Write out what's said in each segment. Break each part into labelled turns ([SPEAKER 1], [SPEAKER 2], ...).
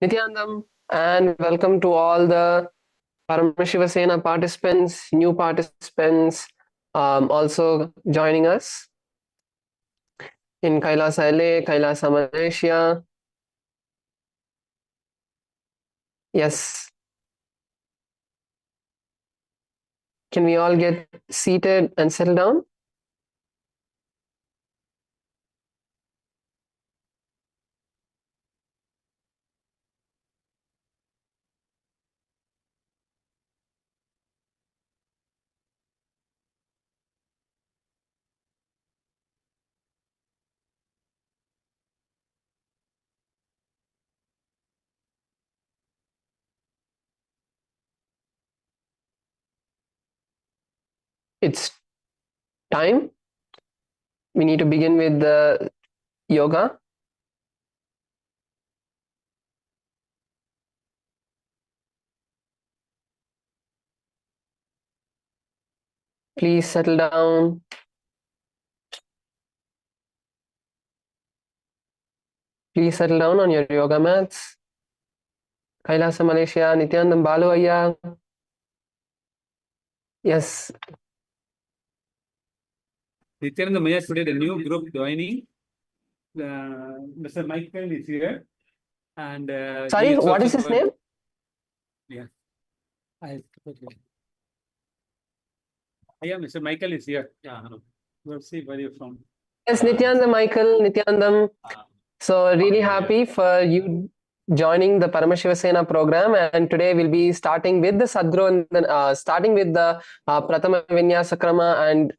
[SPEAKER 1] Nityanandam, and welcome to all the Paramashivoham participants, new participants, also joining us in KAILASA LA, KAILASA Malaysia. Yes. Can we all get seated and settle down? It's time. We need to begin with the yoga. Please settle down. Please settle down on your yoga mats. KAILASA Malaysia, Nityanandam Balu Ayya. Yes.
[SPEAKER 2] Nityanandam Ayya, today the new group joining. Mr. Michael is here. And
[SPEAKER 1] sorry, what is his name?
[SPEAKER 2] Yeah. Yeah, Mr. Michael is here. Yeah, hello. We'll see where you're from.
[SPEAKER 1] Yes, Nityanandam, Michael, Nityanandam. So really happy for you joining the Paramashivoham program, and today we'll be starting with the Sadguru and then starting with the Pratama Vinyasa Krama and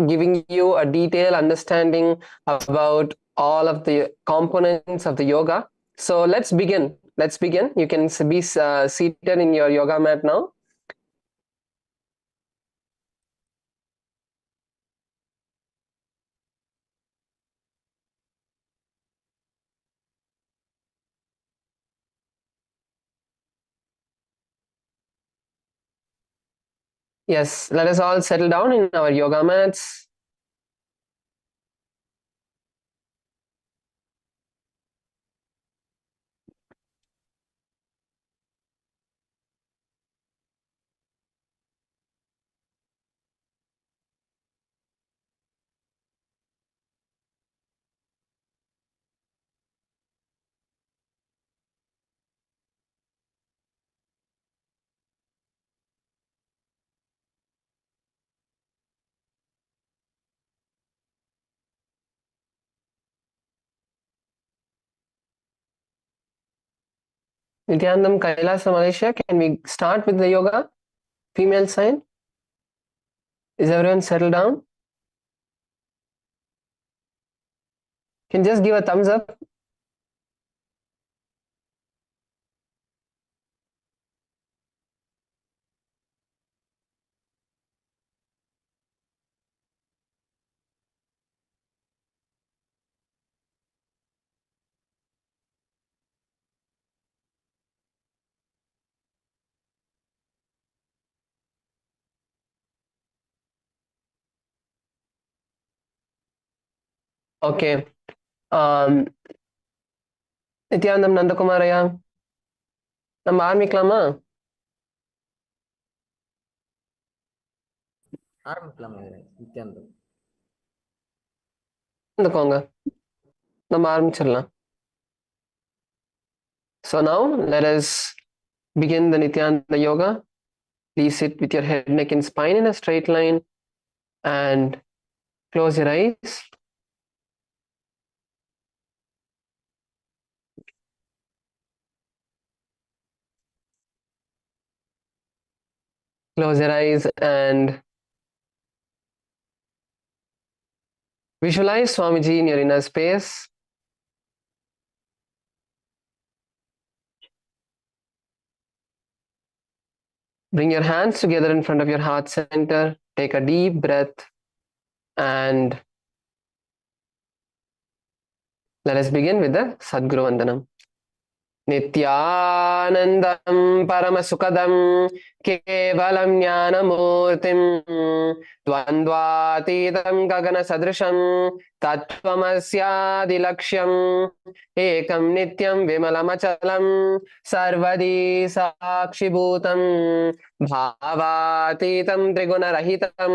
[SPEAKER 1] giving you a detailed understanding about all of the components of the yoga. So let's begin. Let's begin. You can be seated in your yoga mat now. Yes, let us all settle down in our yoga mats. Nityanandam, KAILASA Malaysia, can we start with the yoga? Female sign. Is everyone settled down? Can just give a thumbs up. Okay. Nityanandam, Nandakumaraya, நம்ம ஆரம்பிக்கலாமா?
[SPEAKER 3] நித்யானந்தம்
[SPEAKER 1] வந்துக்கோங்க, நம்ம ஆரம்பிச்சிடலாம். So now let us begin the Nityananda yoga. Please sit with your head, neck and spine in a straight line and close your eyes. Close your eyes and visualize Swamiji in your inner space. Bring your hands together in front of your heart center. Take a deep breath and let us begin with the Sadguru Vandanam. Nityanandam Paramasukadam Kevalam Jnanamurtim Dvandvatitam Gagana Sadrisham Tattvamasyadilaksham Ekam Nityam Vimalamachalam Sarvadi Sakshibhutam Bhavatitam Trigunarahitam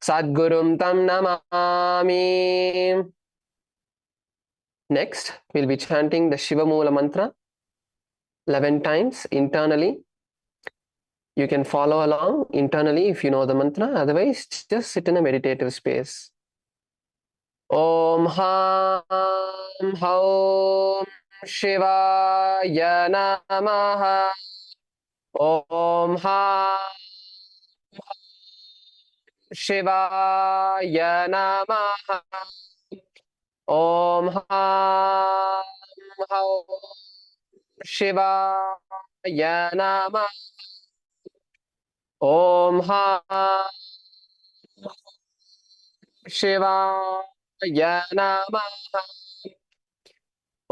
[SPEAKER 1] Sadgurum Tam Namami. Next, we'll be chanting the Shiva Mula mantra 11 times internally. You can follow along internally if you know the mantra. Otherwise, just sit in a meditative space. Om Ham Haum Shivaya Namaha. Om Ham Shivaya Namaha. Om Ham Haum Shivaya Namaha. Om Ham Shivaya Namaha.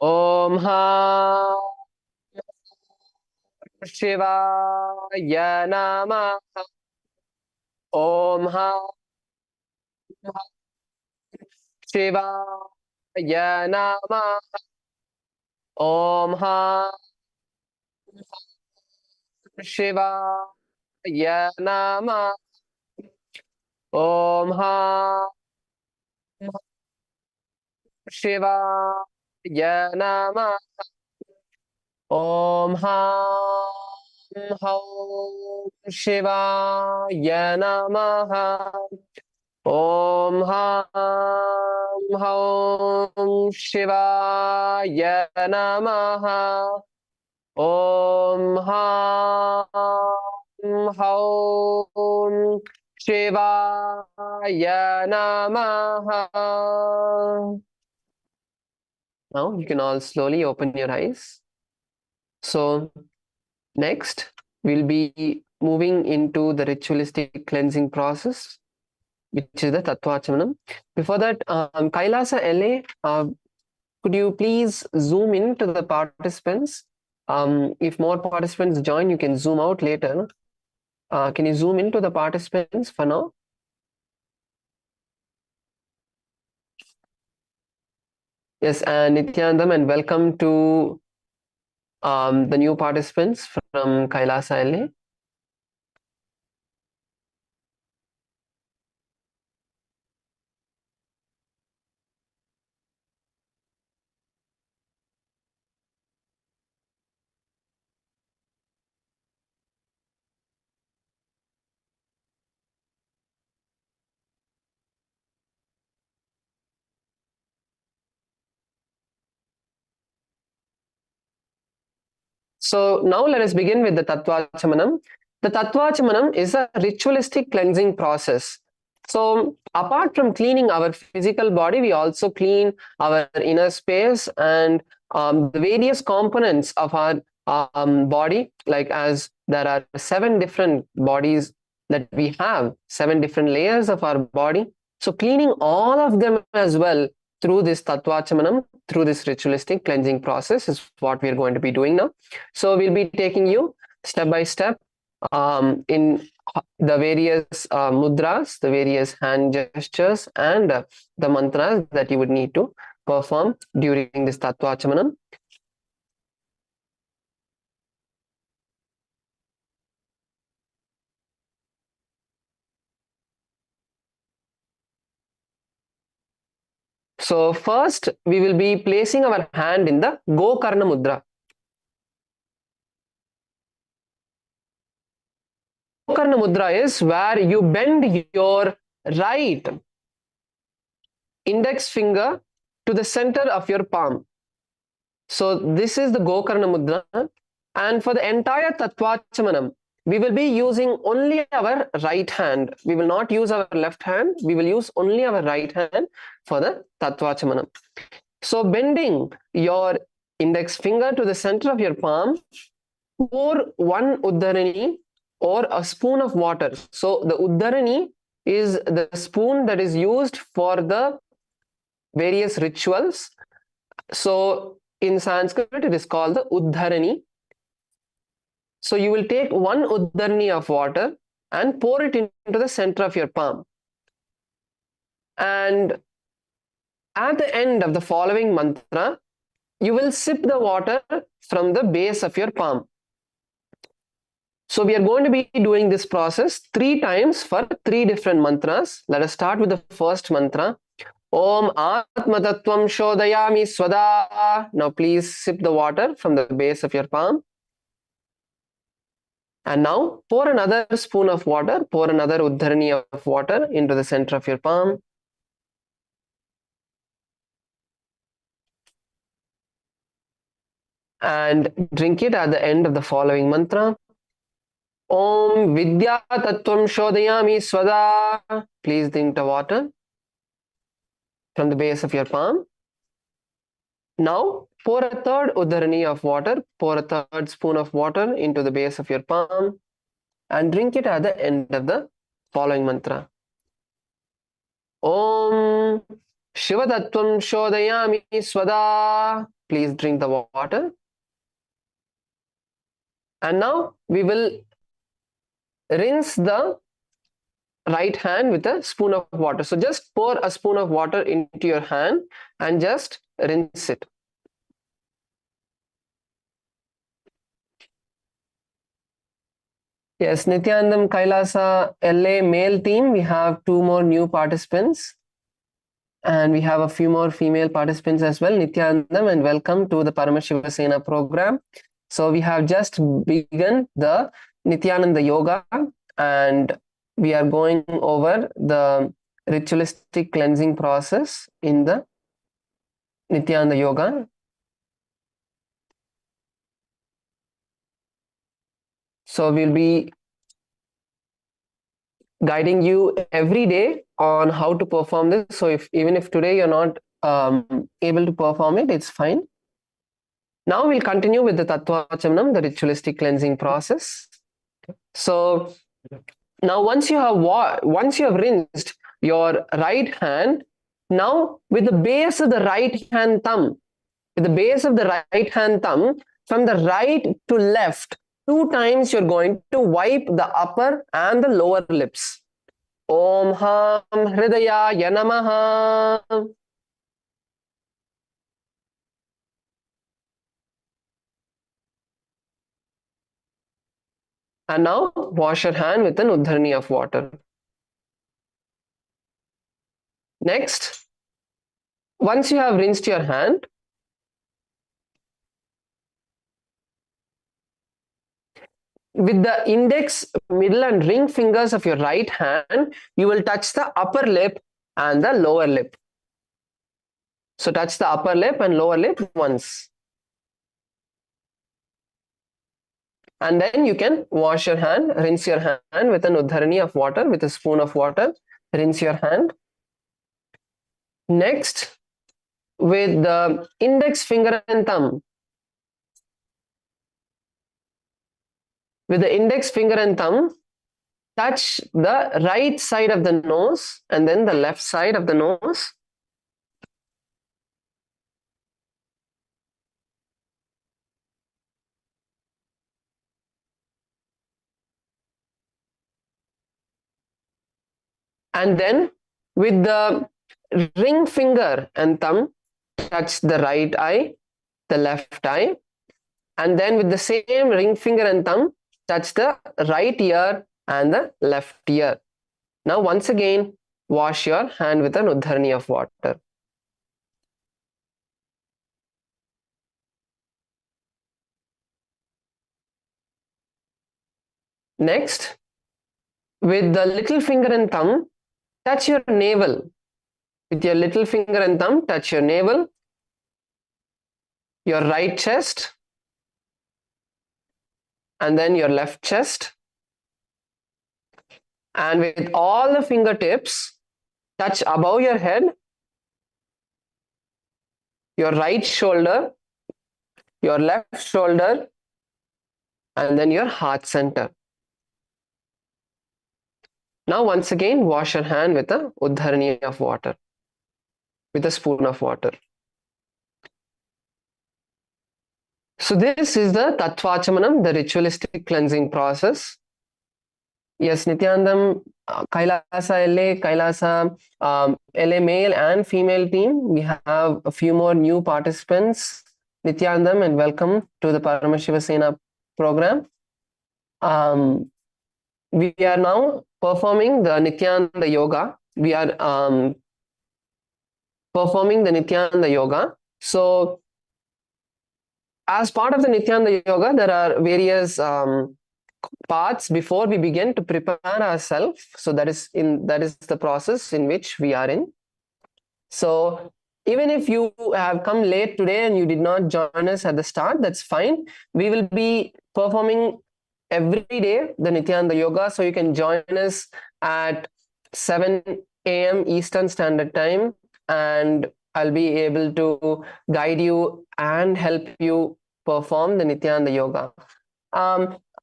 [SPEAKER 1] Om Ham Shivaya Namaha. Om Ham Shivaya Namaha. Om Ham Shivaya Namaha. Om Ham Shivaya Namaha. Om Ham Haum Shivaya Namaha. Om Ham Haum Shivaya Namaha. Om Ham Haum Shivaya Namaha. Now you can all slowly open your eyes. So next, we'll be moving into the ritualistic cleansing process, which is the Tatwa. Before that, KAILASA LA, could you please zoom in to the participants? If more participants join, you can zoom out later. Can you zoom into the participants for now? Yes, Nityanandam, and welcome to the new participants from KAILASA LA. So now let us begin with the Tatvachamanam. The Tatvachamanam is a ritualistic cleansing process. So apart from cleaning our physical body, we also clean our inner space and the various components of our body, like as there are 7 different bodies that we have, 7 different layers of our body. So cleaning all of them as well through this Tatvachamanam, through this ritualistic cleansing process is what we are going to be doing now. So we'll be taking you step by step in the various mudras, the various hand gestures, and the mantras that you would need to perform during this Tatvachamanam. So first, we will be placing our hand in the Gokarna Mudra. Gokarna Mudra is where you bend your right index finger to the center of your palm. So this is the Gokarna Mudra. And for the entire Tatvachamanam, we will be using only our right hand. We will not use our left hand. We will use only our right hand for the Tatvachamanam. So bending your index finger to the center of your palm, pour 1 Uddharani or a spoon of water. So the Uddharani is the spoon that is used for the various rituals. So in Sanskrit it is called the Uddharani. So you will take one Uddharani of water and pour it into the center of your palm. And at the end of the following mantra, you will sip the water from the base of your palm. So we are going to be doing this process 3 times for 3 different mantras. Let us start with the first mantra. Om Atma Tattvam Shodayami Swada. Now please sip the water from the base of your palm. And now pour another spoon of water, pour another Uddharani of water into the center of your palm. And drink it at the end of the following mantra. Om Vidya Tattvam Shodayami Swada. Please drink the water from the base of your palm. Now pour a third Uddharani of water, pour a third spoon of water into the base of your palm and drink it at the end of the following mantra. Om Shiva Tattvam Shodayami Swada. Please drink the water. And now we will rinse the right hand with a spoon of water. So just pour a spoon of water into your hand and just rinse it. Yes, Nityanandam, Kailasa, LA male team, we have 2 more new participants. And we have a few more female participants as well. Nityanandam, and welcome to the Paramashivoham program. So we have just begun the Nityananda Yoga, and we are going over the ritualistic cleansing process in the Nityananda Yoga. So we'll be guiding you every day on how to perform this. So even if today you're not able to perform it, it's fine. Now we'll continue with the Tatwa Chamanam, the ritualistic cleansing process. So now once you have rinsed your right hand, now with the base of the right hand thumb, from the right to left, 2 times you're going to wipe the upper and the lower lips. Om Ham Hridayaya Namaha. And now wash your hand with an Uddharani of water. Next, once you have rinsed your hand, with the index, middle and ring fingers of your right hand, you will touch the upper lip and the lower lip. So touch the upper lip and lower lip once. And then you can wash your hand, rinse your hand with an Uddharani of water, with a spoon of water, rinse your hand. Next, with the index finger and thumb, touch the right side of the nose and then the left side of the nose. And then with the ring finger and thumb, touch the right eye, the left eye. And then with the same ring finger and thumb, touch the right ear and the left ear. Now once again, wash your hand with an Uddharani of water. Next, with the little finger and thumb, touch your navel. With your little finger and thumb, touch your navel, your right chest, and then your left chest. And with all the fingertips, touch above your head, your right shoulder, your left shoulder, and then your heart center. Now once again, wash your hand with a Uddharani of water, with a spoon of water. So this is the Tatvachamanam, the ritualistic cleansing process. Yes, Nityanandam, Kailasa LA, Kailasa LA male and female team. We have a few more new participants. Nityanandam, and welcome to the Paramashivoham program. We are now performing the Nityananda Yoga. We are performing the Nityananda Yoga. So, as part of the Nityananda Yoga, there are various parts before we begin to prepare ourselves. So that is the process in which we are in. So even if you have come late today and you did not join us at the start, that's fine. We will be performing every day the Nityananda Yoga, so you can join us at 7 a.m. Eastern Standard Time, and I'll be able to guide you and help you perform the Nityananda Yoga.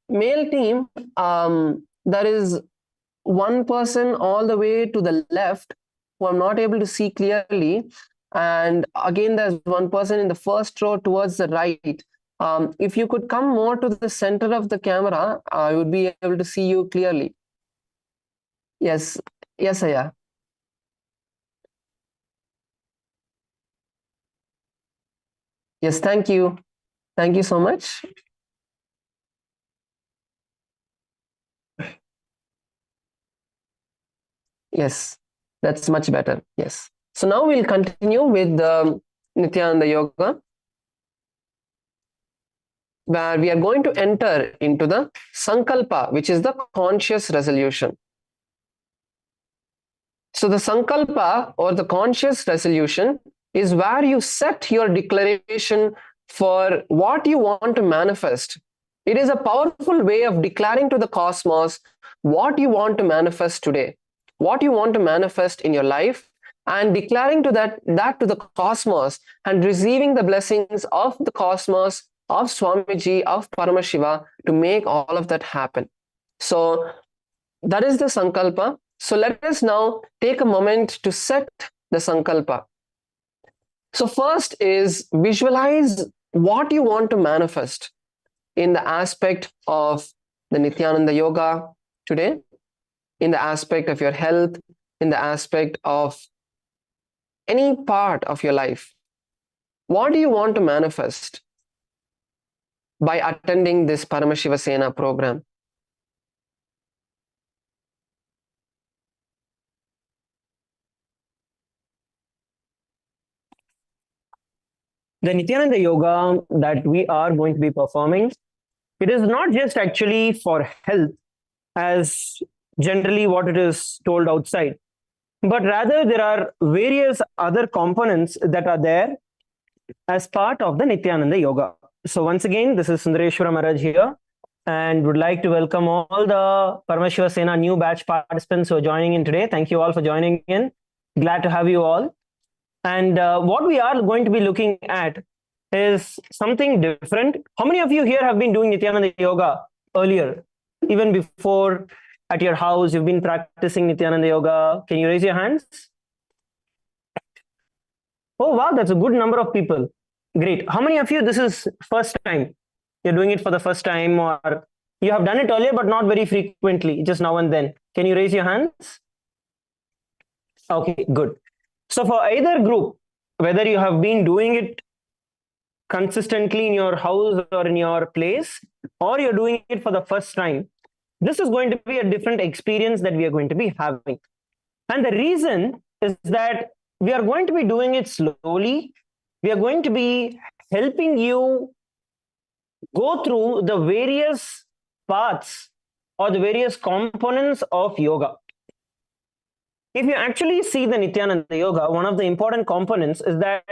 [SPEAKER 1] Male team, there is one person all the way to the left who I'm not able to see clearly, and again there's one person in the first row towards the right. If you could come more to the center of the camera, I would be able to see you clearly. Yes, Aya. Yes, thank you. Thank you so much. Yes, that's much better. Yes. So now we'll continue with the Nityananda Yoga, where we are going to enter into the Sankalpa, which is the conscious resolution. So the Sankalpa, or the conscious resolution, is where you set your declaration for what you want to manifest. It is a powerful way of declaring to the cosmos what you want to manifest today, what you want to manifest in your life, and declaring to that to the cosmos and receiving the blessings of the cosmos, of Swamiji, of Paramashiva, to make all of that happen. So that is the Sankalpa. So let us now take a moment to set the Sankalpa. So first is visualize what you want to manifest in the aspect of the Nityananda Yoga today, in the aspect of your health, in the aspect of any part of your life. What do you want to manifest by attending this Paramashivoham program?
[SPEAKER 4] The Nityananda Yoga that we are going to be performing, it is not just actually for health as generally what it is told outside, but rather there are various other components that are there as part of the Nityananda Yoga. So once again, this is Sundareshwara Maharaj here, and would like to welcome all the Paramashivoham new batch participants who are joining in today. Thank you all for joining in. Glad to have you all. And what we are going to be looking at is something different. How many of you here have been doing Nityananda Yoga earlier? Even before, at your house, you've been practicing Nityananda Yoga. Can you raise your hands? Oh, wow, that's a good number of people. Great. How many of you, this is first time? You're doing it for the first time, or you have done it earlier, but not very frequently, just now and then. Can you raise your hands? Okay, good. So for either group, whether you have been doing it consistently in your house or in your place, or you're doing it for the first time, this is going to be a different experience that we are going to be having. And the reason is that we are going to be doing it slowly. We are going to be helping you go through the various parts or the various components of yoga. If you actually see the Nityananda Yoga, one of the important components is that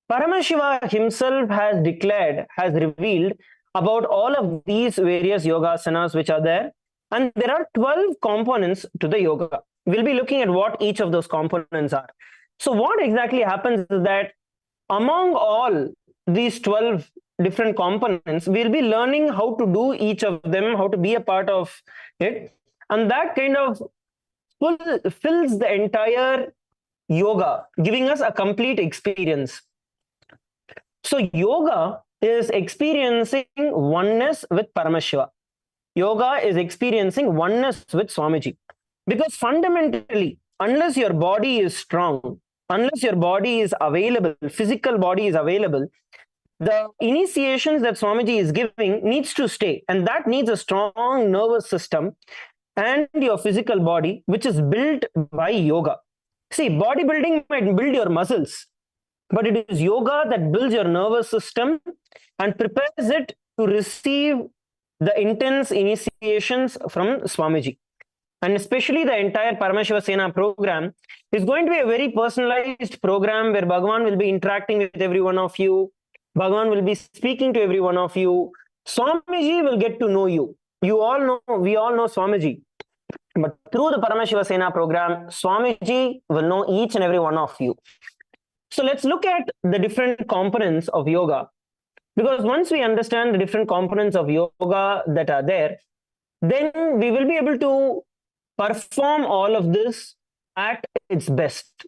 [SPEAKER 4] Paramashiva himself has declared, has revealed about all of these various yoga asanas which are there. And there are 12 components to the yoga. We'll be looking at what each of those components are. So what exactly happens is that among all these 12 different components, we'll be learning how to do each of them, how to be a part of it. And that kind of fills the entire yoga, giving us a complete experience. So yoga is experiencing oneness with Paramashiva. Yoga is experiencing oneness with Swamiji. Because fundamentally, unless your body is strong, unless your body is available, physical body is available, the initiations that Swamiji is giving needs to stay. And that needs a strong nervous system and your physical body, which is built by yoga. See, bodybuilding might build your muscles, but it is yoga that builds your nervous system and prepares it to receive the intense initiations from Swamiji. And especially the entire Paramashivoham program is going to be a very personalized program where Bhagavan will be interacting with every one of you. Bhagavan will be speaking to every one of you. Swamiji will get to know you. You all know, we all know Swamiji. But through the Paramashivoham program, Swamiji will know each and every one of you. So let's look at the different components of yoga. Because once we understand the different components of yoga that are there, then we will be able to perform all of this at its best.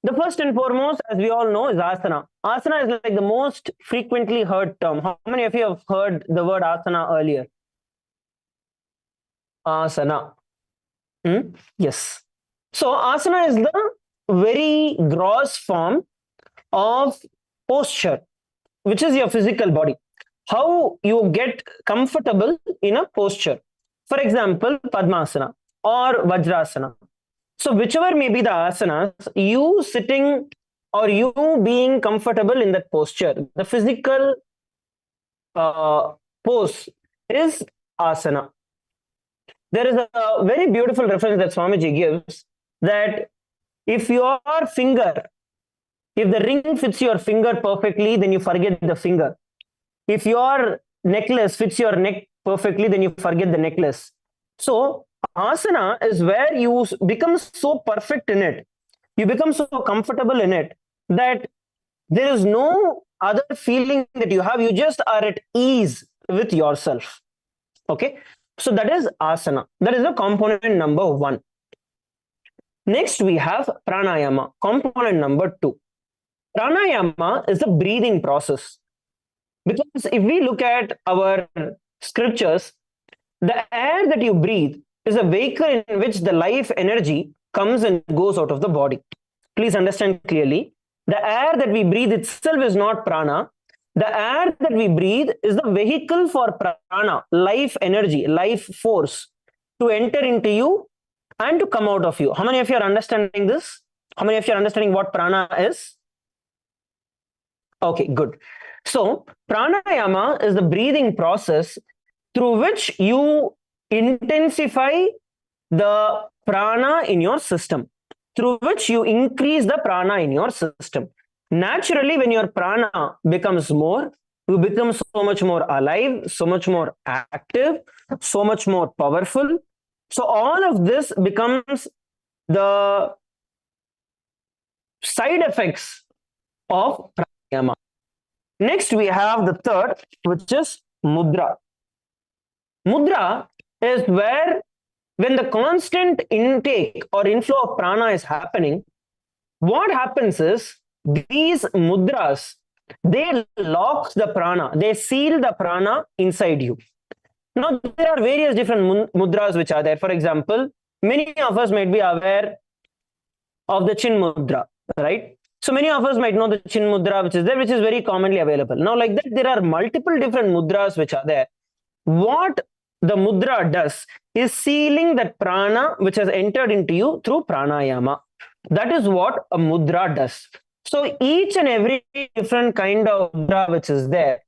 [SPEAKER 4] The first and foremost, as we all know, is asana. Asana is like the most frequently heard term. How many of you have heard the word asana earlier? Asana. Yes. So asana is the very gross form of posture, which is your physical body. How you get comfortable in a posture. For example, Padmasana or Vajrasana. So whichever may be the asanas, you sitting or you being comfortable in that posture, the physical pose is asana. There is a very beautiful reference that Swamiji gives that if your finger, if the ring fits your finger perfectly, then you forget the finger. If your necklace fits your neck perfectly, then you forget the necklace. So asana is where you become so perfect in it, you become so comfortable in it that there is no other feeling that you have. You just are at ease with yourself. Okay, so that is asana. That is the component number 1. Next we have pranayama, component number 2. Pranayama is the breathing process. Because if we look at our scriptures, the air that you breathe is a vehicle in which the life energy comes and goes out of the body. Please understand clearly. The air that we breathe itself is not prana. The air that we breathe is the vehicle for prana, life energy, life force to enter into you and to come out of you. How many of you are understanding this? How many of you are understanding what prana is? Okay, good. So pranayama is the breathing process through which you intensify the prana in your system, through which you increase the prana in your system. Naturally, when your prana becomes more, you become so much more alive, so much more active, so much more powerful. So all of this becomes the side effects of pranayama. Next, we have the third, which is mudra. Mudra is where, when the constant intake or inflow of prana is happening, what happens is these mudras, they lock the prana, they seal the prana inside you. Now, there are various different mudras which are there. For example, many of us might be aware of the chin mudra, right? So many of us might know the chin mudra which is there, which is very commonly available. Now, like that, there are multiple different mudras which are there. What the mudra does is sealing that prana which has entered into you through pranayama. That is what a mudra does. So each and every different kind of mudra which is there,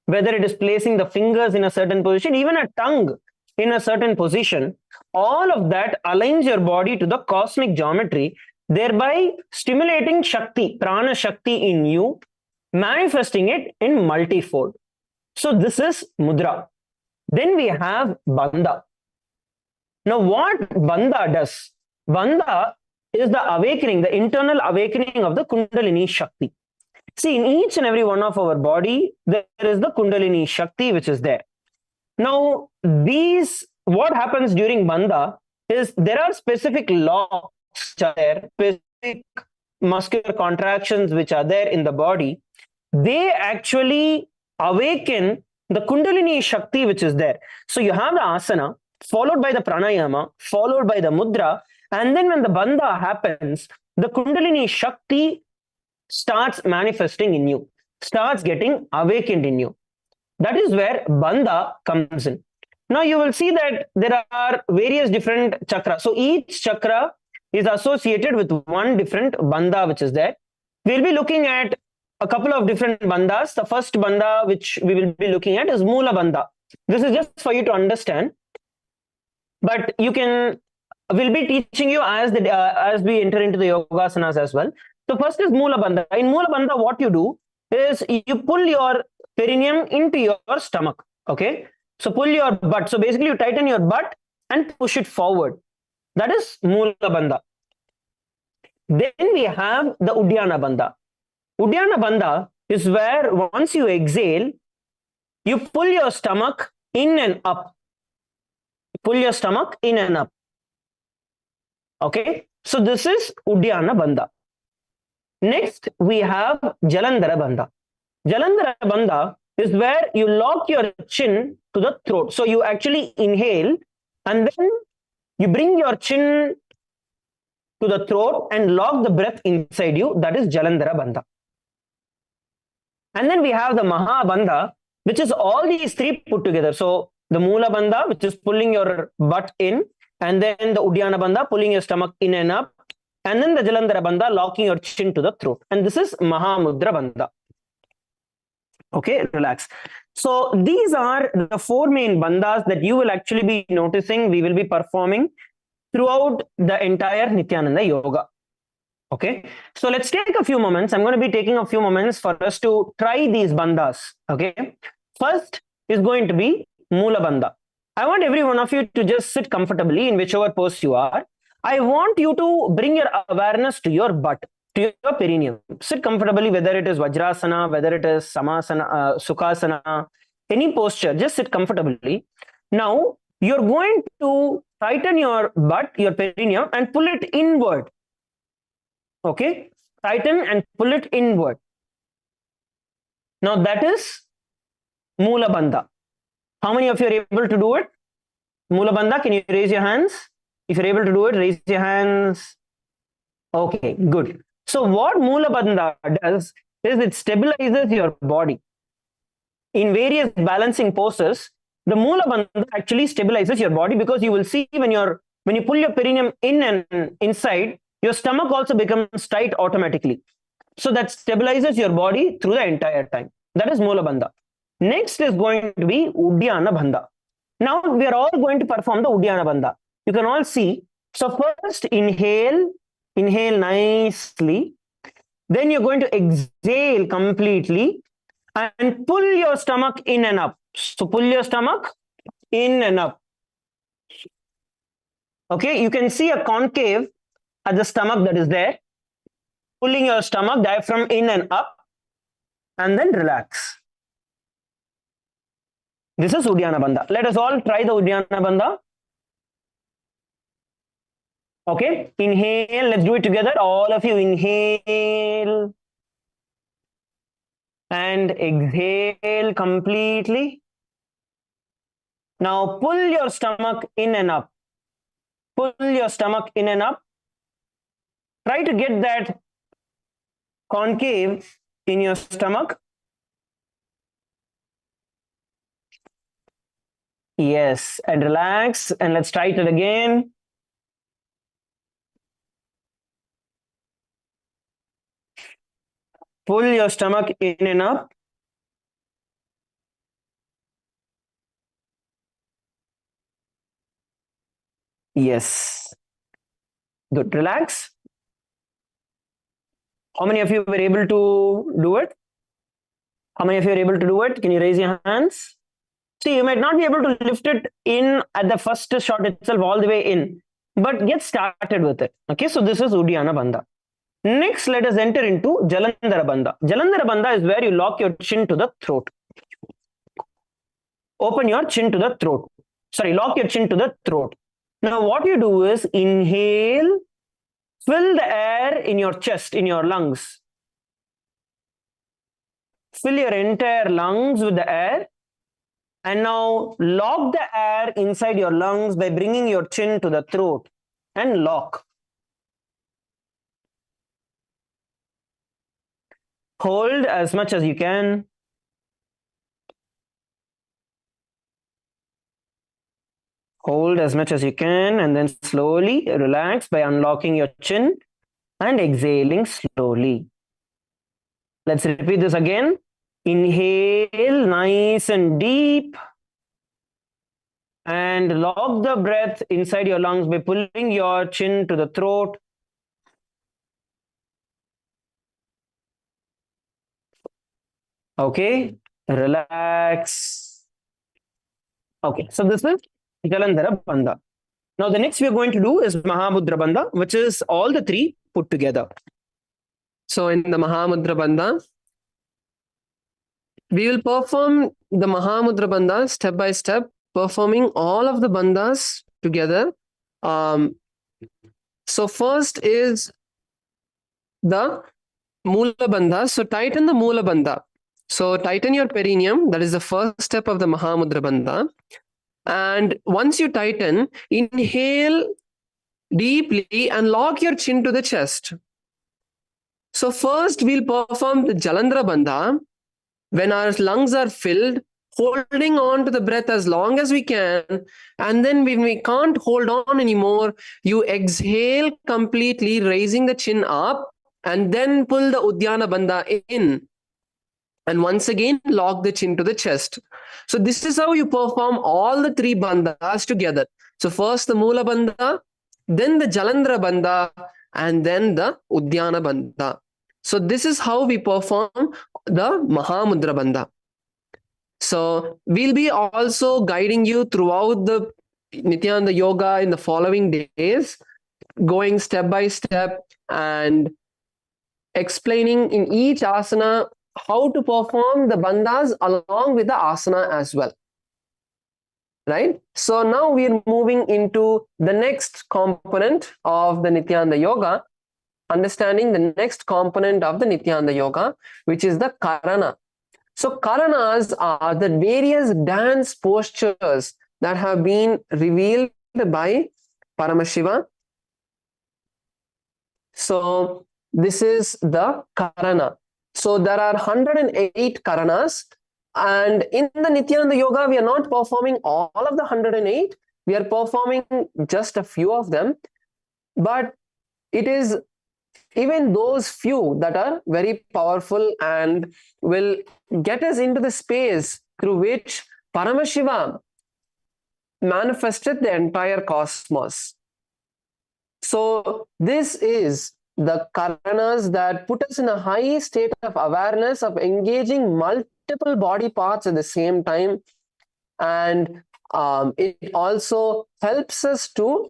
[SPEAKER 4] whether it is placing the fingers in a certain position, even a tongue in a certain position, all of that aligns your body to the cosmic geometry, thereby stimulating Shakti, Prana Shakti in you, manifesting it in multifold. So this is mudra. Then we have bandha. Now what bandha does? Bandha is the awakening, the internal awakening of the Kundalini Shakti. See, in each and every one of our body, there is the Kundalini Shakti which is there. Now, what happens during bandha is there are specific locks which are there, specific muscular contractions which are there in the body. They actually awaken the Kundalini Shakti which is there. So you have the asana, followed by the pranayama, followed by the mudra, and then when the bandha happens, the Kundalini Shakti starts manifesting in you, starts getting awakened in you. That is where bandha comes in. Now you will see that there are various different chakras. So each chakra is associated with one different bandha which is there. We'll be looking at a couple of different bandhas. The first bandha which we will be looking at is Mula Bandha. This is just for you to understand. But we'll be teaching you as we enter into the yogasanas as well. So first is Mula Bandha. In Mula Bandha, what you do is you pull your perineum into your stomach. Okay. So pull your butt. So basically you tighten your butt and push it forward. That is Mula Bandha. Then we have the Uddiyana Bandha. Uddiyana Bandha is where once you exhale, you pull your stomach in and up. Pull your stomach in and up. Okay. So this is Uddiyana Bandha. Next, we have Jalandhara Bandha. Jalandhara Bandha is where you lock your chin to the throat. So you actually inhale and then you bring your chin to the throat and lock the breath inside you. That is Jalandhara Bandha. And then we have the Maha Bandha, which is all these three put together. So the Mula Bandha, which is pulling your butt in, and then the Uddiyana Bandha, pulling your stomach in and up, and then the Jalandhara Bandha, locking your chin to the throat. And this is Mahamudra Bandha. Okay, relax. So these are the four main bandhas that you will actually be noticing, we will be performing throughout the entire Nityananda Yoga. Okay, so let's take a few moments. I'm going to be taking a few moments for us to try these bandhas. Okay, first is going to be Mula Bandha. I want every one of you to just sit comfortably in whichever pose you are. I want you to bring your awareness to your butt, to your perineum. Sit comfortably, whether it is Vajrasana, whether it is Samasana, Sukhasana, any posture, just sit comfortably. Now, you're going to tighten your butt, your perineum, and pull it inward. Okay? Tighten and pull it inward. Now, that is Mula Bandha. How many of you are able to do it? Mula Bandha, can you raise your hands? If you're able to do it, raise your hands. Okay, good. So what Mula Bandha does is it stabilizes your body. In various balancing poses, the Mula Bandha actually stabilizes your body, because you will see when you pull your perineum in and inside, your stomach also becomes tight automatically. So that stabilizes your body through the entire time. That is Mula Bandha. Next is going to be Uddiyana Bandha. Now we are all going to perform the Uddiyana Bandha. You can all see. So first inhale nicely. Then you're going to exhale completely and pull your stomach in and up. So pull your stomach in and up. Okay, you can see a concave at the stomach that is there. Pulling your stomach, diaphragm in and up, and then relax. This is Uddiyana Bandha. Let us all try the Uddiyana Bandha. Okay, inhale. Let's do it together. All of you inhale and exhale completely. Now pull your stomach in and up. Pull your stomach in and up. Try to get that concave in your stomach. Yes, and relax, and let's try it again. Pull your stomach in and up. Yes. Good. Relax. How many of you were able to do it? How many of you are able to do it? Can you raise your hands? See, you might not be able to lift it in at the first shot itself all the way in, but get started with it. Okay, so this is Uddiyana Bandha. Next, let us enter into Jalandhara Bandha. Jalandhara Bandha is where you lock your chin to the throat. Open your chin to the throat. Sorry, lock your chin to the throat. Now, what you do is inhale, fill the air in your chest, in your lungs. fill your entire lungs with the air. And now lock the air inside your lungs by bringing your chin to the throat and lock. Hold as much as you can. Hold as much as you can and then slowly relax by unlocking your chin and exhaling slowly. Let's repeat this again. Inhale nice and deep and lock the breath inside your lungs by pulling your chin to the throat. Okay, relax. Okay, so this is Jalandhara Bandha. Now the next we are going to do is Mahamudra Bandha, which is all the three put together.
[SPEAKER 1] So in the Mahamudra Bandha, we will perform the Mahamudra Bandha step by step, performing all of the bandhas together. So first is the Mula Bandha. So tighten the Mula Bandha. So tighten your perineum. That is the first step of the Mahamudra Bandha. And once you tighten, inhale deeply and lock your chin to the chest. So first we'll perform the Jalandhara Bandha. When our lungs are filled, holding on to the breath as long as we can. And then when we can't hold on anymore, you exhale completely, raising the chin up, and then pull the Uddiyana Bandha in. And once again, lock the chin to the chest. So this is how you perform all the three bandhas together. So first the Mula Bandha, then the Jalandhara Bandha, and then the Uddiyana Bandha. So this is how we perform the Mahamudra Bandha. So we'll be also guiding you throughout the Nityananda Yoga in the following days, going step by step and explaining in each asana how to perform the bandhas along with the asana as well. Right? So now we are moving into the next component of the Nityananda Yoga, understanding the next component of the Nityananda Yoga, which is the Karana. So Karanas are the various dance postures that have been revealed by Paramashiva. So this is the Karana. So there are 108 Karanas, and in the Nityananda Yoga, we are not performing all of the 108. We are performing just a few of them, but it is even those few that are very powerful and will get us into the space through which Paramashiva manifested the entire cosmos. So this is the Karanas that put us in a high state of awareness of engaging multiple body parts at the same time. And it also helps us to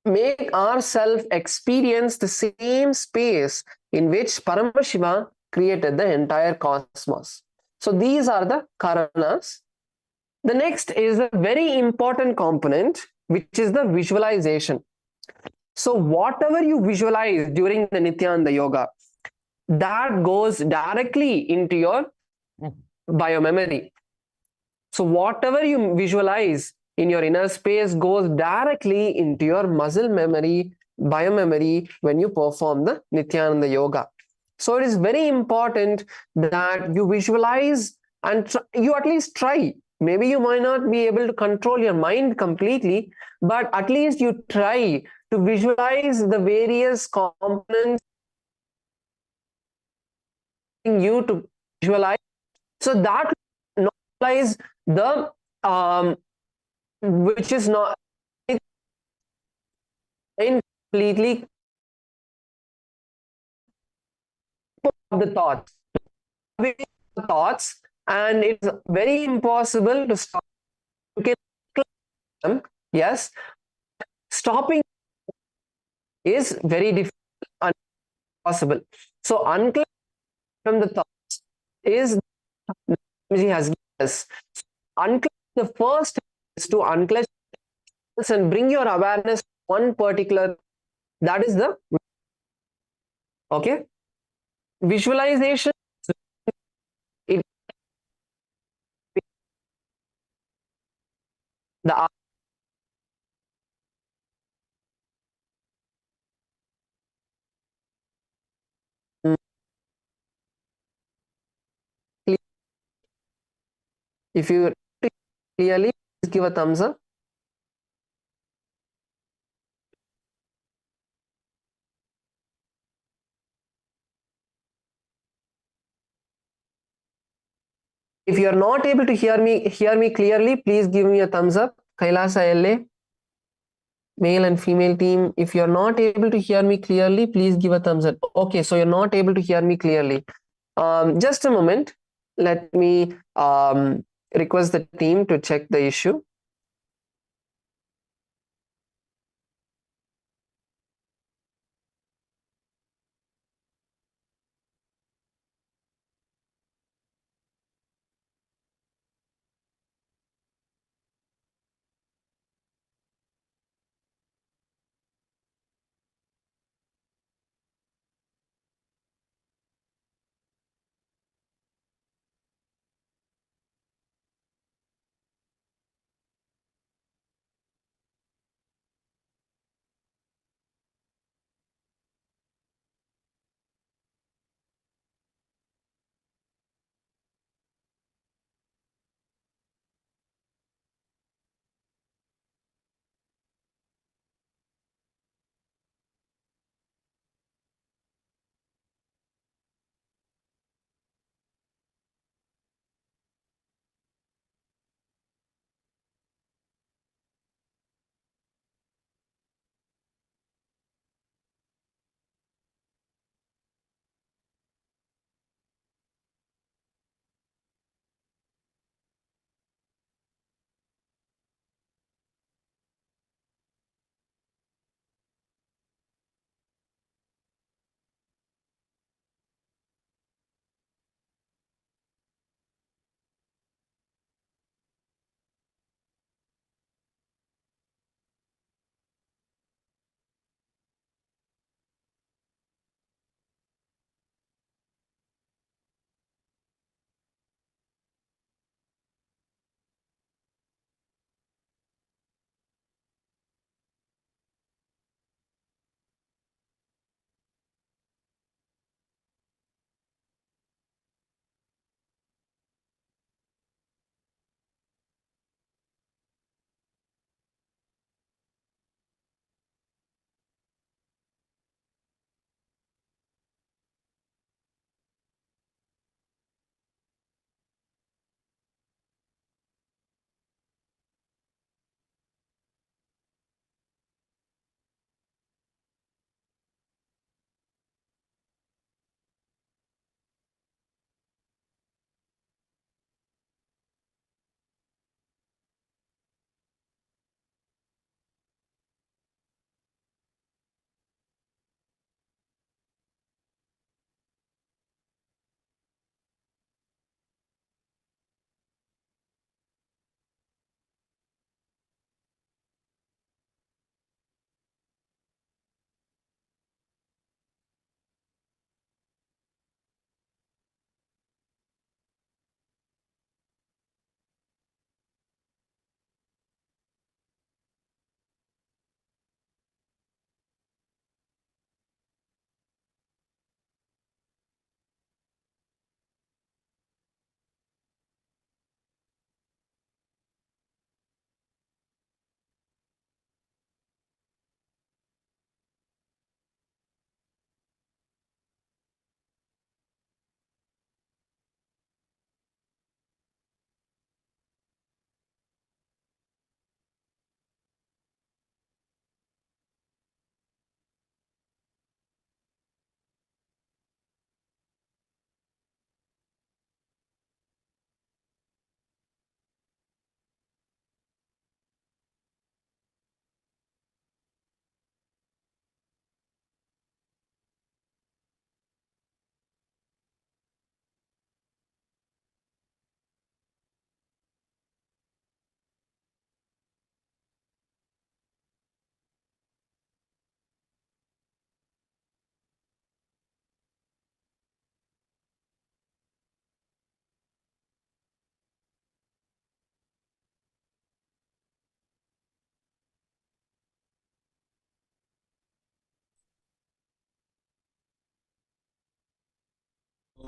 [SPEAKER 1] make ourselves experience the same space in which Paramashiva created the entire cosmos. So these are the Karanas. The next is a very important component, which is the visualization. So whatever you visualize during the Nityananda Yoga, that goes directly into your biomemory. So whatever you visualize in your inner space goes directly into your muscle memory, biomemory when you perform the Nityananda Yoga. So it is very important that you visualize and you at least try. Maybe you might not be able to control your mind completely, but at least you try to visualize the various components you to visualize. So that normalize the which is not completely the thoughts, and it's very impossible to stop. You can them, yes. Stopping is very difficult and impossible. So unclench from the thoughts is he has given us. Unclench, the first is to unclench and bring your awareness to one particular, that is the okay. Visualization is The if you clearly, please give a thumbs up. If you are not able to hear me clearly, please give me a thumbs up. Kailasa LA, male and female team. If you are not able to hear me clearly, please give a thumbs up. Okay, so you're not able to hear me clearly. Just a moment. Let me request the team to check the issue.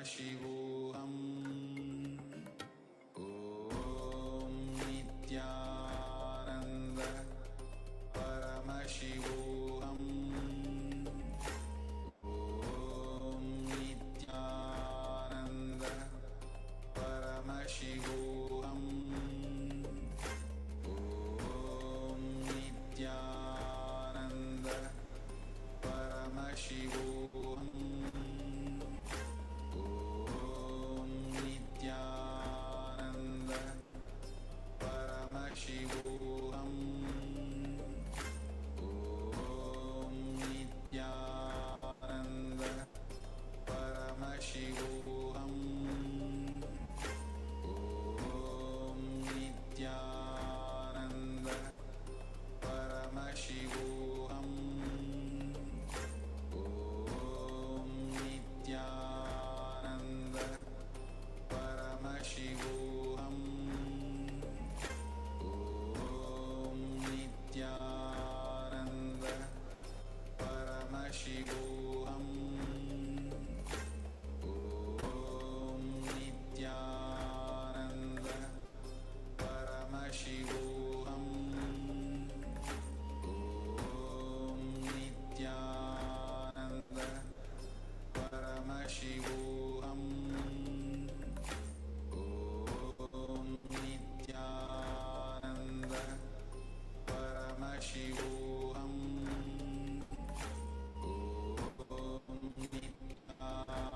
[SPEAKER 5] Paramashivoham Om Nityananda Paramashivoham Om Nityananda Paramashivoham Om Nityananda Paramashivoham Om Nityananda Paramashivoham Om Nityananda Paramashivoham Om Nityananda Paramashivoham Om Nityananda Paramashivoham Om Nityananda Paramashivoham Om Nityananda Paramashivoham Om Nityananda Paramashivoham Om Nityananda Paramashivoham Om Nityananda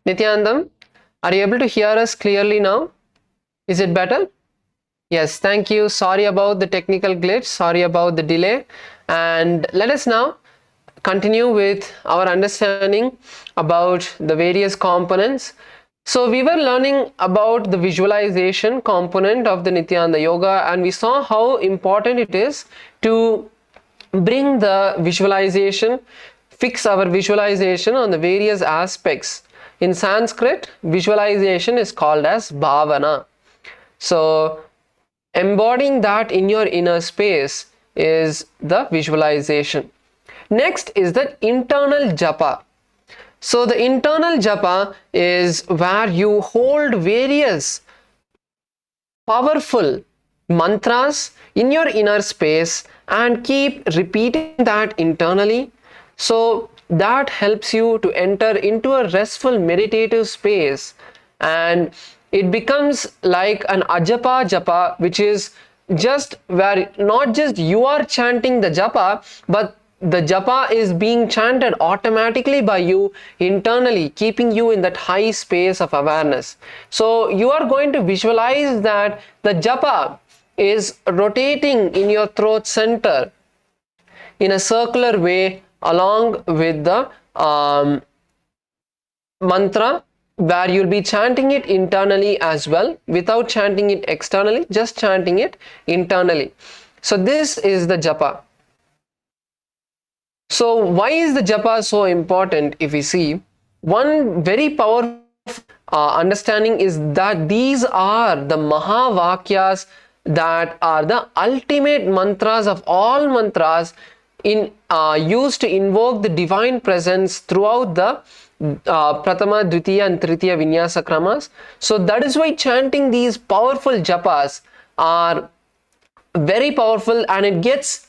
[SPEAKER 1] Nityanandam, are you able to hear us clearly now? Is it better? Yes, thank you. Sorry about the technical glitch. Sorry about the delay. And let us now continue with our understanding about the various components. So we were learning about the visualization component of the Nityananda Yoga, and we saw how important it is to bring the visualization fix our visualization on the various aspects. In Sanskrit, visualization is called as bhavana. So embodying that in your inner space is the visualization. Next is the internal japa. So the internal japa is where you hold various powerful mantras in your inner space and keep repeating that internally. So that helps you to enter into a restful meditative space, and it becomes like an ajapa japa, which is just where not just you are chanting the japa, but the japa is being chanted automatically by you internally, keeping you in that high space of awareness. So you are going to visualize that the japa is rotating in your throat center in a circular way along with the mantra, where you'll be chanting it internally as well, without chanting it externally, just chanting it internally. So this is the japa. So why is the japa so important? If we see, one very powerful understanding is that these are the mahavakyas that are the ultimate mantras of all mantras in used to invoke the divine presence throughout the Pratama, Dvitiya and Tritiya Vinyasa Kramas. So that is why chanting these powerful japas are very powerful, and it gets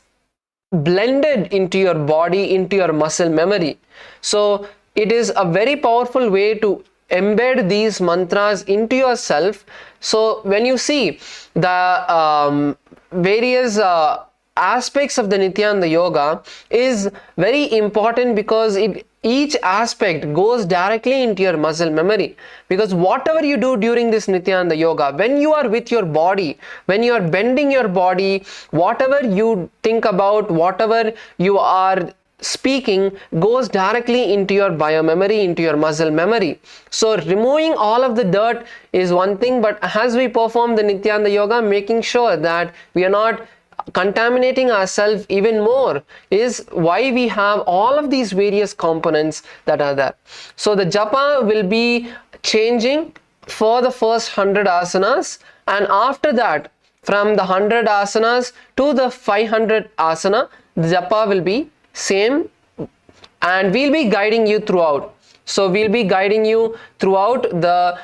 [SPEAKER 1] blended into your body, into your muscle memory. So it is a very powerful way to embed these mantras into yourself. So when you see the various aspects of the Nityananda Yoga is very important, because each aspect goes directly into your muscle memory. Because whatever you do during this Nityananda Yoga, when you are with your body, when you are bending your body, whatever you think about, whatever you are speaking goes directly into your biomemory, into your muscle memory. So removing all of the dirt is one thing, but as we perform the Nityananda Yoga, making sure that we are not contaminating ourselves even more is why we have all of these various components that are there. So the japa will be changing for the first 100 asanas, and after that, from the 100 asanas to the 500 asana, the japa will be same, and we'll be guiding you throughout. So we'll be guiding you throughout the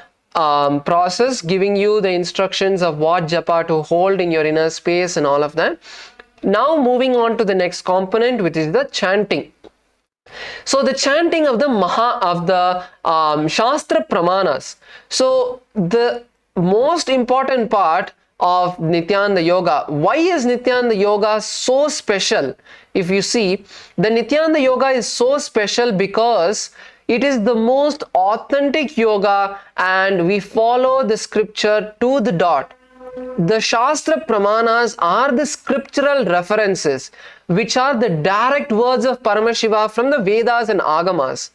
[SPEAKER 1] process, giving you the instructions of what japa to hold in your inner space and all of that. Now moving on to the next component, which is the chanting. So the chanting of the Shastra Pramanas. So the most important part of Nityananda Yoga. Why is Nityananda Yoga so special? If you see, the Nityananda Yoga is so special because it is the most authentic yoga, and we follow the scripture to the dot. The Shastra Pramanas are the scriptural references, which are the direct words of Paramashiva from the Vedas and Agamas.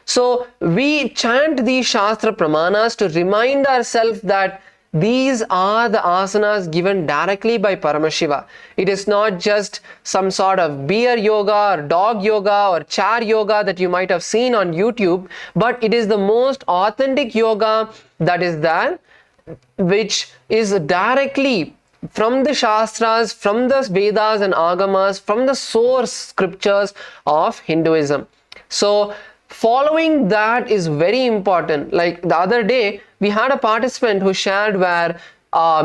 [SPEAKER 1] So we chant these Shastra Pramanas to remind ourselves that these are the asanas given directly by Paramashiva. It is not just some sort of bear yoga or dog yoga or chair yoga that you might have seen on YouTube, but it is the most authentic yoga that is there, which is directly from the Shastras, from the Vedas and Agamas, from the source scriptures of Hinduism. So following that is very important. Like the other day, we had a participant who shared where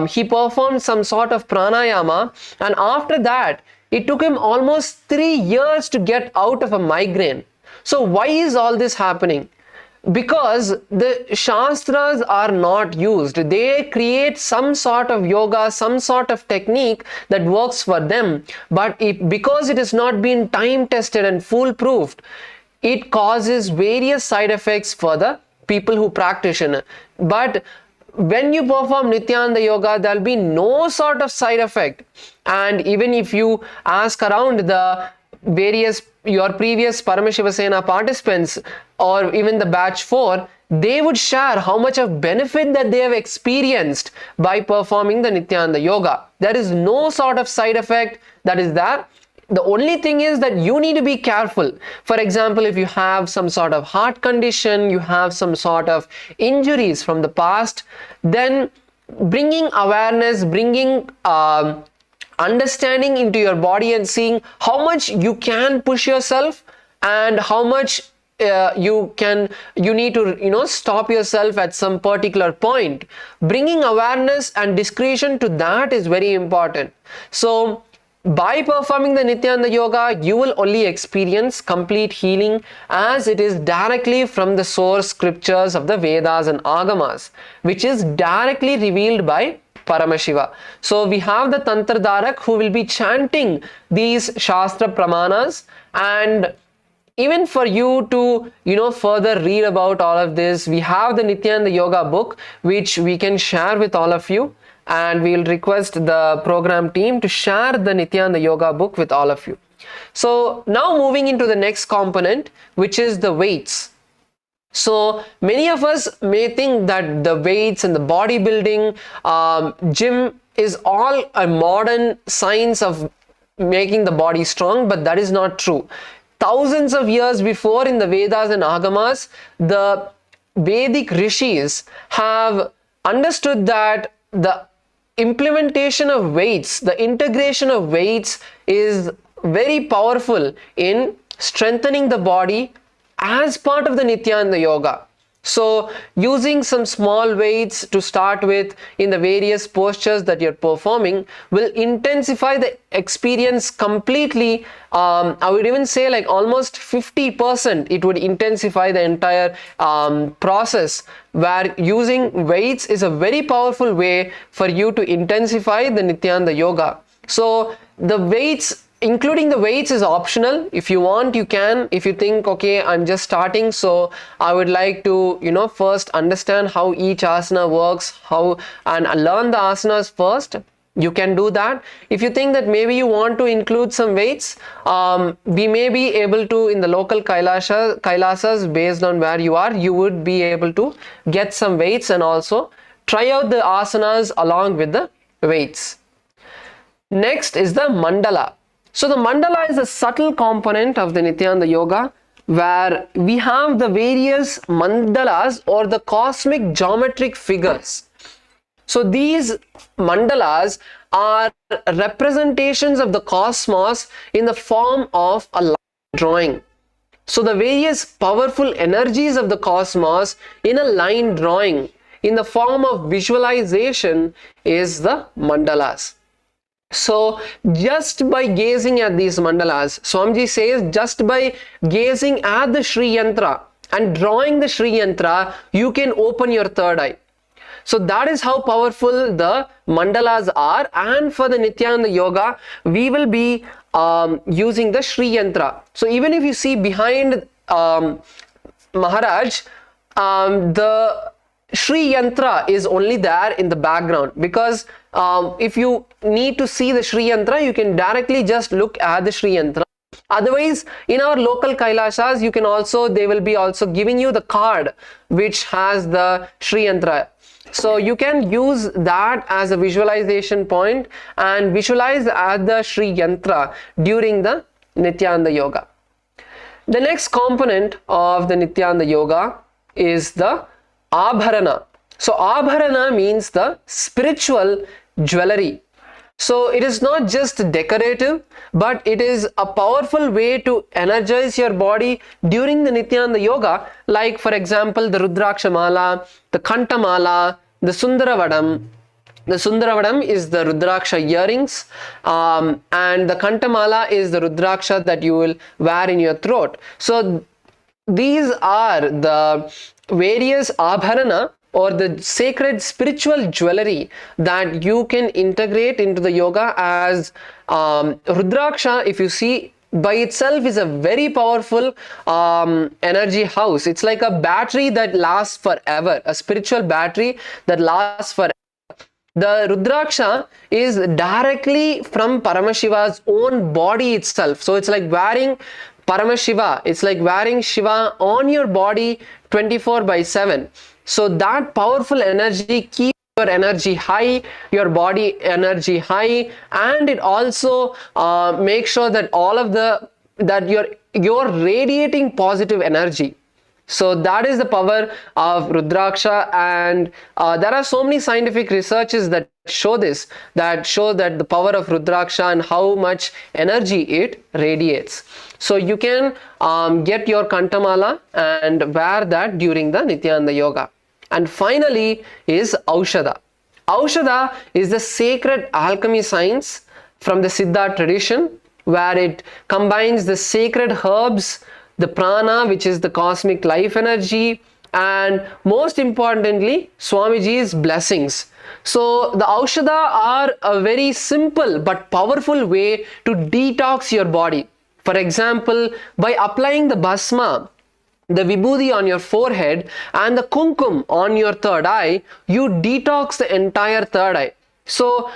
[SPEAKER 1] he performed some sort of pranayama, and after that, it took him almost 3 years to get out of a migraine. So why is all this happening? Because the Shastras are not used. They create some sort of yoga, some sort of technique that works for them, but because it has not been time tested and foolproofed, it causes various side effects for the people who practice it. But when you perform Nityananda Yoga, there will be no sort of side effect. And even if you ask around the various your previous Paramashivasena participants or even the batch 4, they would share how much of benefit that they have experienced by performing the Nityananda Yoga. There is no sort of side effect that is there. the only thing is that you need to be careful. For example, if you have some sort of heart condition, you have some sort of injuries from the past, then bringing awareness, bringing understanding into your body and seeing how much you can push yourself and how much you need to stop yourself at some particular point. Bringing awareness and discretion to that is very important. So by performing the Nityananda Yoga, you will only experience complete healing, as it is directly from the source scriptures of the Vedas and Agamas, which is directly revealed by Paramashiva. So we have the Tantradharak who will be chanting these Shastra Pramanas, and even for you to further read about all of this, we have the Nityananda Yoga book, which we can share with all of you, and we will request the program team to share the Nityananda Yoga book with all of you. So now moving into the next component, which is the weights. So many of us may think that the weights and the bodybuilding gym is all a modern science of making the body strong, but that is not true. Thousands of years before, in the Vedas and Agamas, the Vedic rishis have understood that the implementation of weights, the integration of weights is very powerful in strengthening the body as part of the Nityananda Yoga. So using some small weights to start with in the various postures that you're performing will intensify the experience completely. I would even say like almost 50% it would intensify the entire process, where using weights is a very powerful way for you to intensify the Nityananda Yoga. So the weights, including the weights, is optional. If you want, you can. If you think, okay, I'm just starting, so I would like to first understand how each asana works, and learn the asanas first, you can do that. If you think that maybe you want to include some weights, we may be able to, in the local Kailasas, based on where you are, you would be able to get some weights and also try out the asanas along with the weights. Next is the mandala. So the mandala is a subtle component of the Nityananda Yoga, where we have the various mandalas or the cosmic geometric figures. So these mandalas are representations of the cosmos in the form of a line drawing. So the various powerful energies of the cosmos in a line drawing in the form of visualization is the mandalas. So just by gazing at these mandalas, Swamiji says, just by gazing at the Sri Yantra and drawing the Sri Yantra, you can open your third eye. So that is how powerful the mandalas are. And for the Nityananda Yoga, we will be using the Sri Yantra. So even if you see behind Maharaj, the Sri Yantra is only there in the background, because if you need to see the Sri Yantra, you can directly just look at the Sri Yantra. Otherwise, in our local Kailasas, you can also, they will be also giving you the card which has the Sri Yantra. So you can use that as a visualization point and visualize at the Sri Yantra during the Nityananda Yoga. The next component of the Nityananda Yoga is the Abharana. So Abharana means the spiritual jewelry. So it is not just decorative, but it is a powerful way to energize your body during the Nityananda Yoga. Like for example, the Rudraksha Mala, the Kanta Mala, the Sundaravadam. The Sundaravadam is the Rudraksha earrings, and the Kanta Mala is the Rudraksha that you will wear in your throat. So these are the various Abharana, or the sacred spiritual jewelry that you can integrate into the yoga. As Rudraksha, if you see, by itself is a very powerful energy house. It's like a battery that lasts forever, a spiritual battery that lasts forever. The Rudraksha is directly from Paramashiva's own body itself. So it's like wearing Paramashiva, it's like wearing Shiva on your body 24/7. So that powerful energy keeps energy high, your body energy high, and it also makes sure that you're radiating positive energy. So that is the power of Rudraksha, and there are so many scientific researches that show this, that show that the power of Rudraksha and how much energy it radiates. So you can get your Kantamala and wear that during the Nityananda Yoga. And finally is Aushadha. Aushadha is the sacred alchemy science from the Siddha tradition, where it combines the sacred herbs, the prana, which is the cosmic life energy, and most importantly, Swamiji's blessings. So the Aushadha are a very simple but powerful way to detox your body. For example, by applying the bhasma, the vibhuti on your forehead and the kumkum on your third eye, you detox the entire third eye. So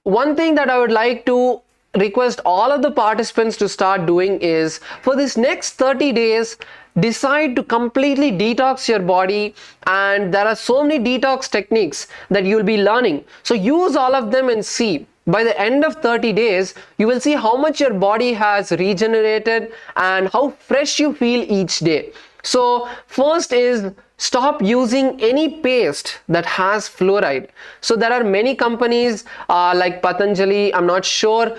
[SPEAKER 1] one thing that I would like to request all of the participants to start doing is, for this next 30 days, decide to completely detox your body, and there are so many detox techniques that you'll be learning. So use all of them and see. By the end of 30 days, you will see how much your body has regenerated and how fresh you feel each day. So first is, stop using any paste that has fluoride. So there are many companies like Patanjali. I'm not sure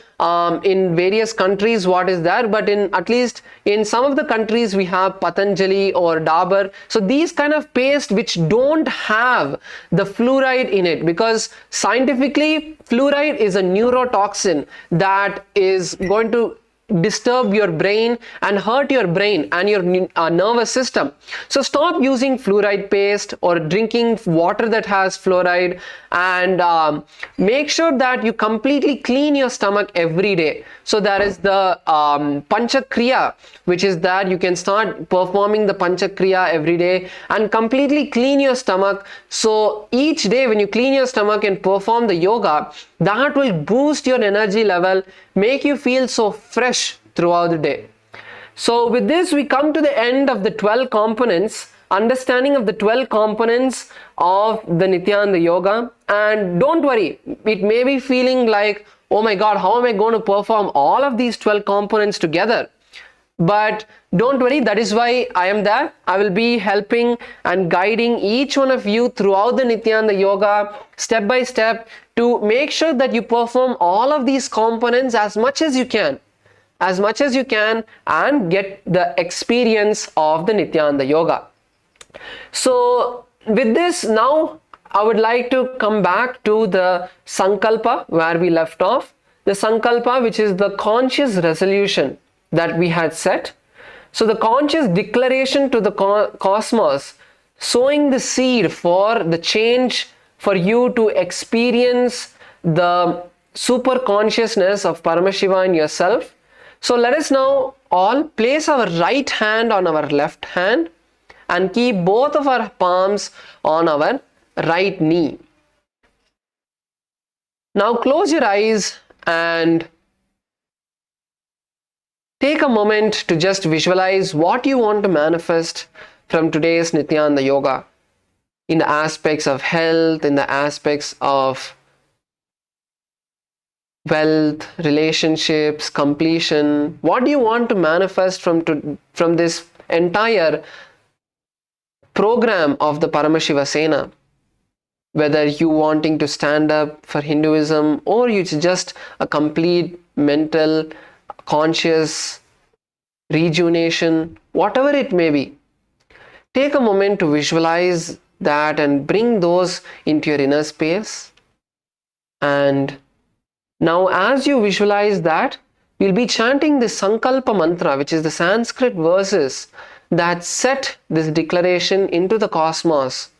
[SPEAKER 1] in various countries what is there, but at least in some of the countries we have Patanjali or Dabur. So these kind of paste which don't have the fluoride in it, because scientifically fluoride is a neurotoxin that is going to disturb your brain and hurt your brain and your nervous system. So stop using fluoride paste or drinking water that has fluoride, and make sure that you completely clean your stomach every day. So there is the Panchakriya, which is that you can start performing the Panchakriya every day and completely clean your stomach. So each day when you clean your stomach and perform the yoga, that will boost your energy level, make you feel so fresh throughout the day. So with this, we come to the end of the 12 components, understanding of the 12 components of the Nityananda Yoga. And don't worry, it may be feeling like, oh my God, how am I going to perform all of these 12 components together? But don't worry, that is why I am there. I will be helping and guiding each one of you throughout the Nityananda Yoga, step by step, to make sure that you perform all of these components as much as you can, and get the experience of the Nityananda Yoga. So with this, now I would like to come back to the Sankalpa where we left off. The Sankalpa, which is the conscious resolution that we had set. So the conscious declaration to the cosmos, sowing the seed for the change, for you to experience the super consciousness of Paramashiva in yourself. So let us now all place our right hand on our left hand and keep both of our palms on our right knee. Now close your eyes and take a moment to just visualize what you want to manifest from today's Nityananda Yoga, in the aspects of health, in the aspects of wealth, relationships, completion. What do you want to manifest from this entire program of the Paramashivoham? Whether you wanting to stand up for Hinduism, or it's just a complete mental, conscious rejuvenation, whatever it may be, take a moment to visualize that and bring those into your inner space. And now as you visualize that, you'll be chanting the Sankalpa mantra, which is the Sanskrit verses that set this declaration into the cosmos.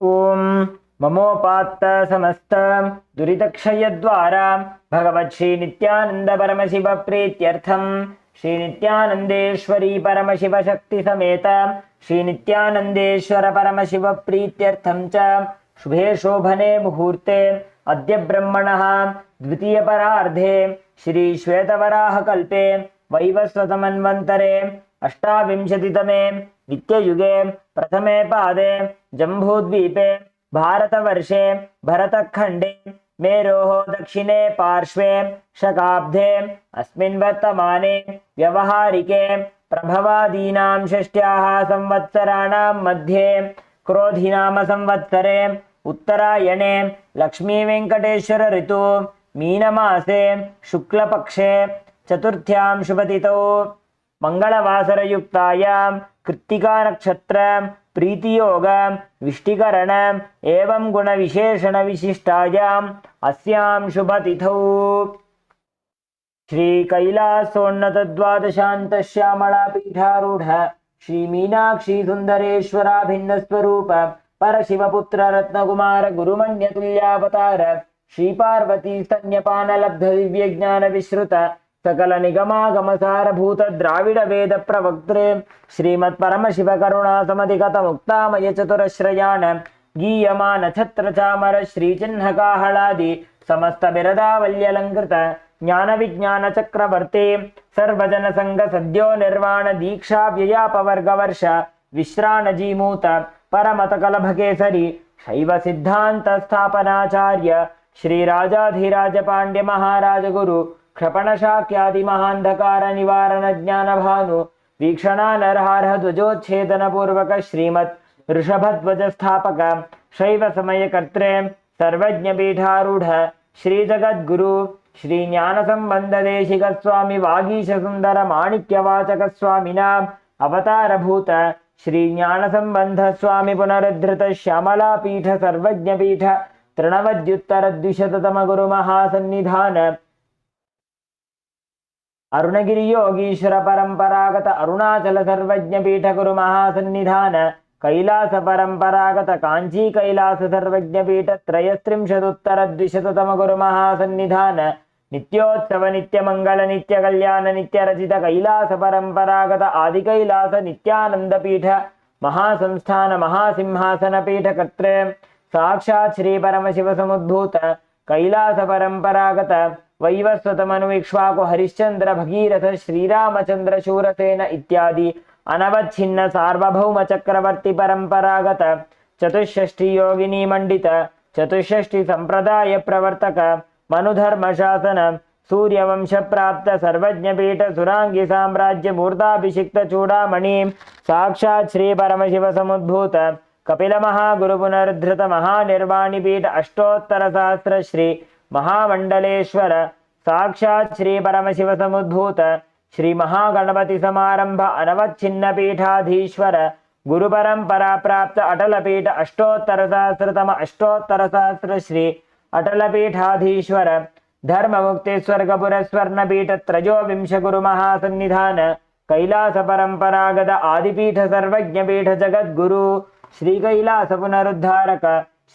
[SPEAKER 6] Om Mamopatta Samasta Duritakshayadvara Bhagavat Shri Nityananda Paramashiva Pretyartham Shri Nityanandeshwari Paramashiva Shakti Sameta Shri Nityanandeshwara Paramashiva Pretyartham Cha Shubhe Shobhane Muhurte Adya Brahmanaha Dvitiya Parardhe Shri Shvetavaraha Kalpe वैवस्वतमन्वन्तरे अष्टाविंशतितमे नित्ययुगे प्रथमे पादे जम्बूद्वीपे भारतवर्षे भरतखण्डे मेरोः दक्षिणे पार्श्वे शकाब्दे अस्मिन् वर्तमाने व्यवहारिके प्रभवादीनां षष्ट्याः संवत्सराणां मध्ये क्रोधिनाम संवत्सरे उत्तरायणे लक्ष्मीवेङ्कटेश्वर ऋतु मीनमासे शुक्लपक्षे चतुर्थ्यां शुभतिथौ मंगलवासरयुक्तायां कृत्तिका नक्षत्र प्रीतियोग विष्टिकरण एवं गुणविशेषण विशिष्टायाम् अस्यां शुभतिथौ श्री कैलासोन्नतद्वादशान्त श्यामला पीठारूढ़ श्री मीनाक्षी सुंदरेश्वराभिन्नस्वरूप परशिवपुत्र रत्नकुमार गुरुमण्यतुल्यावतार श्री पार्वती स्तन्यपान लब्ध दिव्य ज्ञान विश्रुत सकल निगमागमसारभूत द्राविड वेद प्रवक्त्रे श्रीमत् परमशिव करुणा समधिगत मुक्तामय चतुरश्रयाण गीयमान छत्र चामर श्रीचिह्नकाहलादि समस्त बिरदावल्यलंकृत ज्ञान विज्ञान चक्रवर्ती सर्वजन संग सद्यो निर्वाण दीक्षा व्ययापवर्गवर्ष विश्राण जीमूत परमत कलभ केसरी शैव सिद्धांत स्थापनाचार्य श्री राजाधिराज पांड्य महाराज गुरु क्षपण शाक्यादि महांधकार निवारण ज्ञान भानु वीक्षणा नरहारह ध्वजोच्छेदन पूर्वक श्रीमत् ऋषभध्वज स्थापक शैव समय कर्त्रे सर्वज्ञ पीठारूढ़ श्री जगद्गुरु श्री ज्ञान संबंध देशिक स्वामी वागीश सुंदर माणिक्य वाचक स्वामिनाम अवतार भूत श्री ज्ञान संबंध स्वामी पुनरुद्धृत श्यामला पीठ सर्वज्ञ पीठ तृणवद्युत्तर द्विशततम गुरु महासन्निधान अरुणगिरि योगीश्वर परंपरागत अरुणाचल सर्वज्ञ पीठ गुरु महासन्निधान कैलास परंपरागत कांची कैलास सर्वज्ञ पीठ त्रयस्त्रिंशदुत्तर द्विशततम गुरु महासन्निधान नित्योत्सव नित्य मंगल नित्य कल्याण नित्य रचित कैलास परंपरागत आदि कैलास नित्यानंद पीठ महासंस्थान महासिंहासन पीठ कर्त्रे साक्षात् श्री परमशिव समुद्भूत कैलास परंपरागत वैवस्वतमनुविक्ष्वाकु हरिश्चंद्र भगीरथ श्रीरामचंद्र शूरसेन इत्यादि अनवच्छिन्न सार्वभौम चक्रवर्ती परंपरागत चतुष्षष्टि योगिनी मंडित चतुष्षष्टि संप्रदाय प्रवर्तक मनुधर्म शासन सूर्यवंश प्राप्त सर्वज्ञ पीठ सुरांगी साम्राज्य मूर्धाभिषिक्त चूड़ामणि साक्षात् श्री परमशिव समुद्भूत कपिल महागुरु पुनरुद्धृत महानिर्वाणी पीठ अष्टोत्तर सहस्र श्री महामंडलेश्वर साक्षात् श्री परमशिव समुद्भूत श्री महागणपति समारंभ अनवच्छिन्न पीठाधीश्वर गुरु परंपरा प्राप्त अटल पीठ अष्टोत्तर सहस्रतम अष्टोत्तर सहस्र श्री अटल पीठाधीश्वर धर्म मुक्ति स्वर्गपुर स्वर्ण पीठ त्रयोविंश गुरु महासन्निधान कैलास परंपरागत आदिपीठ सर्वज्ञ पीठ जगद्गुरु श्री कैलास पुनरुद्धारक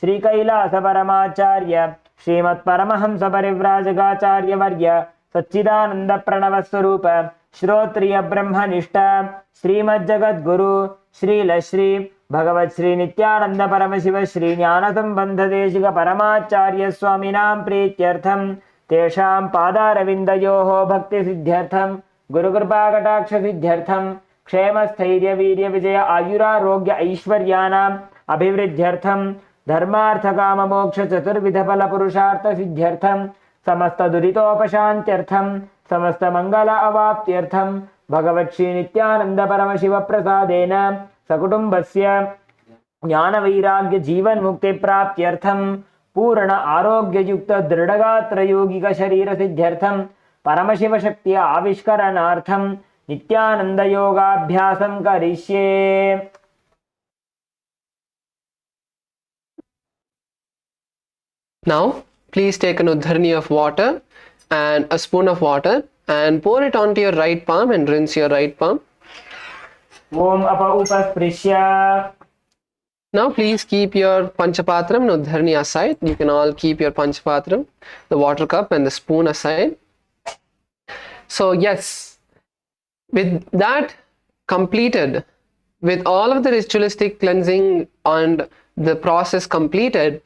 [SPEAKER 6] श्री कैलास परमाचार्य श्रीमत् परमहंस परिव्राजकाचार्य वर्य सच्चिदानंद प्रणव स्वरूप श्रोत्रिय ब्रह्मनिष्ठ श्रीमज्जगद्गुरु श्री भगवत श्री नित्यानंद परमशिव श्री ज्ञान संबंध देशिक परमाचार्य स्वामिनां प्रीत्यर्थम तेषां पादारविन्दयोः भक्ति सिद्ध्यर्थम गुरुकृपा कटाक्ष सिद्ध्यर्थम क्षेम स्थैर्य वीर्य विजय आयुरारोग्य ऐश्वर्यानाम् अभिवृद्ध्यर्थम धर्मार्थ काम मोक्ष चतुर्विध फल पुरुषार्थ सिद्ध्यर्थम समस्त दुरितोपशान्त्यर्थम समस्त मंगल अवाप्त्यर्थम भगवत् श्री नित्यानंद परमशिव प्रसादेन सकुटुम्बस्य ज्ञान वैराग्य जीवन मुक्ति प्राप्त्यर्थम पूर्ण आरोग्य युक्त दृढ़गात्र योगिक शरीर सिद्ध्यर्थम परमशिव शक्ति आविष्करणार्थम नित्यानंद योगाभ्यासं करिष्ये।
[SPEAKER 1] Now, please take an udharni of water and a spoon of water and pour it onto your right palm and rinse your right palm.
[SPEAKER 6] Om apa upasprishya.
[SPEAKER 1] Now, please keep your panchapatram and udharni aside. You can all keep your panchapatram, the water cup and the spoon aside. So, yes, with that completed, with all of the ritualistic cleansing and the process completed,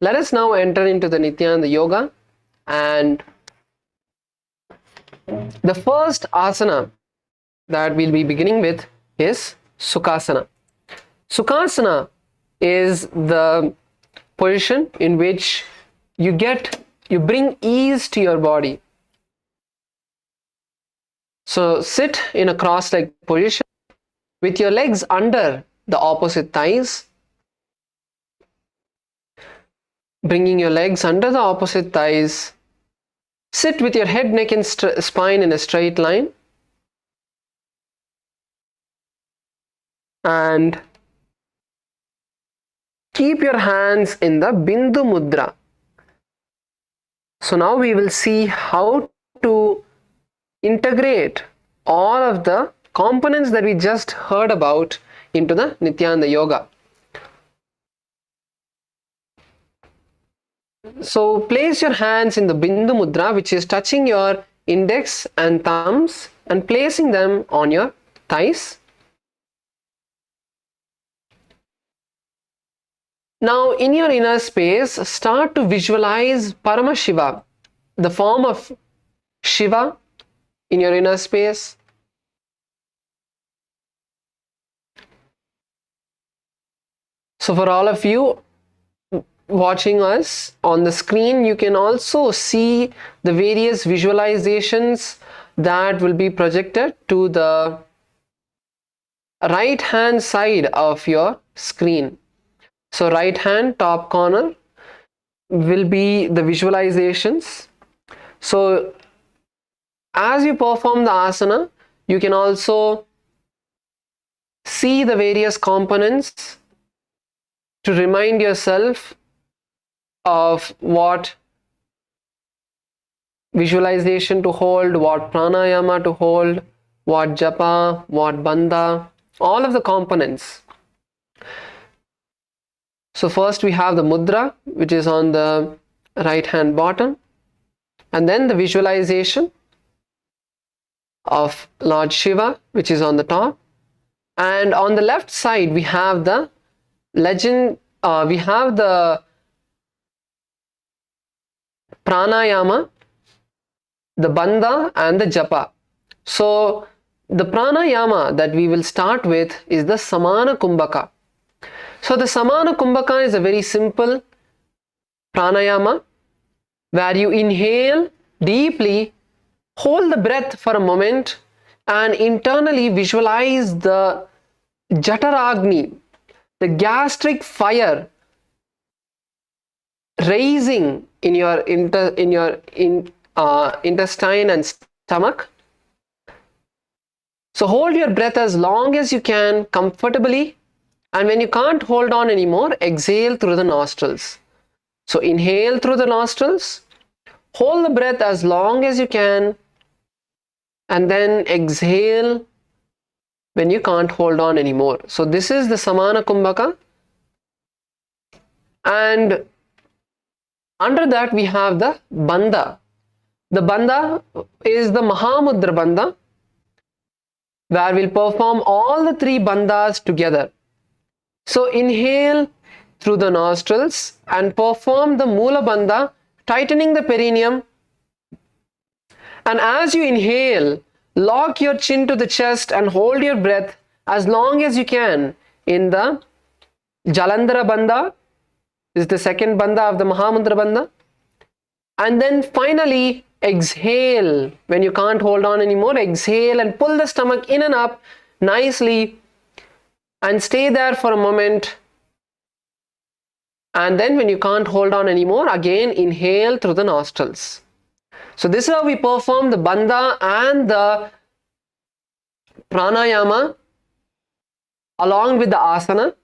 [SPEAKER 1] let us now enter into the Nityananda Yoga, and The first asana that we'll be beginning with is Sukhasana. Sukhasana is the position in which you bring ease to your body. So sit in a cross-legged position with your legs under the opposite thighs, bringing your legs under the opposite thighs. Sit with your head, neck and spine in a straight line, and keep your hands in the Bindu Mudra. So now we will see how to integrate all of the components that we just heard about into the Nityananda Yoga. So place your hands in the Bindu Mudra, which is touching your index and thumbs and placing them on your thighs. Now in your inner space, start to visualize Paramashiva, the form of Shiva in your inner space. So for all of you watching us on the screen, you can also see the various visualizations that will be projected to the right hand side of your screen. So right hand top corner will be the visualizations. So as you perform the asana, you can also see the various components to remind yourself of what visualization to hold, what pranayama to hold, what japa, what bandha, all of the components. So first we have the mudra, which is on the right hand bottom, and then the visualization of Lord Shiva, which is on the top, and on the left side we have the legend, we have the pranayama, the bandha and the japa. So the pranayama that we will start with is the samana kumbhaka. So the samana kumbhaka is a very simple pranayama where you inhale deeply, hold the breath for a moment and internally visualize the jataragni, the gastric fire raising in your intestine and stomach. So hold your breath as long as you can comfortably, and when you can't hold on anymore, exhale through the nostrils. So inhale through the nostrils, hold the breath as long as you can, and then exhale when you can't hold on anymore. So this is the samana kumbhaka, and under that we have the bandha. The bandha is the Mahamudra bandha, where we'll perform all the three bandhas together. So inhale through the nostrils and perform the Mula bandha, tightening the perineum. And as you inhale, lock your chin to the chest and hold your breath as long as you can in the Jalandhara bandha. This is the second bandha of the Mahamudra bandha. And then finally exhale when you can't hold on anymore. Exhale and pull the stomach in and up nicely and stay there for a moment. And then when you can't hold on anymore, again inhale through the nostrils. So this is how we perform the bandha and the pranayama along with the asana.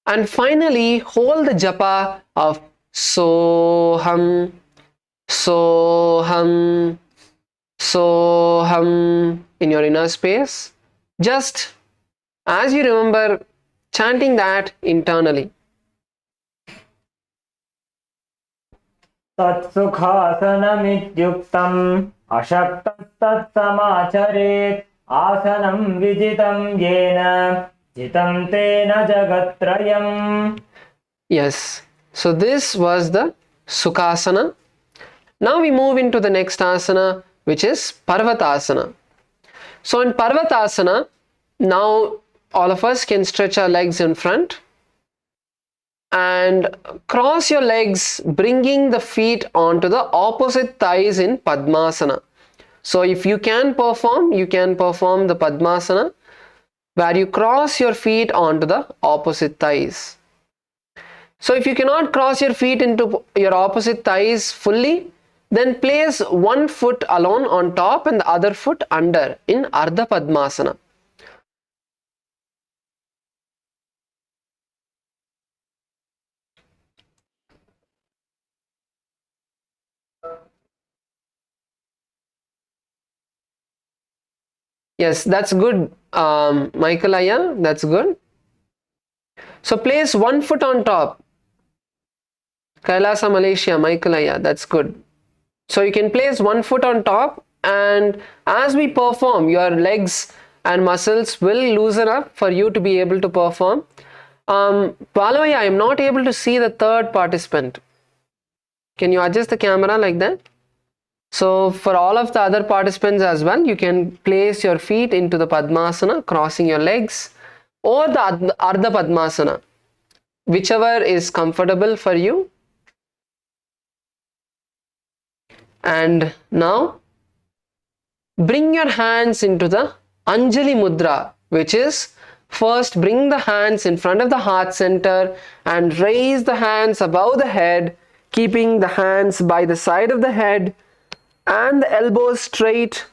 [SPEAKER 1] And finally hold the japa of Soham, Soham, Soham in your inner space, just as you remember chanting that internally.
[SPEAKER 6] Tatsukhasanamityuktam ashaktatsamacharet asanam vijitam yena jitam tena jagatrayam.
[SPEAKER 1] Yes, so this was the Sukhasana. Now we move into the next asana, which is Parvatasana. So in Parvatasana, now all of us can stretch our legs in front and cross your legs, bringing the feet onto the opposite thighs in Padmasana. So if you can perform the Padmasana where you cross your feet onto the opposite thighs. So if you cannot cross your feet into your opposite thighs fully, then place one foot alone on top and the other foot under in Ardha Padmasana. Yes, that's good, Michael Aya, that's good. So place one foot on top. Kailasa, Malaysia, Michael Aya, that's good. So you can place one foot on top, and as we perform, your legs and muscles will loosen up for you to be able to perform. Palavaya, I am not able to see the third participant. Can you adjust the camera like that? So for all of the other participants as well, you can place your feet into the Padmasana, crossing your legs, or the Ardha Padmasana, whichever is comfortable for you. And now bring your hands into the Anjali Mudra, which is first bring the hands in front of the heart center and raise the hands above the head, keeping the hands by the side of the head and the elbows straight.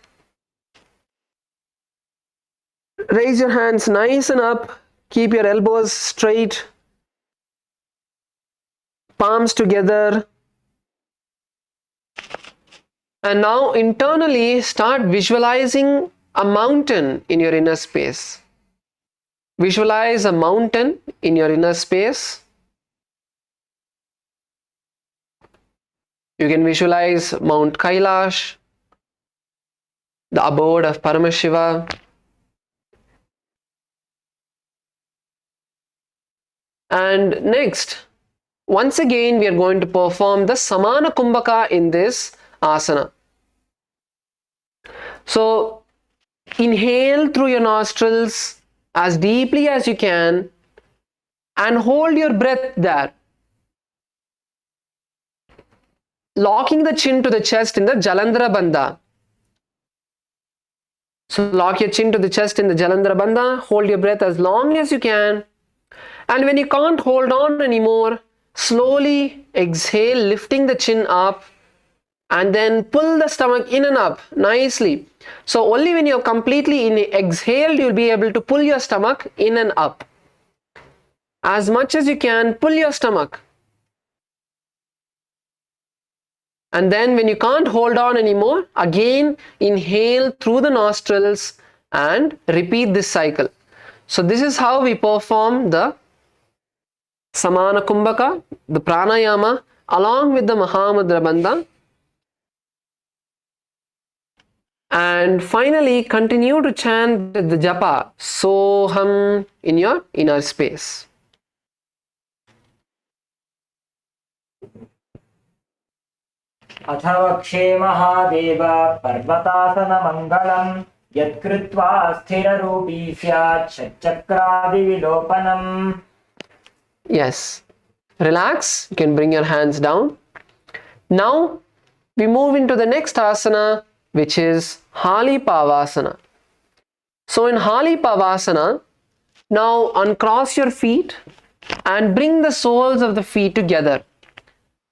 [SPEAKER 1] Raise your hands nice and up, keep your elbows straight, palms together. And now internally start visualizing a mountain in your inner space. Visualize a mountain in your inner space. You can visualize Mount Kailash, the abode of Paramashiva. And next, once again, we are going to perform the Samana Kumbhaka in this asana. So, inhale through your nostrils as deeply as you can and hold your breath there, locking the chin to the chest in the Jalandhara Bandha. So lock your chin to the chest in the Jalandhara Bandha, hold your breath as long as you can, and when you can't hold on anymore, slowly exhale, lifting the chin up, and then pull the stomach in and up nicely. So only when you're completely exhaled, you'll be able to pull your stomach in and up. As much as you can, pull your stomach. And then when you can't hold on anymore, again inhale through the nostrils and repeat this cycle. So this is how we perform the Samana Kumbhaka, the Pranayama, along with the Mahamudra Bandha. And finally, continue to chant the japa, Soham, in your inner space.
[SPEAKER 6] अथवक्षे Mahadev पर्वतासनमङ्गलम् यत्कृत्वा स्थिररूपी स्यात् षट्चक्रादिविलोपनम्.
[SPEAKER 1] Yes. Relax. You can bring your hands down. Now, we move into the next asana, which is Hali Pavasana. So in Hali Pavasana, now uncross your feet and bring the soles of the feet together.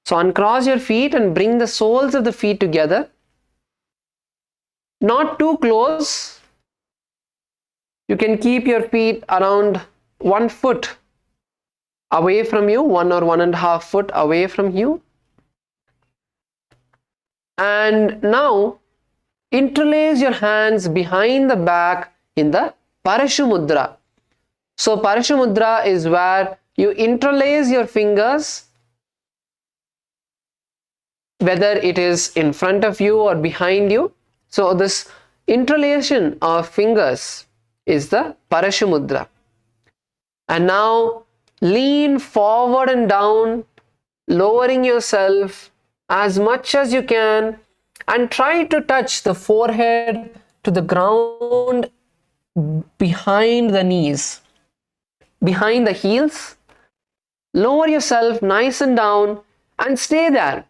[SPEAKER 1] So uncross your feet and bring the soles of the feet together. Not too close. You can keep your feet around 1 foot away from you, 1 or 1.5 foot away from you. And now interlace your hands behind the back in the Parashu Mudra. So Parashu Mudra is where you interlace your fingers, whether it is in front of you or behind you. So this interlation of fingers is the Parashu Mudra. And now lean forward and down, lowering yourself as much as you can, and try to touch the forehead to the ground behind the knees, behind the heels. Lower yourself nice and down and stay there.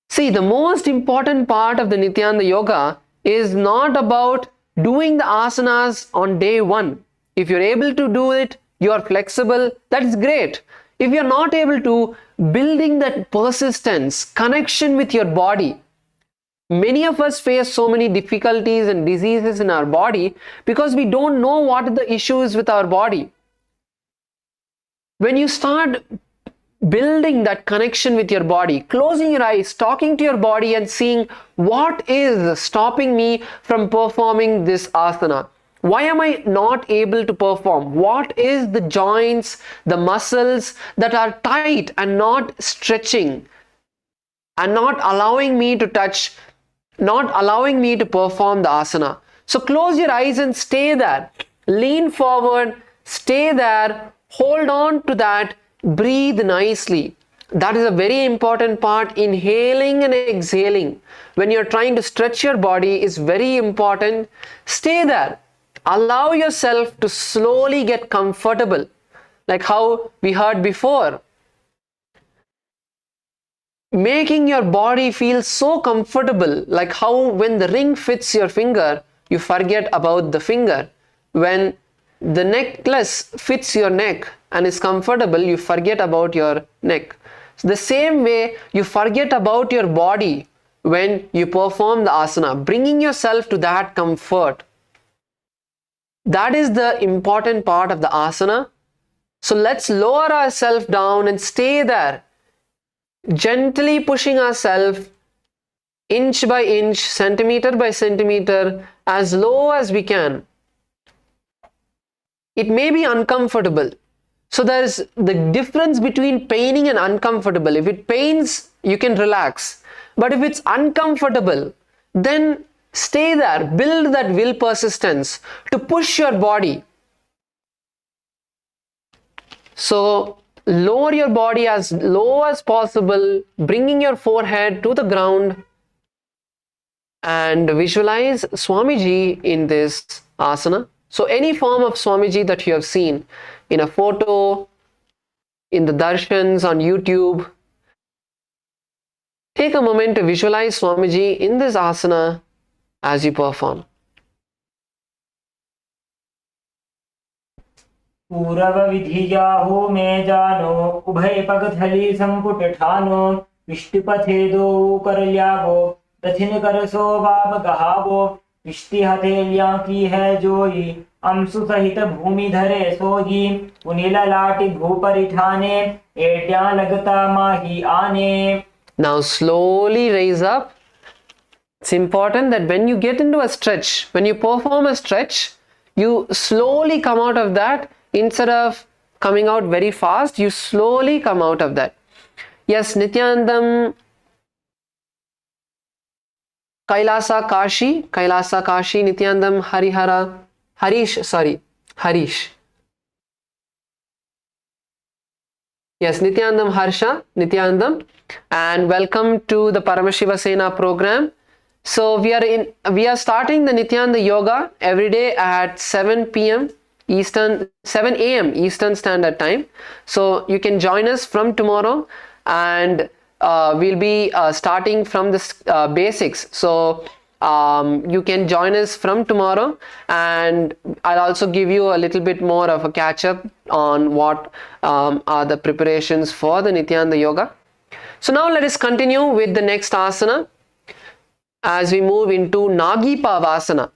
[SPEAKER 1] See, the most important part of the Nityananda Yoga is not about doing the asanas on day one. If you're able to do it, you are flexible, that is great. If you're not able to, building that persistence, connection with your body. Many of us face so many difficulties and diseases in our body because we don't know what the issue is with our body. When you start building that connection with your body, closing your eyes, talking to your body and seeing what is stopping me from performing this asana. Why am I not able to perform? What is the joints, the muscles that are tight and not stretching and not allowing me to touch, not allowing me to perform the asana? So close your eyes and stay there. Lean forward, stay there, hold on to that, breathe nicely. That is a very important part. Inhaling and exhaling when you're trying to stretch your body is very important. Stay there. Allow yourself to slowly get comfortable, like how we heard before. Making your body feel so comfortable, like how when the ring fits your finger, you forget about the finger. When the necklace fits your neck and is comfortable, you forget about your neck. So the same way, you forget about your body when you perform the asana, bringing yourself to that comfort. That is the important part of the asana. So let's lower ourselves down and stay there, gently pushing ourselves inch by inch, centimeter by centimeter, as low as we can. It may be uncomfortable. So there is the difference between paining and uncomfortable. If it pains, you can relax. But if it's uncomfortable, then stay there. Build that will persistence to push your body. So lower your body as low as possible, bringing your forehead to the ground, and visualize Swamiji in this asana. So any form of Swamiji that you have seen in a photo, in the darshans on YouTube, take a moment to visualize Swamiji in this asana as you perform.
[SPEAKER 6] पूरव विधियाहो मे जानो उभय पगथली संपुट ठानो विष्टुपथे दो करल्यागो दथिन करसो बाब गहावो विष्टि हथेलियां की है जोई अंशु सहित भूमि धरे सोगी उनील लाटी भूपरि ठाने एट्या लगता माही आने.
[SPEAKER 1] Now slowly raise up. It's important that when you get into a stretch, when you perform a stretch, you slowly come out of that. Instead of coming out very fast, you slowly come out of that. Yes, Nityanandam, Kailasa Kashi, Nityanandam, Harish. Yes, Nityanandam, Harsha, Nityanandam, and welcome to the Paramashivoham program. So we are starting the Nityananda Yoga every day at 7 p.m. 7 a.m. Eastern Standard Time. So you can join us from tomorrow, and we'll be starting from the basics. So you can join us from tomorrow, and I'll also give you a little bit more of a catch up on what are the preparations for the Nityananda Yoga. So now let us continue with the next asana as we move into Nagi Pavasana.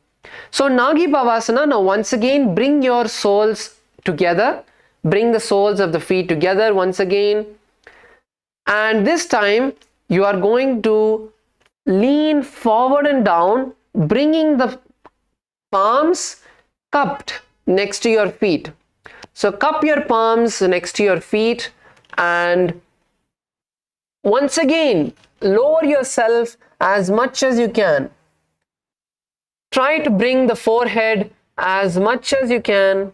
[SPEAKER 1] So Nagi Pavasana, now once again bring your soles together, bring the soles of the feet together once again, and this time you are going to lean forward and down, bringing the palms cupped next to your feet. So cup your palms next to your feet, and once again lower yourself as much as you can. Try to bring the forehead as much as you can.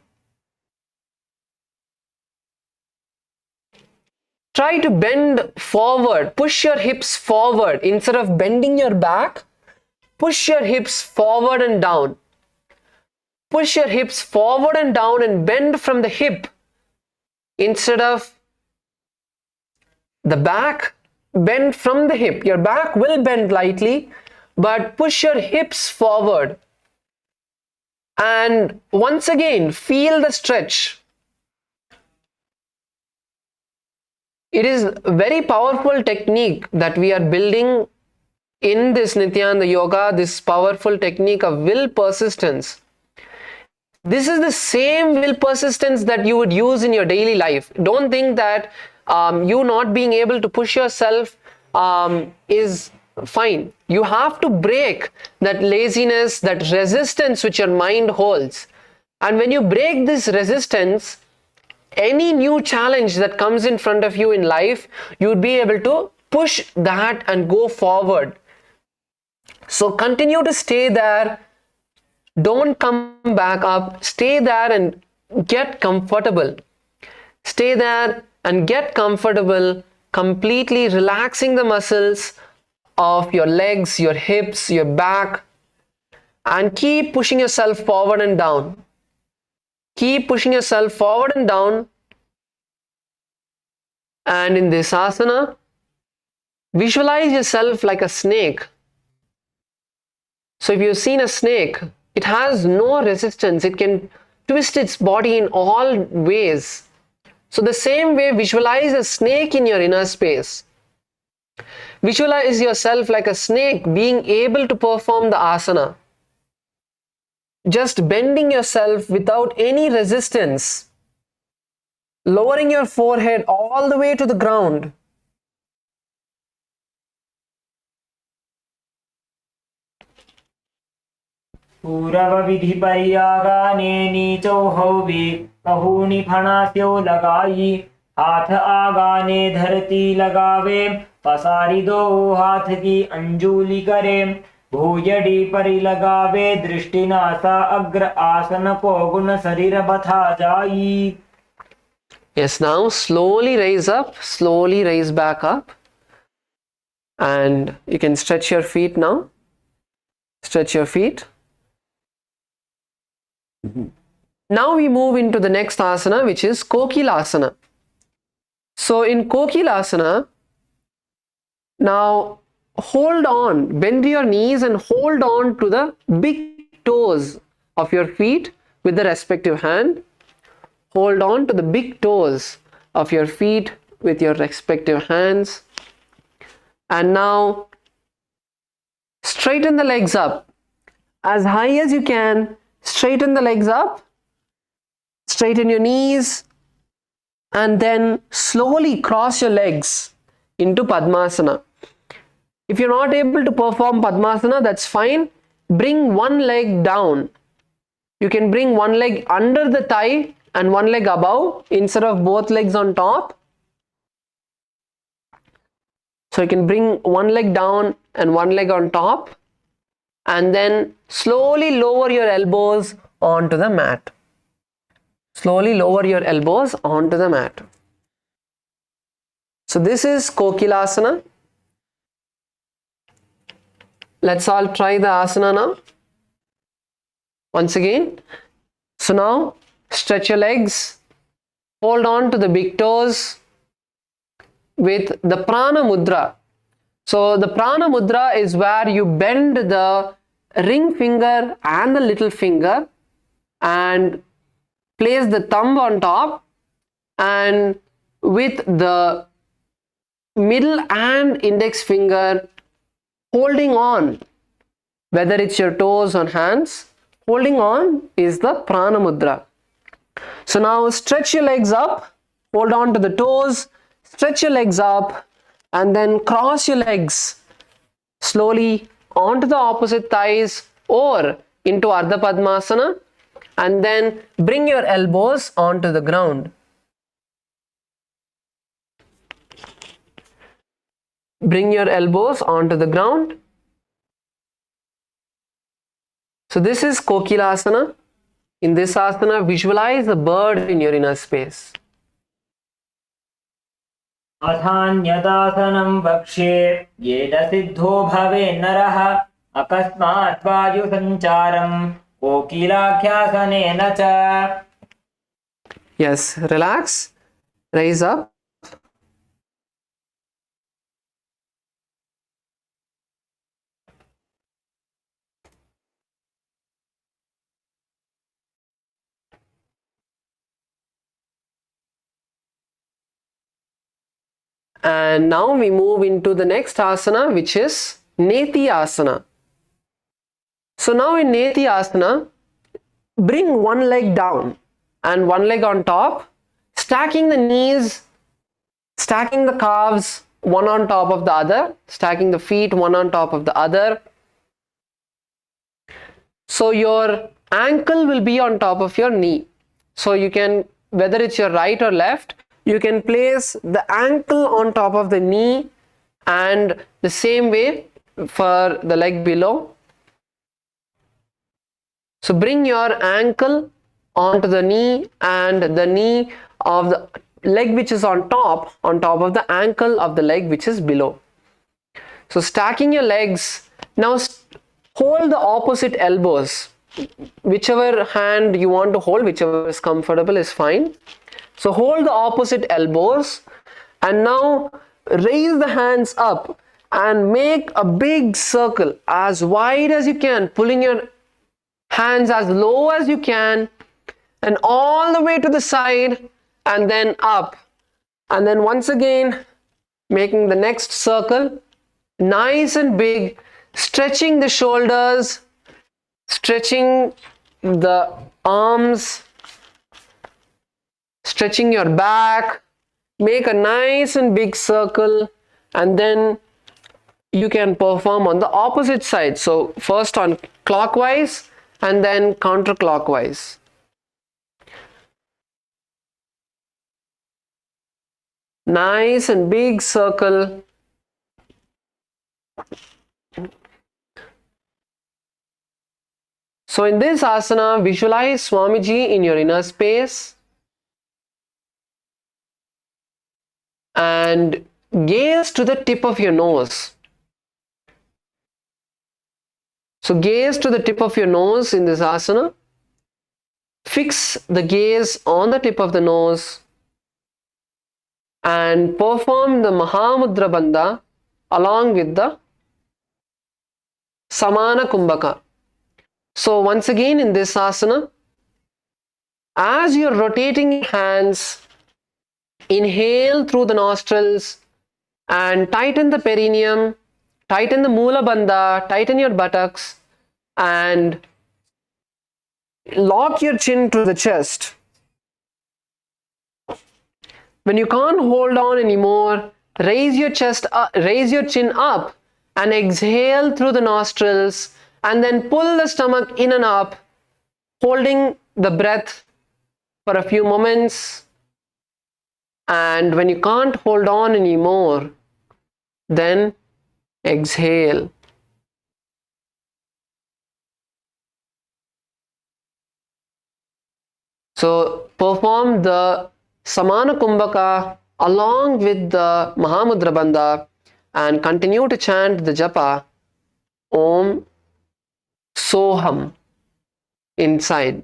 [SPEAKER 1] try to bend forward, push your hips forward instead of bending your back. Push your hips forward and down. Push your hips forward and down and bend from the hip instead of the back. Bend from the hip. Your back will bend lightly, but push your hips forward. And once again, feel the stretch. It is a very powerful technique that we are building in this Nityananda Yoga, this powerful technique of will persistence. This is the same will persistence that you would use in your daily life. Don't think that you not being able to push yourself is fine. You have to break that laziness, that resistance which your mind holds. And when you break this resistance, any new challenge that comes in front of you in life, you would be able to push that and go forward. So continue to stay there. Don't come back up. Stay there and get comfortable. Stay there and get comfortable, completely relaxing the muscles of your legs, your hips, your back, and keep pushing yourself forward and down. Keep pushing yourself forward and down. And in this asana, visualize yourself like a snake. So if you've seen a snake, it has no resistance. It can twist its body in all ways. So the same way, visualize a snake in your inner space. Visualize yourself like a snake being able to perform the asana. Just bending yourself without any resistance. Lowering your forehead all the way to the ground.
[SPEAKER 6] पूरव विधि पर्यागाने नीचो हौवे कहूनि फणास्यो लगाई हाथ आगाने धरती लगावे पसारी दो हाथ की अंजुली करे भूयडी परि लगावे दृष्टि नासा अग्र आसन को गुण शरीर बथा जाई.
[SPEAKER 1] Yes, now slowly raise up, slowly raise back up. And you can stretch your feet now. Stretch your feet. Now we move into the next asana, which is Kokilasana. So in Kokilasana, now hold on, bend your knees and hold on to the big toes of your feet with the respective hand. Hold on to the big toes of your feet with your respective hands. And now straighten the legs up as high as you can. Straighten the legs up, straighten your knees, and then slowly cross your legs into Padmasana. If you're not able to perform Padmasana, that's fine. Bring one leg down. You can bring one leg under the thigh and one leg above instead of both legs on top. So you can bring one leg down and one leg on top. And then slowly lower your elbows onto the mat. Slowly lower your elbows onto the mat. So this is Kokilasana. Let's all try the asana now. Once again. So now stretch your legs. Hold on to the big toes with the Prana Mudra. So the Prana Mudra is where you bend the ring finger and the little finger and place the thumb on top, and with the middle and index finger holding on, whether it's your toes or hands, holding on is the Prana Mudra. So now stretch your legs up, hold on to the toes, stretch your legs up, and then cross your legs slowly onto the opposite thighs or into Ardha Padmasana, and then bring your elbows onto the ground. Bring your elbows onto the ground. So this is Kokilasana. In this asana, visualize a bird in your inner space.
[SPEAKER 6] अथान्यदासनं वक्ष्ये येन सिद्धो भवेन्नरः अकस्मात् वायुसञ्चारं कोकिलाख्यासनेन च.
[SPEAKER 1] Yes, relax, raise up. And now we move into the next asana, which is Neti Asana. So now in Neti Asana, bring one leg down and one leg on top, stacking the knees, stacking the calves one on top of the other, stacking the feet one on top of the other. So your ankle will be on top of your knee. So you can, whether it's your right or left, you can place the ankle on top of the knee, and the same way for the leg below. So bring your ankle onto the knee and the knee of the leg which is on top of the ankle of the leg which is below. So stacking your legs, now hold the opposite elbows. Whichever hand you want to hold, whichever is comfortable is fine. So hold the opposite elbows and now raise the hands up and make a big circle as wide as you can, pulling your hands as low as you can and all the way to the side and then up. And then once again making the next circle, nice and big, stretching the shoulders, stretching the arms, stretching your back, make a nice and big circle, and then you can perform on the opposite side. So first on clockwise and then counterclockwise. Nice and big circle. So in this asana, visualize Swamiji in your inner space and gaze to the tip of your nose. So gaze to the tip of your nose in this asana. Fix the gaze on the tip of the nose and perform the Mahamudra Bandha along with the Samana Kumbhaka. So once again in this asana, as you're rotating your hands, inhale through the nostrils and tighten the perineum, tighten the Mula Bandha, tighten your buttocks and lock your chin to the chest. When you can't hold on anymore, raise your chest up, raise your chin up and exhale through the nostrils and then pull the stomach in and up, holding the breath for a few moments. And when you can't hold on anymore, then exhale. So perform the Samana Kumbhaka along with the Mahamudra Bandha and continue to chant the japa Om Soham inside.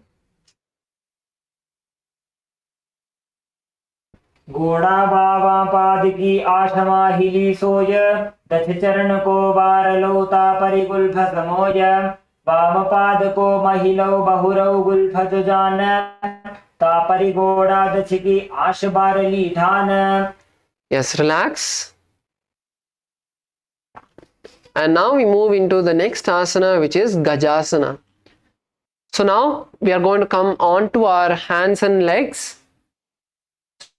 [SPEAKER 6] घोड़ा बाबा पाद की आशमा हिली सोय दथ चरण को बार लौता परिगुल्फ समोय वाम पाद को महिलौ बहुरौ Gulf जान ता परिघोड़ा दछ की आश बार ली ठान.
[SPEAKER 1] Yes, relax. And now we move into the next asana, which is Gajasana. So now we are going to come on to our hands and legs.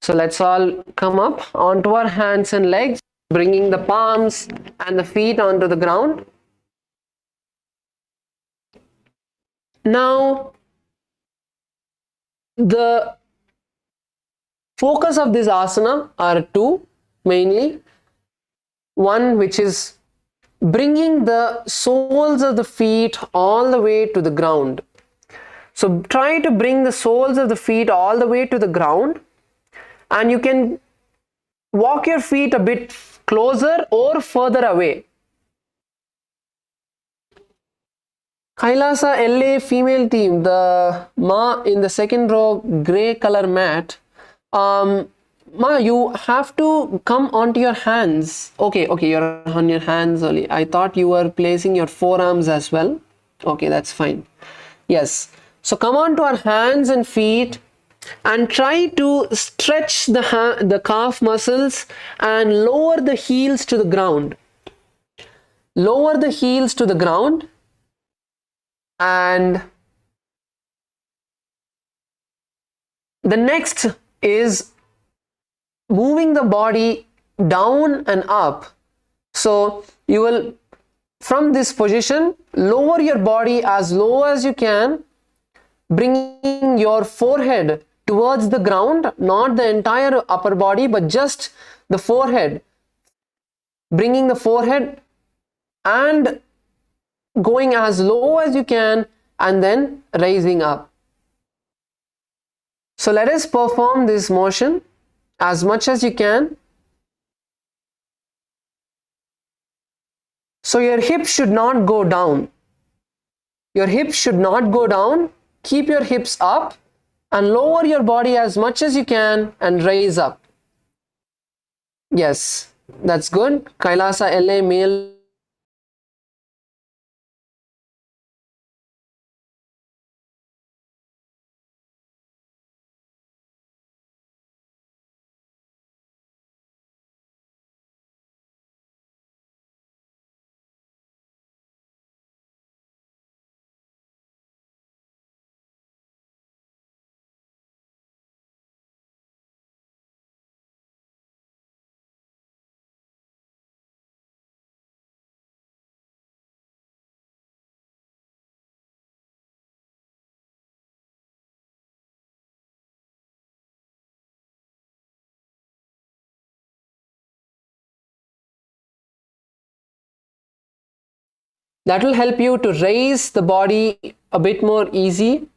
[SPEAKER 1] So let's all come up onto our hands and legs, bringing the palms and the feet onto the ground. Now, the focus of this asana are two mainly. One which is bringing the soles of the feet all the way to the ground. So try to bring the soles of the feet all the way to the ground, and you can walk your feet a bit closer or further away. Kailasa LA female team, the Ma in the second row, gray color mat. Ma, you have to come onto your hands. Okay, you're on your hands only. I thought you were placing your forearms as well. Okay, that's fine. Yes. So come on to our hands and feet and try to stretch the calf muscles and lower the heels to the ground. Lower the heels to the ground. And the next is moving the body down and up. So you will, from this position, lower your body as low as you can, bringing your forehead towards the ground, not the entire upper body, but just the forehead. Bringing the forehead and going as low as you can and then raising up. So let us perform this motion as much as you can. So your hips should not go down. Your hips should not go down. Keep your hips up and lower your body as much as you can and raise up. Yes, that's good. Kailasa LA male. That will help you to raise the body a bit more easy.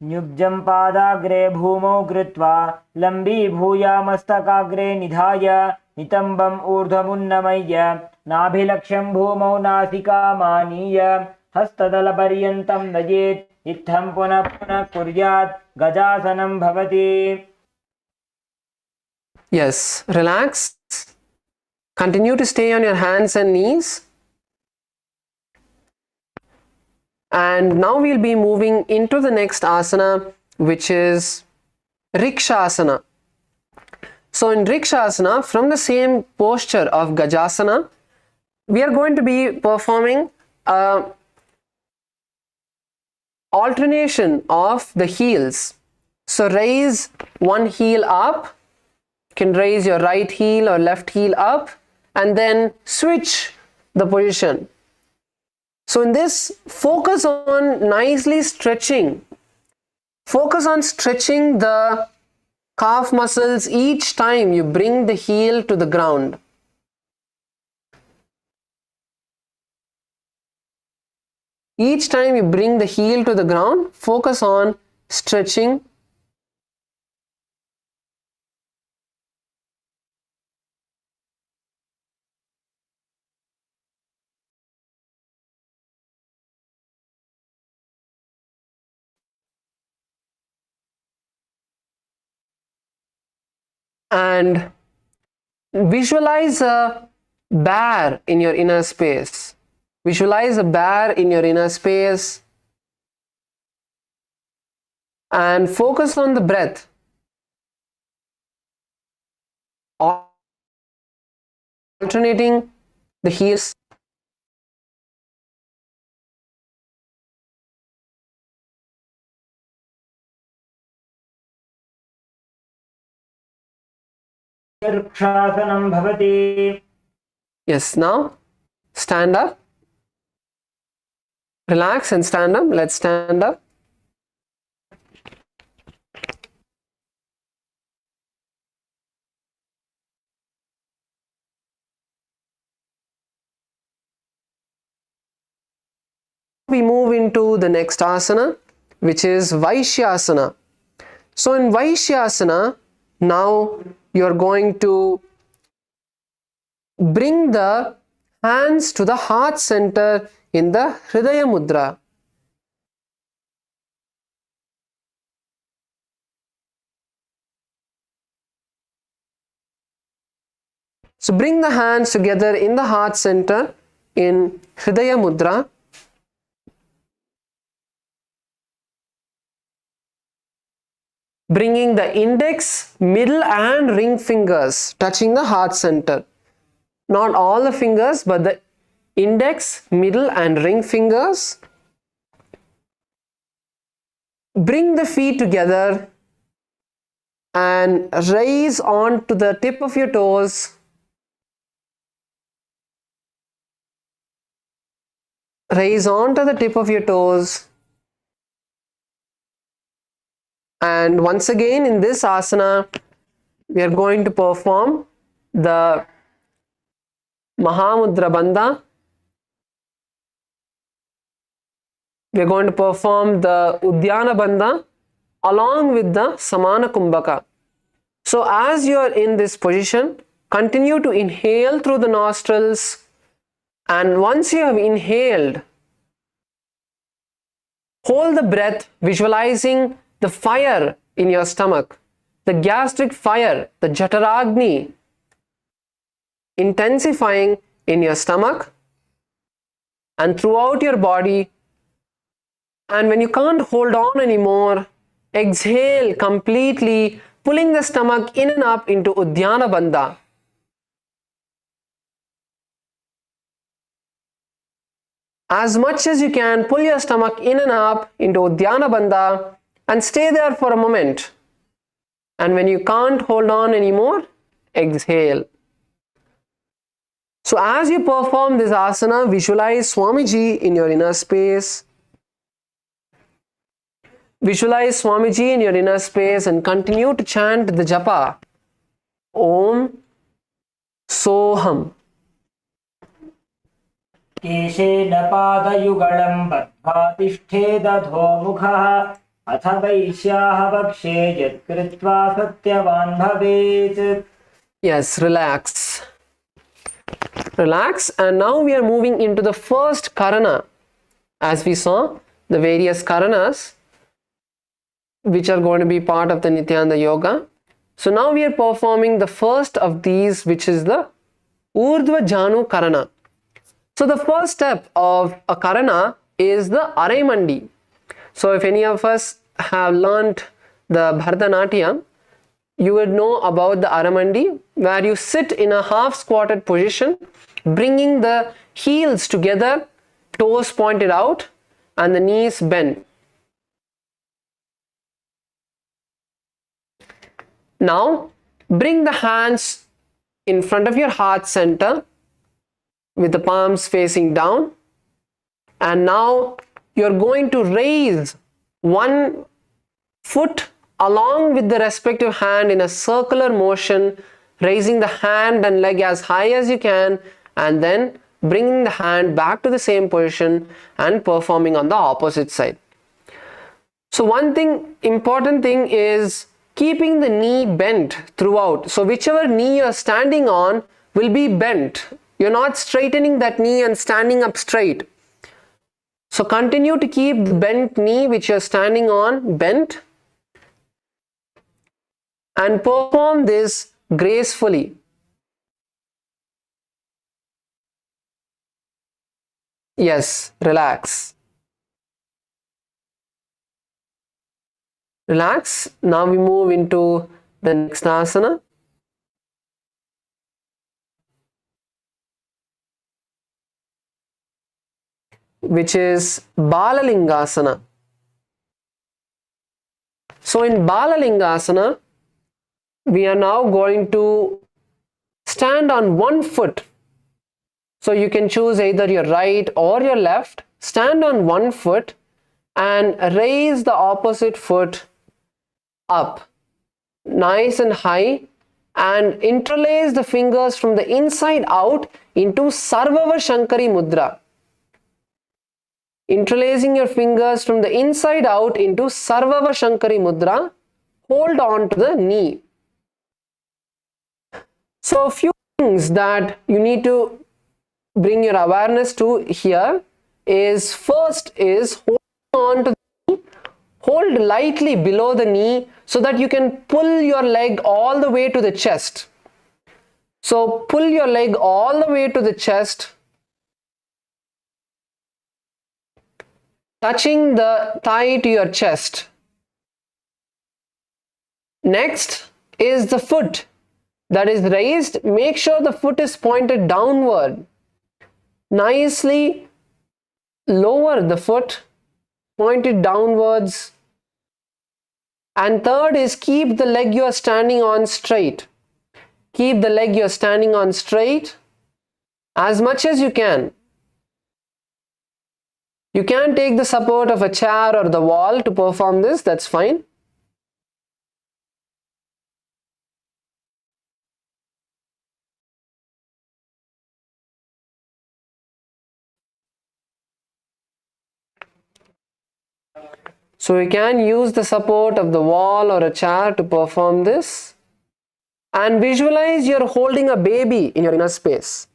[SPEAKER 6] न्युब्जं पादाग्रे भूमौ कृत्वा लम्बीभूयामस्तकाग्रे निधाय नितम्बम् ऊर्ध्वमुन्नमय्य नाभिलक्ष्यं भूमौ नासिकामानीय हस्तदलपर्यन्तं नयेत् इत्थं पुनः पुनः कुर्यात् गजासनं भवति.
[SPEAKER 1] Yes, relax. Continue to stay on your hands and knees. And now we'll be moving into the next asana, which is Rikshasana. So in Rikshasana, from the same posture of Gajasana, we are going to be performing alternation of the heels. So raise one heel up. You can raise your right heel or left heel up and then switch the position. So in this, focus on nicely stretching. Focus on stretching the calf muscles each time you bring the heel to the ground. Each time you bring the heel to the ground, focus on stretching. And visualize a bear in your inner space. Visualize a bear in your inner space and focus on the breath. Alternating the heels.
[SPEAKER 6] Shasanam bhavati.
[SPEAKER 1] Yes, now stand up. Relax and stand up. Let's stand up. We move into the next asana, which is Vaishyasana. So in Vaishyasana, now you're going to bring the hands to the heart center in the Hridaya Mudra. So bring the hands together in the heart center in Hridaya Mudra. Bringing the index, middle and ring fingers touching the heart center. Not all the fingers, but the index, middle and ring fingers. Bring the feet together and raise on to the tip of your toes. Raise on to the tip of your toes. And once again in this asana, we are going to perform the Mahamudra Bandha. We are going to perform the Udyana Bandha along with the Samana Kumbhaka. So as you are in this position, continue to inhale through the nostrils, and once you have inhaled, hold the breath, visualizing the fire in your stomach, the gastric fire, the Jataragni, intensifying in your stomach and throughout your body. And when you can't hold on anymore, exhale completely, pulling the stomach in and up into Udyana Bandha. As much as you can, pull your stomach in and up into Udyana Bandha and stay there for a moment. And when you can't hold on anymore, exhale. So as you perform this asana, visualize Swamiji in your inner space. Visualize Swamiji in your inner space and continue to chant the japa. Om Soham.
[SPEAKER 6] केशेन पादयुगलं बद्ध्वा तिष्ठेदधोमुखः अथ वैश्याः वक्षे यत्कृत्वा सत्यवान् भवेत्.
[SPEAKER 1] Yes, relax. Relax, and now we are moving into the first Karana. As we saw, the various Karanas which are going to be part of the Nityananda Yoga. So now we are performing the first of these, which is the Urdhva Janu Karana. So the first step of a Karana is the Araimandi. So if any of us have learnt the Bharatanatyam, you would know about the Aramandi, where you sit in a half squatted position, bringing the heels together, toes pointed out and the knees bent. Now bring the hands in front of your heart center with the palms facing down, and now you're going to raise one foot along with the respective hand in a circular motion, raising the hand and leg as high as you can, and then bringing the hand back to the same position and performing on the opposite side. So one thing, important thing is keeping the knee bent throughout. So whichever knee you're standing on will be bent. You're not straightening that knee and standing up straight. So continue to keep the bent knee which you're standing on bent and perform this gracefully. Yes, relax. Relax. Now we move into the next asana. Which is Balalingasana. So in Balalingasana, we are now going to stand on one foot. So you can choose either your right or your left. Stand on one foot and raise the opposite foot up, nice and high, and interlace the fingers from the inside out into Sarvava Shankari Mudra. Interlacing your fingers from the inside out into Sarvava Shankari Mudra. Hold on to the knee. So a few things that you need to bring your awareness to here is, first is hold on to the knee. Hold lightly below the knee so that you can pull your leg all the way to the chest. So pull your leg all the way to the chest, touching the thigh to your chest. Next is the foot that is raised. Make sure the foot is pointed downward. Nicely lower the foot, point it downwards. And third is keep the leg you are standing on straight. Keep the leg you are standing on straight as much as you can. You can take the support of a chair or the wall to perform this, that's fine. So you can use the support of the wall or a chair to perform this. And visualize you're holding a baby in your inner space.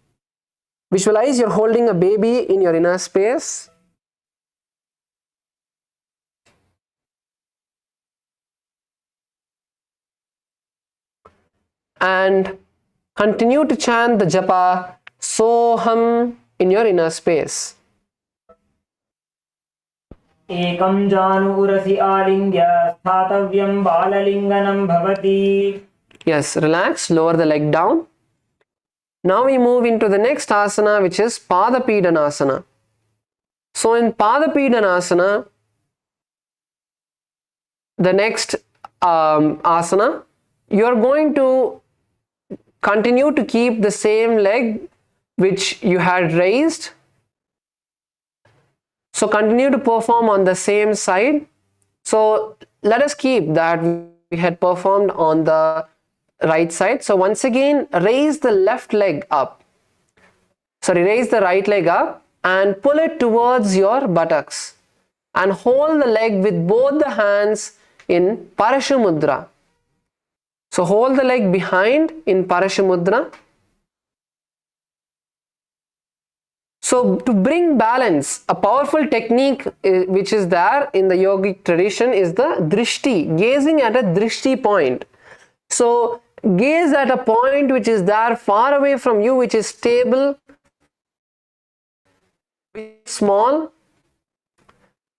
[SPEAKER 1] Visualize you're holding a baby in your inner space. And continue to chant the japa Soham in your inner space.
[SPEAKER 6] एकं जानुरसि आलिङ्ग्य स्थातव्यं बाललिङ्गनं भवति.
[SPEAKER 1] Yes, relax, lower the leg down. Now we move into the next asana, which is Padapidanasana. So in Padapidanasana, the next asana, you are going to continue to keep the same leg which you had raised. So continue to perform on the same side. So let us keep that we had performed on the right side. So once again, raise the left leg up. Raise the right leg up and pull it towards your buttocks. And hold the leg with both the hands in Parashamudra. So hold the leg behind in Parashamudra. So to bring balance, a powerful technique which is there in the yogic tradition is the drishti, gazing at a drishti point. So gaze at a point which is there far away from you, which is stable, small.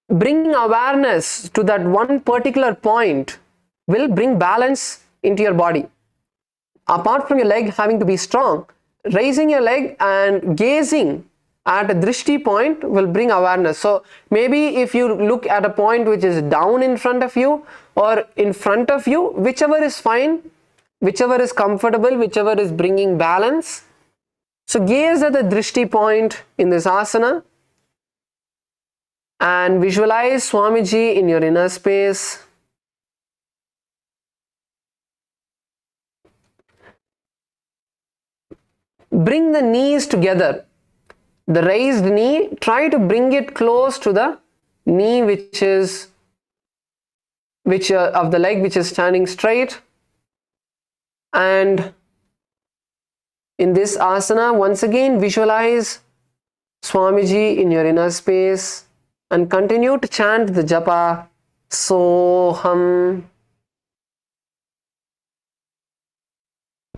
[SPEAKER 1] Bringing awareness to that one particular point will bring balance into your body. Apart from your leg having to be strong, raising your leg and gazing at a drishti point will bring awareness. So maybe if you look at a point which is down in front of you or in front of you, whichever is fine, whichever is comfortable, whichever is bringing balance. So gaze at the drishti point in this asana and visualize Swamiji in your inner space. Bring the knees together. The raised knee, try to bring it close to the knee of the leg which is standing straight. And in this asana, once again visualize Swamiji in your inner space and continue to chant the japa Soham.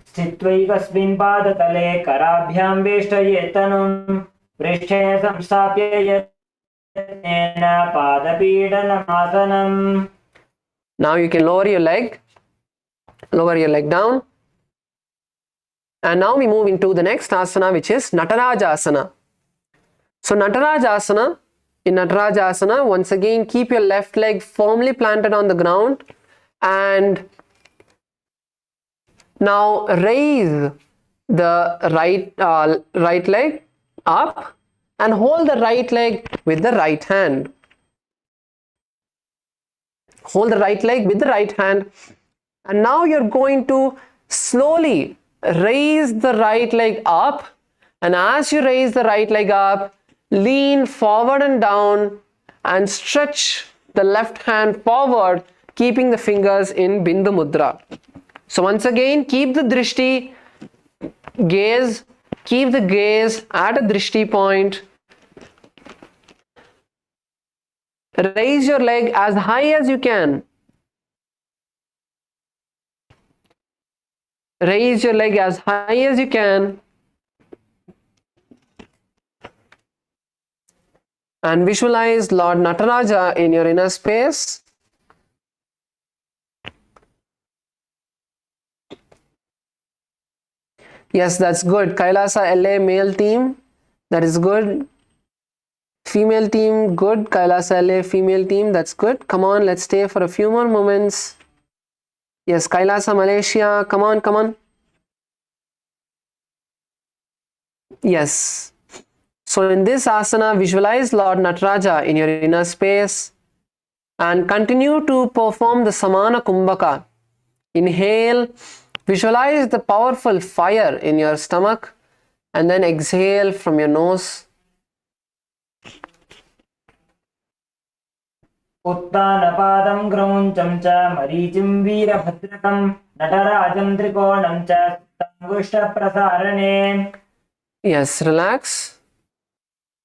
[SPEAKER 6] स्थित्वैकस्मिन् पादतले कराभ्यां वेष्टयेत् तनुं पृष्ठे संस्थाप्य यत्नेन पादपीडनमासनम्.
[SPEAKER 1] Now you can lower your leg down. And now we move into the next asana, which is Natarajasana. So Natarajasana, in Natarajasana, once again keep your left leg firmly planted on the ground and now raise the right leg up and hold the right leg with the right hand. Hold the right leg with the right hand, and now you're going to slowly raise the right leg up, and as you raise the right leg up, lean forward and down and stretch the left hand forward, keeping the fingers in Bindu Mudra. So once again, keep the drishti gaze, keep the gaze at a drishti point. Raise your leg as high as you can. Raise your leg as high as you can. And visualize Lord Nataraja in your inner space. Yes, that's good. Kailasa LA male team. That is good. Female team, good. Kailasa LA female team, that's good. Come on, let's stay for a few more moments. Yes, Kailasa Malaysia, come on, come on. Yes. So in this asana, visualize Lord Nataraja in your inner space and continue to perform the Samana Kumbhaka. Inhale, visualize the powerful fire in your stomach and then exhale from your nose.
[SPEAKER 6] उत्तानपादं क्रौञ्चं च मरीचिं वीरभद्रकं नटराजं त्रिकोणं च स्तम्भुष्टप्रसारणे.
[SPEAKER 1] Yes, relax.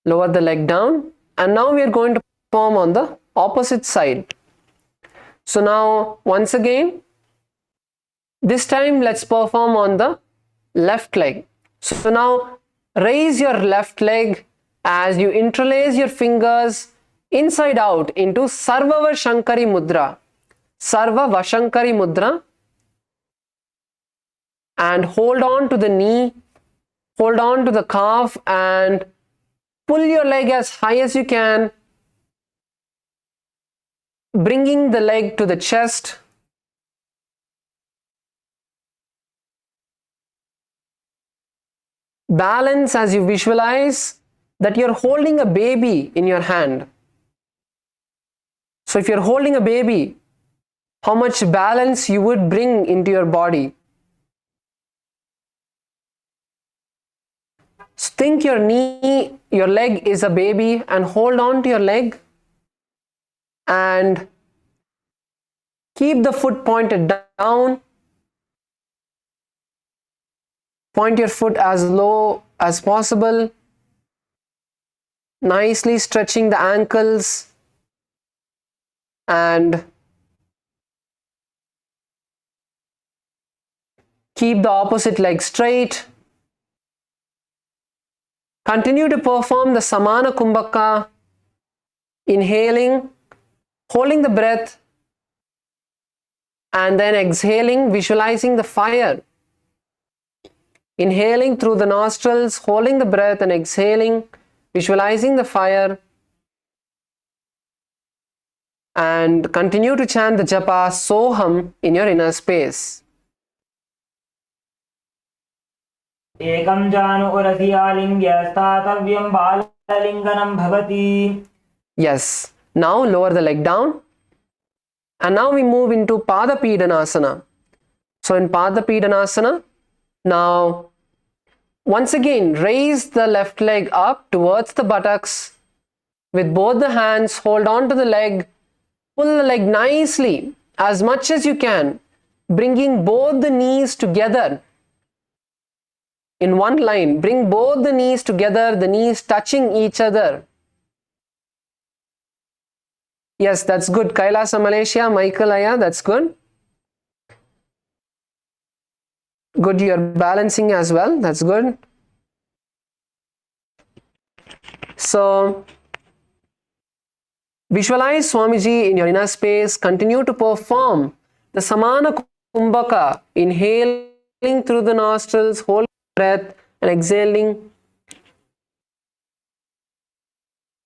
[SPEAKER 1] Lower the leg down. And now we are going to perform on the opposite side. So now, once again, this time let's perform on the left leg. So now, raise your left leg as you interlace your fingers inside out into Sarva Vashankari Mudra. Sarva Vashankari Mudra. And hold on to the knee, hold on to the calf and pull your leg as high as you can, bringing the leg to the chest. Balance as you visualize that you're holding a baby in your hand. So if you're holding a baby, how much balance you would bring into your body. So think your knee, your leg is a baby and hold on to your leg and keep the foot pointed down. Point your foot as low as possible. Nicely stretching the ankles and keep the opposite leg straight. Continue to perform the Samana Kumbhaka, inhaling, holding the breath, and then exhaling, visualizing the fire. Inhaling through the nostrils, holding the breath and exhaling, visualizing the fire. And continue to chant the japa Soham in your inner space.
[SPEAKER 6] एकं जानु उरसि आलिङ्ग्य स्थातव्यं बाललिङ्गनं भवति.
[SPEAKER 1] Yes. Now lower the leg down. And now we move into Padapidanasana. So in Padapidanasana, now once again raise the left leg up towards the buttocks. With both the hands, hold on to the leg. Pull the leg nicely as much as you can, bringing both the knees together. In one line, bring both the knees together, the knees touching each other. Yes, that's good. Kailasa Malaysia, Michael Aya, that's good. Good, you're balancing as well. That's good. So visualize Swamiji in your inner space. Continue to perform the Samana Kumbhaka, inhaling through the nostrils, holding breath and exhaling.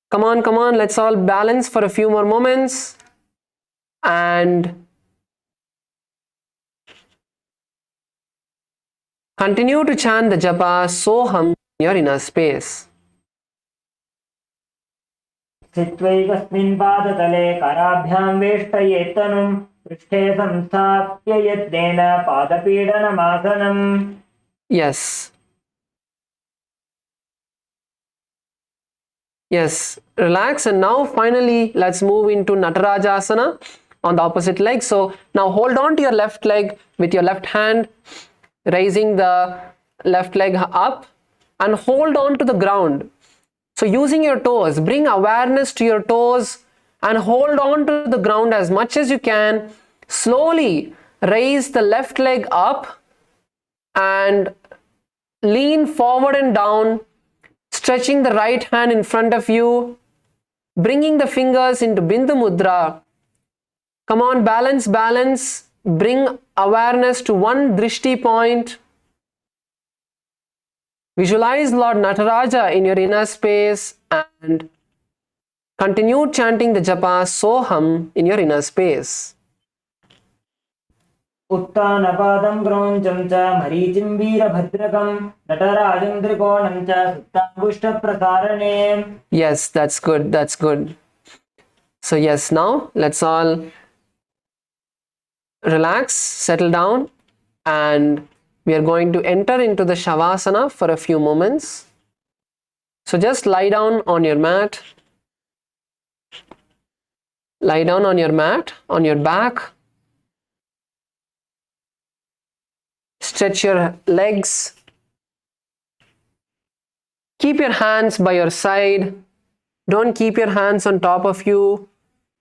[SPEAKER 1] Come on, let's all balance for a few more moments and continue to chant the japa Soham in your inner space.
[SPEAKER 6] स्थित्वैकस्मिन् पादतले कराभ्यां वेष्टयेत्तनुं पृष्ठे संस्थाप्य यत्नेन पादपीडनमासनम्.
[SPEAKER 1] Yes. Yes, relax, and now finally let's move into Natarajasana on the opposite leg. So now hold on to your left leg with your left hand, raising the left leg up and hold on to the ground. So using your toes, bring awareness to your toes and hold on to the ground as much as you can. Slowly raise the left leg up and lean forward and down, stretching the right hand in front of you, bringing the fingers into Bindu Mudra. Come on, balance. Bring awareness to one drishti point. Visualize Lord Nataraja in your inner space and continue chanting the japa Soham in your inner space.
[SPEAKER 6] उत्तानपादं क्रौञ्चं च मरीचिं वीरभद्रकं नटराजं त्रिकोणं च सुप्ताङ्गुष्ठप्रसारणे.
[SPEAKER 1] Yes, that's good. So yes, now let's all relax, settle down, and we are going to enter into the Shavasana for a few moments. So just lie down on your mat. Lie down on your mat, on your back. Stretch your legs. Keep your hands by your side. Don't keep your hands on top of you.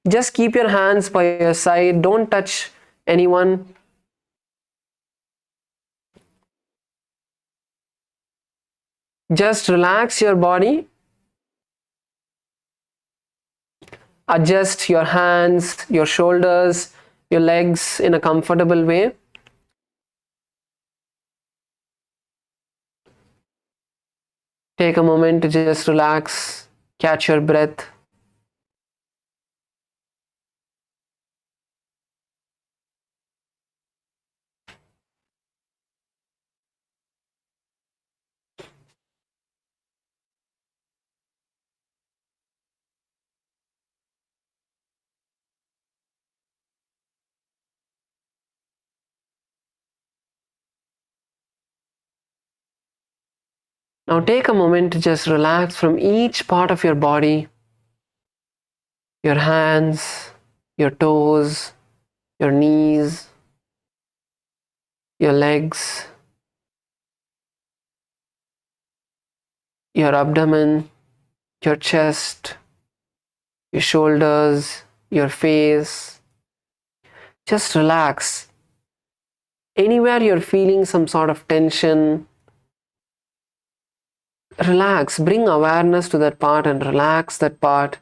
[SPEAKER 1] Just keep your hands by your side. Don't touch anyone. Just relax your body. Adjust your hands, your shoulders, your legs in a comfortable way. Take a moment to just relax, catch your breath. Now take a moment to just relax from each part of your body, your hands, your toes, your knees, your legs, your abdomen, your chest, your shoulders, your face. Just relax. Anywhere you're feeling some sort of tension, relax, bring awareness to that part and relax that part.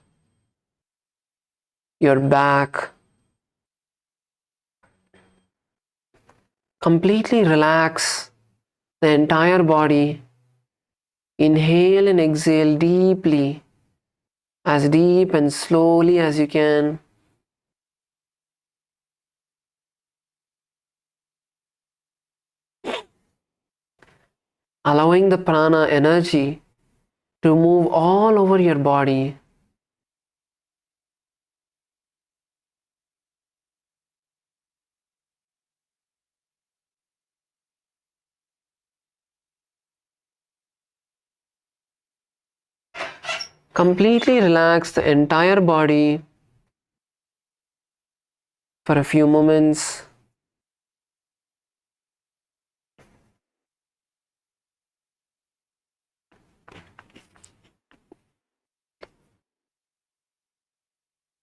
[SPEAKER 1] Your back. Completely relax the entire body. Inhale and exhale deeply, as deep and slowly as you can. Allowing the prana energy to move all over your body. Completely relax the entire body for a few moments.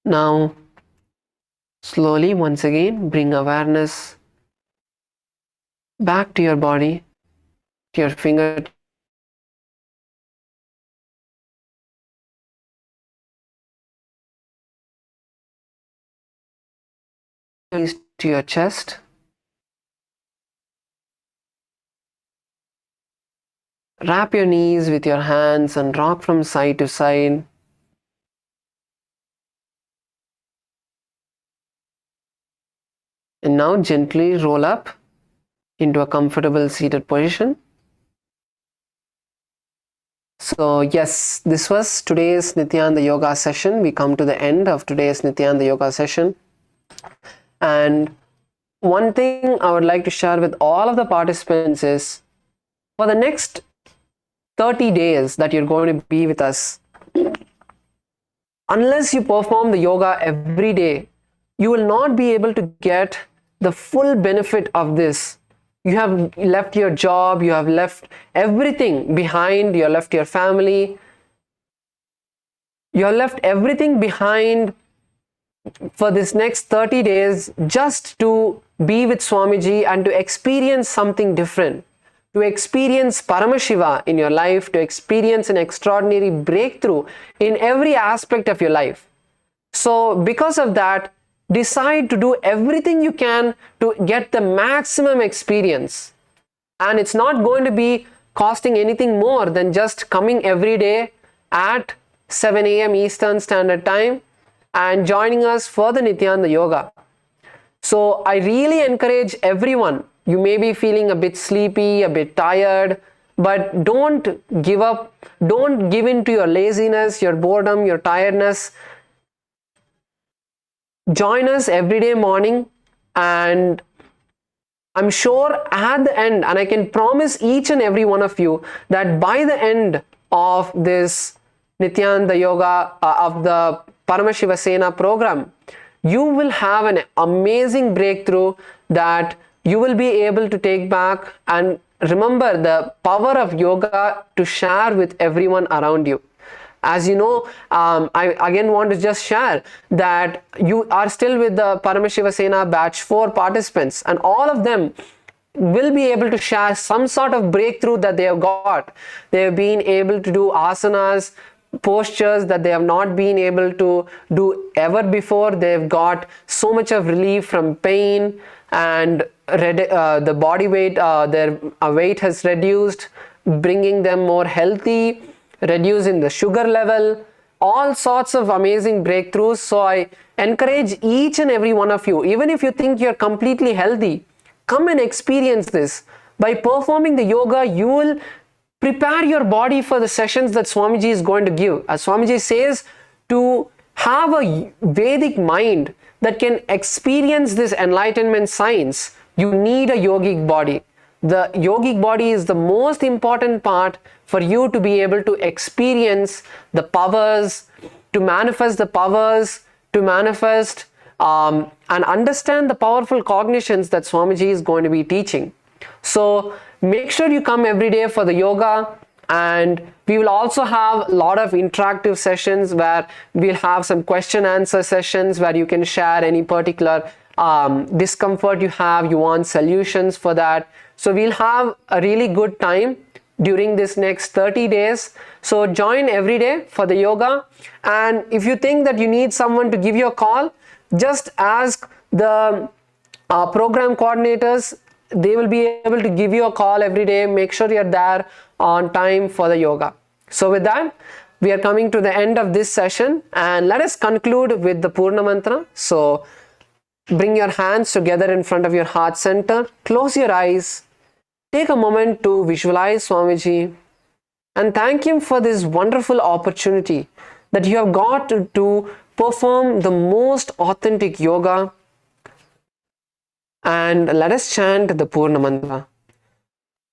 [SPEAKER 1] Now, slowly once again bring awareness back to your body, to your fingertips. knees to your chest. Wrap your knees with your hands and rock from side to side. And now gently roll up into a comfortable seated position. So yes, this was today's Nityananda Yoga session. We come to the end of today's Nityananda Yoga session. And one thing I would like to share with all of the participants is, for the next 30 days that you're going to be with us, unless you perform the yoga every day, you will not be able to get the full benefit of this. You have left your job, you have left everything behind, you have left your family, you have left everything behind for this next 30 days just to be with Swamiji and to experience something different, to experience Paramashiva in your life, to experience an extraordinary breakthrough in every aspect of your life. So because of that, decide to do everything you can to get the maximum experience. And it's not going to be costing anything more than just coming every day at 7 a.m. Eastern Standard Time and joining us for the Nityananda Yoga. So I really encourage everyone. You may be feeling a bit sleepy, a bit tired, but don't give up. Don't give in to your laziness, your boredom, your tiredness. Join us every day morning, and I'm sure at the end, and I can promise each and every one of you that by the end of this Nityananda Yoga of the Paramashivoham program, you will have an amazing breakthrough that you will be able to take back and remember the power of yoga to share with everyone around you. As you know, I again want to just share that you are still with the Paramashivoham batch 4 participants, and all of them will be able to share some sort of breakthrough that they have got. They have been able to do asanas, postures that they have not been able to do ever before. They've got so much of relief from pain, and the body weight, their weight has reduced, bringing them more healthy, reducing the sugar level, all sorts of amazing breakthroughs. So I encourage each and every one of you, even if you think you're completely healthy, come and experience this. By performing the yoga, you will prepare your body for the sessions that Swamiji is going to give. As Swamiji says, to have a Vedic mind that can experience this enlightenment science, you need a yogic body. The yogic body is the most important part for you to be able to experience the powers, to manifest the powers, to manifest and understand the powerful cognitions that Swamiji is going to be teaching. So make sure you come every day for the yoga, and we will also have a lot of interactive sessions where we'll have some question answer sessions where you can share any particular discomfort you have, you want solutions for that. So we'll have a really good time during this next 30 days. So join every day for the yoga, and if you think that you need someone to give you a call, just ask the program coordinators. They will be able to give you a call every day. Make sure you're there on time for the yoga. So with that, we are coming to the end of this session, and let us conclude with the Purna Mantra. So bring your hands together in front of your heart center, close your eyes, take a moment to visualize Swamiji and thank him for this wonderful opportunity that you have got to perform the most authentic yoga. And let us chant the Purna Mantra.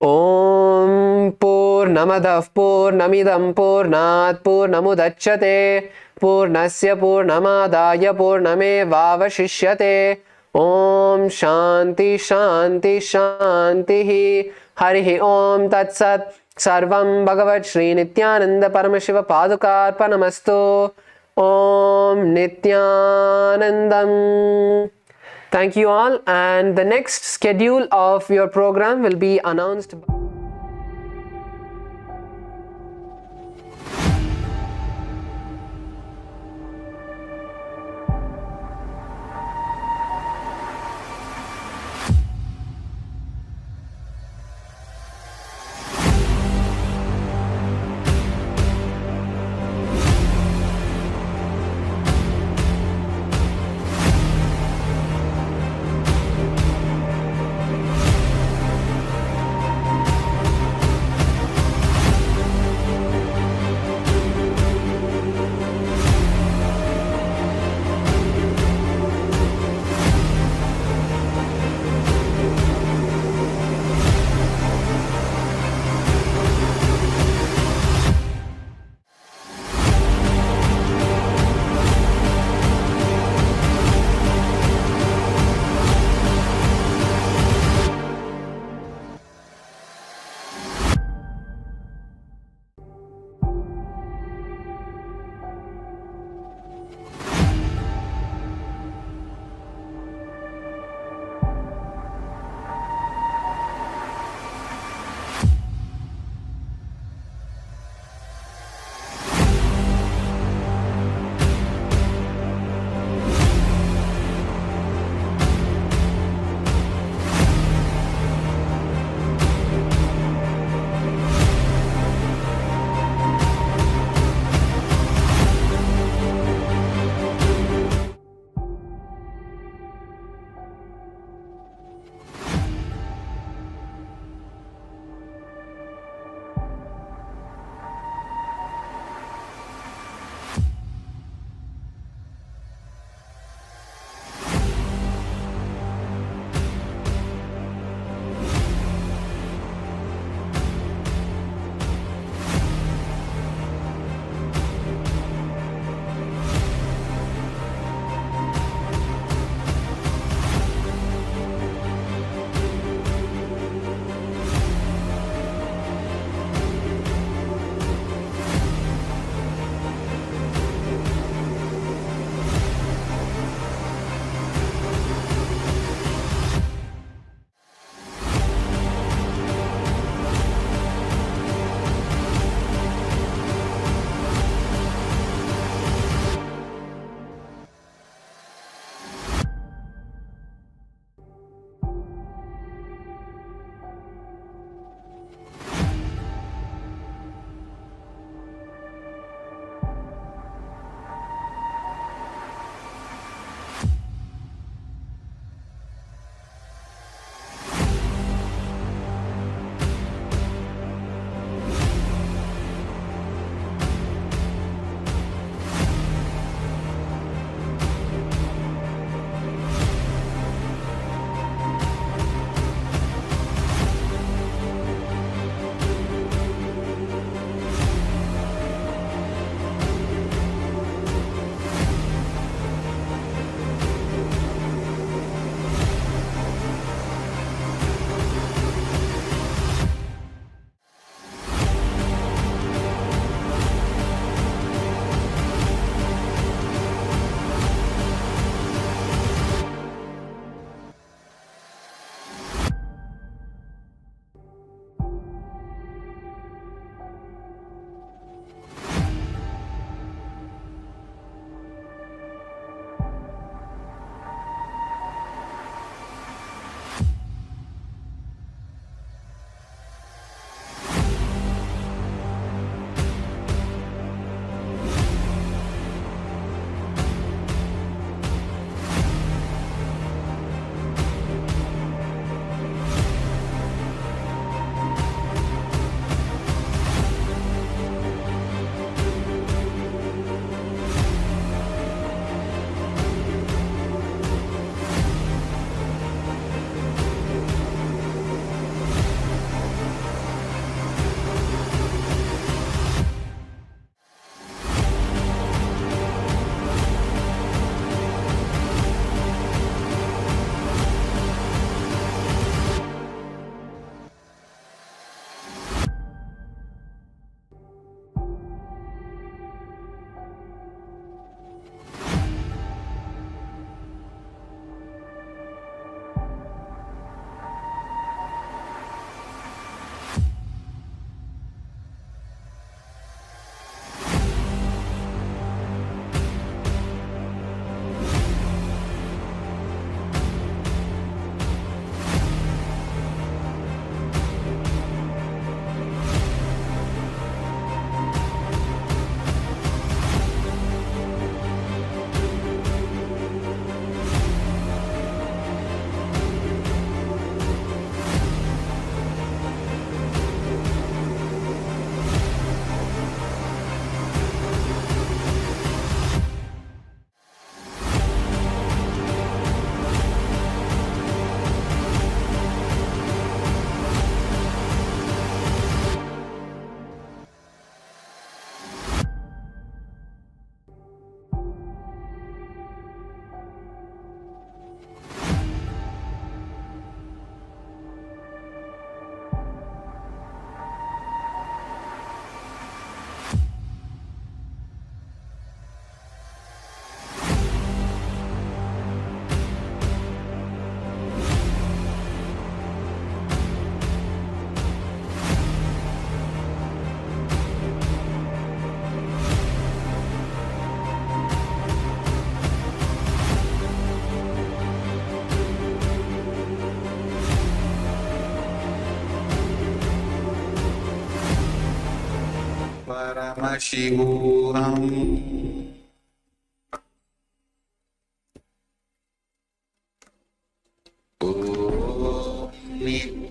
[SPEAKER 1] Om Purnamadav Purnamidam Purnat Purnamudachyate Purnasya Purnamadaya Purnamevavashishyate. Om Shanti Shanti Shanti. Harihi Om Tat Sat. Sarvam Bhagavat Shri Nityananda Paramashiva Padukarpanamastu. Om Nityanandam. Thank you all, and the next schedule of your program will be announced.
[SPEAKER 5] Paramashivoham Om Nityananda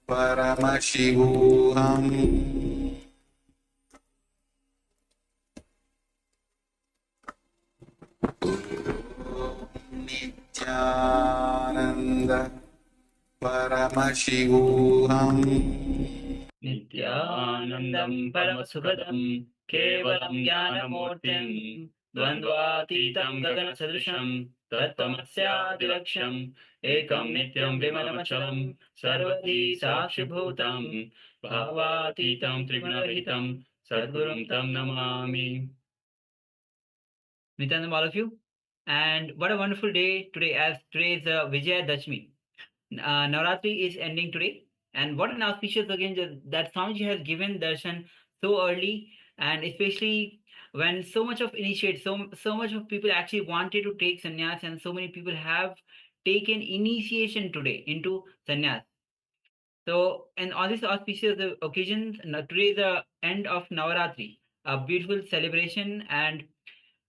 [SPEAKER 5] Paramashivoham Nityananda Paramashivoham
[SPEAKER 6] नित्यानन्दं परमसुखदं केवलं ज्ञानमूर्तिं द्वन्द्वातीतं गगनसदृशं तत्त्वमस्यादिलक्ष्यम् एकं नित्यं विमलमचलं सर्वधी साक्षिभूतं भावातीतं त्रिगुणरहितं सद्गुरुं तं Namami. Nityanandam, all of you, and what a wonderful day today, as today is Vijayadashami. Navratri is ending today, and what an auspicious occasion that Swamiji has given darshan so early, and especially when so much of initiate, so much of people actually wanted to take sannyas, and so many people have taken initiation today into sannyas. So, and on this auspicious occasion, today is the end of Navaratri, a beautiful celebration, and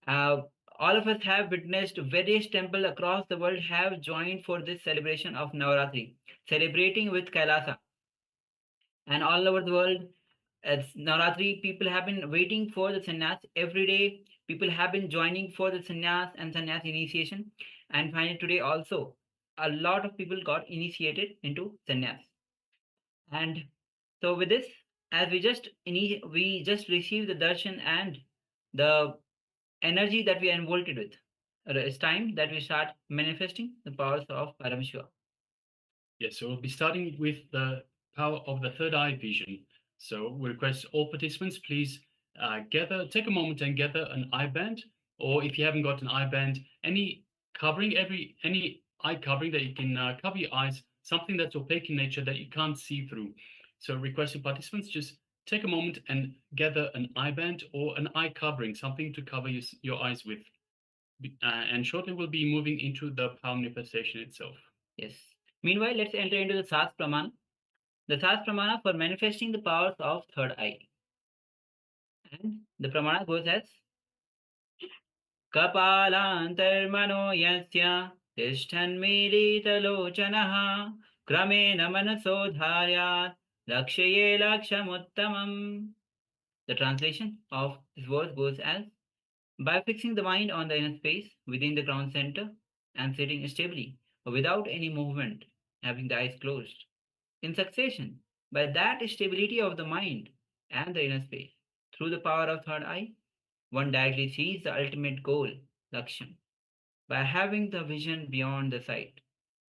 [SPEAKER 6] uh, all of us have witnessed various temples across the world have joined for this celebration of Navaratri, celebrating with Kailasa. And all over the world, as Navaratri, people have been waiting for the sannyas every day. People have been joining for the sannyas and sannyas initiation. And finally, today also, a lot of people got initiated into sannyas. And so, with this, as we just received the darshan and the energy that we are involved with. It's time that we start manifesting the powers of Paramashiva.
[SPEAKER 7] Yes, so we'll be starting with the power of the third eye vision. So we request all participants, please take a moment and gather an eye band, or if you haven't got an eye band, any eye covering that you can cover your eyes, something that's opaque in nature that you can't see through. So requesting participants, just take a moment and gather an eye band or an eye covering, something to cover your eyes with. And shortly we'll be moving into the power manifestation itself.
[SPEAKER 6] Yes. Meanwhile, let's enter into the Sas Pramana. The Sas Pramana for manifesting the powers of third eye. And the Pramana goes as Kapalantarmano yasya tishthanmilitalochanaha kramena manaso dharyat lakshaye lakshamuttamam. The translation of this verse goes as by fixing the mind on the inner space within the ground center and sitting stably without any movement, having the eyes closed. In succession, by that stability of the mind and the inner space, through the power of third eye, one directly sees the ultimate goal, Laksham, by having the vision beyond the sight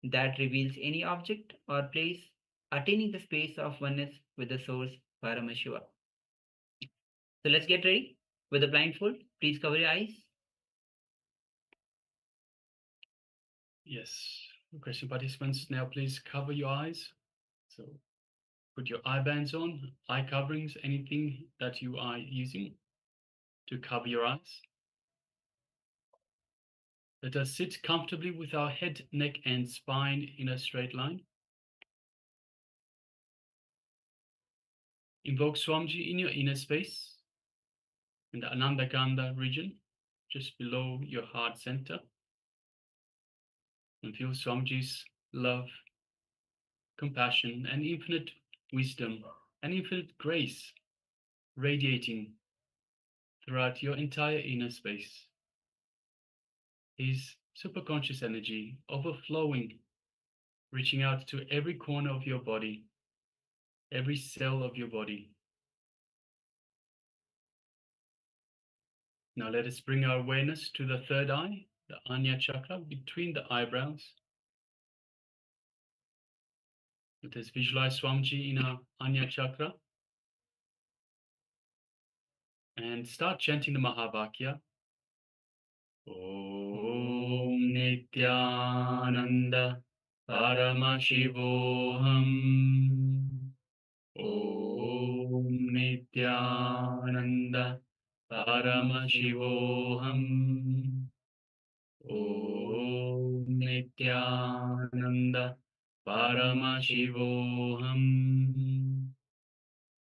[SPEAKER 6] that reveals any object or place, attaining the space of oneness with the source, Paramashiva. So let's get ready with the blindfold. Please cover your eyes.
[SPEAKER 7] Yes, requesting participants now please cover your eyes. So put your eye bands on, eye coverings, anything that you are using to cover your eyes. Let us sit comfortably with our head, neck, and spine in a straight line. Invoke Swamiji in your inner space, in the Anandakanda region, just below your heart center. And feel Swamiji's love, compassion, and infinite wisdom, and infinite grace radiating throughout your entire inner space. His superconscious energy overflowing, reaching out to every corner of your body, every cell of your body. Now let us bring our awareness to the third eye, the Anya chakra between the eyebrows. Let us visualize Swamiji in our Anya chakra and start chanting the Mahavakya. Om Nityananda Paramashivoham. Om Nityananda Paramashivoham. Om Nityananda Paramashivoham.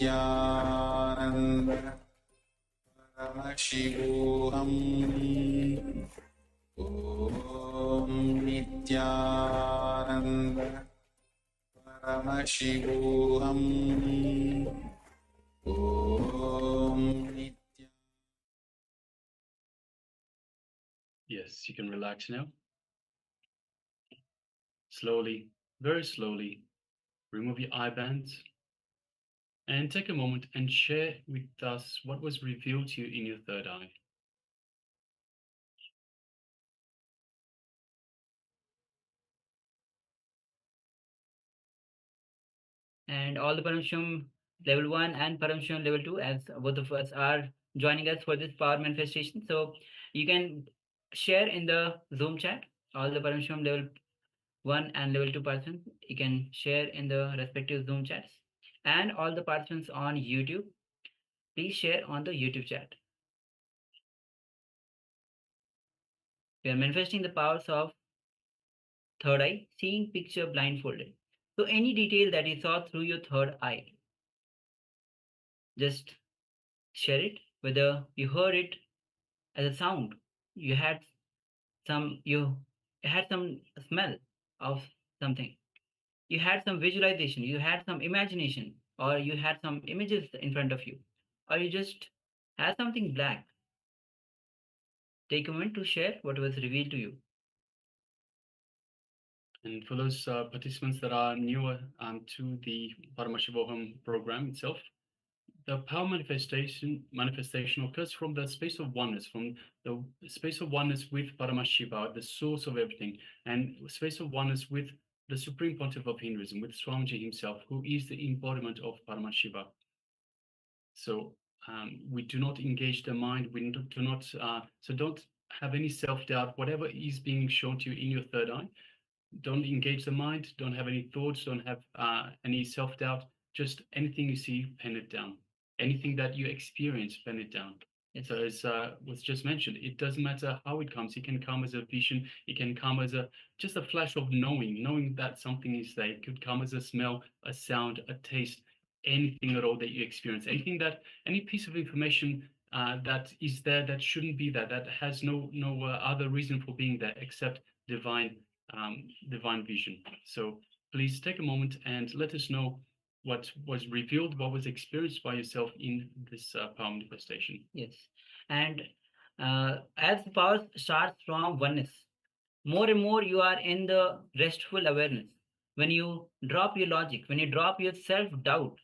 [SPEAKER 5] Nityanand परमशिवोऽहम् ॐ नित्यानन्द परमशिवोऽहम् ॐ नित्य
[SPEAKER 7] Yes, you can relax now. Slowly, very slowly, remove your eye bands and take a moment and share with us what was revealed to you in your third eye.
[SPEAKER 8] And all the Paramashivoham Level 1 and Paramashivoham Level 2, as both of us are joining us for this power manifestation. So you can share in the Zoom chat, all the Paramashivoham Level 1 and Level 2 participants. You can share in the respective Zoom chats. And all the participants on YouTube, please share on the YouTube chat. We are manifesting the powers of third eye, seeing picture blindfolded. So any detail that you saw through your third eye, just share it, whether you heard it as a sound, you had some smell of something, you had some visualization, you had some imagination, or you had some images in front of you, or you just had something black. Take a moment to share what was revealed to you.
[SPEAKER 7] And for those participants that are newer to the Paramashivoham program itself, the power manifestation occurs from the space of oneness, from the space of oneness with Paramashiva, the source of everything, and space of oneness with the Supreme Pontiff of Hinduism, with Swamiji himself, who is the embodiment of Paramashiva. So we do not engage the mind. We do not. So don't have any self-doubt. Whatever is being shown to you in your third eye, don't engage the mind. Don't have any thoughts. Don't have any self-doubt. Just anything you see, pen it down. Anything that you experience, pen it down. And so as was just mentioned, it doesn't matter how it comes. It can come as a vision. It can come as just a flash of knowing that something is there. It could come as a smell, a sound, a taste, anything at all that you experience. Any piece of information that is there that shouldn't be there, that has no other reason for being there except divine vision. So please take a moment and let us know what was revealed, what was experienced by yourself in this power manifestation.
[SPEAKER 8] Yes. And as the power starts from oneness, more and more you are in the restful awareness. When you drop your logic, when you drop your self-doubt,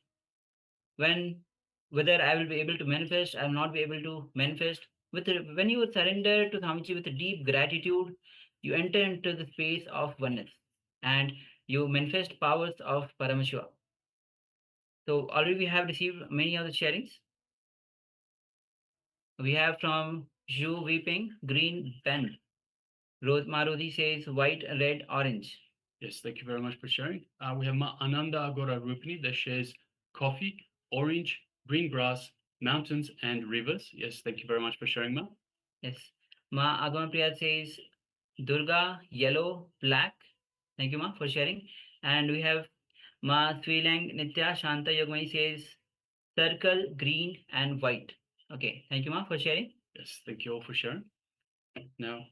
[SPEAKER 8] whether I will be able to manifest, I will not be able to manifest, when you surrender to Swamiji with a deep gratitude, you enter into the space of oneness and you manifest powers of Paramashiva. So already we have received many other sharings. We have from Zhu Weeping, green bend. Rose Marudi says white, red, orange.
[SPEAKER 7] Yes, thank you very much for sharing. We have Ma Ananda Agora Rupini that shares coffee, orange, green grass, mountains, and rivers. Yes, thank you very much for sharing, Ma.
[SPEAKER 8] Yes. Ma Agamapriya says Durga, yellow, black. Thank you, Ma, for sharing. And we have Ma Swilang Nitya Shanta Yogmani says circle, green, and white. Okay, thank you, Ma, for sharing.
[SPEAKER 7] Yes, thank you all for sharing. Now,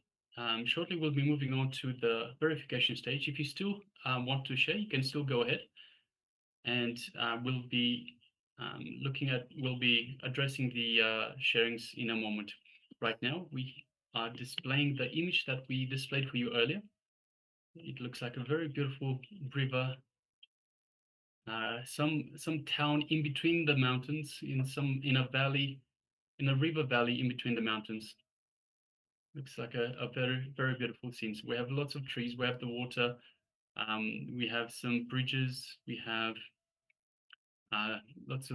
[SPEAKER 7] shortly we'll be moving on to the verification stage. If you still want to share, you can still go ahead. And we'll be addressing the sharings in a moment. Right now, we are displaying the image that we displayed for you earlier. It looks like a very beautiful river, some town in between the mountains, in a valley, in a river valley in between the mountains. Looks like a very, very beautiful scene. So we have lots of trees, we have the water, we have some bridges, we have lots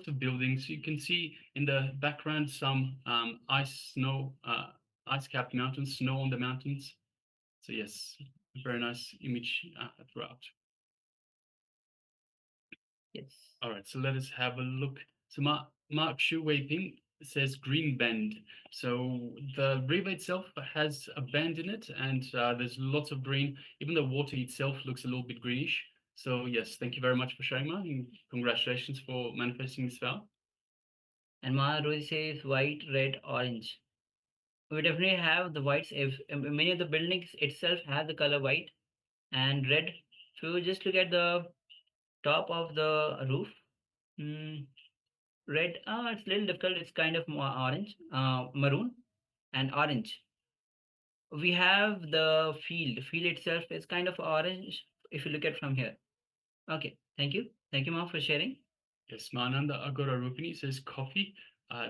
[SPEAKER 7] of buildings. You can see in the background some ice-capped mountains, snow on the mountains. So yes, a very nice image throughout.
[SPEAKER 8] Yes.
[SPEAKER 7] All right, so let us have a look. So Mark Shu Weiping says green bend. So the river itself has a bend in it, and there's lots of green. Even the water itself looks a little bit greenish. So yes, thank you very much for sharing, Ma, and congratulations for manifesting this vow.
[SPEAKER 8] And Ma Rosie says white, red, orange. We definitely have the whites. If many of the buildings itself have the color white and red. So you just look at the top of the roof. Red, it's a little difficult. It's kind of more orange, maroon, and orange. We have the field. Field itself is kind of orange if you look at from here. Okay, thank you. Thank you, Ma, for sharing.
[SPEAKER 7] Yes, Mananda Agora Rupini says coffee.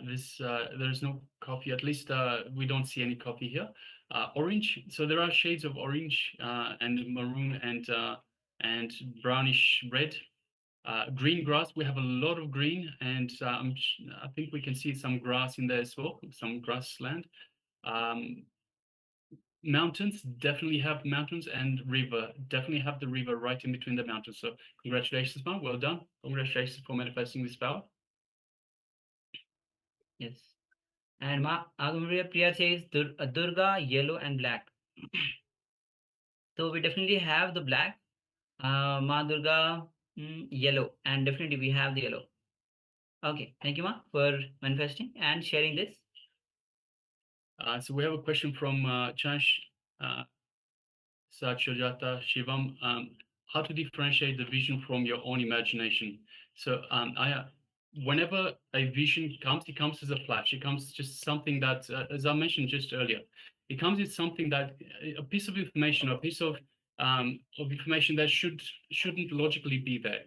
[SPEAKER 7] There's no coffee, at least we don't see any coffee here. Orange, so there are shades of orange and maroon and brownish red. Green grass, we have a lot of green, and I think we can see some grass in there as well, some grassland. Mountains, definitely have mountains, and river, definitely have the river right in between the mountains. So congratulations, Ma, well done. Congratulations for manifesting this power.
[SPEAKER 8] Yes. And Ma Agamaria Priya says Durga, yellow and black. So we definitely have the black. Ma Durga, yellow. And definitely we have the yellow. Okay. Thank you, Ma, for manifesting and sharing this.
[SPEAKER 7] So we have a question from Chansh Sachajata Shivam. How to differentiate the vision from your own imagination? So whenever a vision comes, it comes as a flash. It comes just something that, as I mentioned just earlier, it comes as something that, a piece of information, a piece of information that shouldn't logically be there.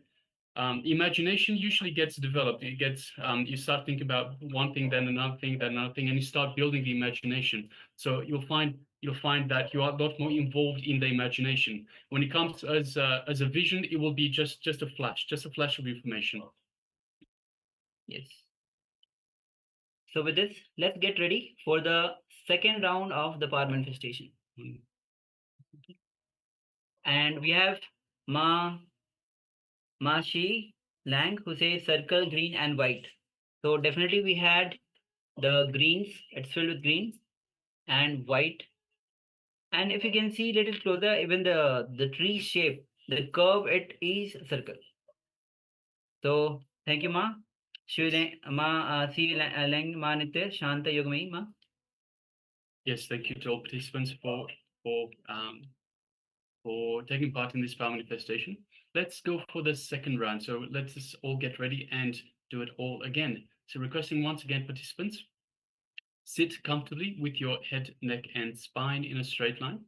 [SPEAKER 7] Imagination usually gets developed. It gets you start thinking about one thing, then another thing, and you start building the imagination. So you'll find that you are a lot more involved in the imagination. When it comes as a vision, it will be just a flash of information.
[SPEAKER 8] Yes. So with this, let's get ready for the second round of the power manifestation. And we have Shi Lang, who says circle, green and white. So definitely we had the greens, it's filled with green and white. And if you can see a little closer, even the tree shape, the curve, it is circle. So thank you, Ma. Si Lang Ma Nitya Shanta Yogamai, Ma.
[SPEAKER 7] Yes, thank you to all participants for taking part in this power manifestation. Let's go for the second round. So let's just all get ready and do it all again. So requesting once again, participants, sit comfortably with your head, neck, and spine in a straight line.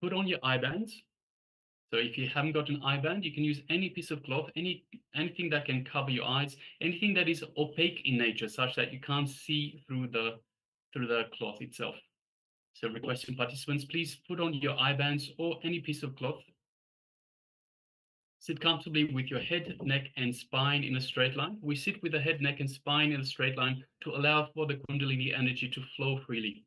[SPEAKER 7] Put on your eye bands. So if you haven't got an eye band, you can use any piece of cloth, anything that can cover your eyes, anything that is opaque in nature, such that you can't see through the cloth itself. So requesting participants, please put on your eye bands or any piece of cloth. Sit comfortably with your head, neck, and spine in a straight line. We sit with the head, neck, and spine in a straight line to allow for the Kundalini energy to flow freely.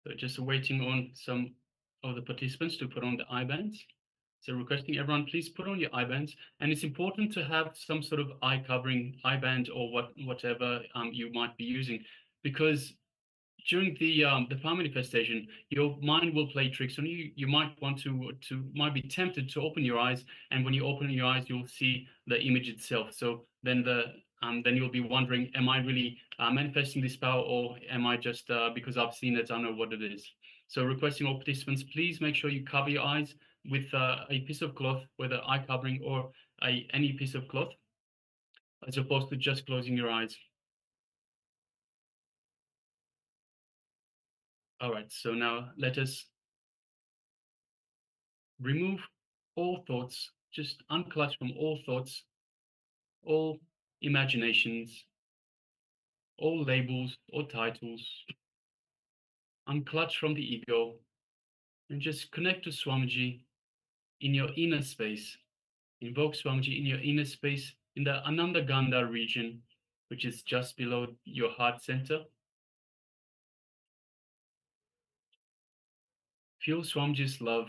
[SPEAKER 7] So just waiting on some of the participants to put on the eye bands. So requesting everyone, please put on your eye bands. And it's important to have some sort of eye covering, eye band, or whatever you might be using, because during the power manifestation, your mind will play tricks on you. You might want might be tempted to open your eyes, and when you open your eyes, you'll see the image itself. So then then you'll be wondering, am I really manifesting this power, or am I just because I've seen it, I know what it is. So requesting all participants, please make sure you cover your eyes with a piece of cloth, whether eye covering or any piece of cloth, as opposed to just closing your eyes. All right, so now let us remove all thoughts, just unclutch from all thoughts, all imaginations, all labels or titles. Unclutch from the ego and just connect to Swamiji in your inner space. Invoke Swamiji in your inner space in the Ananda Gandha region, which is just below your heart center. Feel Swamiji's love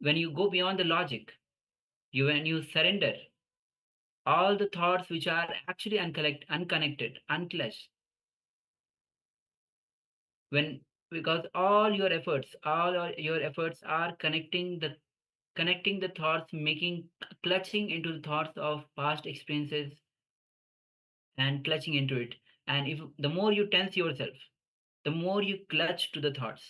[SPEAKER 8] when you go beyond the logic, when you surrender all the thoughts which are actually unconnected, unclutched, when because all your efforts are connecting the thoughts, making clutching into the thoughts of past experiences and clutching into it. And if the more you tense yourself, the more you clutch to the thoughts.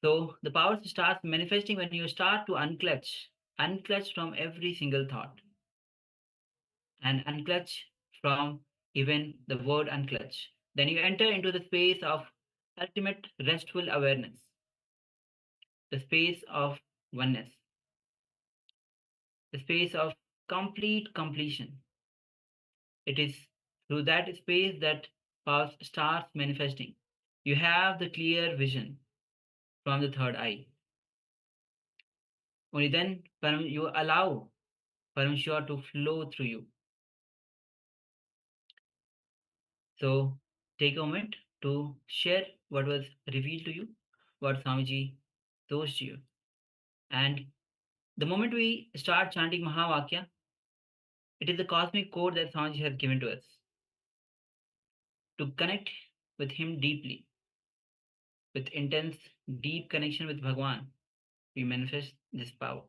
[SPEAKER 8] So the power starts manifesting when you start to unclutch from every single thought, and unclutch from even the word unclutch. Then you enter into the space of ultimate restful awareness, the space of oneness, the space of complete completion. It is through that space that power starts manifesting. You have the clear vision from the third eye. Only then you allow Parameshwar to flow through you. So take a moment to share what was revealed to you, what Swamiji told to you. And the moment we start chanting Mahavakya, it is the cosmic code that Swamiji has given to us to connect with him deeply, with intense, deep connection with Bhagwan. We manifest this power.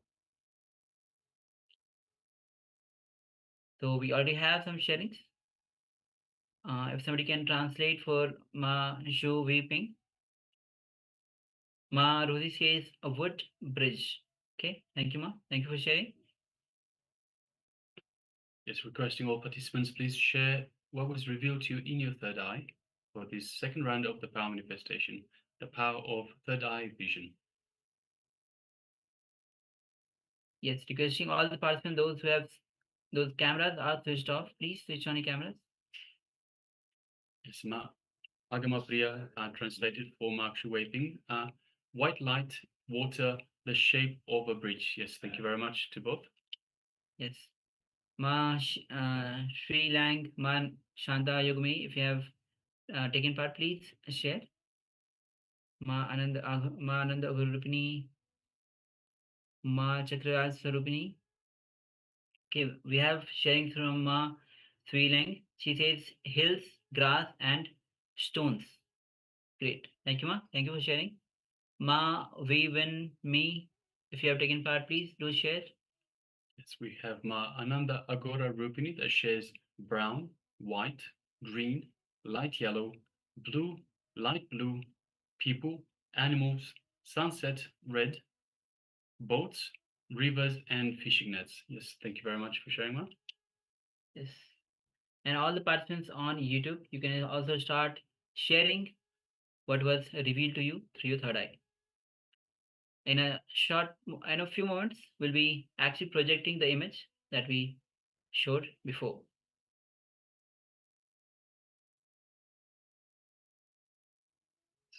[SPEAKER 8] So we already have some sharings. If somebody can translate for Ma Shu Weeping. Ma Rosie says a wood bridge. Okay, thank you, Ma. Thank you for sharing.
[SPEAKER 7] Yes, requesting all participants, please share what was revealed to you in your third eye for this second round of the power manifestation, the power of third eye vision.
[SPEAKER 8] Yes, requesting all the participants, those who have those cameras are switched off, please switch on your cameras.
[SPEAKER 7] Yes, Ma Agamapriya translated for Mark Shuwaping. White light, water, the shape of a bridge. Yes, thank you very much to both.
[SPEAKER 8] Yes. Ma Sri Lang, Ma Shanta Yogami, if you have taken part, please share. Ma Ananda Agurupini, Ma Chakraraj Sarupini. Okay, we have sharing from Ma Sri Lang. She says hills, grass, and stones. Great. Thank you, Ma. Thank you for sharing. Ma Weven Me, if you have taken part, please do share.
[SPEAKER 7] Yes, we have Ma Ananda Agora Rupini that shares brown, white, green, light yellow, blue, light blue, people, animals, sunset, red, boats, rivers, and fishing nets. Yes, thank you very much for sharing, Ma.
[SPEAKER 8] Yes. And all the participants on YouTube, you can also start sharing what was revealed to you through your third eye. In a few moments, we'll be actually projecting the image that we showed before.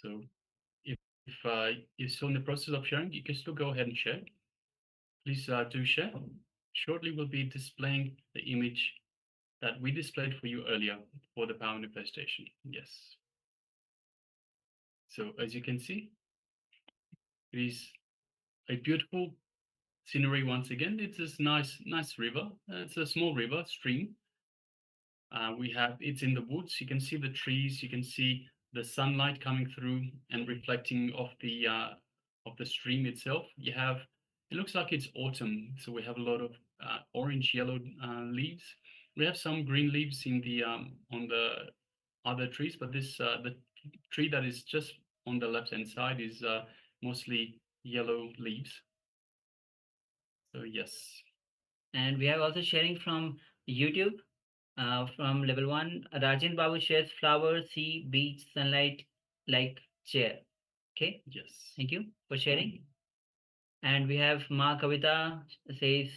[SPEAKER 7] So if you're still in the process of sharing, you can still go ahead and share. Please do share. Shortly, we'll be displaying the image that we displayed for you earlier for the power manifestation. Yes. So as you can see, it is a beautiful scenery once again. It's this nice river. It's a small river, stream. It's in the woods. You can see the trees. You can see the sunlight coming through and reflecting off the stream itself. It looks like it's autumn, so we have a lot of orange, yellow leaves. We have some green leaves in the on the other trees, but the tree that is just on the left-hand side is mostly yellow leaves. So yes.
[SPEAKER 8] And we have also sharing from YouTube, from level 1. Rajan Babu shares flower, sea, beach, sunlight, like chair. Okay.
[SPEAKER 7] Yes.
[SPEAKER 8] Thank you for sharing. And we have Ma Kavita says,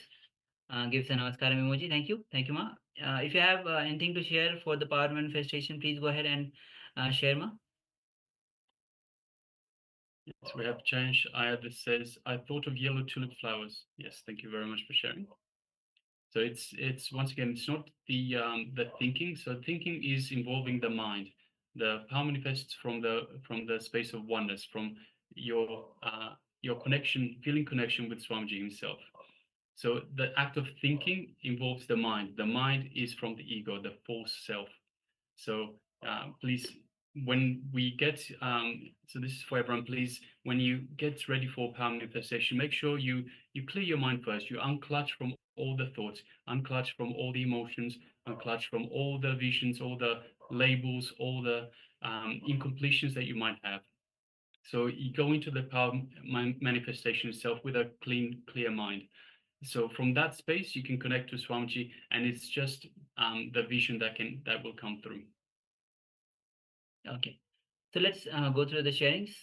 [SPEAKER 8] gives a namaskaram emoji. Thank you. Thank you, Ma. If you have anything to share for the power manifestation, please go ahead and share, Ma.
[SPEAKER 7] Yes, we have changed. That says, I thought of yellow tulip flowers. Yes, thank you very much for sharing. So it's once again, it's not the thinking. So thinking is involving the mind. The power manifests from the space of oneness, from your connection, feeling connection with Swamiji himself. So the act of thinking involves the mind. The mind is from the ego, the false self. So please, when we get, so this is for everyone, please, when you get ready for power manifestation, make sure you clear your mind first. You unclutch from all the thoughts, unclutch from all the emotions, unclutch from all the visions, all the labels, all the incompletions that you might have. So you go into the power manifestation itself with a clean, clear mind. So from that space, you can connect to Swamiji, and it's just the vision that will come through.
[SPEAKER 8] Okay, so let's go through the sharings.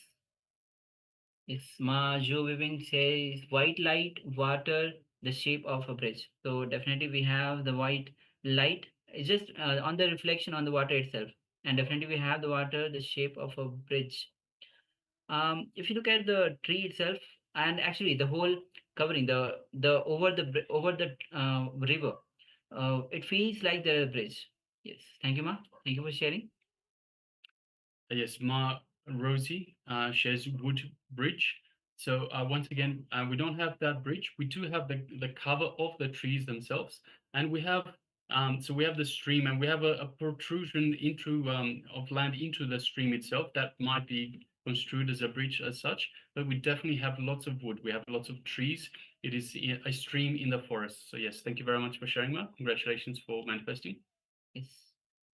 [SPEAKER 8] Yes, Ma Jo Viving says white light, water, the shape of a bridge. So definitely we have the white light. It's just on the reflection on the water itself, and definitely we have the water, the shape of a bridge. If you look at the tree itself, and actually the whole covering, the over the river, it feels like the bridge. Yes, thank you, Ma. Thank you for sharing.
[SPEAKER 7] Yes, Ma Rosie shares wood bridge. So once again, we don't have that bridge. We do have the cover of the trees themselves, and we have so we have the stream, and we have a protrusion into of land into the stream itself that might be construed as a bridge as such. But we definitely have lots of wood. We have lots of trees. It is a stream in the forest. So yes, thank you very much for sharing, Ma. Congratulations for manifesting.
[SPEAKER 8] Yes.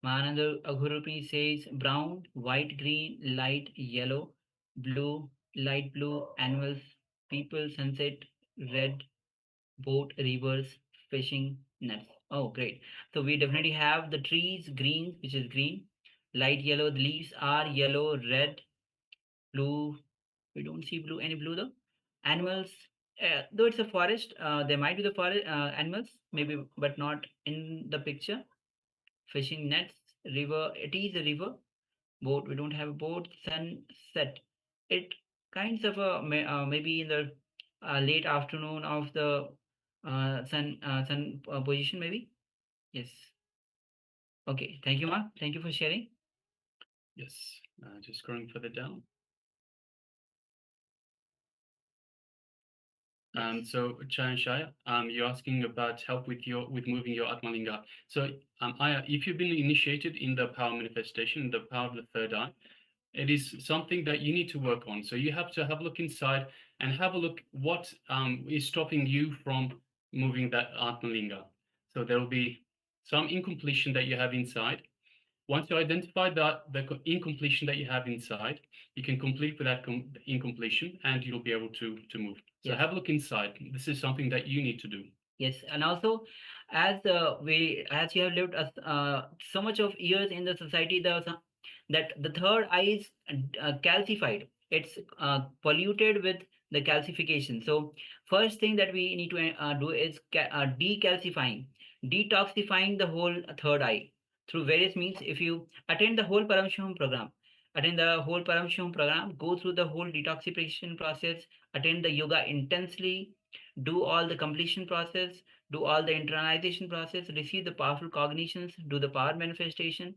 [SPEAKER 8] Mananda Aghurupi says brown, white, green, light, yellow, blue, light blue, animals, people, sunset, red, boat, rivers, fishing, nets. Oh, great. So we definitely have the trees, green, which is green, light yellow, the leaves are yellow, red, blue. We don't see blue, any blue though. Animals, though it's a forest, there might be the forest animals, maybe, but not in the picture. Fishing nets, river, it is a river. Boat, we don't have a boat. Sunset, it kinds of a maybe in the late afternoon of the sun position maybe. Yes. Okay, thank you, Ma. Thank you for sharing.
[SPEAKER 7] Yes, just scrolling further down. So Chayan Shaya, you're asking about help with moving your Atmalinga. So Aya, if you've been initiated in the power manifestation, the power of the third eye, it is something that you need to work on. So you have to have a look inside and have a look what is stopping you from moving that Atmalinga. So there will be some incompletion that you have inside. Once you identify the incompletion that you have inside, you can complete with that incompletion, and you'll be able to move. So
[SPEAKER 8] Yes.
[SPEAKER 7] have a look inside. This is something that you need to do.
[SPEAKER 8] Yes, and also as you have lived so much of years in the society, that the third eye is calcified. It's polluted with the calcification. So first thing that we need to do is decalcifying, detoxifying the whole third eye through various means. If you attend the whole Paramashivoham program, go through the whole detoxification process, attend the yoga intensely, do all the completion process, do all the internalization process, receive the powerful cognitions, do the power manifestation,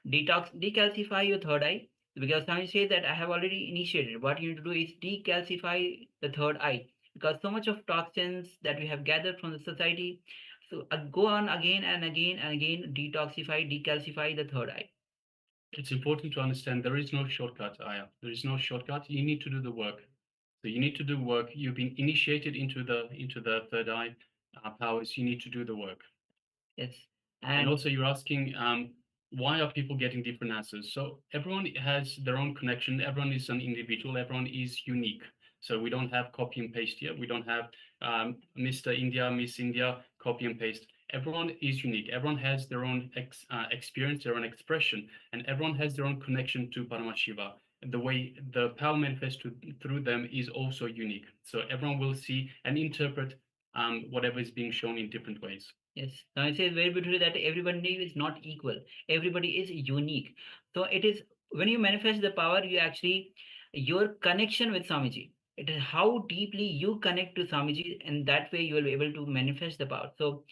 [SPEAKER 8] decalcify your third eye. Because some say that I have already initiated. What you need to do is decalcify the third eye, because so much of toxins that we have gathered from the society. So go on again and again and again, decalcify the third eye.
[SPEAKER 7] It's important to understand there is no shortcut, Aya. There is no shortcut. You need to do the work. So you need to do work. You've been initiated into the third eye powers. You need to do the work.
[SPEAKER 8] Yes.
[SPEAKER 7] And also you're asking why are people getting different answers? So everyone has their own connection. Everyone is an individual. Everyone is unique. So we don't have copy and paste here. We don't have Mr. India, Miss India, copy and paste. Everyone is unique. Everyone has their own experience, their own expression, and everyone has their own connection to Paramashiva. The way the power manifests through them is also unique. So everyone will see and interpret whatever is being shown in different ways.
[SPEAKER 8] Yes, now it says very beautifully that everybody is not equal. Everybody is unique. So it is when you manifest the power, your connection with Swamiji. It is how deeply you connect to Swamiji, and that way you will be able to manifest the power. So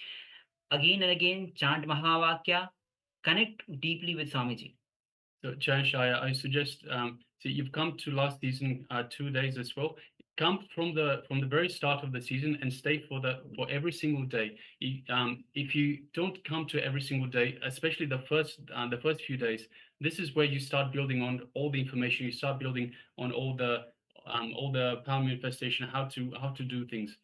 [SPEAKER 8] again and again, chant Mahavakya, connect deeply with Swamiji.
[SPEAKER 7] So, Jayesh, I suggest, so you've come to last season 2 days as well. Come from the very start of the season and stay for every single day. If you don't come to every single day, especially the first few days, this is where you start building on all the information. You start building on all the power manifestation, how to do things.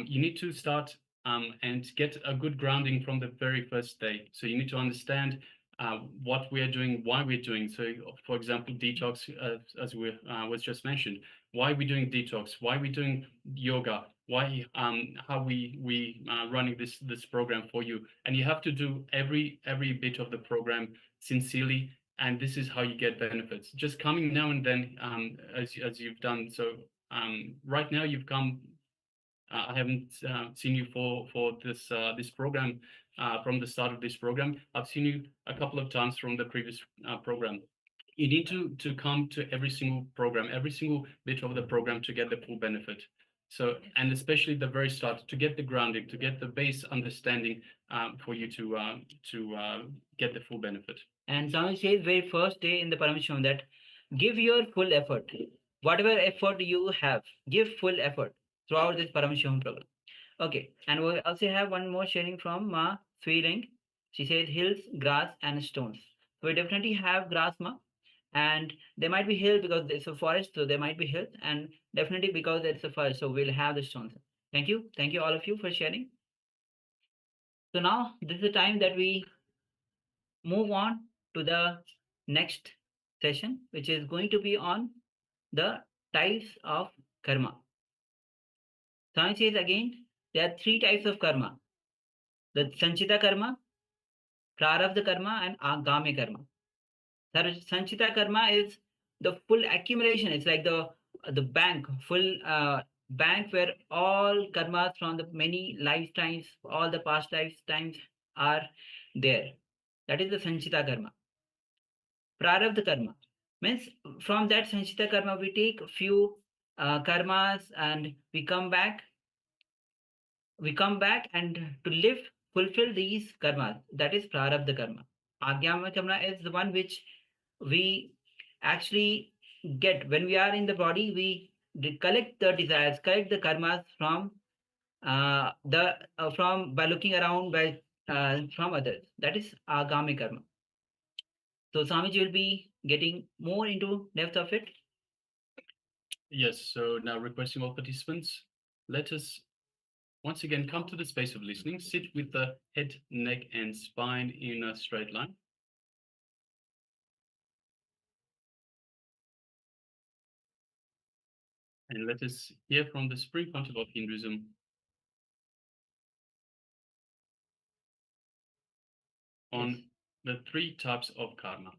[SPEAKER 7] You need to start and get a good grounding from the very first day. So you need to understand what we are doing, why we're doing. So, for example, detox, as was just mentioned. Why are we doing detox? Why are we doing yoga? Why how we running this program for you? And you have to do every bit of the program sincerely, and this is how you get benefits. Just coming now and then, as you've done. So right now you've come. I haven't seen you for this program from the start of this program. I've seen you a couple of times from the previous program. You need to come to every single program, every single bit of the program to get the full benefit. So, and especially the very start, to get the grounding, to get the base understanding for you to get the full benefit.
[SPEAKER 8] And Swami says very first day in the Paramashivoham that give your full effort. Whatever effort you have, give full effort throughout this Paramashivoham program. Okay, and we also have one more sharing from Ma Sweeling. She says hills, grass, and stones. So we definitely have grass, Ma, and there might be hills because it's a forest, so there might be hills, and definitely because it's a forest, so we'll have the stones. Thank you all of you for sharing. So now this is the time that we move on to the next session, which is going to be on the types of karma. Swami says again, there are 3 types of karma: the Sanchita karma, Prarabdha karma, and Agami karma. Sanchita karma is the full accumulation. It's like the bank, full bank where all karmas from the many lifetimes, all the past lifetimes are there. That is the Sanchita karma. Prarabdha karma means from that Sanchita karma we take few karmas and we come back and to fulfill these karmas. That is Prarabdha karma. Agyama karma is the one which we actually get when we are in the body. We collect the desires, collect the karmas from by looking around from others. That is Agami karma. So Swamiji will be getting more into depth of it.
[SPEAKER 7] Yes, so now requesting all participants, let us once again come to the space of listening. Sit with the head, neck, and spine in a straight line. And let us hear from the Supreme Pontiff of Hinduism on the 3 types of karma.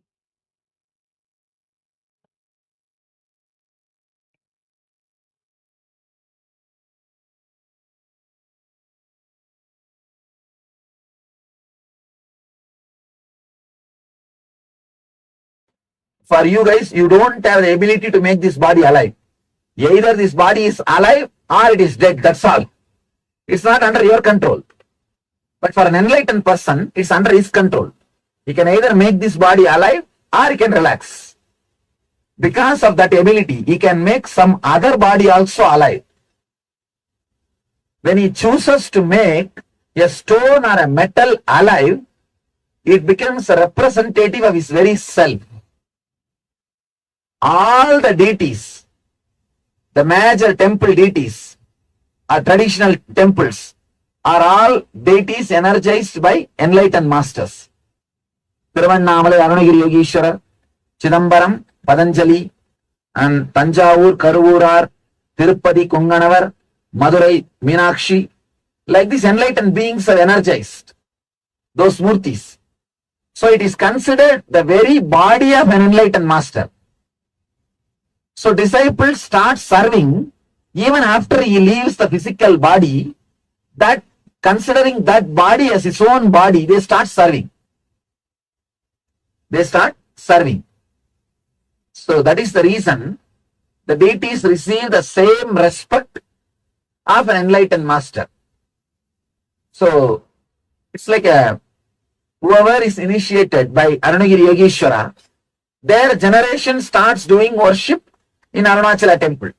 [SPEAKER 9] For you guys, you don't have the ability to make this body alive. Either this body is alive or it is dead. That's all. It's not under your control. But for an enlightened person, it's under his control. He can either make this body alive or he can relax. Because of that ability, he can make some other body also alive. When he chooses to make a stone or a metal alive, it becomes a representative of his very self. All the deities, the major temple deities, or traditional temples, are all deities energized by enlightened masters. Tiruvannamalai Arunagiri Yogeshwara, Chidambaram, Patanjali, and Tanjavur, Karuvurar, Tirupati, Kunganavar, Madurai, Meenakshi. Like these enlightened beings are energized, those murtis. So it is considered the very body of an enlightened master. So disciples start serving even after he leaves the physical body, that considering that body as his own body, they start serving. They start serving. So that is the reason the deities receive the same respect of an enlightened master. So it's like whoever is initiated by Arunagiri Yogeshwara, their generation starts doing worship in Arunachala temple.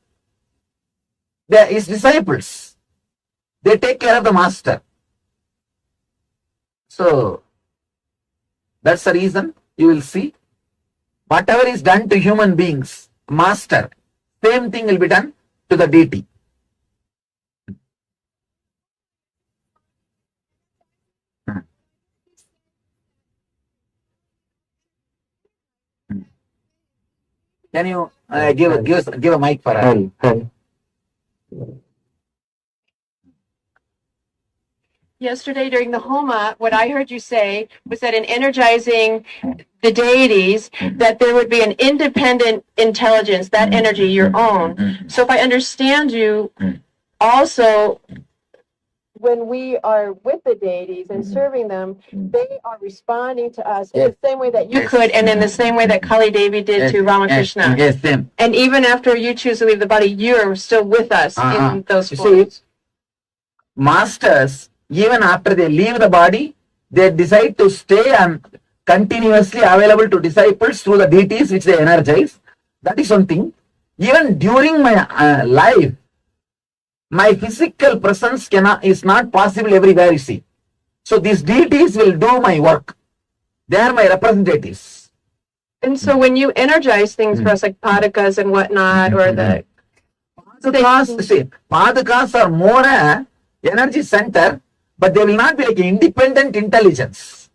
[SPEAKER 9] They are his disciples. They take care of the master. So, that's the reason you will see whatever is done to human beings, master, same thing will be done to the deity. Can you give a mic for her?
[SPEAKER 10] Yesterday during the Homa, what I heard you say was that in energizing the deities, that there would be an independent intelligence, that energy, your own. So if I understand you, also, when we are with the deities and serving them, they are responding to us in the same way that you could, and in the same way that Kali Devi did to Ramakrishna.
[SPEAKER 9] Yes, same.
[SPEAKER 10] And even after you choose to leave the body, you're still with us in those
[SPEAKER 9] You
[SPEAKER 10] forms.
[SPEAKER 9] see, masters, even after they leave the body, they decide to stay and continuously available to disciples through the deities which they energize. That is one thing. Even during my life, my physical presence is not possible everywhere, you see. So these deities will do my work. They are my representatives.
[SPEAKER 10] And so when you energize things for us, like padakas and whatnot, or the
[SPEAKER 9] Padakas are more a energy center, but they will not be like an independent intelligence.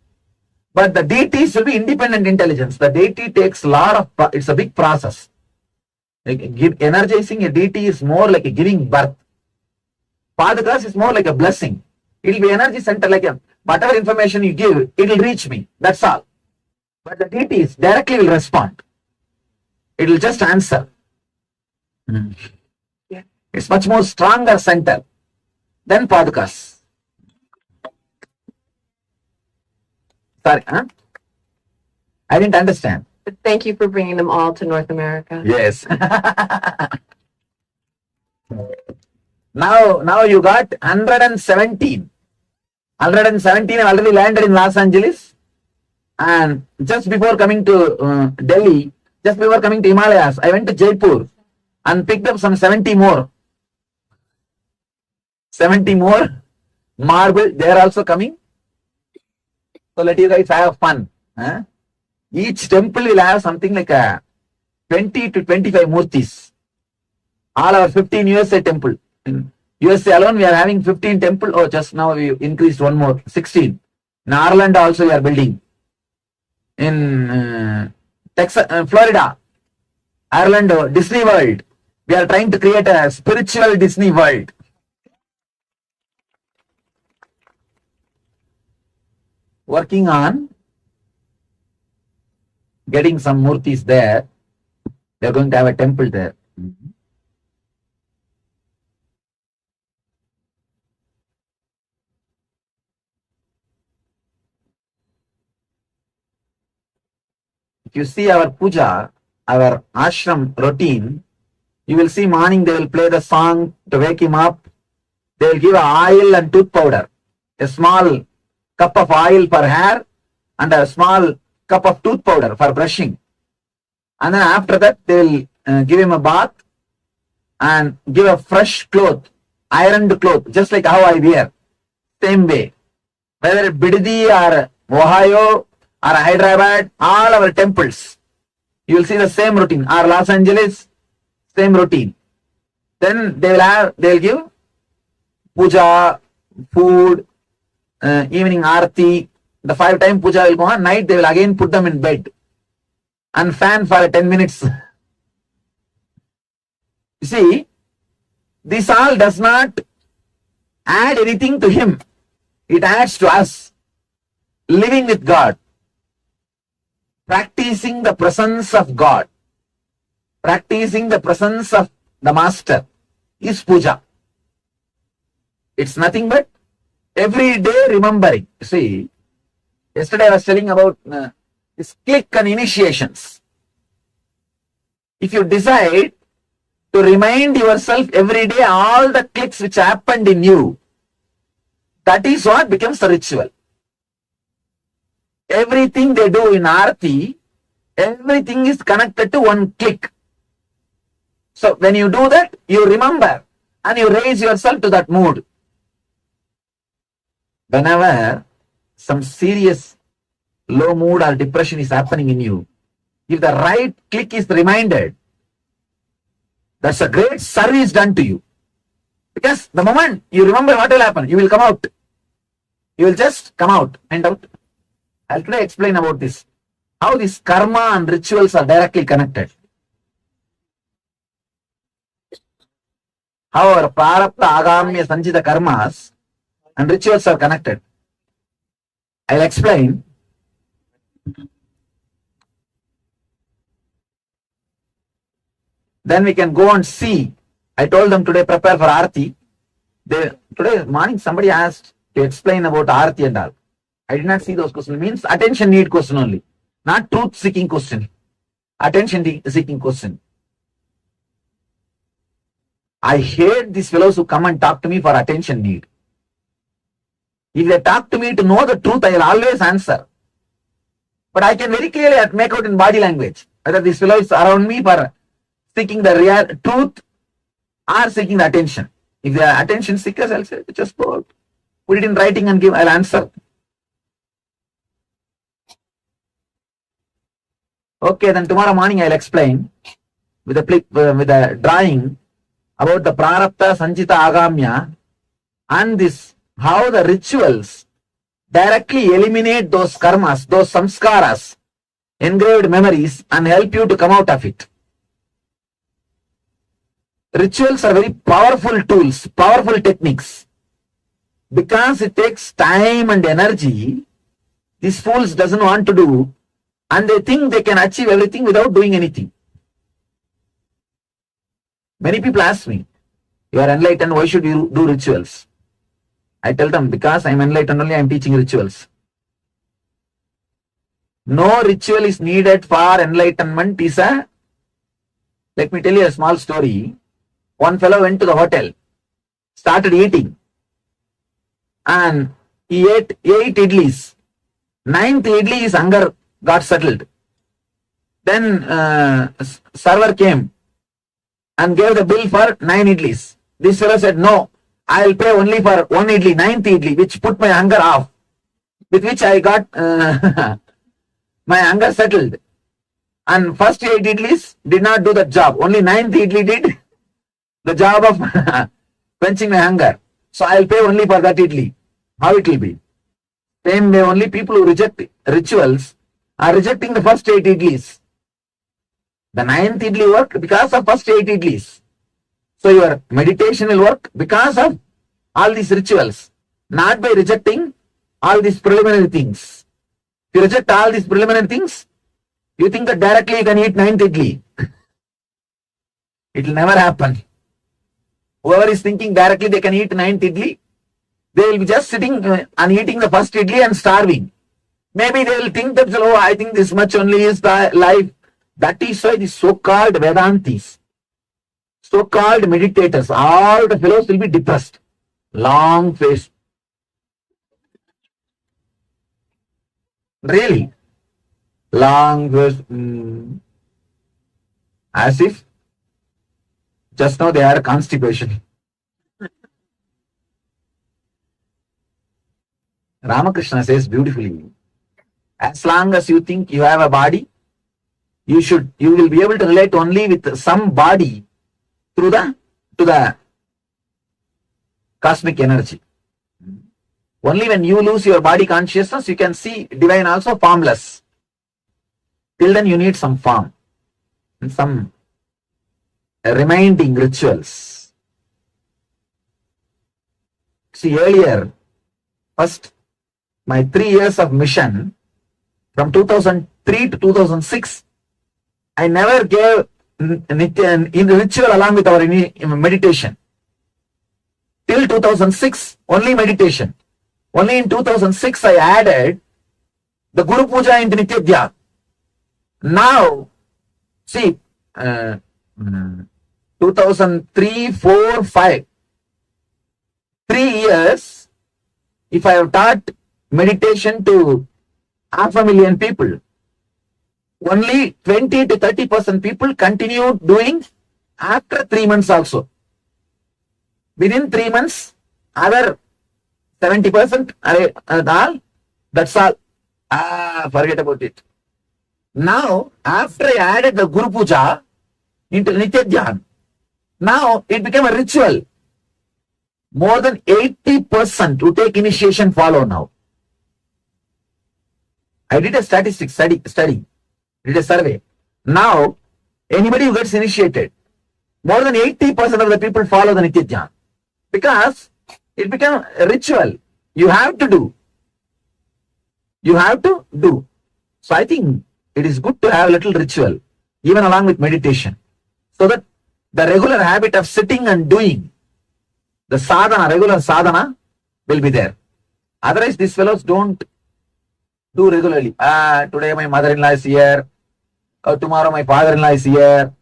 [SPEAKER 9] But the deities will be independent intelligence. The deity takes a lot of, it's a big process. Energizing a deity is more like a giving birth. Padakas is more like a blessing. It will be energy center, like whatever information you give, it will reach me. That's all. But the deities directly will respond. It will just answer.
[SPEAKER 10] Yeah.
[SPEAKER 9] It's much more stronger center than Padakas. Sorry, huh? I didn't understand.
[SPEAKER 10] But thank you for bringing them all to North America.
[SPEAKER 9] Yes. Now you got 117. 117 have already landed in Los Angeles. And just before coming to Delhi, just before coming to Himalayas, I went to Jaipur and picked up some 70 more. 70 more marble, they are also coming. So let you guys have fun. Huh? Each temple will have something like a 20 to 25 murtis. All our 15 USA temple. In USA alone, we are having 15 temple. Oh, just now we increased one more, 16. In Ireland also we are building. In Texas, Florida, Ireland, Disney World. We are trying to create a spiritual Disney World. Working on getting some murtis there. They are going to have a temple there. If you see our puja, our ashram routine, you will see morning they will play the song to wake him up. They will give oil and tooth powder, a small cup of oil for hair and a small cup of tooth powder for brushing. And then after that they will give him a bath and give a fresh cloth, ironed cloth, just like how I wear. Same way. Whether Bidadi or Ohio or Hyderabad, all our temples, you will see the same routine. Or Los Angeles, same routine. Then they will give puja, food, evening aarti. The 5-time puja will go on. Night they will again put them in bed and fan for 10 minutes. You see, this all does not add anything to him. It adds to us. Living with God. Practicing the presence of God. Practicing the presence of the Master is puja. It's nothing but every day remembering. See, yesterday I was telling about this click and initiations. If you decide to remind yourself every day all the clicks which happened in you, that is what becomes the ritual. Everything they do in Aarti, Everything is connected to one click. So when you do that, you remember and you raise yourself to that mood. Whenever some serious low mood or depression is happening in you, if the right click is reminded, that's a great service done to you. Because the moment you remember what will happen, you will come out. You will just come out and out. I'll today explain about this. How this karma and rituals are directly connected. How our prarabdha, agamya, sanchita karmas and rituals are connected. I'll explain. Then we can go and see. I told them today prepare for Aarti. Today morning somebody asked to explain about Aarti and all. I did not see those questions. It means attention need question only. Not truth seeking question. Attention seeking question. I hate these fellows who come and talk to me for attention need. If they talk to me to know the truth, I will always answer. But I can very clearly make out in body language whether these fellows around me for seeking the real truth or seeking the attention. If they are attention seekers, I'll say, just go out. Put it in writing and give, I'll answer. Okay, then tomorrow morning I'll explain with a drawing about the prarabdha, sanchita, agamya and this, how the rituals directly eliminate those karmas, those samskaras, engraved memories and help you to come out of it. Rituals are very powerful tools, powerful techniques. Because it takes time and energy, these fools doesn't want to do, and they think they can achieve everything without doing anything. Many people ask me, you are enlightened, why should you do rituals? I tell them, because I am enlightened only, I am teaching rituals. No ritual is needed for enlightenment. Let me tell you a small story. One fellow went to the hotel, started eating, and he ate 8 idlis. 9th idli, his hunger got settled. Then server came and gave the bill for 9 idlis. This fellow said, no, I will pay only for 1 idli, 9th idli, which put my hunger off, with which I got my hunger settled. And first 8 idlis did not do the job. Only 9th idli did the job of quenching my hunger. So I will pay only for that idli. How it will be? Same way, only people who reject rituals are rejecting the first 8 idlis. The 9th idli work because of first 8 idlis. So your meditation will work because of all these rituals, not by rejecting all these preliminary things. If you reject all these preliminary things, you think that directly you can eat 9th idli. It will never happen. Whoever is thinking directly they can eat 9th idli, they will be just sitting and eating the first idli and starving. Maybe they will think that, oh, I think this much only is the life. That is why the so-called Vedantis, so-called meditators, all the fellows will be depressed. Long face. Really? Long face. As if just now they had a constipation. Ramakrishna says beautifully, as long as you think you have a body, you will be able to relate only with some body to the cosmic energy. Only when you lose your body consciousness, you can see divine also formless. Till then you need some form and some reminding rituals. See, earlier, first, my 3 years of mission, from 2003 to 2006, I never gave in ritual along with our meditation. Till 2006, only meditation. Only in 2006, I added the Guru Puja into Nitya Dhyan. Now, see, 2003, 4, 5, 3 years, if I have taught meditation to 500,000 people, only 20 to 30% people continue doing after 3 months also. Within 3 months, other 70%, that's all. Forget about it. Now, after I added the Guru Puja into Nitya Dhyan, now it became a ritual. More than 80% who take initiation follow now. I did a statistics study, did a survey. Now, anybody who gets initiated, more than 80% of the people follow the Nitya Dhyan. Because it became a ritual. You have to do. You have to do. So I think it is good to have a little ritual, even along with meditation, so that the regular habit of sitting and doing, the sadhana, regular sadhana will be there. Otherwise, these fellows don't do regularly. Today my mother-in-law is here. Tomorrow my father-in-law is here.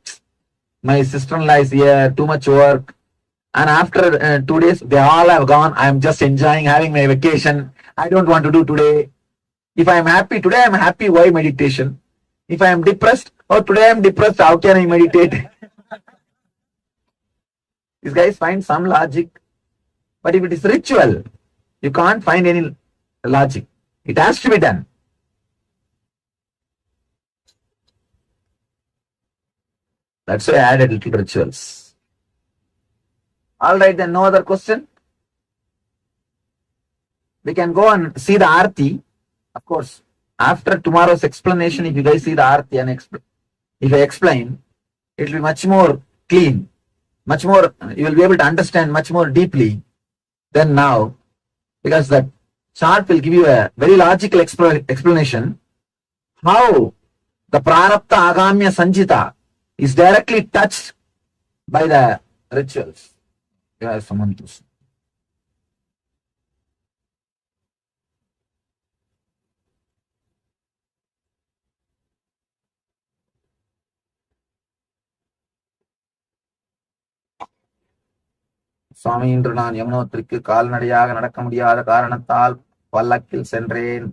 [SPEAKER 9] My sister-in-law is here. Too much work. And after 2 days, they all have gone. I am just enjoying having my vacation. I don't want to do today. If I am happy today, I am happy. Why meditation? If I am depressed, today I am depressed. How can I meditate? These guys find some logic. But if it is ritual, you can't find any logic. It has to be done. That's why I added little rituals. All right, then no other question? We can go and see the Aarti. Of course, after tomorrow's explanation, if you guys see the Aarti and if I explain, it will be much more clean, much more, you will be able to understand much more deeply than now, because that chart will give you a very logical explanation how the Prarabdha Agamya Sanjita is directly touched by the rituals. You have someone to say. சுவாமி, இன்று நான் யமுனோத்திரிக்கு கால்நடையாக நடக்க முடியாத காரணத்தால் பல்லக்கில் சென்றேன்.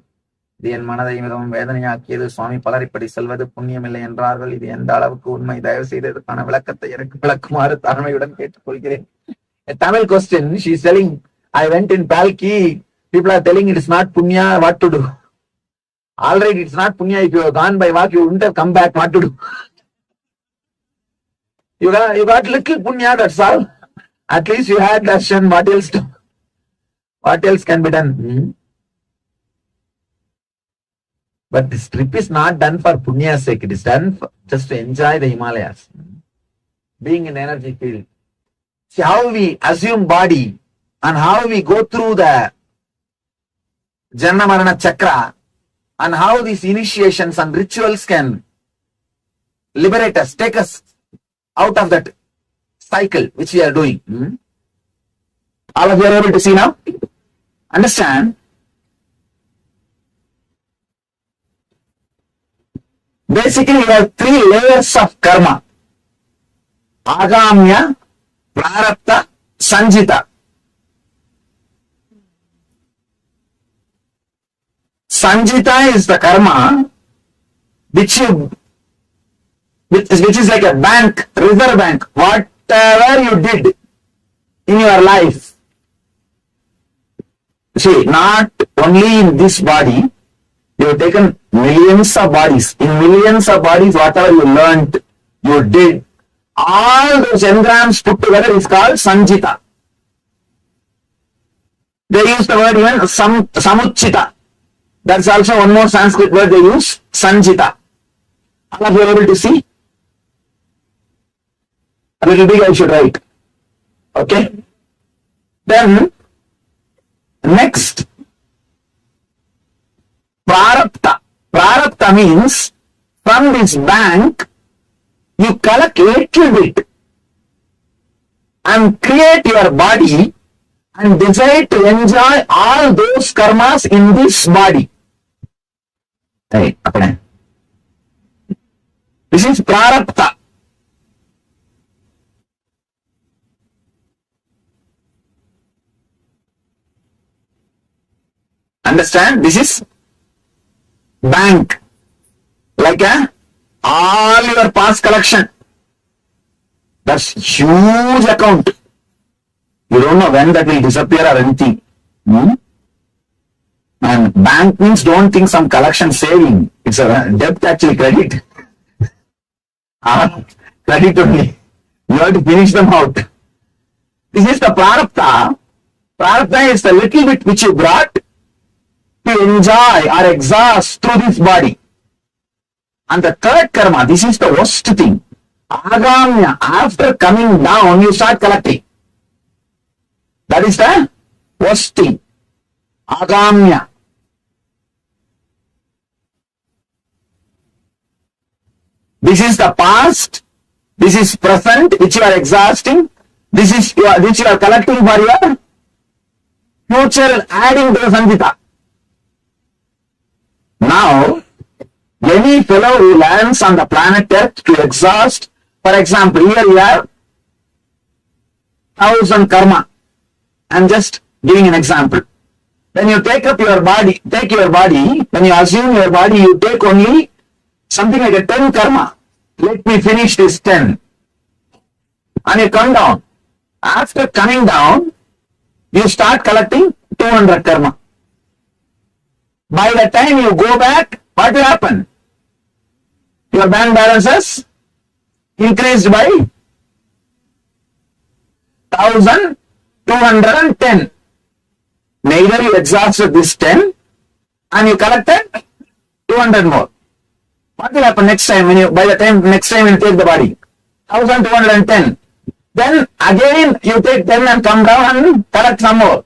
[SPEAKER 9] இது என் மனதை மிகவும் வேதனையாக்கியது. சுவாமி, பலர் இப்படி செல்வது புண்ணியமில்லை என்றார்கள். இது எந்த அளவுக்கு உண்மை? தயவு செய்து இதற்கான விளக்கத்தை எனக்கு விளக்குமாறு தாழ்மையுடன் கேட்டுக்கொள்கிறேன். A Tamil question, she is telling, I went in Palki, people are telling it is not punya, what to do? Alright, it's not punya, if you have gone by walk, you wouldn't have come back, what to do? You got little punya, that's all. At least you had darshan, what else can be done? But this trip is not done for punya's sake, it is done just to enjoy the Himalayas. Being in the energy field. See how we assume body and how we go through the Janma Marana Chakra and how these initiations and rituals can liberate us, take us out of that cycle which we are doing. All of you are able to see now? Understand? Basically, you have 3 layers of karma. Agamya, Prarabdha, Sanjita. Sanjita is the karma which is like a bank, reserve bank. Whatever you did in your life, see, not only in this body, you have taken millions of bodies. In millions of bodies, whatever you learned, you did, all those engrams put together is called Sanjita. They use the word even Samuchita. That's also one more Sanskrit word they use, Sanjita. All of you are able to see? A little big I should write. Okay? Then, next, Prarabdha. Prarabdha means from this bank, you collect little bit and create your body and decide to enjoy all those karmas in this body. Right. Okay. This is Prarabdha. Understand? This is bank. Like a all your past collection. That's huge account. You don't know when that will disappear or anything. And bank means don't think some collection saving. It's a debt actually, credit. Credit only. You have to finish them out. This is the prarabdha. Prarabdha is the little bit which you brought to enjoy or exhaust through this body. And the third karma, this is the worst thing. Agamya, after coming down, you start collecting. That is the worst thing. Agamya. This is the past. This is present, which you are exhausting. This is which you are collecting for your future, adding to the Sanjita. Now, any fellow who lands on the planet Earth to exhaust, for example, here you have 1,000 karma. I'm just giving an example. When you take your body, when you assume your body, you take only something like a 10 karma. Let me finish this 10. And you come down. After coming down, you start collecting 200 karma. By the time you go back, what will happen? Your bank balances increased by 1,210. Neither you exhausted this 10 and you collected 200 more. What will happen next time when you, by the time next time you take the body? 1,210. Then again you take 10 and come down and collect some more.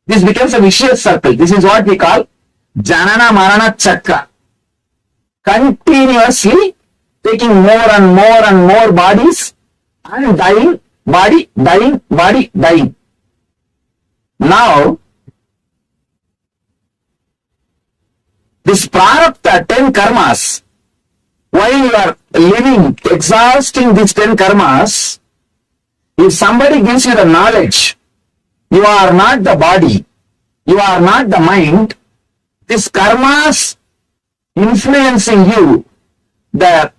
[SPEAKER 9] This becomes a vicious circle. This is what we call Janana Marana Chakra. Continuously taking more and more and more bodies and dying, body, dying, body, dying. Now, this prarabdha 10 karmas, while you are living, exhausting these 10 karmas, if somebody gives you the knowledge, you are not the body, you are not the mind, this karmas influencing you, the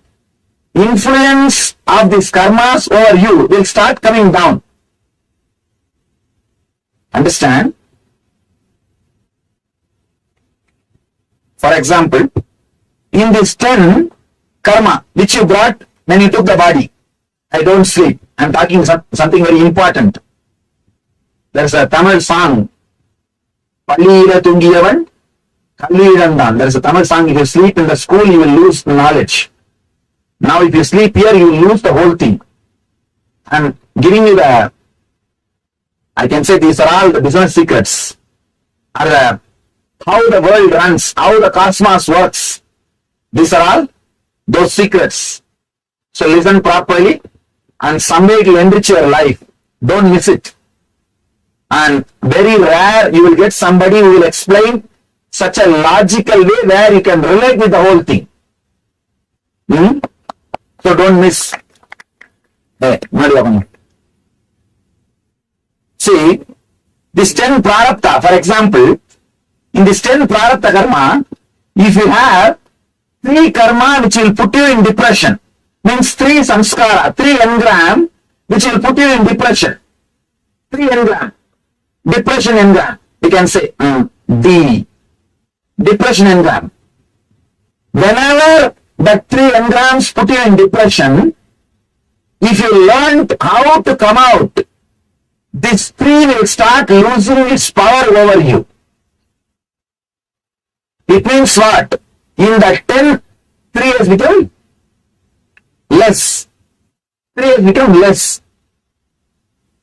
[SPEAKER 9] influence of these karmas over you will start coming down. Understand? For example, in this 10 karma which you brought when you took the body, I don't sleep. I'm talking something very important. There's a Tamil song, Pallira Tungiyavan, Kallirandan. There's a Tamil song, if you sleep in the school, you will lose knowledge. Now if you sleep here, you will lose the whole thing. I'm giving you the, I can say these are all the business secrets. Or how the world runs, how the cosmos works. These are all those secrets. So listen properly and someday it will enrich your life. Don't miss it. And very rare you will get somebody who will explain such a logical way where you can relate with the whole thing. So don't miss. See, this 10 prarabdha, for example, in this 10 prarabdha karma, if you have 3 karma which will put you in depression, means 3 samskara, 3 engram which will put you in depression. 3 engram. Depression engram. We can say D. Depression engram. Whenever the 3 engrams put you in depression, if you learned how to come out, this 3 will start losing its power over you. It means what? In the 10, 3 has become less. 3 has become less.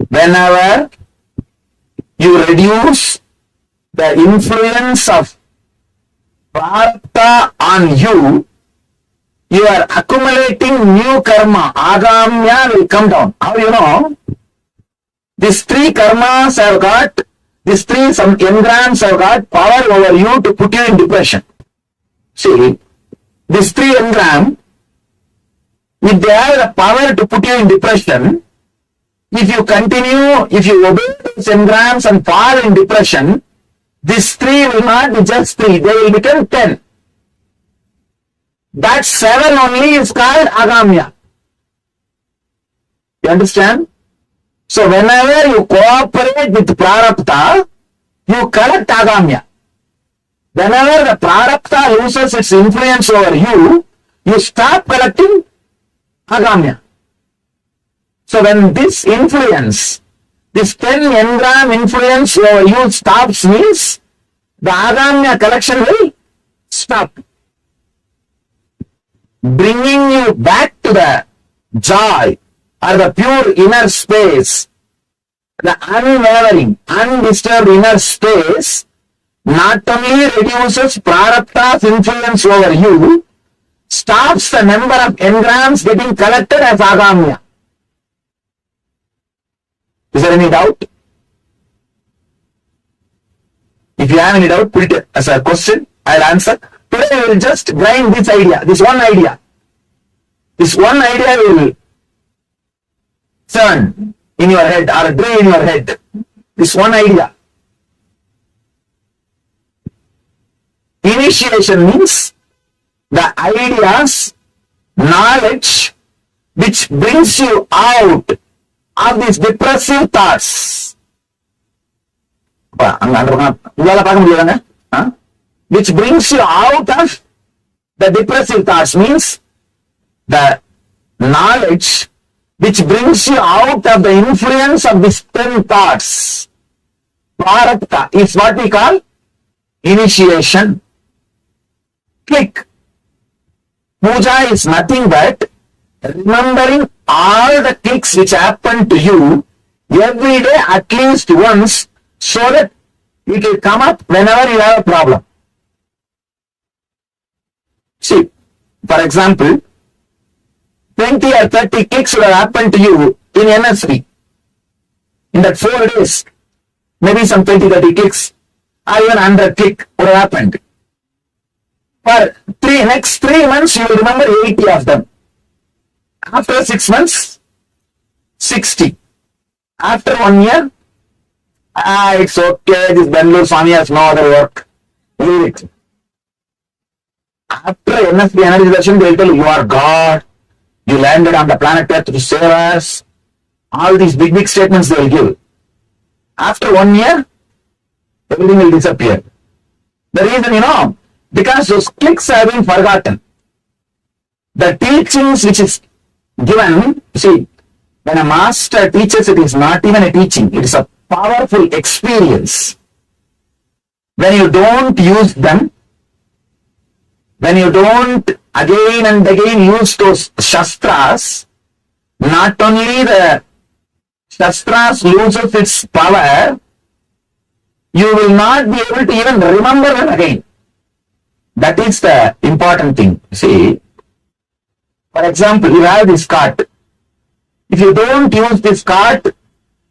[SPEAKER 9] Whenever you reduce the influence of prarabdha on you, you are accumulating new karma. Agamya will come down. How you know? These 3 karmas have got, these 3 some engrams have got power over you to put you in depression. See, these 3 engram, if they have the power to put you in depression, if you continue, if you obey these engrams and fall in depression, these 3 will not be just 3, they will become 10. That 7 only is called agamya. You understand? So whenever you cooperate with prarabdha, you collect agamya. Whenever the prarabdha loses its influence over you, you stop collecting agamya. So when this influence, this 10 engram influence over you stops, means the agamya collection will stop. Bringing you back to the joy or the pure inner space, the unwavering, undisturbed inner space, not only reduces prarabdha's influence over you, stops the number of engrams getting collected as agamya. Is there any doubt? If you have any doubt, put it as a question. I'll answer. Today we will just grind this idea, this one idea. This one idea will turn in your head or drain in your head. This one idea. Initiation means the ideas, knowledge which brings you out of these depressive thoughts. Which brings you out of the depressive thoughts, means the knowledge which brings you out of the influence of these 10 thoughts. Prarabdha is what we call initiation. Click. Puja is nothing but remembering all the clicks which happen to you every day at least once, so that it will come up whenever you have a problem. See, for example, 20 or 30 clicks would have happened to you in NSV. In that 4 days, maybe some 20-30 clicks or even 100 click would have happened. For next 3 months, you will remember 80 of them. After 6 months, 60. After 1 year, it's okay, this Bangalore Swami has no other work. Leave it. After NSB energy session, they will tell you, you are God. You landed on the planet Earth to save us. All these big statements they will give. After 1 year, everything will disappear. The reason, because those clicks have been forgotten. The teachings which is given, see, when a master teaches, it is not even a teaching, it is a powerful experience. When you don't use them, when you don't again and again use those shastras, not only the shastras loses its power, you will not be able to even remember them again. That is the important thing. See, for example, you have this cart. If you don't use this cart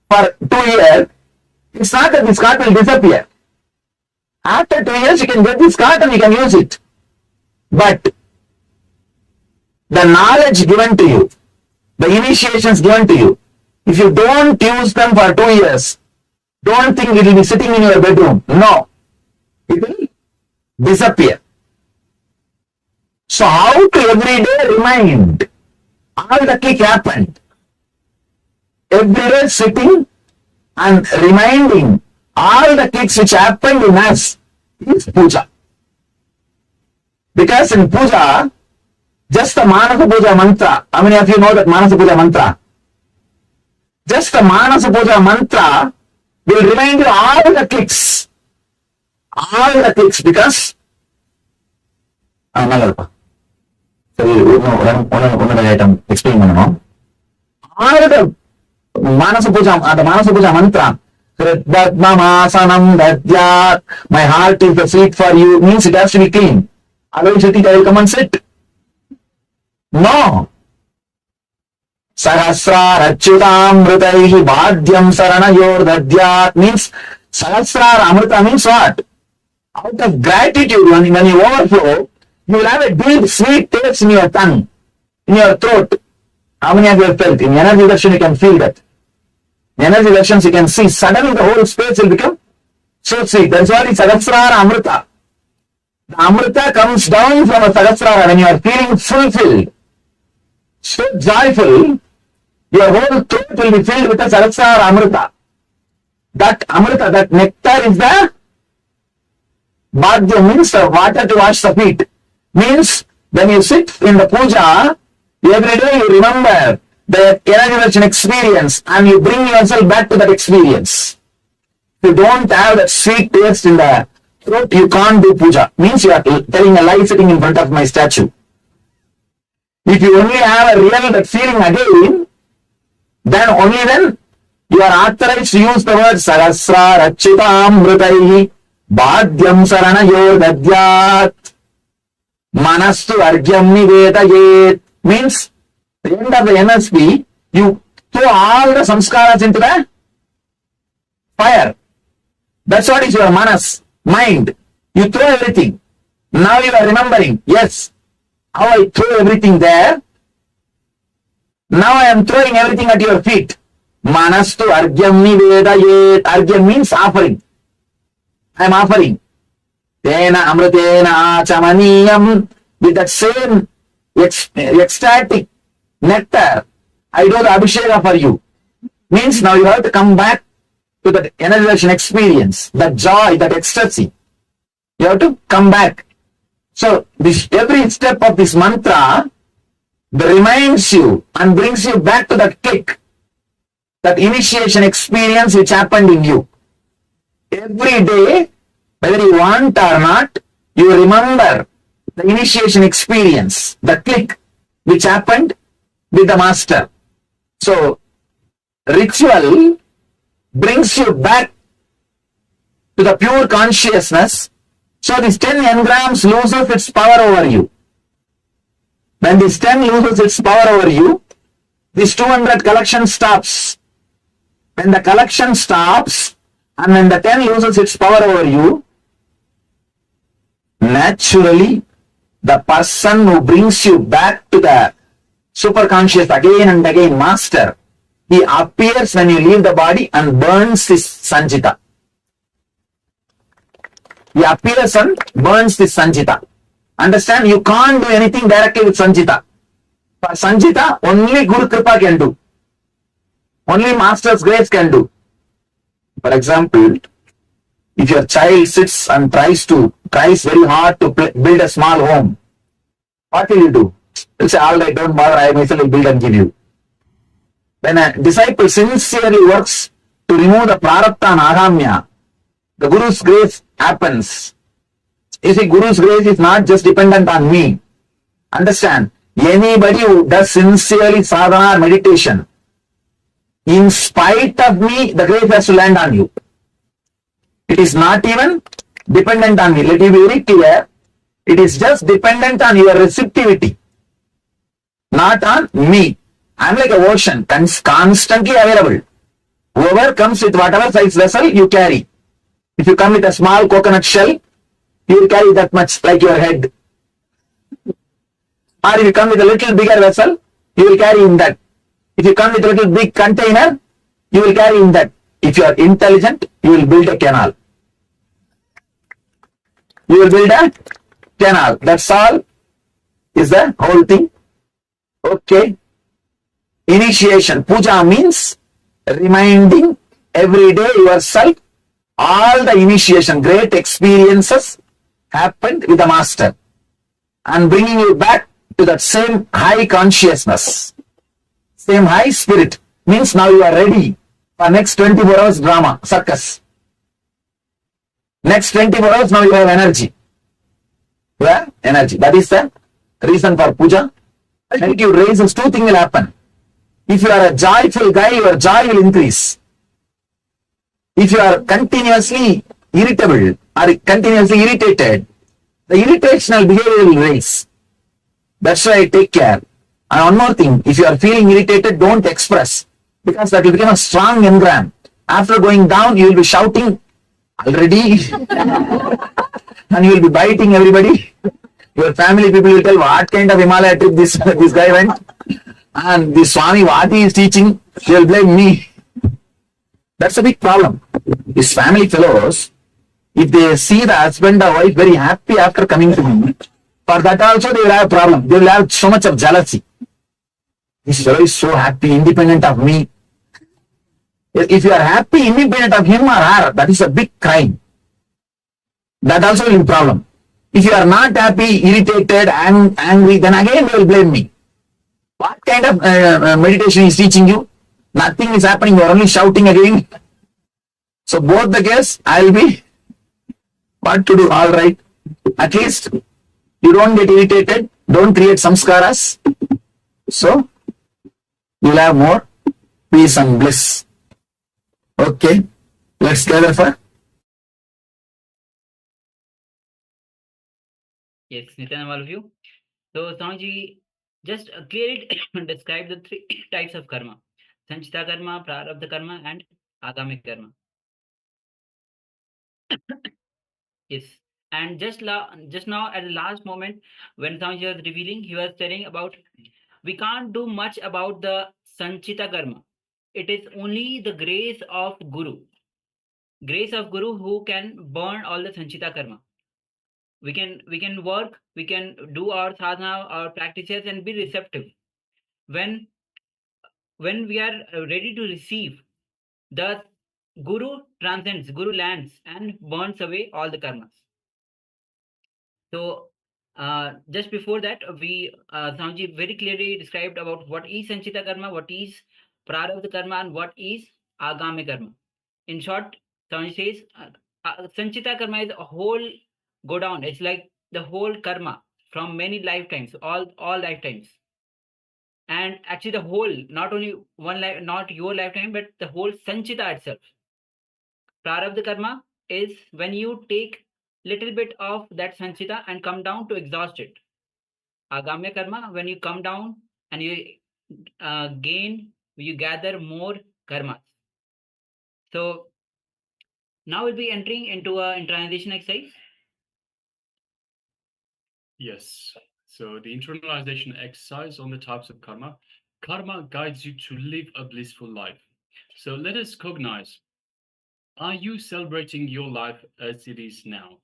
[SPEAKER 9] for 2 years, it's not that this cart will disappear. After 2 years, you can get this cart and you can use it. But the knowledge given to you, the initiations given to you, if you don't use them for 2 years, don't think it will be sitting in your bedroom. No, it will disappear. So how to every day remind all the click happened? Every day sitting and reminding all the clicks which happened in us is puja. Because in puja, just the Manasa Puja mantra, how many of you know that Manasa Puja mantra? Just the Manasa Puja mantra will remind you all the clicks. All the clicks, because item explain all the Manasa Puja mantra, my heart is the seat for you, means it has to be clean. Otherwise you think I will come and sit. No. Sahasrar achyutamritaihi bhadyam saranayor dadyat means Sahasrar amrita means what? Out of gratitude, when you overflow, you will have a deep sweet taste in your tongue, in your throat. How many of you have felt? In energy darshan you can feel that. In energy darshans you can see suddenly the whole space will become so sweet. That's why it's Sahasrar amrita. The Amrita comes down from a Sahasrara when you are feeling fulfilled, so joyful, your whole throat will be filled with a Sahasrara Amrita. That Amrita, that nectar is the Bhagya, means the water to wash the feet. Means when you sit in the puja, every day you remember the energy experience and you bring yourself back to that experience. If you don't have that sweet taste in the throat, you can't do puja. Means you are telling a lie sitting in front of my statue. If you only have a real that feeling again, then only then you are authorized to use the word Sahasra Rachitam Mritaihi Bhadyam Saranayo Dadyat Manastu Argyam Nivedayet. Means the end of the NSP, you throw all the samskaras into the fire. That's what is your manas, mind. You throw everything. Now you are remembering, yes, how I throw everything there. Now I am throwing everything at your feet. Manastu Argyam Nivedayet. Argyam means offering. I am offering. Tena Amritena Chamaniyam. With that same ecstatic nectar, I do the Abhisheka for you. Means now you have to come back to that energization experience, that joy, that ecstasy. You have to come back. So this every step of this mantra reminds you and brings you back to that kick, that initiation experience which happened in you. Every day, whether you want or not, you remember the initiation experience, the click which happened with the master. So, ritual brings you back to the pure consciousness. So, this 10 engrams loses its power over you. When this 10 loses its power over you, this 200 collection stops. When the collection stops and when the 10 loses its power over you, naturally, the person who brings you back to the superconscious again and again, master, he appears when you leave the body and burns this sanjita. He appears and burns this sanjita. Understand? You can't do anything directly with sanjita. For sanjita, only Guru Kripa can do. Only master's grace can do. For example, if your child sits and tries very hard to build a small home, what will you do? You'll say, all right, don't bother, I myself will build and give you. When a disciple sincerely works to remove the prarabdha and agamya, the Guru's grace happens. You see, Guru's grace is not just dependent on me. Understand? Anybody who does sincerely sadhana or meditation, in spite of me, the grace has to land on you. It is not even dependent on me. Let me be very clear. It is just dependent on your receptivity, not on me. I am like a ocean, constantly available. Whoever comes with whatever size vessel you carry. If you come with a small coconut shell, you will carry that much like your head. Or if you come with a little bigger vessel, you will carry in that. If you come with a little big container, you will carry in that. If you are intelligent, you will build a canal. You will build a canal. That's all is the whole thing. Okay. Initiation. Puja means reminding every day yourself all the initiation, great experiences happened with the master and bringing you back to that same high consciousness, same high spirit. Means now you are ready for next 24 hours drama, circus. Next 24 hours now you have energy. You have energy. That is the reason for puja. Attitude raises, two things will happen. If you are a joyful guy, your joy will increase. If you are continuously irritable or continuously irritated, the irritational behavior will raise. That's why I take care. And one more thing, if you are feeling irritated, don't express, because that will become a strong engram. After going down, you will be shouting already and you will be biting everybody. Your family people will tell what kind of Himalaya trip this guy went, and this Swami, what he is teaching, they will blame me. That's a big problem. His family fellows, If they see the husband or wife very happy after coming to me, for that also they will have a problem. They will have so much of jealousy. This fellow is so happy, independent of me. If you are happy, independent of him or her, that is a big crime. That also will be a problem. If you are not happy, irritated, and angry, then again they will blame me. What kind of meditation is teaching you? Nothing is happening. You are only shouting again. So both the case, I will be what to do. All right. At least you don't get irritated. Don't create samskaras. So you'll have more peace and bliss. Okay. Let's gather for.
[SPEAKER 8] Yes, Nityanand, all of you. So, Swamiji, just clearly describe the three types of karma: Sanchita karma, Prarabdha karma, and Agami karma. Yes. And just now, at the last moment, when Swamiji was revealing, he was telling about we can't do much about the Sanchita karma. It is only the grace of Guru. Grace of Guru who can burn all the Sanchita karma. We can work, we can do our sadhana, our practices, and be receptive. When we are ready to receive, the Guru transcends, Guru lands and burns away all the karmas. So just before that, we Swamiji very clearly described about what is Sanchita karma, what is Prarabdha karma, and what is Agami karma. In short, Swamiji says Sanchita karma is a whole go down. It's like the whole karma from many lifetimes, all lifetimes. And actually the whole, not only one life, not your lifetime, but the whole Sanchita itself. Prarabdha karma is when you take little bit of that Sanchita and come down to exhaust it. Agamya karma, when you come down and you you gather more karmas. So now we'll be entering into a internalization exercise.
[SPEAKER 7] Yes. So the internalization exercise on the types of karma. Karma guides you to live a blissful life. So let us cognize. Are you celebrating your life as it is now?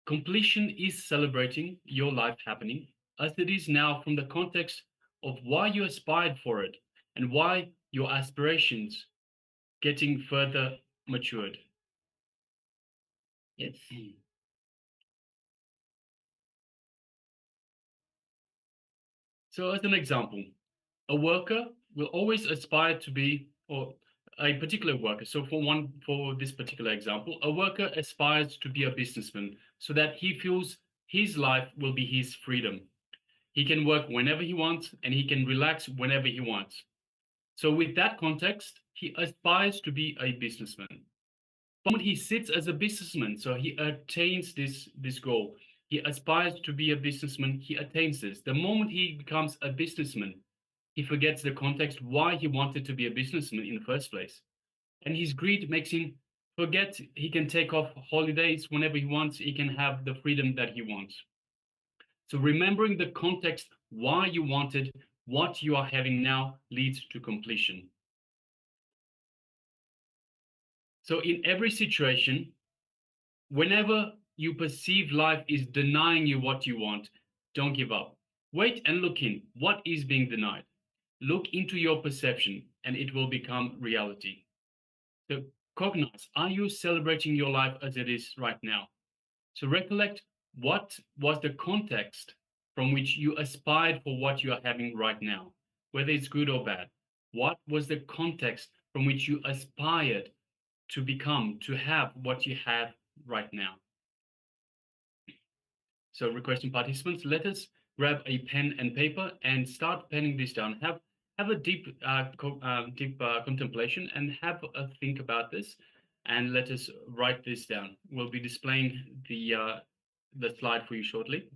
[SPEAKER 7] Completion is celebrating your life happening as it is now from the context of why you aspired for it and why your aspirations getting further matured.
[SPEAKER 8] Yes.
[SPEAKER 7] So as an example, a worker will always aspire to be, or a particular worker. So for this particular example, a worker aspires to be a businessman so that he feels his life will be his freedom. He can work whenever he wants and he can relax whenever he wants. So with that context, he aspires to be a businessman. The moment he sits as a businessman, so he attains this goal. He aspires to be a businessman, he attains this. The moment he becomes a businessman, he forgets the context why he wanted to be a businessman in the first place. And his greed makes him forget he can take off holidays whenever he wants, he can have the freedom that he wants. So remembering the context why you wanted what you are having now leads to completion. So in every situation, whenever you perceive life is denying you what you want, don't give up. Wait and look in. What is being denied? Look into your perception and it will become reality. So cognize, are you celebrating your life as it is right now? So recollect what was the context from which you aspired for what you are having right now, whether it's good or bad. What was the context from which you aspired to become, to have what you have right now? So requesting participants, let us grab a pen and paper and start penning this down. Have a deep contemplation and have a think about this, and let us write this down. We'll be displaying the slide for you shortly.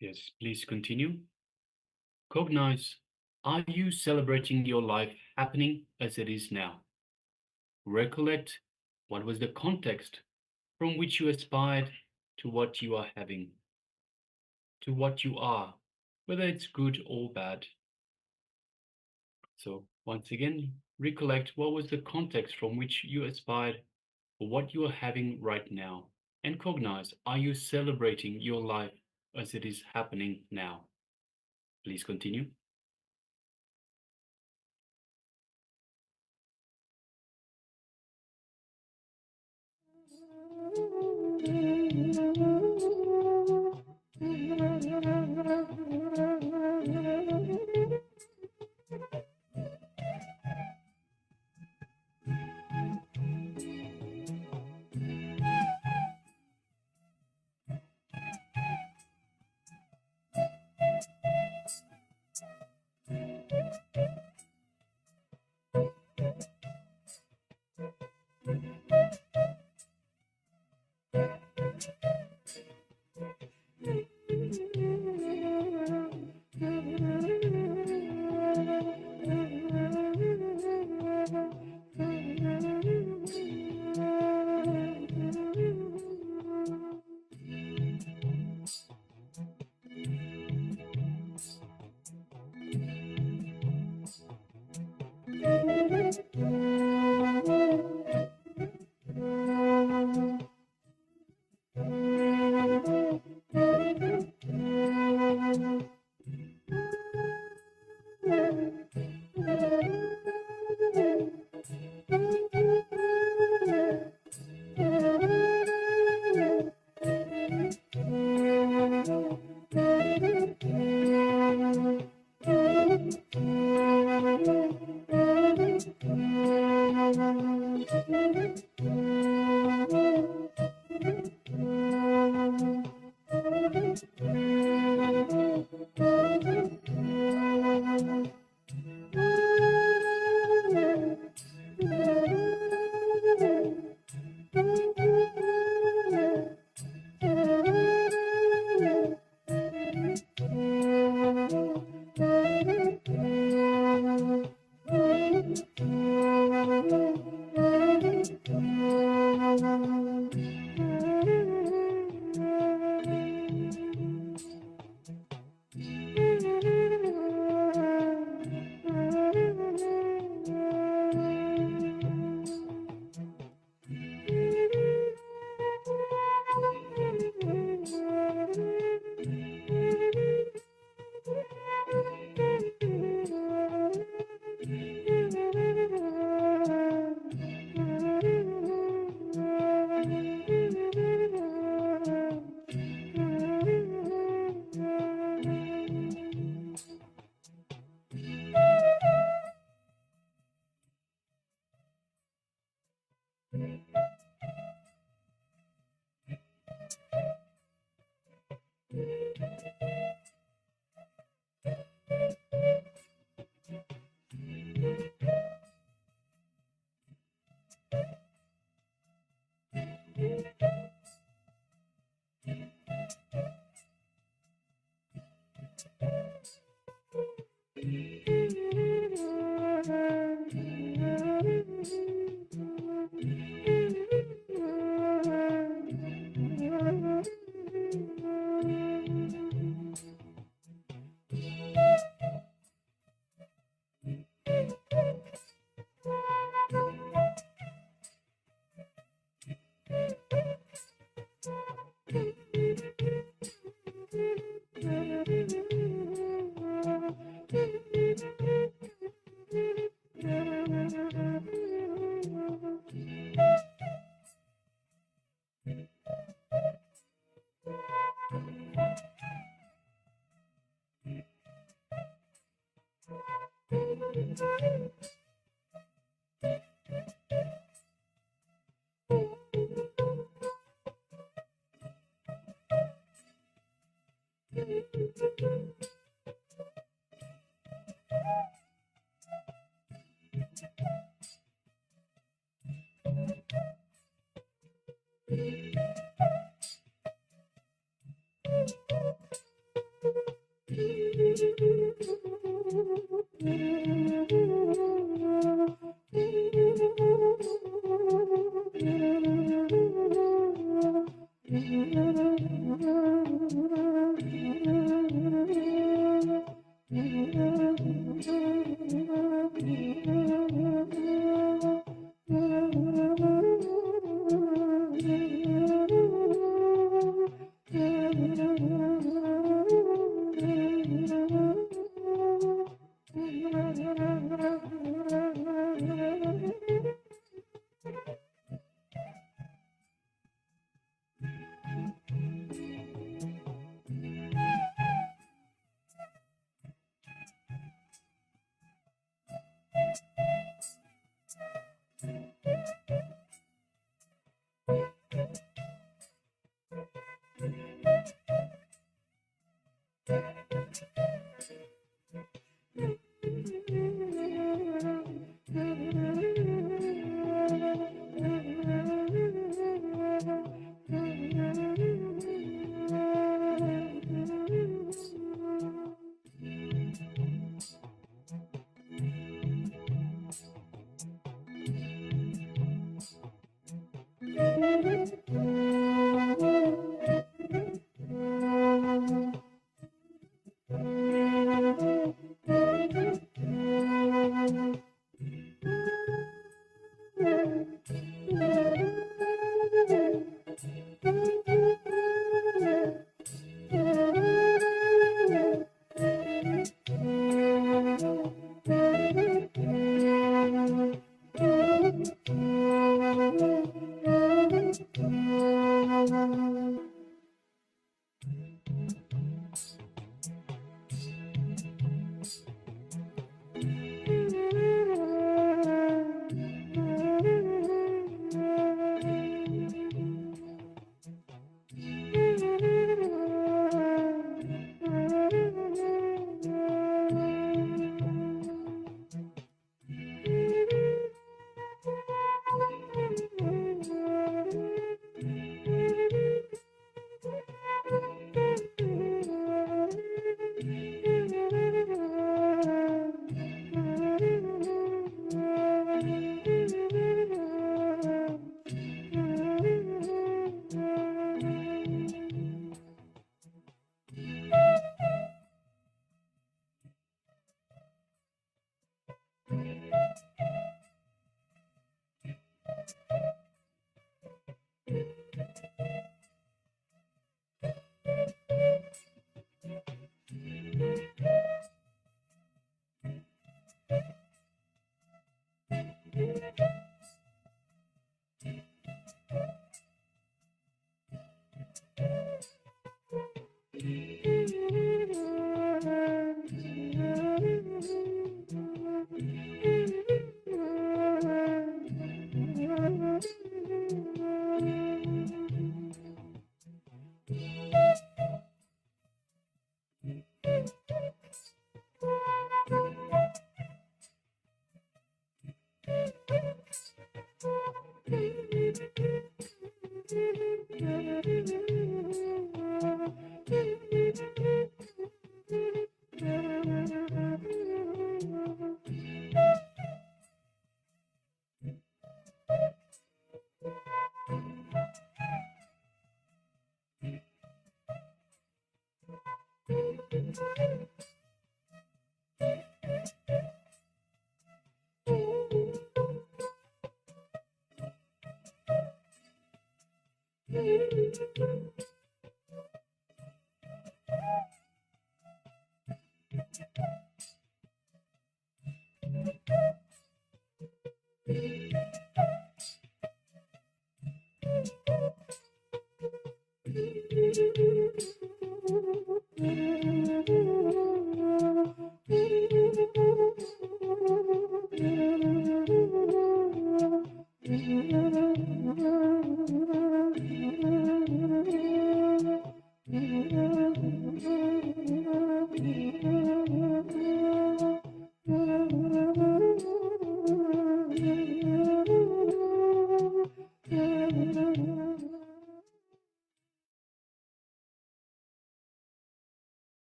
[SPEAKER 7] Yes, please continue. Cognize, are you celebrating your life happening as it is now? Recollect what was the context from which you aspired to what you are having, to what you are, whether it's good or bad. So once again, recollect what was the context from which you aspired for what you are having right now, and cognize, are you celebrating your life as it is happening now? Please continue.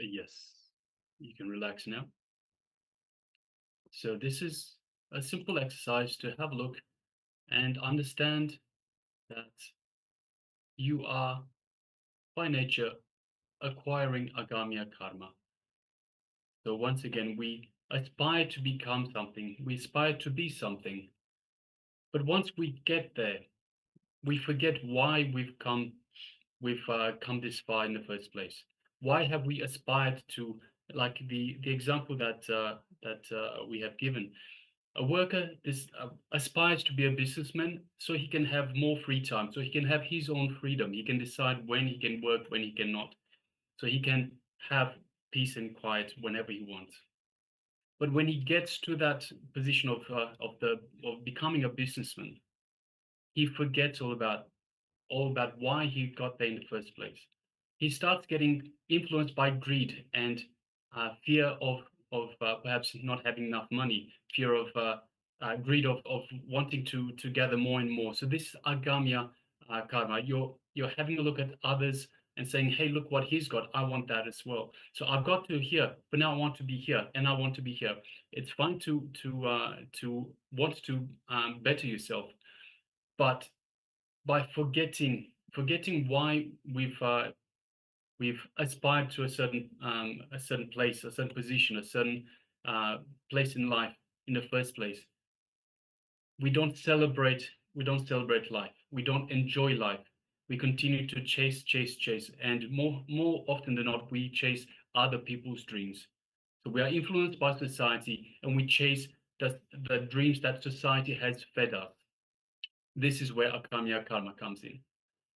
[SPEAKER 7] Yes, you can relax now. So this is a simple exercise to have a look and understand that you are by nature acquiring agamya karma. So once again, we aspire to become something, we aspire to be something. But once we get there, we forget why we've come this far in the first place. Why have we aspired to, like the example that we have given? A worker aspires to be a businessman so he can have more free time, so he can have his own freedom. He can decide when he can work, when he cannot, so he can have peace and quiet whenever he wants. But when he gets to that position of becoming a businessman, he forgets all about why he got there in the first place. He starts getting influenced by greed and fear of perhaps not having enough money, fear of greed of wanting to gather more and more. So this agamya karma, you're having a look at others and saying, hey, look what he's got. I want that as well. So I've got to here, but now I want to be here, and I want to be here. It's fine to want to better yourself, but by forgetting why we've aspired to a certain place, a certain position, a certain place in life in the first place. We don't celebrate life. We don't enjoy life. We continue to chase, and more often than not, we chase other people's dreams. So we are influenced by society, and we chase the dreams that society has fed us. This is where agamya karma comes in.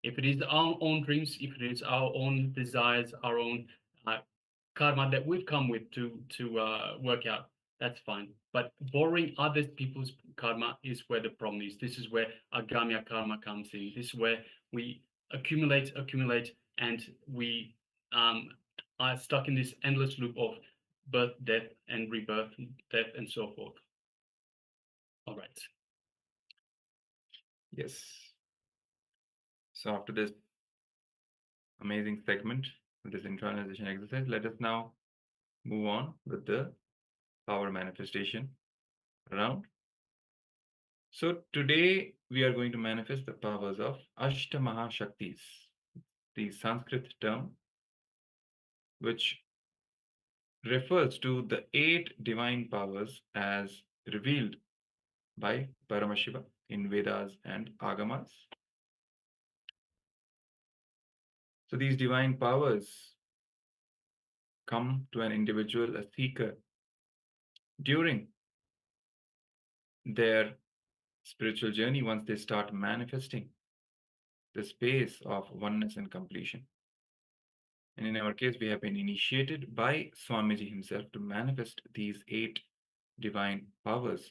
[SPEAKER 7] If it is our own dreams, if it is our own desires, our own karma that we've come with to work out, that's fine. But borrowing other people's karma is where the problem is. This is where agamya karma comes in. This is where we accumulate, and we are stuck in this endless loop of birth, death, and rebirth, death, and so forth. All right.
[SPEAKER 11] Yes. So after this amazing segment, this internalization exercise, let us now move on with the power manifestation round. So today we are going to manifest the powers of Ashtamahashaktis, the Sanskrit term, which refers to the 8 divine powers as revealed by Paramashiva in Vedas and Agamas. So these divine powers come to an individual, a seeker, during their spiritual journey once they start manifesting the space of oneness and completion. And in our case, we have been initiated by Swamiji himself to manifest these 8 divine powers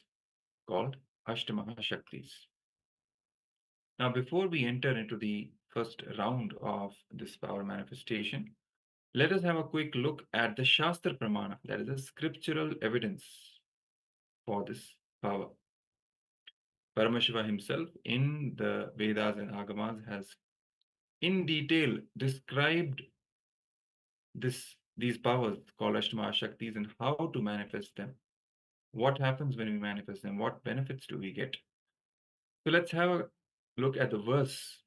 [SPEAKER 11] called Ashtamahashaktis. Now, before we enter into the first round of this power manifestation, let us have a quick look at the Shastra Pramana, that is the scriptural evidence for this power. Paramashiva himself in the Vedas and Agamas has in detail described these powers called Ashtamahashaktis and how to manifest them. What happens when we manifest them? What benefits do we get? So let's have a look at the verse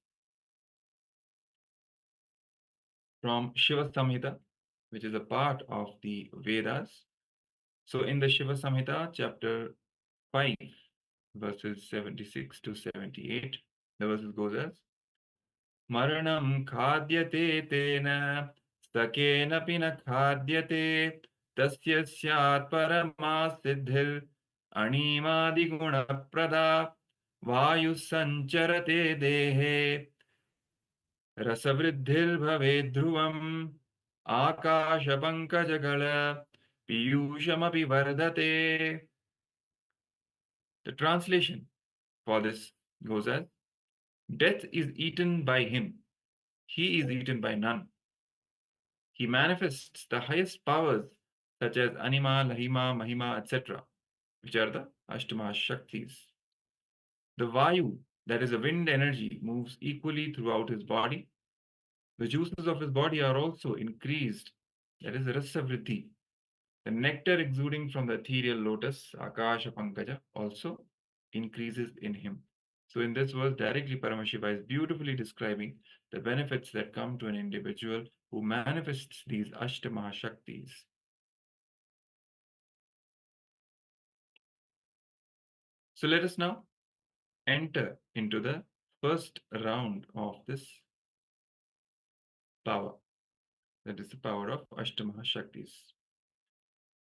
[SPEAKER 11] from Shiva Samhita, which is a part of the Vedas. So in the Shiva Samhita, chapter 5, verses 76 to 78, the verses goes as Maranam khadyate tena sakena pina khadyate tasya syat parama siddhil animadi guna prada vayu sancharate dehe rasavriddhil bhave dhruvam akasha pankajagala piyushamapi vardate. The translation for this goes as, death is eaten by him. He is eaten by none. He manifests the highest powers such as Anima, Lahima, Mahima, etc., which are the Ashtamahashaktis. The Vayu, that is a wind energy, moves equally throughout his body. The juices of his body are also increased that is rasa vriddhi. The nectar exuding from the ethereal lotus, Akasha Pankaja, also increases in him. So in this verse, directly Paramashiva is beautifully describing the benefits that come to an individual who manifests these Ashtama Shaktis. So let us now enter into the first round of this power. That is the power of Ashtama Shaktis.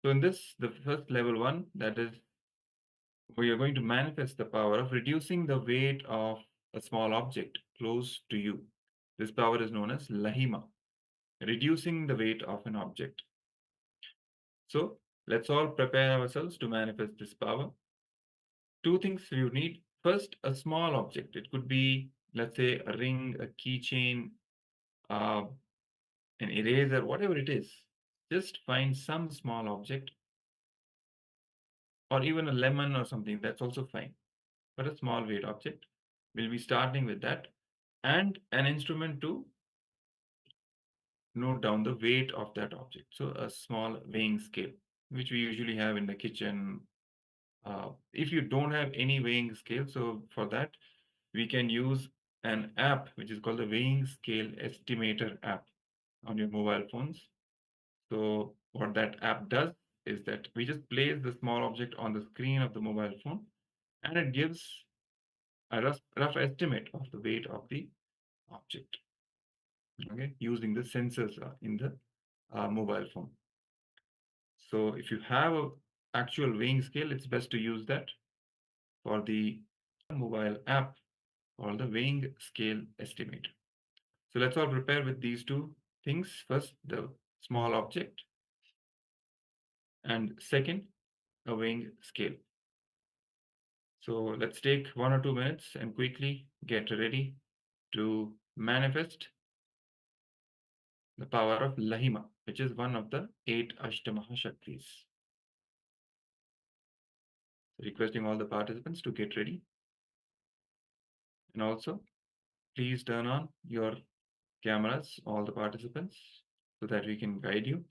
[SPEAKER 11] So in this, the first level 1, that is, we are going to manifest the power of reducing the weight of a small object close to you. This power is known as Lahima, reducing the weight of an object. So let's all prepare ourselves to manifest this power. Two things you need. First, a small object. It could be, let's say, a ring, a keychain, an eraser, whatever it is. Just find some small object, or even a lemon or something. That's also fine. But a small weight object. We'll be starting with that. And an instrument to note down the weight of that object. So a small weighing scale, which we usually have in the kitchen. If you don't have any weighing scale, so for that, we can use an app, which is called the Weighing Scale Estimator app on your mobile phones. So what that app does is that we just place the small object on the screen of the mobile phone, and it gives a rough estimate of the weight of the object, okay, using the sensors in the mobile phone. So if you have an actual weighing scale, it's best to use that. For the mobile app called the Weighing Scale Estimator. So let's all prepare with these two things. First, the small object, and second, a weighing scale. So let's take 1 or 2 minutes and quickly get ready to manifest the power of Lahima, which is one of the 8 Ashtamaha Shaktis. Requesting all the participants to get ready. And also, please turn on your cameras, all the participants, so that we can guide you.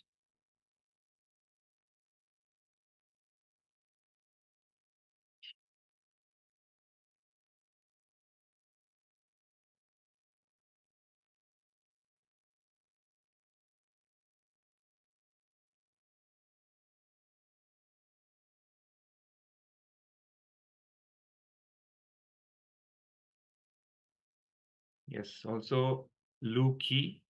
[SPEAKER 11] Yes, also Lu Ki,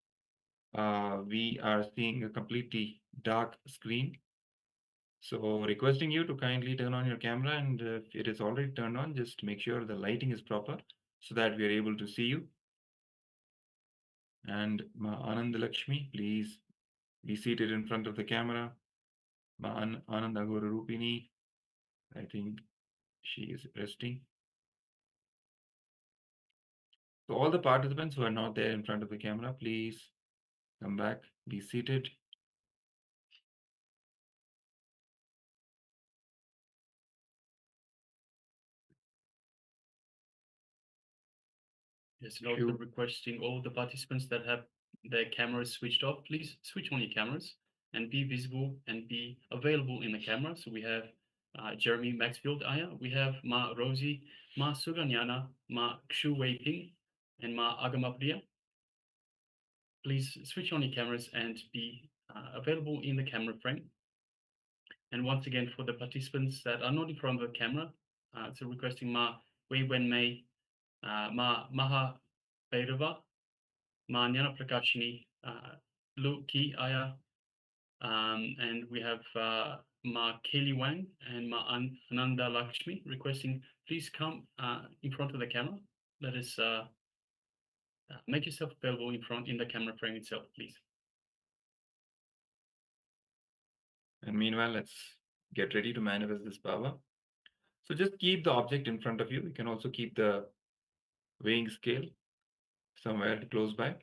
[SPEAKER 11] we are seeing a completely dark screen. So requesting you to kindly turn on your camera, and if it is already turned on, just make sure the lighting is proper so that we are able to see you. And Ma Anand Lakshmi, please be seated in front of the camera. Ma Anand Agora Rupini, I think she is resting. So all the participants who are not there in front of the camera, please come back, be seated.
[SPEAKER 7] Yes, and also requesting all the participants that have their cameras switched off, please switch on your cameras and be visible and be available in the camera. So we have Jeremy Maxfield Aya, we have Ma Rosie, Ma Suganyana, Ma Kshu Wei Ping, and Ma Agamapriya. Please switch on your cameras and be available in the camera frame. And once again, for the participants that are not in front of the camera, so requesting Ma Wei Wen Mei, Ma Maha Bhairava, Ma Nyana Prakashini, Lu Ki Aya, and we have Ma Kelly Wang and Ma Ananda Lakshmi requesting, please come in front of the camera. Let us make yourself available in the camera frame itself, please.
[SPEAKER 11] And meanwhile, let's get ready to manifest this power. So just keep the object in front of you. You can also keep the weighing scale somewhere close by.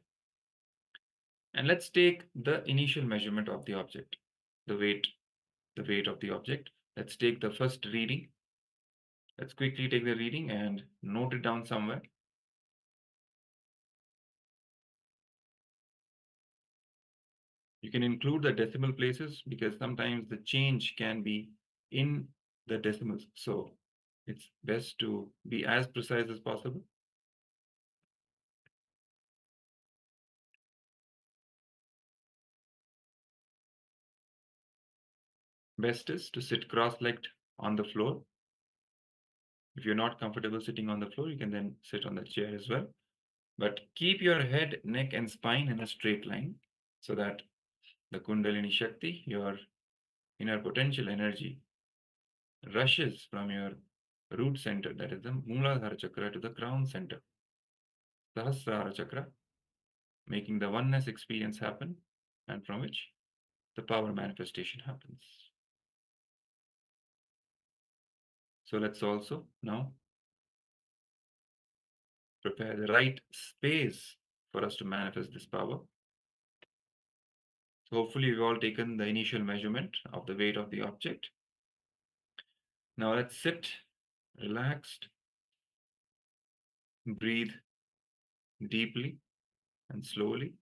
[SPEAKER 11] And let's take the initial measurement of the object, the weight of the object. Let's take the first reading. Let's quickly take the reading and note it down somewhere. You You can include the decimal places because sometimes the change can be in the decimals. So it's best to be as precise as possible. Best is to sit cross-legged on the floor. If you're not comfortable sitting on the floor, you can then sit on the chair as well. But keep your head, neck, and spine in a straight line so that the Kundalini Shakti, your inner potential energy, rushes from your root center, that is the Mooladhara Chakra, to the crown center, Sahasrara Chakra, making the oneness experience happen, and from which the power manifestation happens. So let's also now prepare the right space for us to manifest this power. So hopefully we've all taken the initial measurement of the weight of the object. Now let's sit relaxed, breathe deeply and slowly.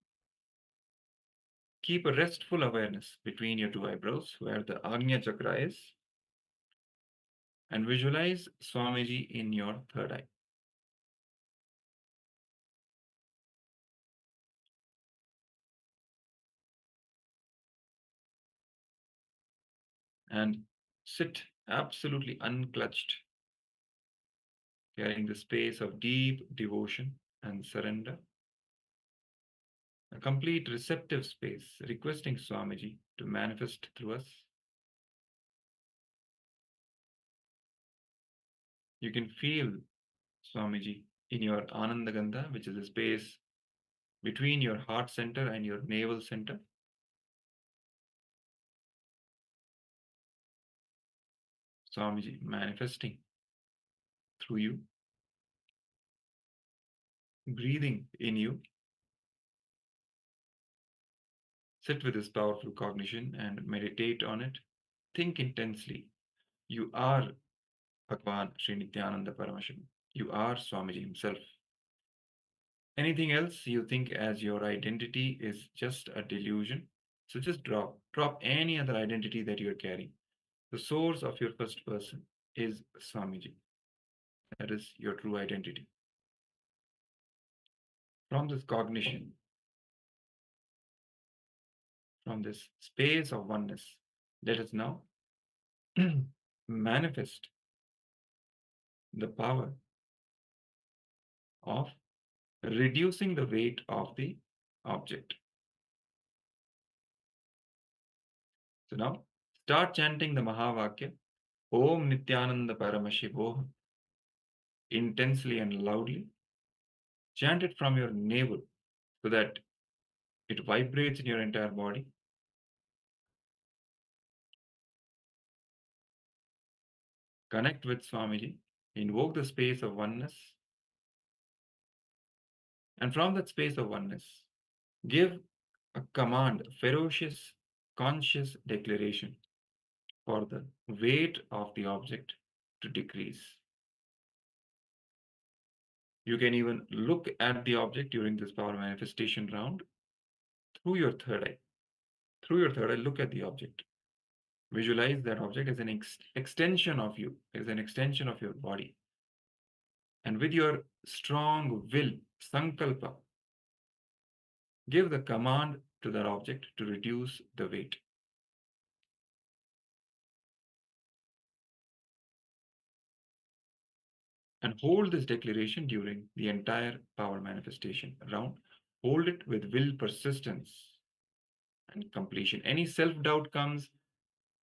[SPEAKER 11] Keep a restful awareness between your two eyebrows where the Agnya Chakra is, and visualize Swamiji in your third eye. And sit absolutely unclutched, carrying the space of deep devotion and surrender. A complete receptive space, requesting Swamiji to manifest through us. You can feel Swamiji in your Anandagandha, which is a space between your heart center and your navel center. Swamiji manifesting through you, breathing in you. Sit with this powerful cognition and meditate on it. Think intensely. You are Bhagavan Sri Nityananda Paramashivoham. You are Swamiji himself. Anything else you think as your identity is just a delusion. So just drop any other identity that you're carrying. The source of your first person is Swamiji. That is your true identity. From this cognition, from this space of oneness, let us now manifest the power of reducing the weight of the object. So now start chanting the Mahavakya, Om Nityananda Paramashivoham, intensely and loudly. Chant it from your navel so that it vibrates in your entire body. Connect with Swamiji, invoke the space of oneness, and from that space of oneness, give a command, a ferocious, conscious declaration for the weight of the object to decrease. You can even look at the object during this power manifestation round through your third eye. Through your third eye, look at the object. Visualize that object as an extension of you, as an extension of your body. And with your strong will, sankalpa, give the command to that object to reduce the weight. And hold this declaration during the entire power manifestation round. Hold it with will, persistence, and completion. Any self-doubt comes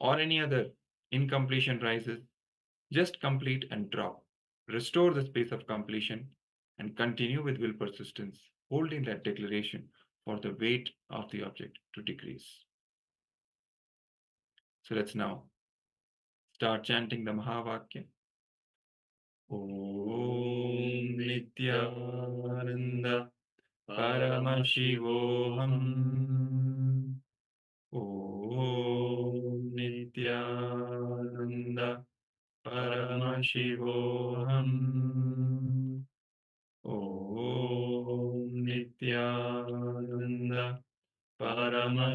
[SPEAKER 11] or any other incompletion rises, just complete and drop. Restore the space of completion and continue with will, persistence, holding that declaration for the weight of the object to decrease. So let's now start chanting the Mahavakya. Om Nityananda Paramashivoham. Om Nityananda Paramashivoham. Om Nityananda Paramashivoham.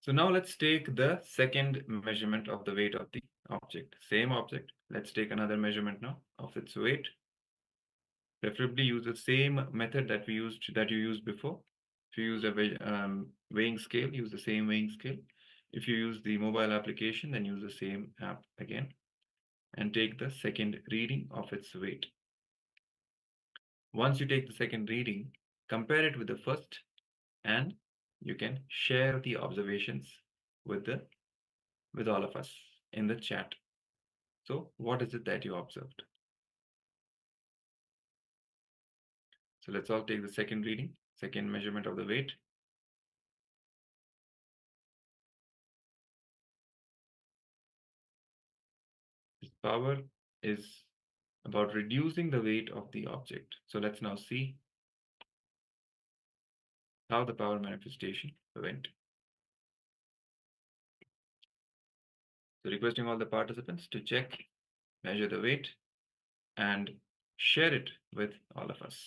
[SPEAKER 11] So now let's take the second measurement of the weight of the object. Same object. Let's take another measurement now of its weight. Preferably use the same method that you used before. If you use a weighing scale, use the same weighing scale. If you use the mobile application, then use the same app again and take the second reading of its weight. Once you take the second reading, compare it with the first, and you can share the observations with all of us in the chat. So what is it that you observed? So let's all take the second reading, second measurement of the weight. This power is about reducing the weight of the object. So let's now see how the power manifestation went. So requesting all the participants to check, measure the weight, and share it with all of us.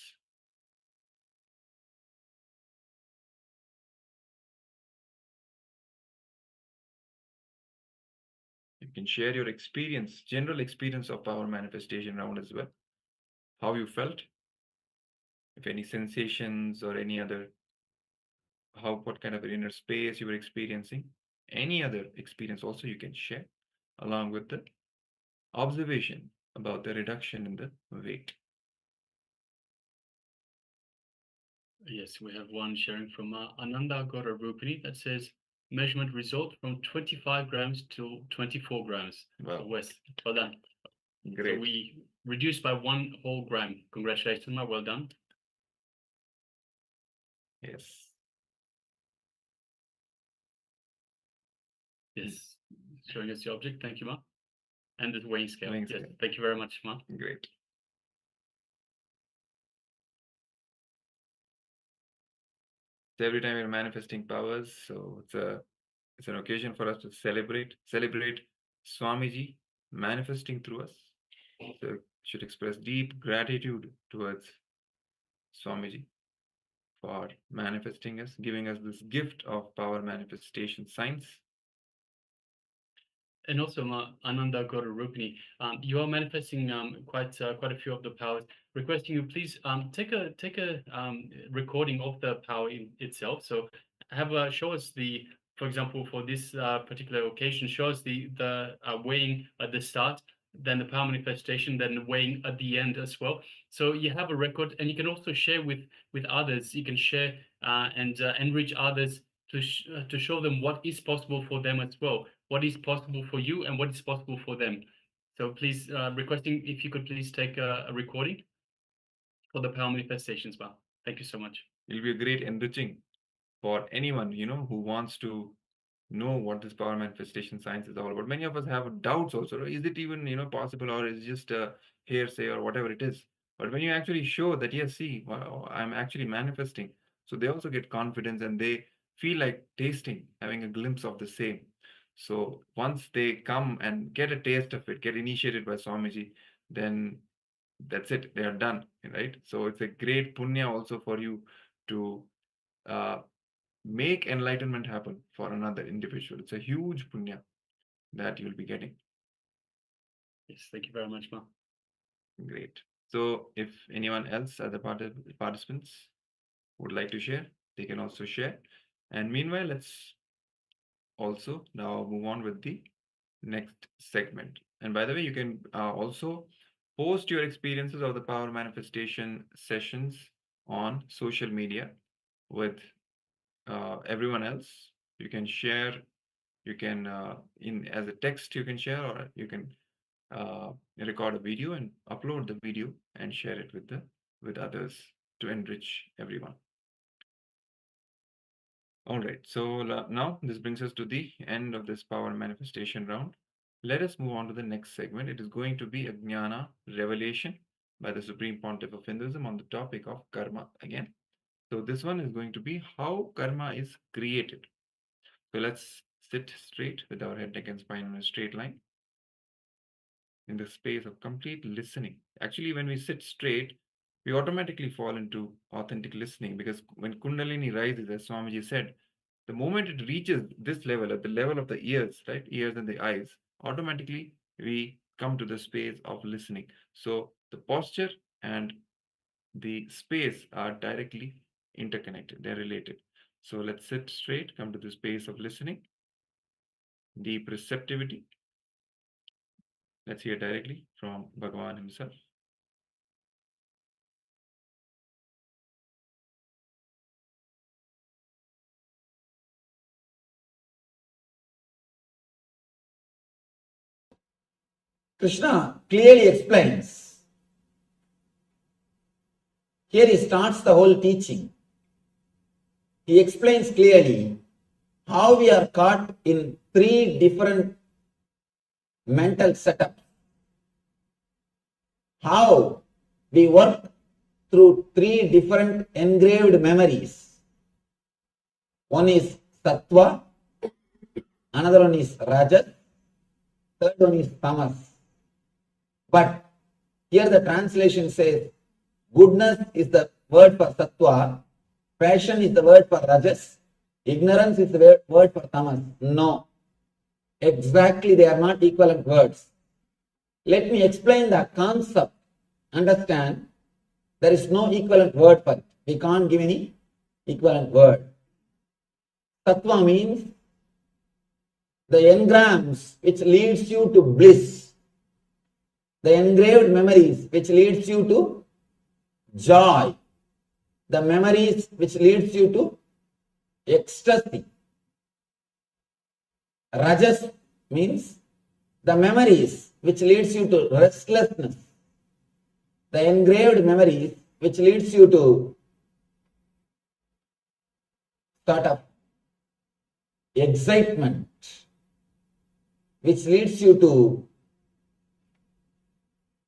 [SPEAKER 11] You can share your experience, general experience of power manifestation round as well. How you felt, if any sensations or any other, what kind of inner space you were experiencing, any other experience also you can share along with the observation about the reduction in the weight.
[SPEAKER 7] Yes, we have one sharing from Ananda Gora Rupini that says measurement result from 25 grams to 24 grams.
[SPEAKER 11] Wow.
[SPEAKER 7] So Wes, well done.
[SPEAKER 11] Great.
[SPEAKER 7] So we reduced by 1 whole gram. Congratulations, Ma. Well done.
[SPEAKER 11] Yes.
[SPEAKER 7] Yes. Showing us the object. Thank you, Ma. And the weighing scale.
[SPEAKER 11] Weighing
[SPEAKER 7] Yes.
[SPEAKER 11] scale.
[SPEAKER 7] Thank you very much, Ma.
[SPEAKER 11] Great. So every time we're manifesting powers, so it's an occasion for us to celebrate Swamiji manifesting through us. So should express deep gratitude towards Swamiji for manifesting us, giving us this gift of power manifestation science.
[SPEAKER 7] And also, Ananda Gora Rupini, you are manifesting quite a few of the powers. Requesting you please take a recording of the power itself. So show us for example, for this particular occasion, show us the weighing at the start, then the power manifestation, then the weighing at the end as well. So you have a record, and you can also share with others. You can share and enrich others to show them what is possible for them as well. What is possible for you and what is possible for them. So please, requesting if you could please take a recording for the power manifestations. Well, thank you so much.
[SPEAKER 11] It'll be a great enriching for anyone, who wants to know what this power manifestation science is all about. Many of us have doubts also. Is it even, possible, or is it just a hearsay or whatever it is? But when you actually show that, yes, see, wow, I'm actually manifesting. So they also get confidence and they feel like tasting, having a glimpse of the same. So once they come and get a taste of it, get initiated by Swamiji, then that's it. They are done, right? So it's a great punya also for you to make enlightenment happen for another individual. It's a huge punya that you'll be getting.
[SPEAKER 7] Yes, thank you very much, Ma.
[SPEAKER 11] Great. So if anyone else, other participants would like to share, they can also share. And meanwhile, let's also now move on with the next segment. And by the way, you can also post your experiences of the power manifestation sessions on social media with everyone else. You can share, you can as a text you can share, or you can record a video and upload the video and share it with others to enrich everyone. All right, so now this brings us to the end of this power manifestation round. Let us move on to the next segment. It is going to be a Jnana revelation by the Supreme Pontiff of Hinduism on the topic of karma again. So this one is going to be how karma is created. So let's sit straight with our head, neck, and spine in a straight line in the space of complete listening. Actually, when we sit straight, we automatically fall into authentic listening, because when Kundalini rises, as Swamiji said, The moment it reaches this level, at the level of the ears, right? Ears and the eyes, automatically we come to the space of listening. So the posture and the space are directly interconnected, they're related. So let's sit straight, come to the space of listening, deep receptivity. Let's hear directly from Bhagavan himself.
[SPEAKER 9] Krishna clearly explains. Here he starts the whole teaching. He explains clearly how we are caught in three different mental setups. How we work through three different engraved memories. One is Tatwa, another one is Rajas, third one is Tamas. But here the translation says, goodness is the word for Tatwa, passion is the word for Rajas, ignorance is the word for Tamas. No, exactly they are not equivalent words. Let me explain the concept. Understand, there is no equivalent word for it. We can't give any equivalent word. Tatwa means the engrams which leads you to bliss, the engraved memories which leads you to joy, the memories which leads you to ecstasy. Rajas means the memories which leads you to restlessness, the engraved memories which leads you to sort of excitement, which leads you to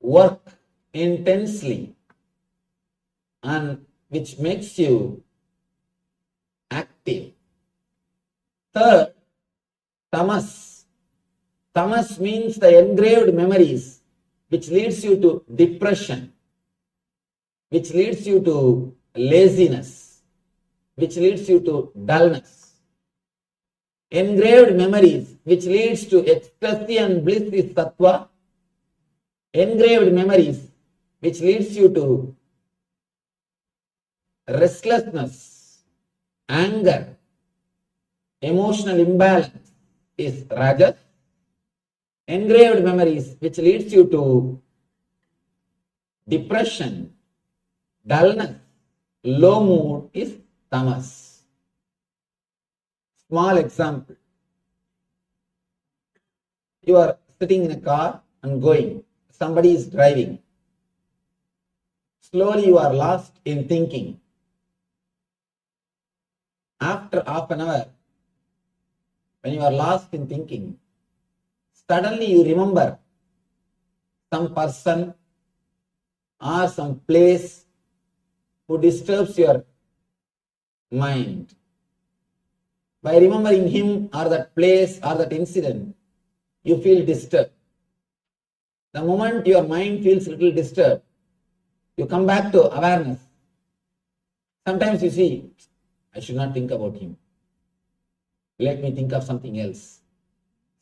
[SPEAKER 9] work intensely and which makes you active. Third, tamas. Tamas means the engraved memories which leads you to depression, which leads you to laziness, which leads you to dullness. Engraved memories which leads to ecstasy and bliss is Tatwa. Engraved memories which leads you to restlessness, anger, emotional imbalance is Rajas. Engraved memories which leads you to depression, dullness, low mood is Tamas. Small example. You are sitting in a car and going. Somebody is driving. Slowly you are lost in thinking. After half an hour, when you are lost in thinking, suddenly you remember some person or some place who disturbs your mind. By remembering him or that place or that incident, you feel disturbed. The moment your mind feels a little disturbed, you come back to awareness. Sometimes you see, I should not think about him. Let me think of something else.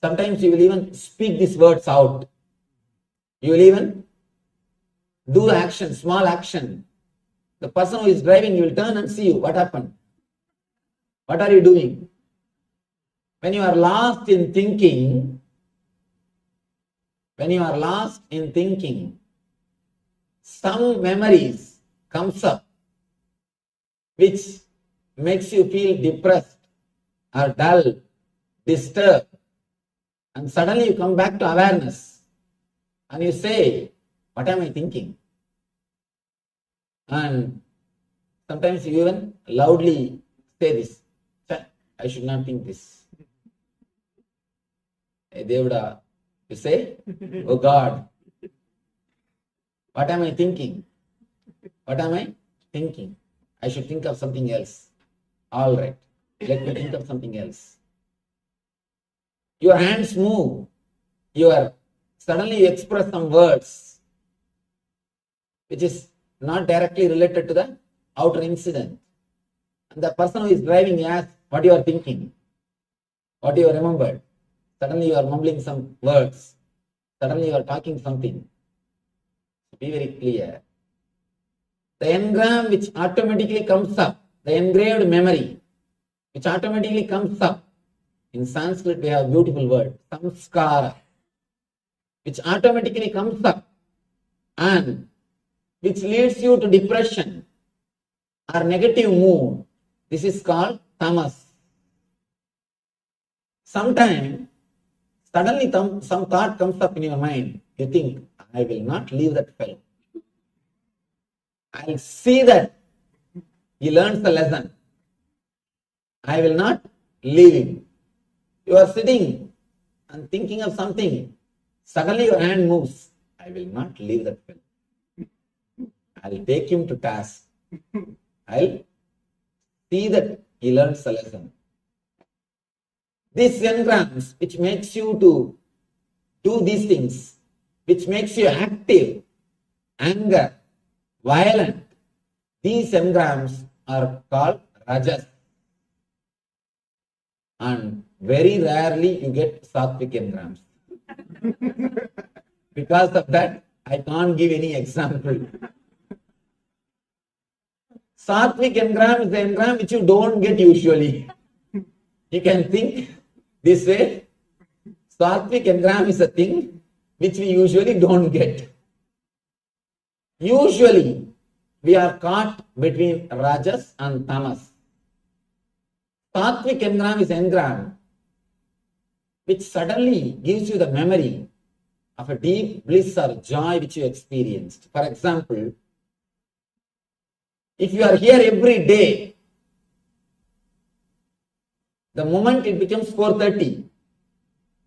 [SPEAKER 9] Sometimes you will even speak these words out. You will even do action, small action. The person who is driving, you will turn and see you. What happened? What are you doing? When you are lost in thinking, some memories comes up which makes you feel depressed or dull, disturbed, and suddenly you come back to awareness and you say, what am I thinking? And sometimes you even loudly say this, I should not think this. Hey, Devda, you say, oh God, what am I thinking? What am I thinking? I should think of something else. All right, let me think of something else. Your hands move. Suddenly you express some words which is not directly related to the outer incident. And the person who is driving asks, what you are thinking, what you remembered. Suddenly you are mumbling some words. Suddenly you are talking something. Be very clear. The engram which automatically comes up, the engraved memory, which automatically comes up. In Sanskrit, we have a beautiful word, samskara, which automatically comes up and which leads you to depression or negative mood. This is called tamas. Sometimes, suddenly some thought comes up in your mind. You think, I will not leave that fellow. I will see that he learns the lesson. I will not leave him. You are sitting and thinking of something. Suddenly your hand moves. I will not leave that fellow. I will take him to task. I will see that he learns the lesson. These engrams which makes you to do these things, which makes you active, anger, violent, these engrams are called rajas. And very rarely you get sattvic engrams. Because of that, I can't give any example. Sattvic engram is the engram which you don't get usually. You can think this way. Sattvic engram is a thing which we usually don't get. Usually, we are caught between rajas and tamas. Sattvic engram is engram which suddenly gives you the memory of a deep bliss or joy which you experienced. For example, if you are here every day, the moment it becomes 4:30,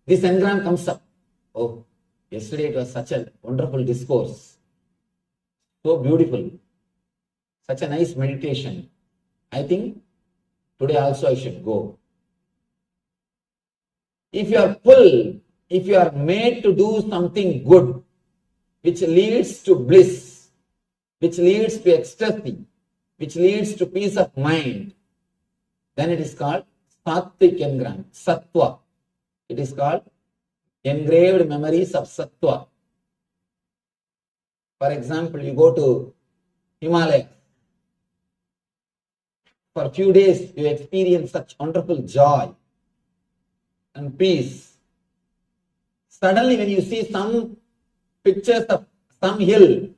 [SPEAKER 9] this engram comes up. Oh, yesterday it was such a wonderful discourse. So beautiful. Such a nice meditation. I think today also I should go. If you are full, if you are made to do something good, which leads to bliss, which leads to ecstasy, which leads to peace of mind, then it is called sattvic engram, sattva. It is called engraved memories of sattva. For example, you go to Himalaya. For a few days, you experience such wonderful joy and peace. Suddenly, when you see some pictures of some hill,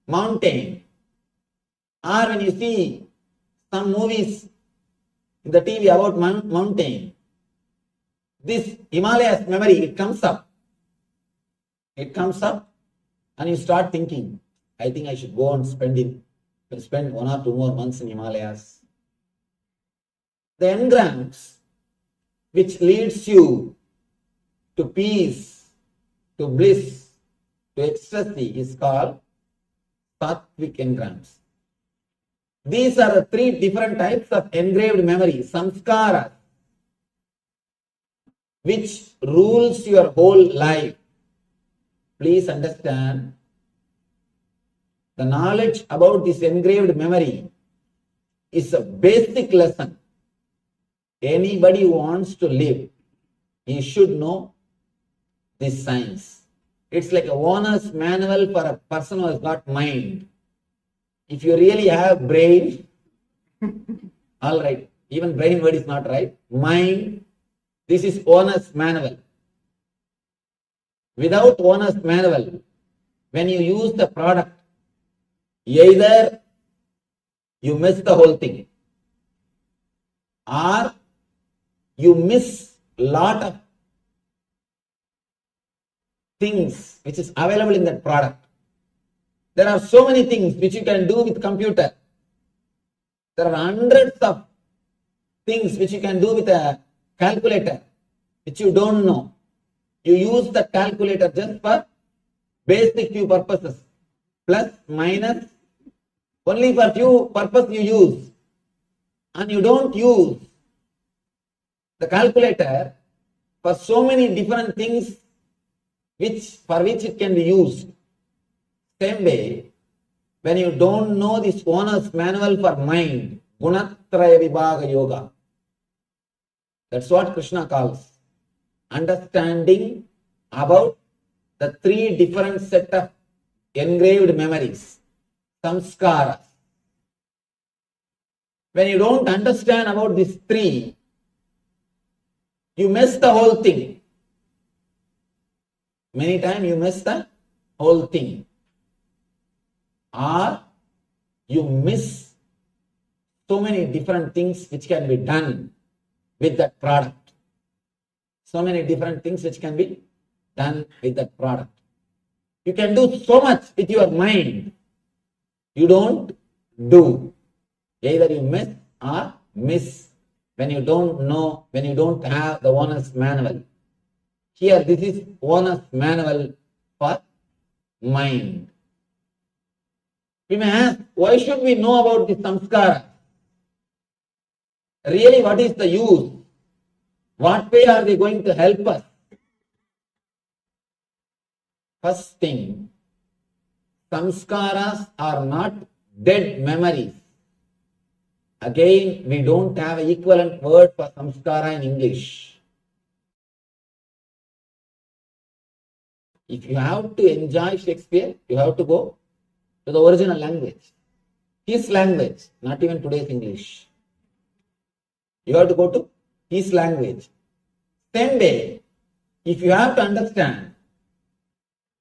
[SPEAKER 9] mountain, or when you see some movies in the TV about mountain, this Himalayas memory, it comes up. It comes up and you start thinking, I think I should go and spend 1 or 2 more months in Himalayas. The engrams which leads you to peace, to bliss, to ecstasy is called sattvic engrams. These are the 3 different types of engraved memory, samskaras, which rules your whole life. Please understand, the knowledge about this engraved memory is a basic lesson. Anybody who wants to live, he should know this science. It's like a owner's manual for a person who has got mind. If you really have brain, all right, even brain word is not right, mind, this is owner's manual. Without owner's manual, when you use the product, either you miss the whole thing or you miss a lot of things which is available in that product. There are so many things which you can do with computer. There are hundreds of things which you can do with a calculator which you don't know. You use the calculator just for basic few purposes. Plus, minus, only for few purposes you use. And you don't use the calculator for so many different things for which it can be used. Same way, when you don't know this owner's manual for mind, Gunatraya Vibhaga Yoga, That's what Krishna calls understanding about the three different set of engraved memories, samskaras. When you don't understand about these three, you miss the whole thing. Many times you miss the whole thing. Or you miss so many different things which can be done with that product. So many different things which can be done with that product. You can do so much with your mind. You don't do. Either you miss or miss when you don't know, when you don't have the owner's manual. Here, this is owner's manual for mind. We may ask, why should we know about the samskara? Really, what is the use? What way are they going to help us? First thing, samskaras are not dead memories. Again, we don't have an equivalent word for samskara in English. If you have to enjoy Shakespeare, you have to go to the original language. His language, not even today's English. You have to go to his language. Same way, if you have to understand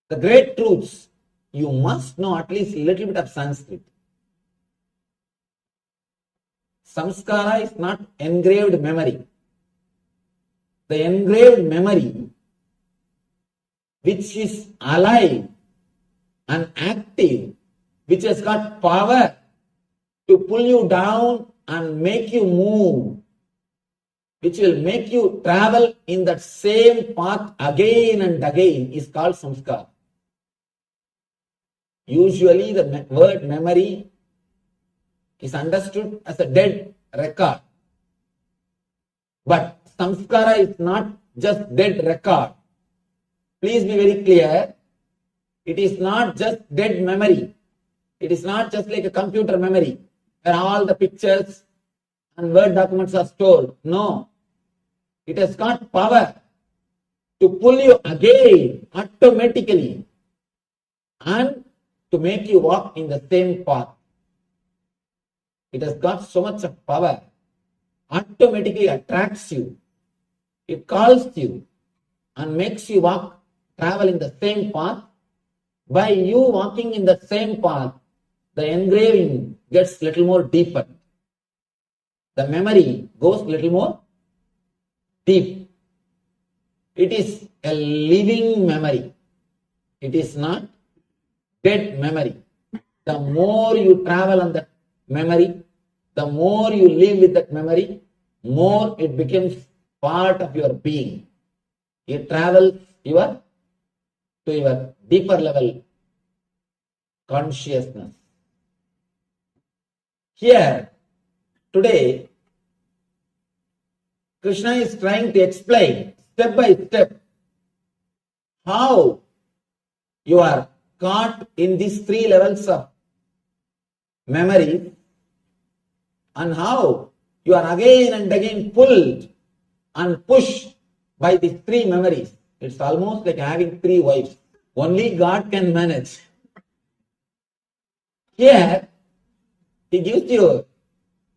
[SPEAKER 9] the great truths, you must know at least a little bit of Sanskrit. Samskara is not engraved memory. The engraved memory, which is alive and active, which has got power to pull you down and make you move, which will make you travel in that same path again and again, is called samskara. Usually the word memory is understood as a dead record. But samskara is not just dead record. Please be very clear. It is not just dead memory. It is not just like a computer memory where all the pictures and Word documents are stored. No. It has got power to pull you again automatically and to make you walk in the same path. It has got so much of power. Automatically attracts you. It calls you and makes you walk, travel in the same path. By you walking in the same path, the engraving gets little more deeper. The memory goes little more deep. It is a living memory. It is not dead memory. The more you travel on that memory, the more you live with that memory, more it becomes part of your being. It travels to your deeper level consciousness. Here, today, Krishna is trying to explain step by step how you are caught in these three levels of memory and how you are again and again pulled and pushed by these three memories. It's almost like having three wives. Only God can manage. Here, he gives you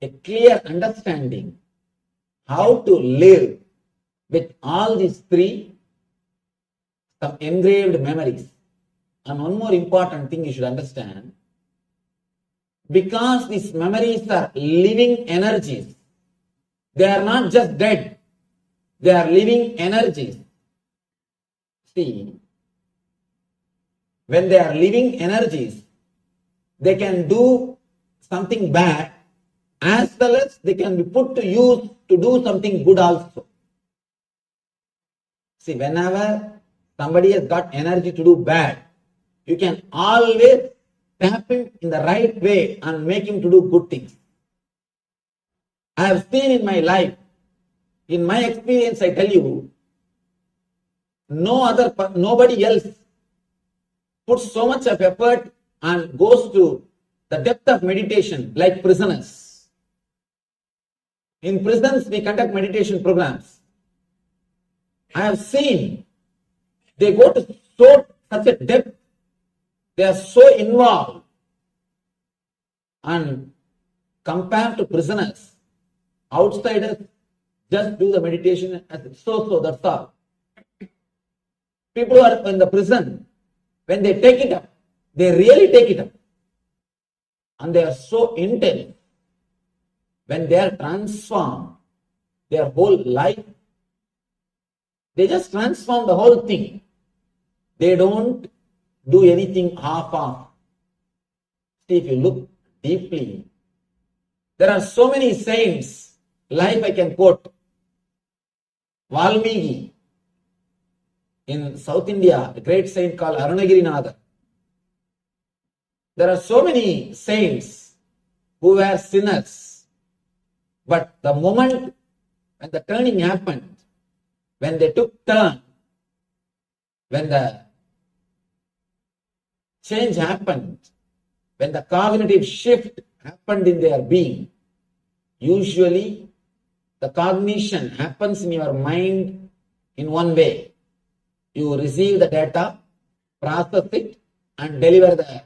[SPEAKER 9] a clear understanding how to live with all these three, some engraved memories. And one more important thing you should understand, because these memories are living energies, they are not just dead, they are living energies. See, when they are living energies, they can do something bad as well as they can be put to use to do something good also. See, whenever somebody has got energy to do bad, you can always tap him in the right way and make him to do good things. I have seen in my life, in my experience, I tell you, nobody else puts so much of effort and goes to the depth of meditation like prisoners. In prisons, we conduct meditation programs. I have seen they go to such a depth. They are so involved. And compared to prisoners, outsiders just do the meditation as so, that's all. People who are in the prison, when they take it up, they really take it up. And they are so intense. When they are transformed, their whole life, they just transform the whole thing. They don't do anything half-half. See, if you look deeply, there are so many saints, life I can quote. Valmiki, in South India, a great saint called Arunagirinatha. There are so many saints who were sinners. But the moment when the turning happened, when they took turn, when the change happened, when the cognitive shift happened in their being, usually the cognition happens in your mind in one way. You receive the data, process it, and deliver the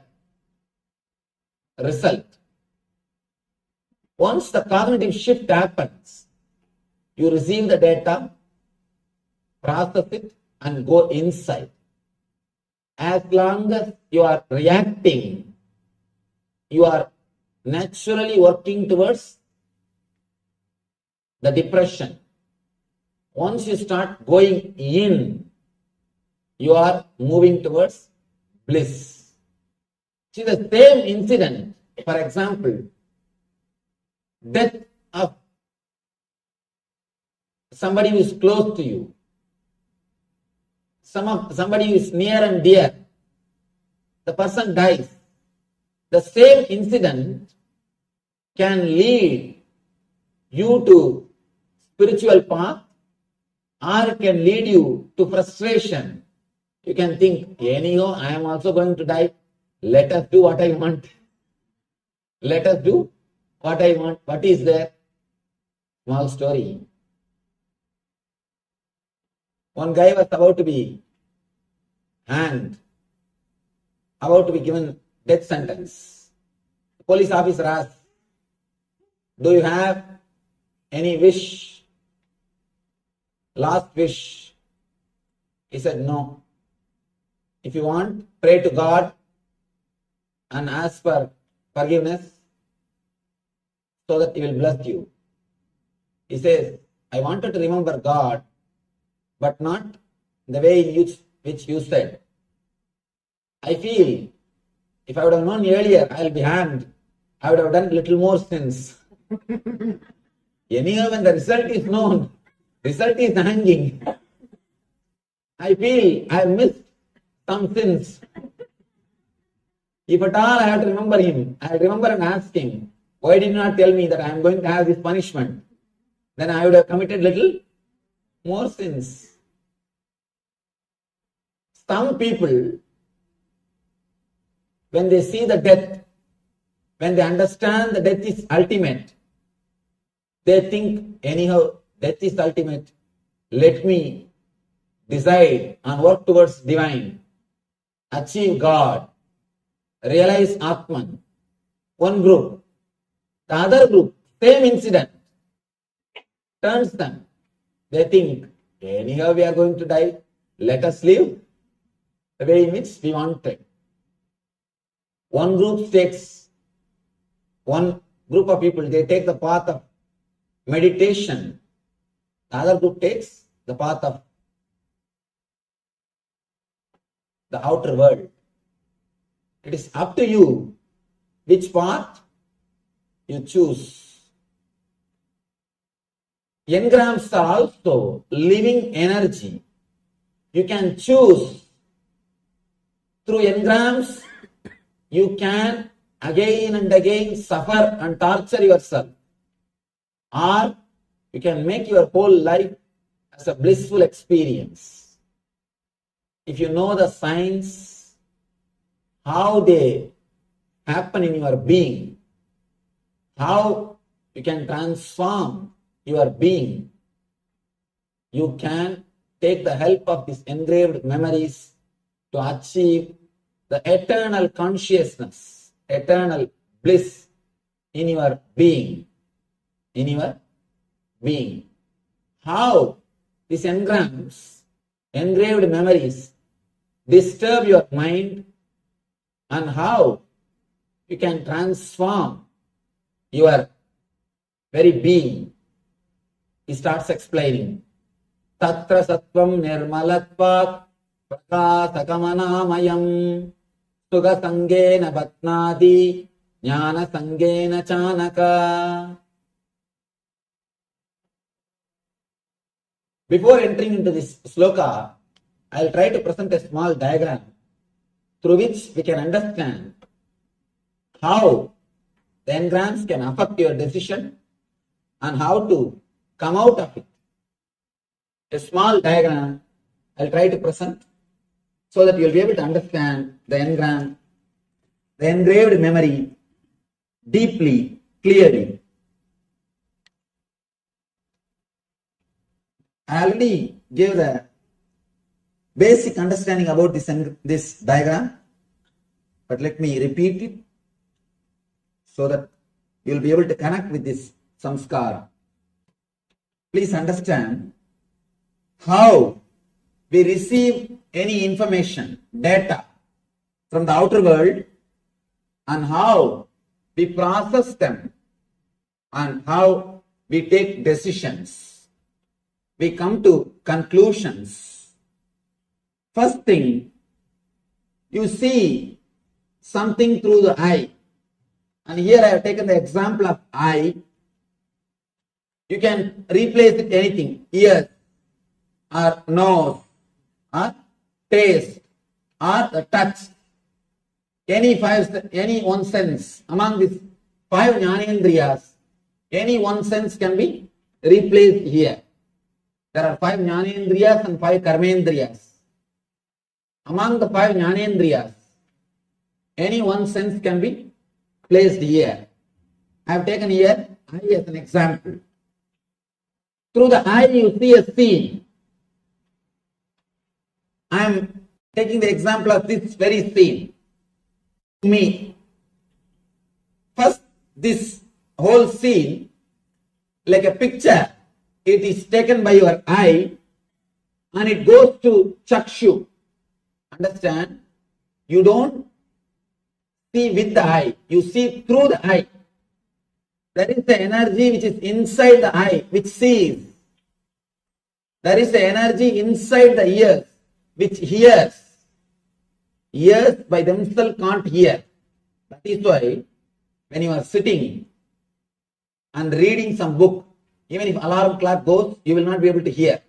[SPEAKER 9] result. Once the cognitive shift happens, you receive the data, process it, and go inside. As long as you are reacting, you are naturally working towards the depression. Once you start going in, you are moving towards bliss. See, the same incident, for example, death of somebody who is close to you, somebody who is near and dear, the person dies. The same incident can lead you to spiritual path, or it can lead you to frustration. You can think, anyhow, I am also going to die. Let us do what I want. Let us do what I want. What is there? Small story. One guy was about to be hanged, about to be given death sentence. The police officer asked, do you have any wish? Last wish? He said, no. If you want, pray to God and ask for forgiveness so that He will bless you. He says, I wanted to remember God, but not the way in which you said. I feel if I would have known earlier I will be hanged, I would have done little more sins. Anyhow, when the result is known, result is hanging. I feel I have missed some sins. If at all I have to remember him, I remember and ask him, why did you not tell me that I am going to have this punishment? Then I would have committed little more sins. Some people, when they see the death, when they understand that death is ultimate, they think, anyhow, death is ultimate. Let me decide and work towards divine, achieve God, realize Atman. One group. The other group, same incident, turns them. They think, anyhow we are going to die, let us live the way in which we wanted. One group takes, one group of people, they take the path of meditation. The other group takes the path of the outer world. It is up to you which path you choose. Engrams are also living energy. You can choose. Through engrams, you can again and again suffer and torture yourself. Or you can make your whole life as a blissful experience. If you know the signs, how they happen in your being, how you can transform your being, you can take the help of these engraved memories to achieve the eternal consciousness, eternal bliss in your being, in your being. How these engrams, engraved memories, disturb your mind, and how you can transform your very being. He starts explaining. Tatra sattvam nirmalatvat prakasakamanāmayam suga sangena batnādi jnana sangena chanaka. Before entering into this sloka, I will try to present a small diagram through which we can understand how the engrams can affect your decision and how to come out of it. A small diagram I will try to present so that you will be able to understand the engram, the engraved memory deeply, clearly. I already gave the basic understanding about this diagram, but let me repeat it so that you will be able to connect with this samskara. Please understand how we receive any information, data from the outer world, and how we process them and how we take decisions. We come to conclusions. First thing, you see something through the eye. And here I have taken the example of eye. You can replace it anything, ears, or nose, or taste, or the touch. Any one sense. Among these 5 jnanendriyas, any one sense can be replaced here. There are 5 jnanendriyas and 5 karmendriyas. Among the 5 jnanendriyas, any one sense can be placed here. I have taken here eye as an example. Through the eye you see a scene. I am taking the example of this very scene. Me. First, this whole scene, like a picture, it is taken by your eye and it goes to chakshu. Understand? You don't see with the eye, you see through the eye. There is the energy which is inside the eye, which sees. There is the energy inside the ears, which hears. Ears by themselves can't hear. That is why when you are sitting and reading some book, even if alarm clock goes, you will not be able to hear.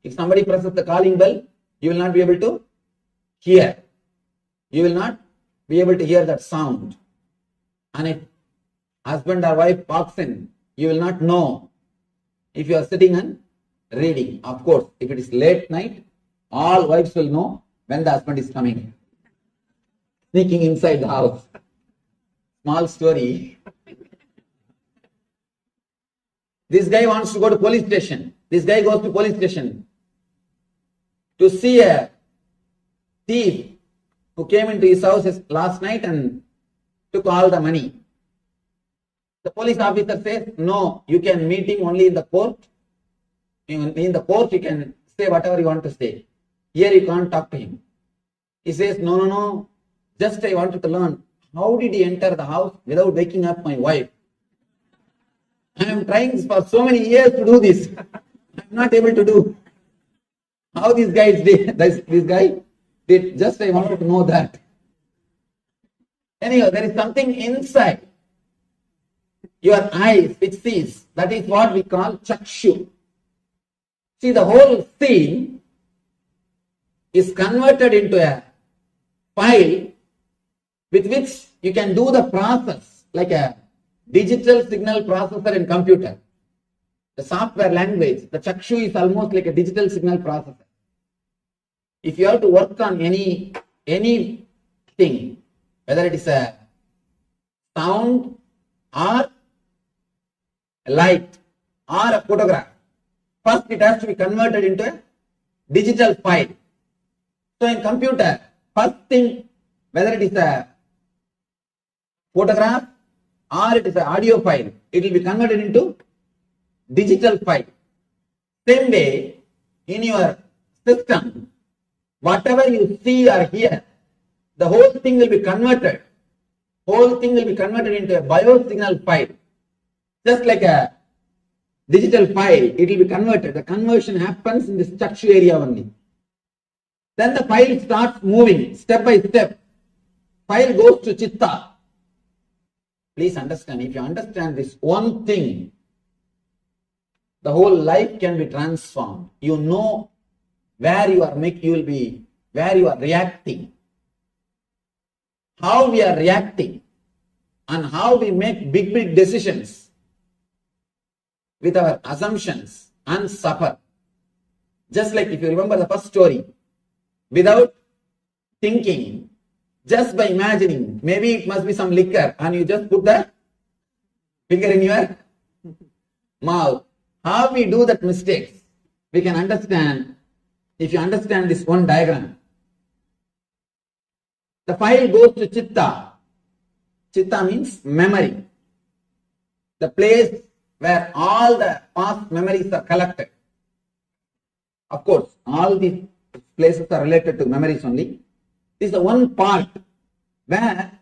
[SPEAKER 9] If somebody presses the calling bell, you will not be able to hear. You will not be able to hear that sound. And if husband or wife walks in, you will not know if you are sitting and reading. Of course, if it is late night, all wives will know when the husband is coming, sneaking inside the house. Small story. This guy wants to go to police station. This guy goes to police station to see a thief who came into his house last night and took all the money. The police officer says, no, you can meet him only in the court. In the court, you can say whatever you want to say. Here you can't talk to him. He says, no, just I wanted to learn, how did he enter the house without waking up my wife? I am trying for so many years to do this. I am not able to do. How these guys did, this guy did, just I wanted to know that. Anyhow, there is something inside your eyes which sees. That is what we call chakshu. See, the whole scene is converted into a file with which you can do the process like a digital signal processor in computer. The software language, the chakshu is almost like a digital signal processor. If you have to work on anything, whether it is a sound or a light or a photograph. First, it has to be converted into a digital file. So in computer, first thing, whether it is a photograph or it is an audio file, it will be converted into digital file. Same way, in your system, whatever you see or hear, the whole thing will be converted. Whole thing will be converted into a biosignal file. Just like a digital file, it will be converted. The conversion happens in this chakshu area only. Then the file starts moving step by step. File goes to chitta. Please understand, if you understand this one thing, the whole life can be transformed. You know where you are where you are reacting, how we are reacting, and how we make big decisions with our assumptions and suffer. Just like if you remember the first story, without thinking, just by imagining, maybe it must be some liquor, and you just put the finger in your mouth. How we do that mistakes, we can understand if you understand this one diagram. The file goes to chitta. Chitta means memory. The place where all the past memories are collected. Of course, all these places are related to memories only. This is the one part where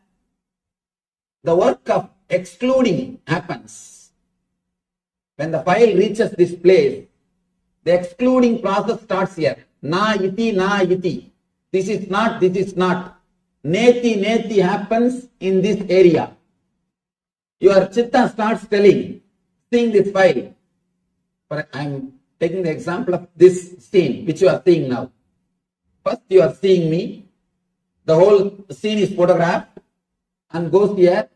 [SPEAKER 9] the work of excluding happens. When the file reaches this place, the excluding process starts here. Na iti, na iti. This is not, this is not. Neti, neti happens in this area. Your chitta starts telling, seeing this file. But I am taking the example of this scene which you are seeing now. First you are seeing me. The whole scene is photographed and goes here.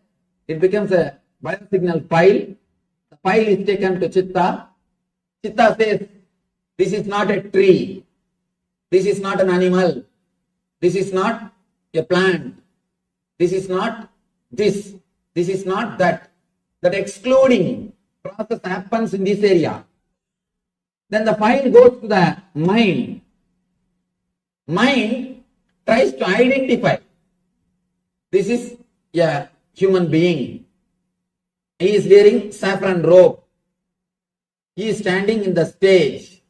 [SPEAKER 9] It becomes a biosignal file. The file is taken to chitta. Chitta says, this is not a tree. This is not an animal. This is not a plant. This is not this. This is not that. That excluding process happens in this area. Then the file goes to the mind. Mind tries to identify. This is a human being. He is wearing saffron robe. He is standing in the stage.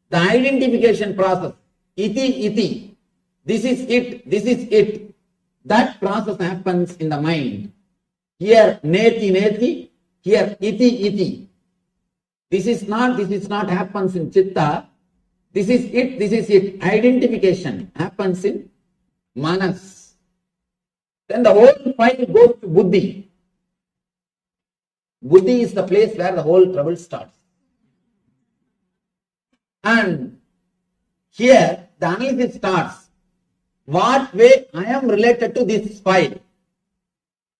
[SPEAKER 9] The identification process. Iti, iti. This is it. This is it. That process happens in the mind. Here, neti, neti. Here, iti, iti. This is not happens in chitta. This is it. Identification happens in manas. Then the whole file goes to buddhi. Buddhi is the place where the whole trouble starts. And here the analysis starts. What way I am related to this file?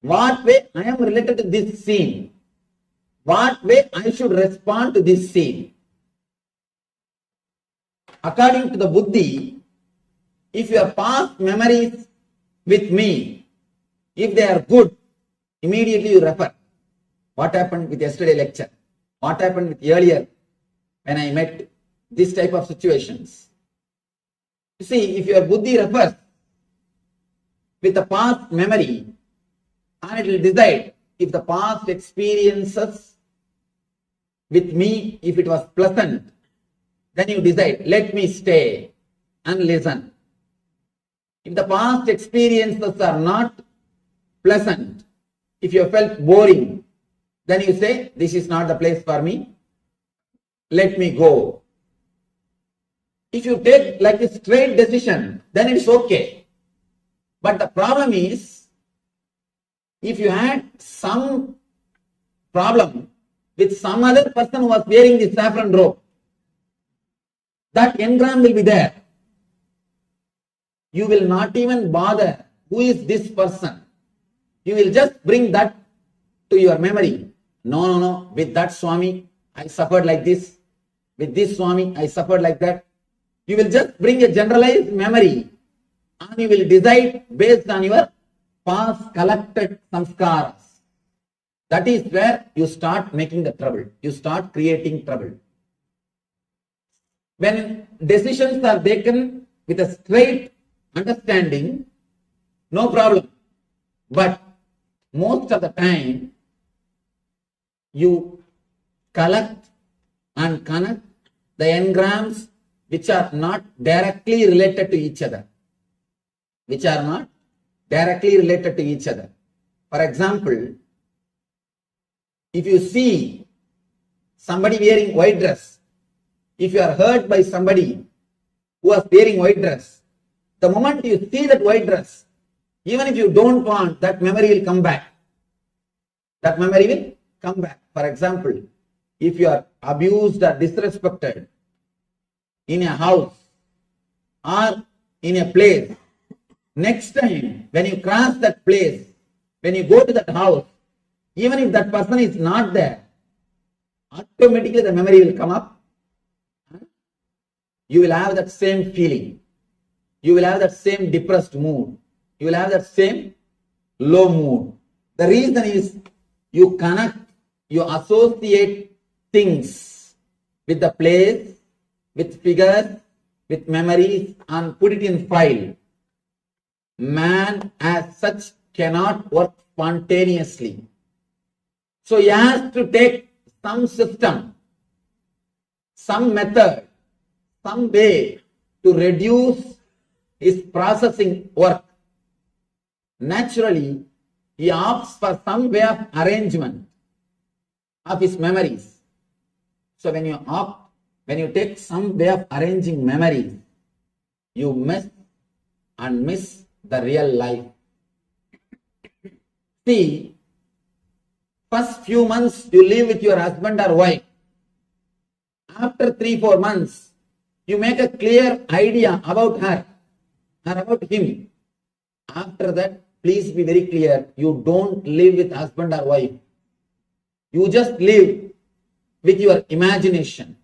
[SPEAKER 9] What way I am related to this scene? What way I should respond to this scene? According to the buddhi, if your past memories with me, if they are good, immediately you refer. What happened with yesterday lecture? What happened with earlier when I met this type of situations? You see, if your buddhi refers with the past memory, and it will decide if the past experiences with me, if it was pleasant, then you decide, let me stay and listen. If the past experiences are not pleasant, if you felt boring, then you say, this is not the place for me, let me go. If you take like a straight decision, then it's okay. But the problem is, if you had some problem with some other person who was wearing the saffron robe, that engram will be there. You will not even bother who is this person. You will just bring that to your memory. No. With that Swami, I suffered like this. With this Swami, I suffered like that. You will just bring a generalized memory and you will decide based on your past collected samskaras. That is where you start making the trouble. You start creating trouble. When decisions are taken with a straight understanding, no problem. But most of the time, you collect and connect the engrams which are not directly related to each other. Which are not directly related to each other. For example, if you see somebody wearing white dress, if you are hurt by somebody who was wearing white dress, the moment you see that white dress, even if you don't want, that memory will come back. That memory will come back. For example, if you are abused or disrespected in a house or in a place, next time when you cross that place, when you go to that house, even if that person is not there, automatically the memory will come up. You will have that same feeling. You will have that same depressed mood. You will have that same low mood. The reason is you connect, you associate things with the place, with figures, with memories, and put it in file. Man as such cannot work spontaneously. So he has to take some system, some method, some way to reduce his processing work. Naturally, he opts for some way of arrangement of his memories. So when you take some way of arranging memories, you miss the real life. See, first few months you live with your husband or wife. After 3-4 months, you make a clear idea about her or about him. After that, please be very clear, you don't live with husband or wife. You just live with your imagination,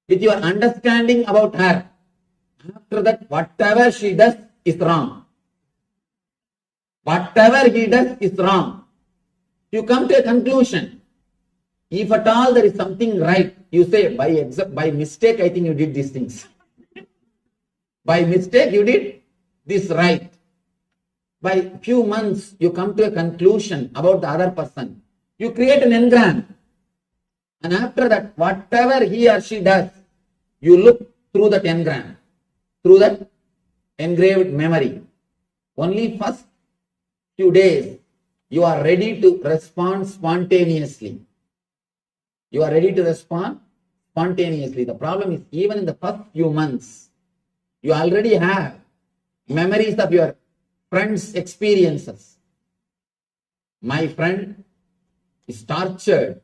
[SPEAKER 9] with your understanding about her. After that, whatever she does is wrong. Whatever he does is wrong. You come to a conclusion. If at all there is something right, you say, by mistake, I think you did these things. By mistake, you did this right. By few months, you come to a conclusion about the other person. You create an engram. And after that, whatever he or she does, you look through that engram, through that engraved memory. Only first few days, you are ready to respond spontaneously. You are ready to respond spontaneously. The problem is, even in the first few months, you already have memories of your friends' experiences. My friend is tortured.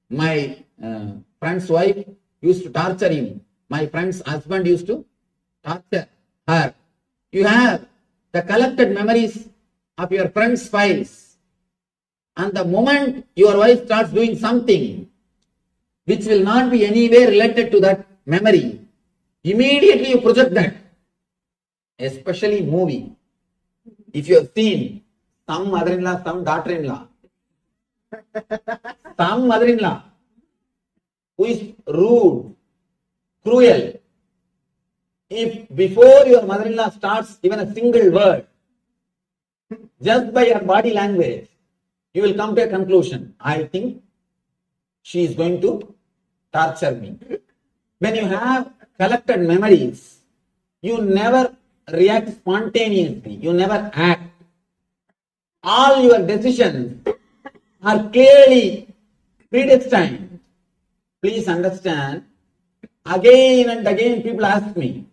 [SPEAKER 9] My friend's wife used to torture him. My friend's husband used to torture her. You have the collected memories of your friend's files. And the moment your wife starts doing something which will not be anywhere related to that memory, immediately you project that. Especially movie. If you have seen some mother-in-law, some daughter-in-law, some mother-in-law who is rude, cruel, if before your mother-in-law starts even a single word, just by her body language, you will come to a conclusion. I think she is going to torture me. When you have collected memories, you never react spontaneously. You never act. All your decisions are clearly predestined. Please understand, again and again people ask me,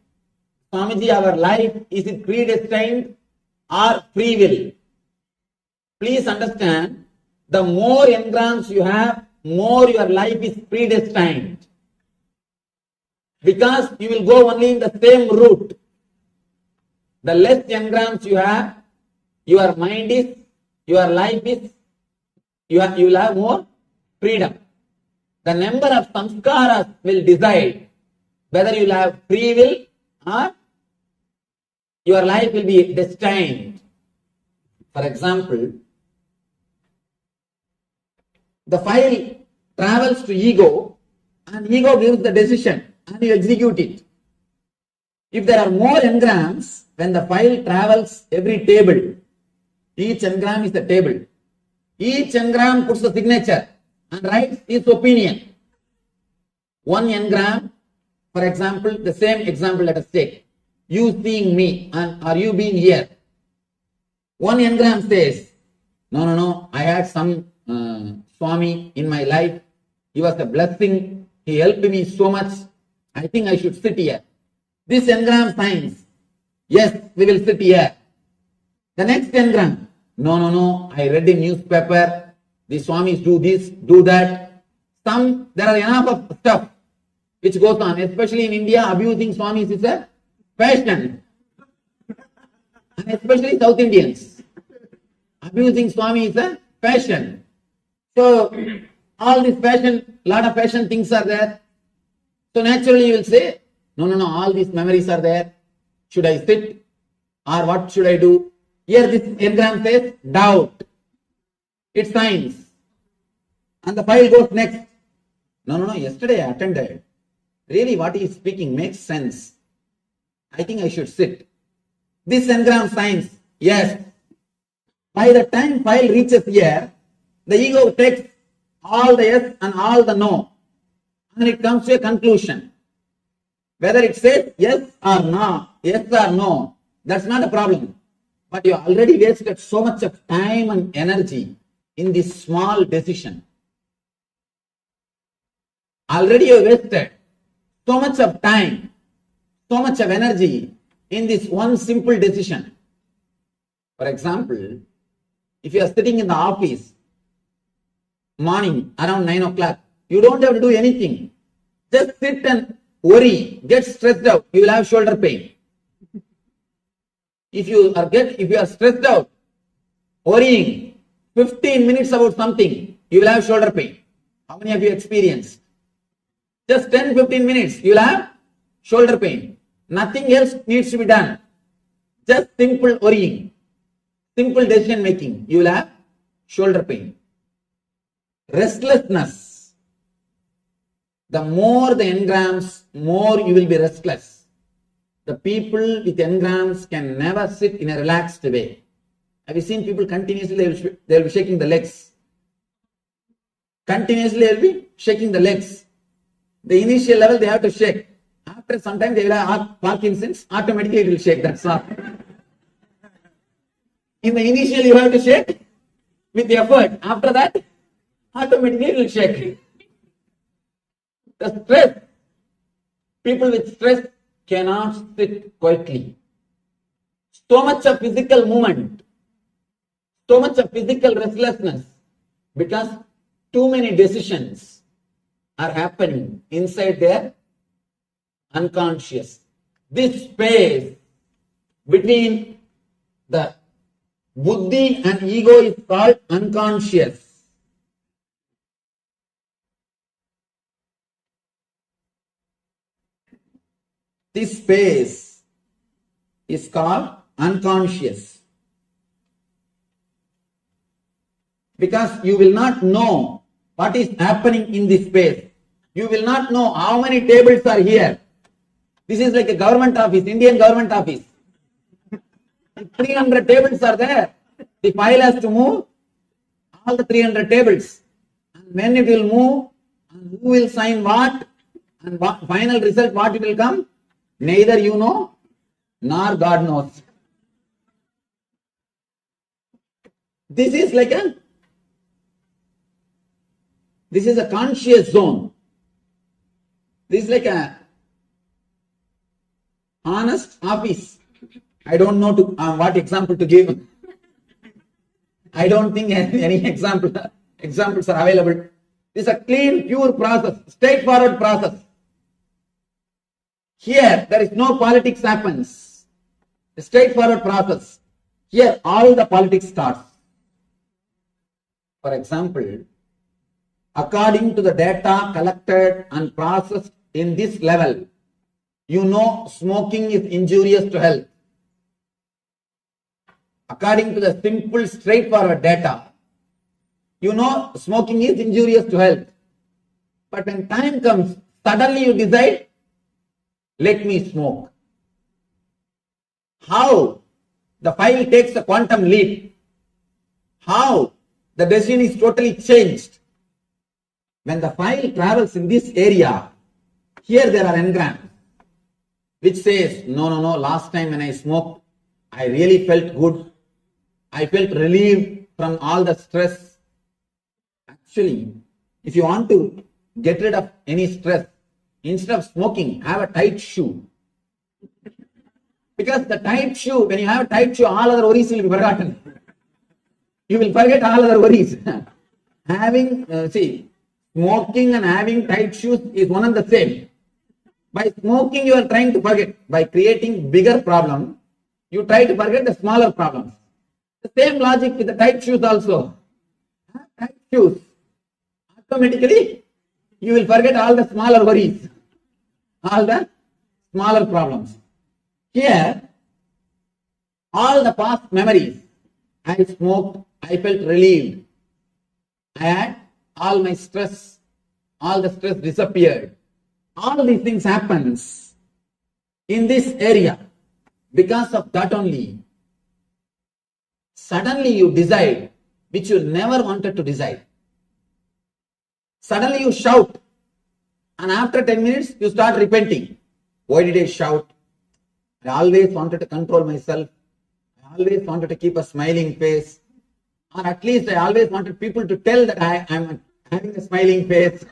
[SPEAKER 9] Swamiji, our life, is it predestined or free will? Please understand, the more engrams you have, more your life is predestined. Because you will go only in the same route. The less engrams you have, your mind is, your life is, you will have more freedom. The number of samskaras will decide whether you will have free will or your life will be destined. For example, The file travels to ego and ego gives the decision and you execute it. If there are more engrams, when the file travels every table, each engram is the table. Each engram puts the signature and writes its opinion. One engram, for example, the same example let us take. You seeing me and are you being here? One engram says, no, I had some Swami in my life. He was a blessing. He helped me so much. I think I should sit here. This engram signs, yes, we will sit here. The next engram, no, I read in newspaper, the Swamis do this, do that. There are enough of stuff which goes on, especially in India, abusing Swamis is a fashion. And especially South Indians. Abusing Swami is a fashion. So, all this fashion, lot of fashion things are there. So naturally you will say, no, all these memories are there. Should I sit? Or what should I do? Here this engram says doubt. It signs. And the file goes next. No, yesterday I attended. Really what he is speaking makes sense. I think I should sit. This engram signs, yes. By the time file reaches here, the ego takes all the yes and all the no. And it comes to a conclusion. Whether it says yes or no, that's not a problem. But you already wasted so much of time and energy in this small decision. Already you wasted so much of time, so much of energy in this one simple decision. For example, if you are sitting in the office, morning around 9 o'clock, you don't have to do anything. Just sit and worry, get stressed out, you will have shoulder pain. If you are stressed out, worrying 15 minutes about something, you will have shoulder pain. How many of you experienced? Just 10-15 minutes, you will have shoulder pain. Nothing else needs to be done. Just simple worrying, simple decision making, you will have shoulder pain. Restlessness. The more the engrams, more you will be restless. The people with engrams can never sit in a relaxed way. Have you seen people continuously, they will be shaking the legs. Continuously they will be shaking the legs. The initial level they have to shake. After some time they will have Parkinson's, automatically it will shake, that's all. In the initial you have to shake with effort. After that, automatically it will shake. The stress, people with stress cannot sit quietly. So much of physical movement, so much of physical restlessness, because too many decisions are happening inside their unconscious. This space between the buddhi and ego is called unconscious. This space is called unconscious. Because you will not know what is happening in this space. You will not know how many tables are here. This is like a government office, Indian government office. 300 tables are there. The file has to move all the 300 tables. And when it will move, and who will sign what, and what final result, what it will come, neither you know, nor God knows. This is a conscious zone. This is like a honest office. I don't know what example to give. I don't think any examples are available. This is a clean, pure process, straightforward process. Here, there is no politics happens. A straightforward process. Here, all the politics starts. For example, according to the data collected and processed in this level, you know smoking is injurious to health. According to the simple, straightforward data, You know smoking is injurious to health. But when time comes, suddenly you decide, let me smoke. How the file takes a quantum leap. How the decision is totally changed. When the file travels in this area, here there are engrams, which says, no, last time when I smoked, I really felt good. I felt relieved from all the stress. Actually, if you want to get rid of any stress, instead of smoking, have a tight shoe. Because the tight shoe, when you have a tight shoe, all other worries will be forgotten. You will forget all other worries. Smoking and having tight shoes is one and the same. By smoking, you are trying to forget. By creating bigger problem, you try to forget the smaller problems. The same logic with the tight shoes also. Tight shoes. Automatically, you will forget all the smaller worries, all the smaller problems. Here, all the past memories, I smoked, I felt relieved. I had all my stress, all the stress disappeared. All these things happens in this area. Because of that only, suddenly you decide which you never wanted to decide. Suddenly you shout, and after 10 minutes you start repenting. Why did I shout? I always wanted to control myself. I always wanted to keep a smiling face. Or at least I always wanted people to tell that I am having a smiling face.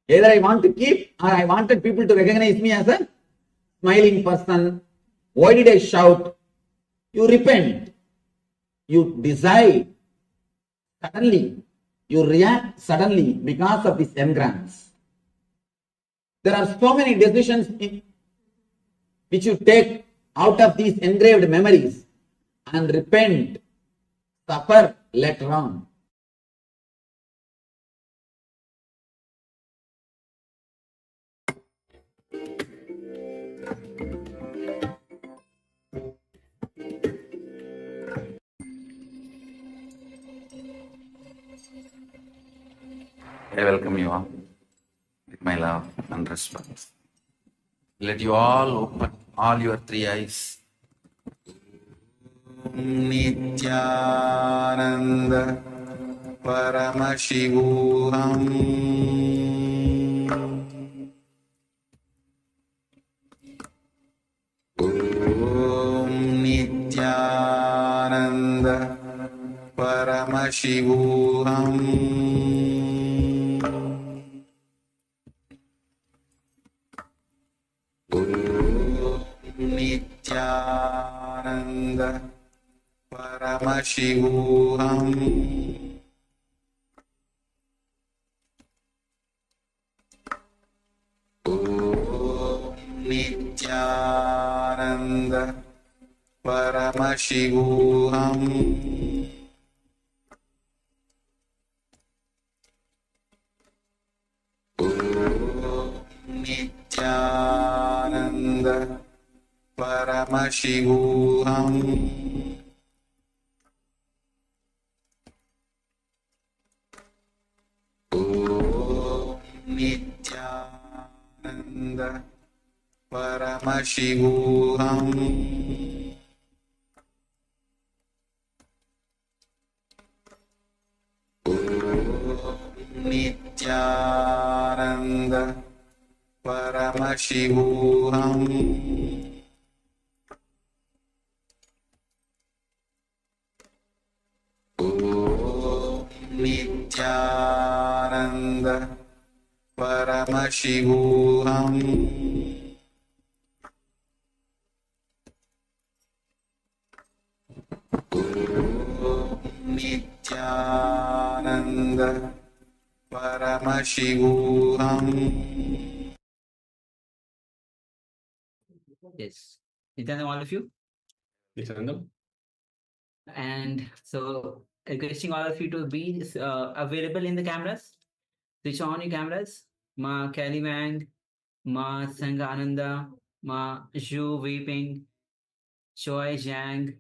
[SPEAKER 9] Either I want to keep, or I wanted people to recognize me as a smiling person. Why did I shout? You repent. You decide. Suddenly, you react suddenly because of these engrams. There are so many decisions which you take out of these engraved memories and repent, suffer later on.
[SPEAKER 3] I welcome you all with my love and respect. Let you all open all your three eyes. Nityananda Paramashivoham Om Nityananda Paramashivoham Nityananda Paramashivoham Om Nityananda Paramashivoham Om Nityananda Paramashivoham Om Nityananda Paramashivoham Om Nityananda Paramashivoham Om Nityananda Paramashivoham Om Nityananda Paramashivoham.
[SPEAKER 8] Yes. Nityananda, all of you?
[SPEAKER 2] Nityananda.
[SPEAKER 8] And so requesting all of you to be available in the cameras. Switch on your cameras. Ma Kalimang, Ma Sangananda, Ma Zhu Weeping, Choi Jiang,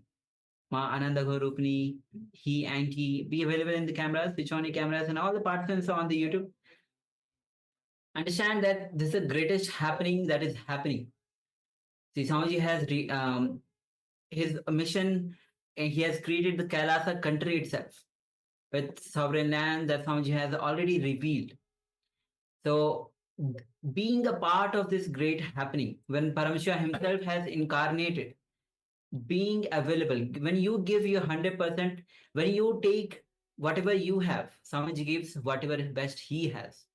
[SPEAKER 8] Ma Ananda Gorupni, he, Anki, be available in the cameras, switch on your cameras, and all the participants on the YouTube. Understand that this is the greatest happening that is happening. See, Swamiji has his mission, and he has created the KAILASA country itself with sovereign land that Swamiji has already revealed. So, being a part of this great happening, when Paramashiva himself has incarnated, being available, when you give your 100%, when you take whatever you have, Swamiji gives whatever best he has.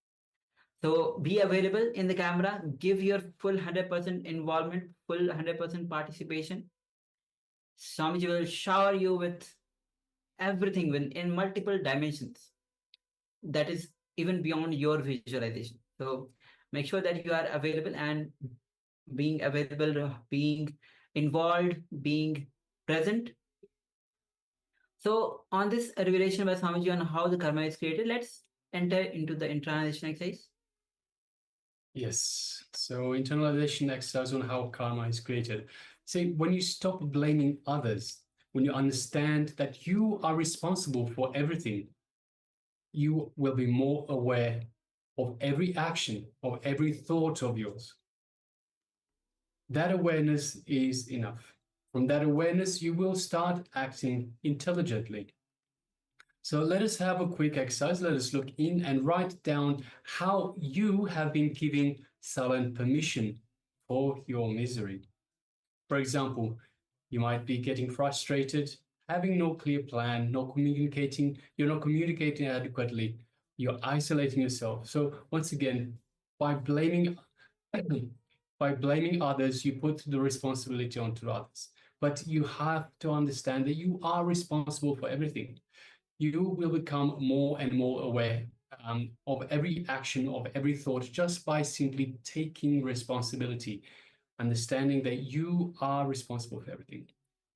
[SPEAKER 8] So be available in the camera, give your full 100% involvement, full 100% participation. Swamiji will shower you with everything in multiple dimensions. That is even beyond your visualization. So make sure that you are available, and being available, being involved, being present. So on this revelation by Swamiji on how the karma is created, let's enter into the internalization exercise.
[SPEAKER 12] Yes. So internalization exercise on how karma is created. See, when you stop blaming others, when you understand that you are responsible for everything, you will be more aware of every action, of every thought of yours. That awareness is enough. From that awareness, you will start acting intelligently. So let us have a quick exercise. Let us look in and write down how you have been giving silent permission for your misery. For example, you might be getting frustrated, having no clear plan, you're not communicating adequately, you're isolating yourself. So once again, by blaming others, you put the responsibility onto others. But you have to understand that you are responsible for everything. You will become more and more aware of every action, of every thought, just by simply taking responsibility, understanding that you are responsible for everything.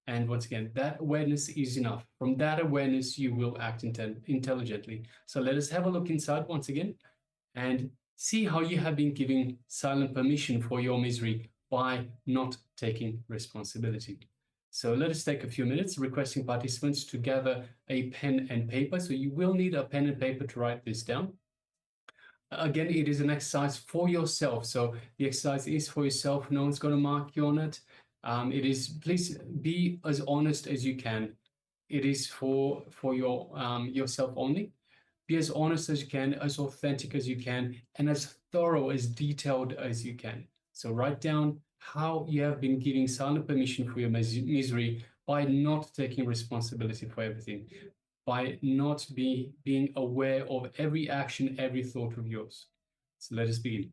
[SPEAKER 12] And once again, that awareness is enough. From that awareness, you will act intelligently. So let us have a look inside once again and see how you have been giving silent permission for your misery by not taking responsibility. So let us take a few minutes, requesting participants to gather a pen and paper. So you will need a pen and paper to write this down. Again, it is an exercise for yourself. So the exercise is for yourself. No one's going to mark you on it. Please be as honest as you can. It is for yourself only. Be as honest as you can, as authentic as you can, and as thorough, as detailed as you can. So write down how you have been giving silent permission for your misery by not taking responsibility for everything, by not being aware of every action, every thought of yours. So let us begin.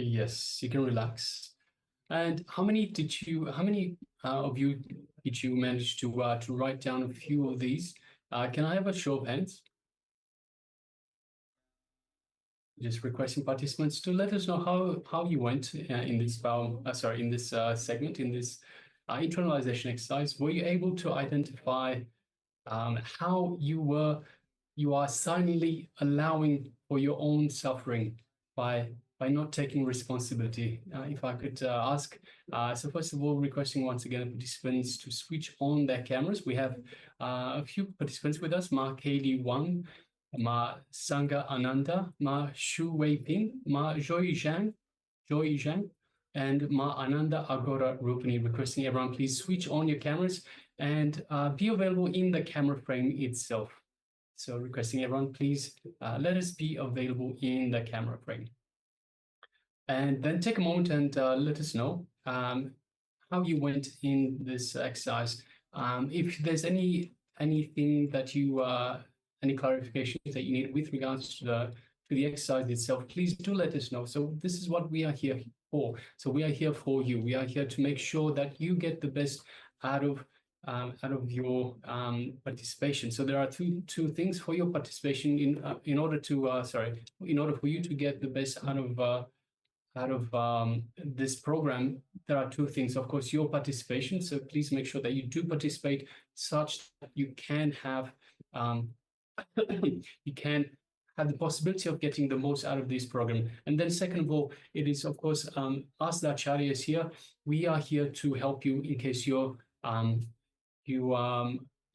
[SPEAKER 12] Yes, you can relax. And how many of you did you manage to write down a few of these? Can I have a show of hands? Just requesting participants to let us know how you went in this segment, in this internalization exercise. Were you able to identify how you are silently allowing for your own suffering by not taking responsibility? If I could ask, so first of all, requesting once again participants to switch on their cameras. We have a few participants with us: Ma Kaylee Wang, Ma Sangha Ananda, Ma Shu Wei Ping, Ma Joy Zhang, and Ma Ananda Agora Rupani. Requesting everyone please switch on your cameras and be available in the camera frame itself. So requesting everyone please let us be available in the camera frame. And then take a moment and let us know how you went in this exercise. If there's anything that you any clarifications that you need with regards to the exercise itself, please do let us know. So this is what we are here for. So we are here for you. We are here to make sure that you get the best out of your participation. So there are two things for your participation in order for you to get the best out of this program. There are two things. Of course, your participation. So please make sure that you do participate such that you can have the possibility of getting the most out of this program. And then second of all, it is, of course, us, the acharyas here, we are here to help you in case you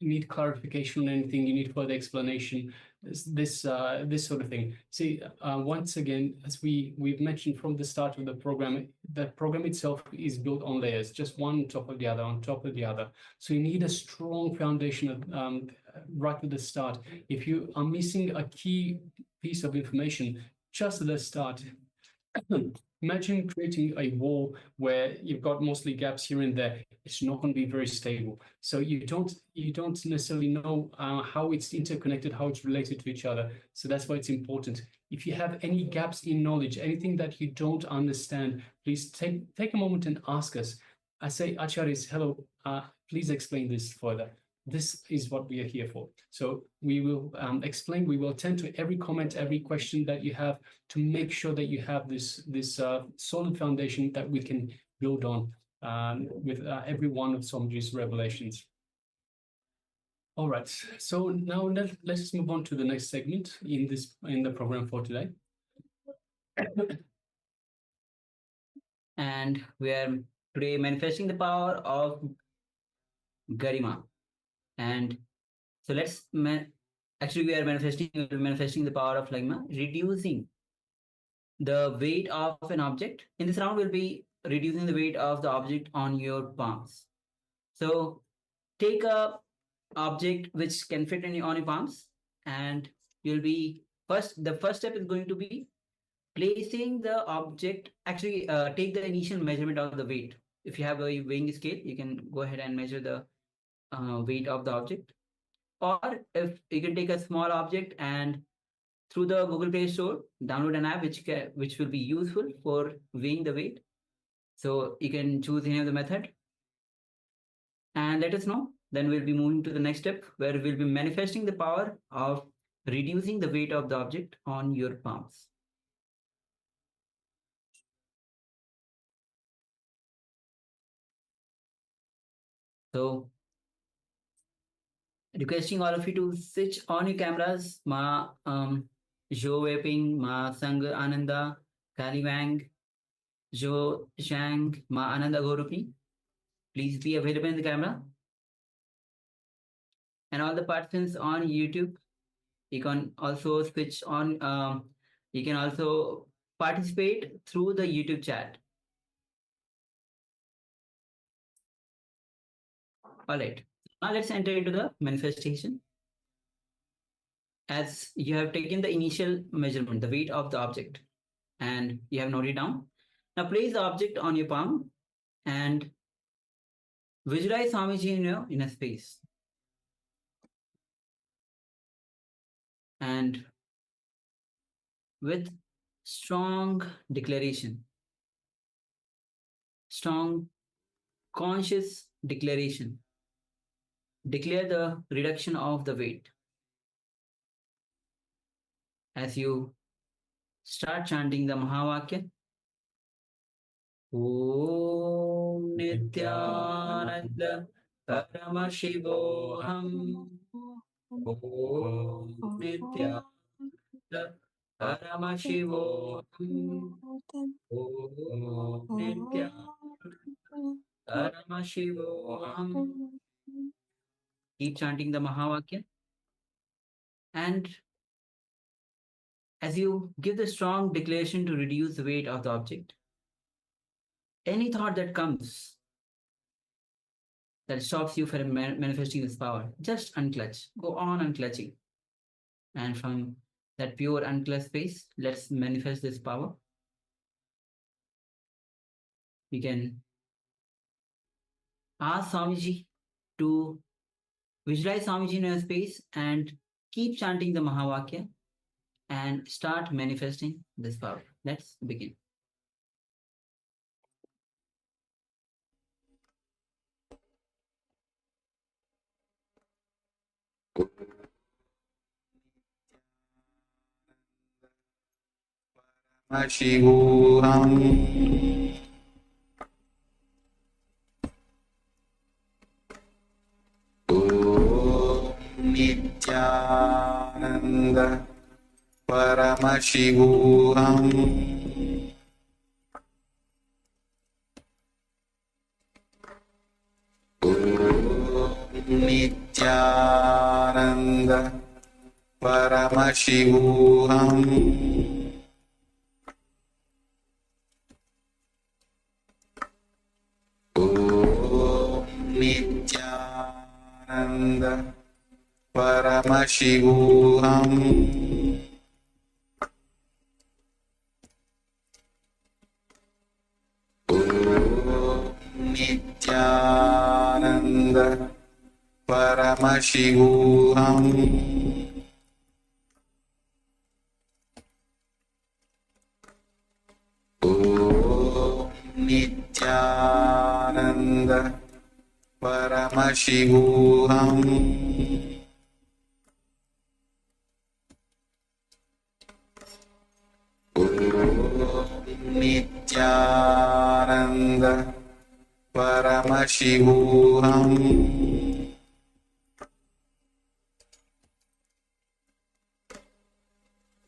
[SPEAKER 12] need clarification on anything, you need further explanation, this sort of thing. See, once again, as we've mentioned from the start of the program itself is built on layers, just one on top of the other, on top of the other. So you need a strong foundation right at the start. If you are missing a key piece of information just at the start, Imagine creating a wall where you've got mostly gaps here and there. It's not going to be very stable. So you don't necessarily know how it's interconnected, how it's related to each other. So that's why it's important. If you have any gaps in knowledge, anything that you don't understand, please take a moment and ask us. I say, Acharyas, hello, please explain this further. This is what we are here for. So we will explain, we will attend to every comment, every question that you have to make sure that you have this solid foundation that we can build on with every one of Swamiji's revelations. All right, so now let's move on to the next segment in the program for today.
[SPEAKER 8] And we are today manifesting the power of Garima. And so actually we are manifesting the power of Lagma, reducing the weight of an object. In this round, we'll be reducing the weight of the object on your palms. So take a object which can fit on your palms, and you'll be the first step is going to be placing the object. Actually, take the initial measurement of the weight. If you have a weighing scale, you can go ahead and measure the weight of the object. Or if you can take a small object and through the Google Play Store, download an app which will be useful for weighing the weight. So you can choose any of the method and let us know. Then we'll be moving to the next step where we'll be manifesting the power of reducing the weight of the object on your palms. So requesting all of you to switch on your cameras. Ma Jo Weping, Ma Sang Ananda, Kali Wang, Jo Shang, Ma Ananda Gorupi. Please be available in the camera. And all the participants on YouTube, you can also switch on, you can also participate through the YouTube chat. All right, now let's enter into the manifestation. As you have taken the initial measurement, the weight of the object, and you have noted it down. Now place the object on your palm and visualize Swamiji in your inner space. And with strong declaration, strong conscious declaration, declare the reduction of the weight. As you start chanting the Mahavakya, Om Nityananda Paramashivoham, Om Nityananda Paramashivoham, Om Nityananda Paramashivoham. Keep chanting the Mahavakya. And as you give the strong declaration to reduce the weight of the object, any thought that comes that stops you from manifesting this power, just unclutch. Go on unclutching. And from that pure unclutched space, let's manifest this power. We can ask Swamiji to visualize Swamiji in your space and keep chanting the Mahavakya and start manifesting this power. Let's begin.
[SPEAKER 5] Paramashivoham Om Nityananda Paramashivoham Om Nityananda Paramashivoham Om Nityananda Paramashivoham Nityananda Paramashivoham Om Nityananda Paramashivoham Nityananda Paramashivoham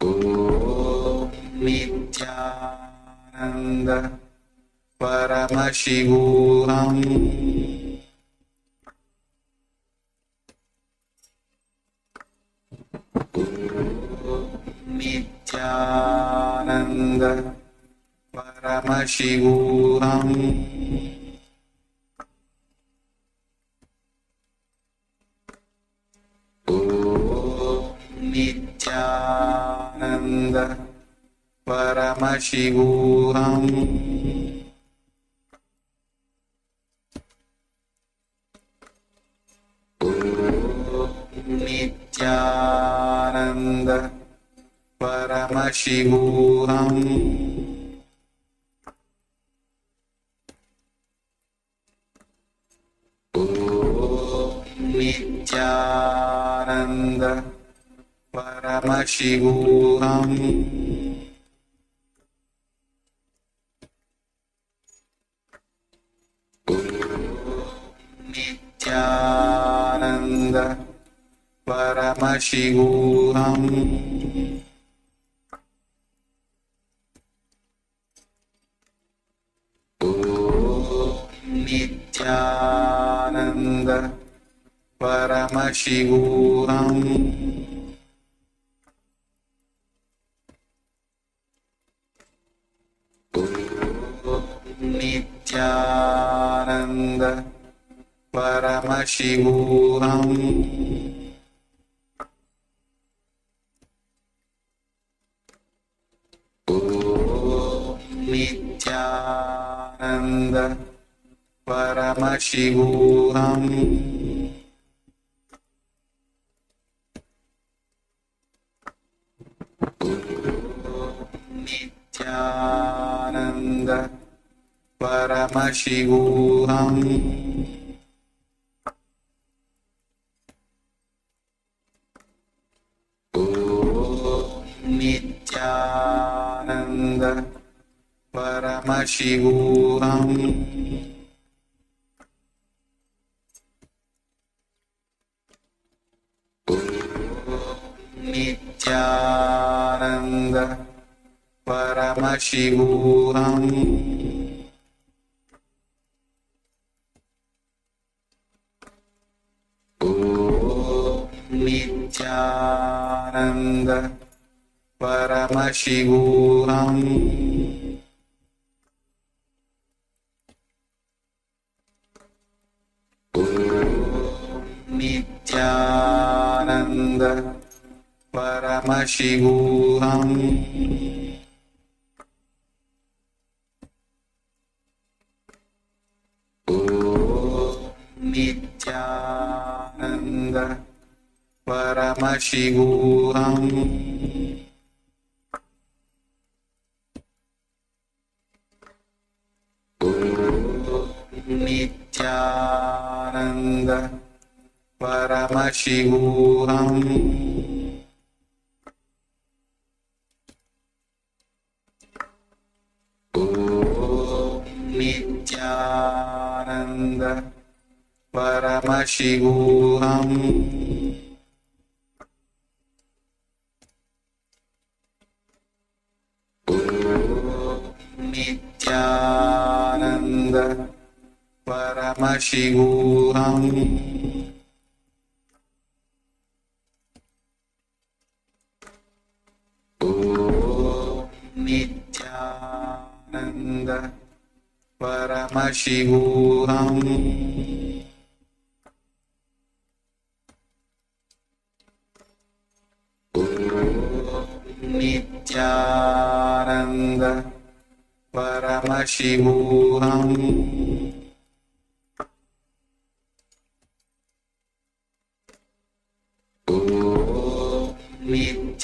[SPEAKER 5] Om Nityananda Paramashivoham Nityananda Paramashivoham Om Nityananda Paramashivoham Om Nityananda Paramashivoham Om Nityananda Paramashivoham Nityananda Paramashivoham Om Nityananda Paramashivoham Nityananda Paramashivoham Om Nityananda Paramashivoham Nityananda Paramashivoham Om Nityananda Paramashivoham Nityananda Paramashivoham Om Nityananda Paramashivoham Nityananda Paramashivoham Om Nityananda Paramashivoham Om Nityananda Paramashivoham Om Nityananda Paramashivoham Om Nityananda Paramashivoham Om Nityananda Paramashivoham Nityananda Paramashivoham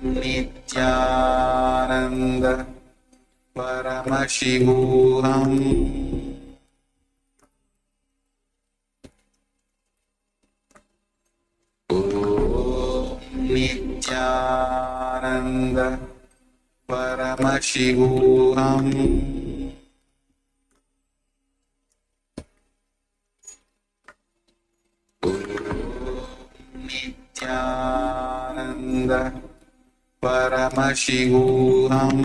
[SPEAKER 5] Nityananda Paramashivoham Nityananda Paramashivoham Nityananda Paramashivoham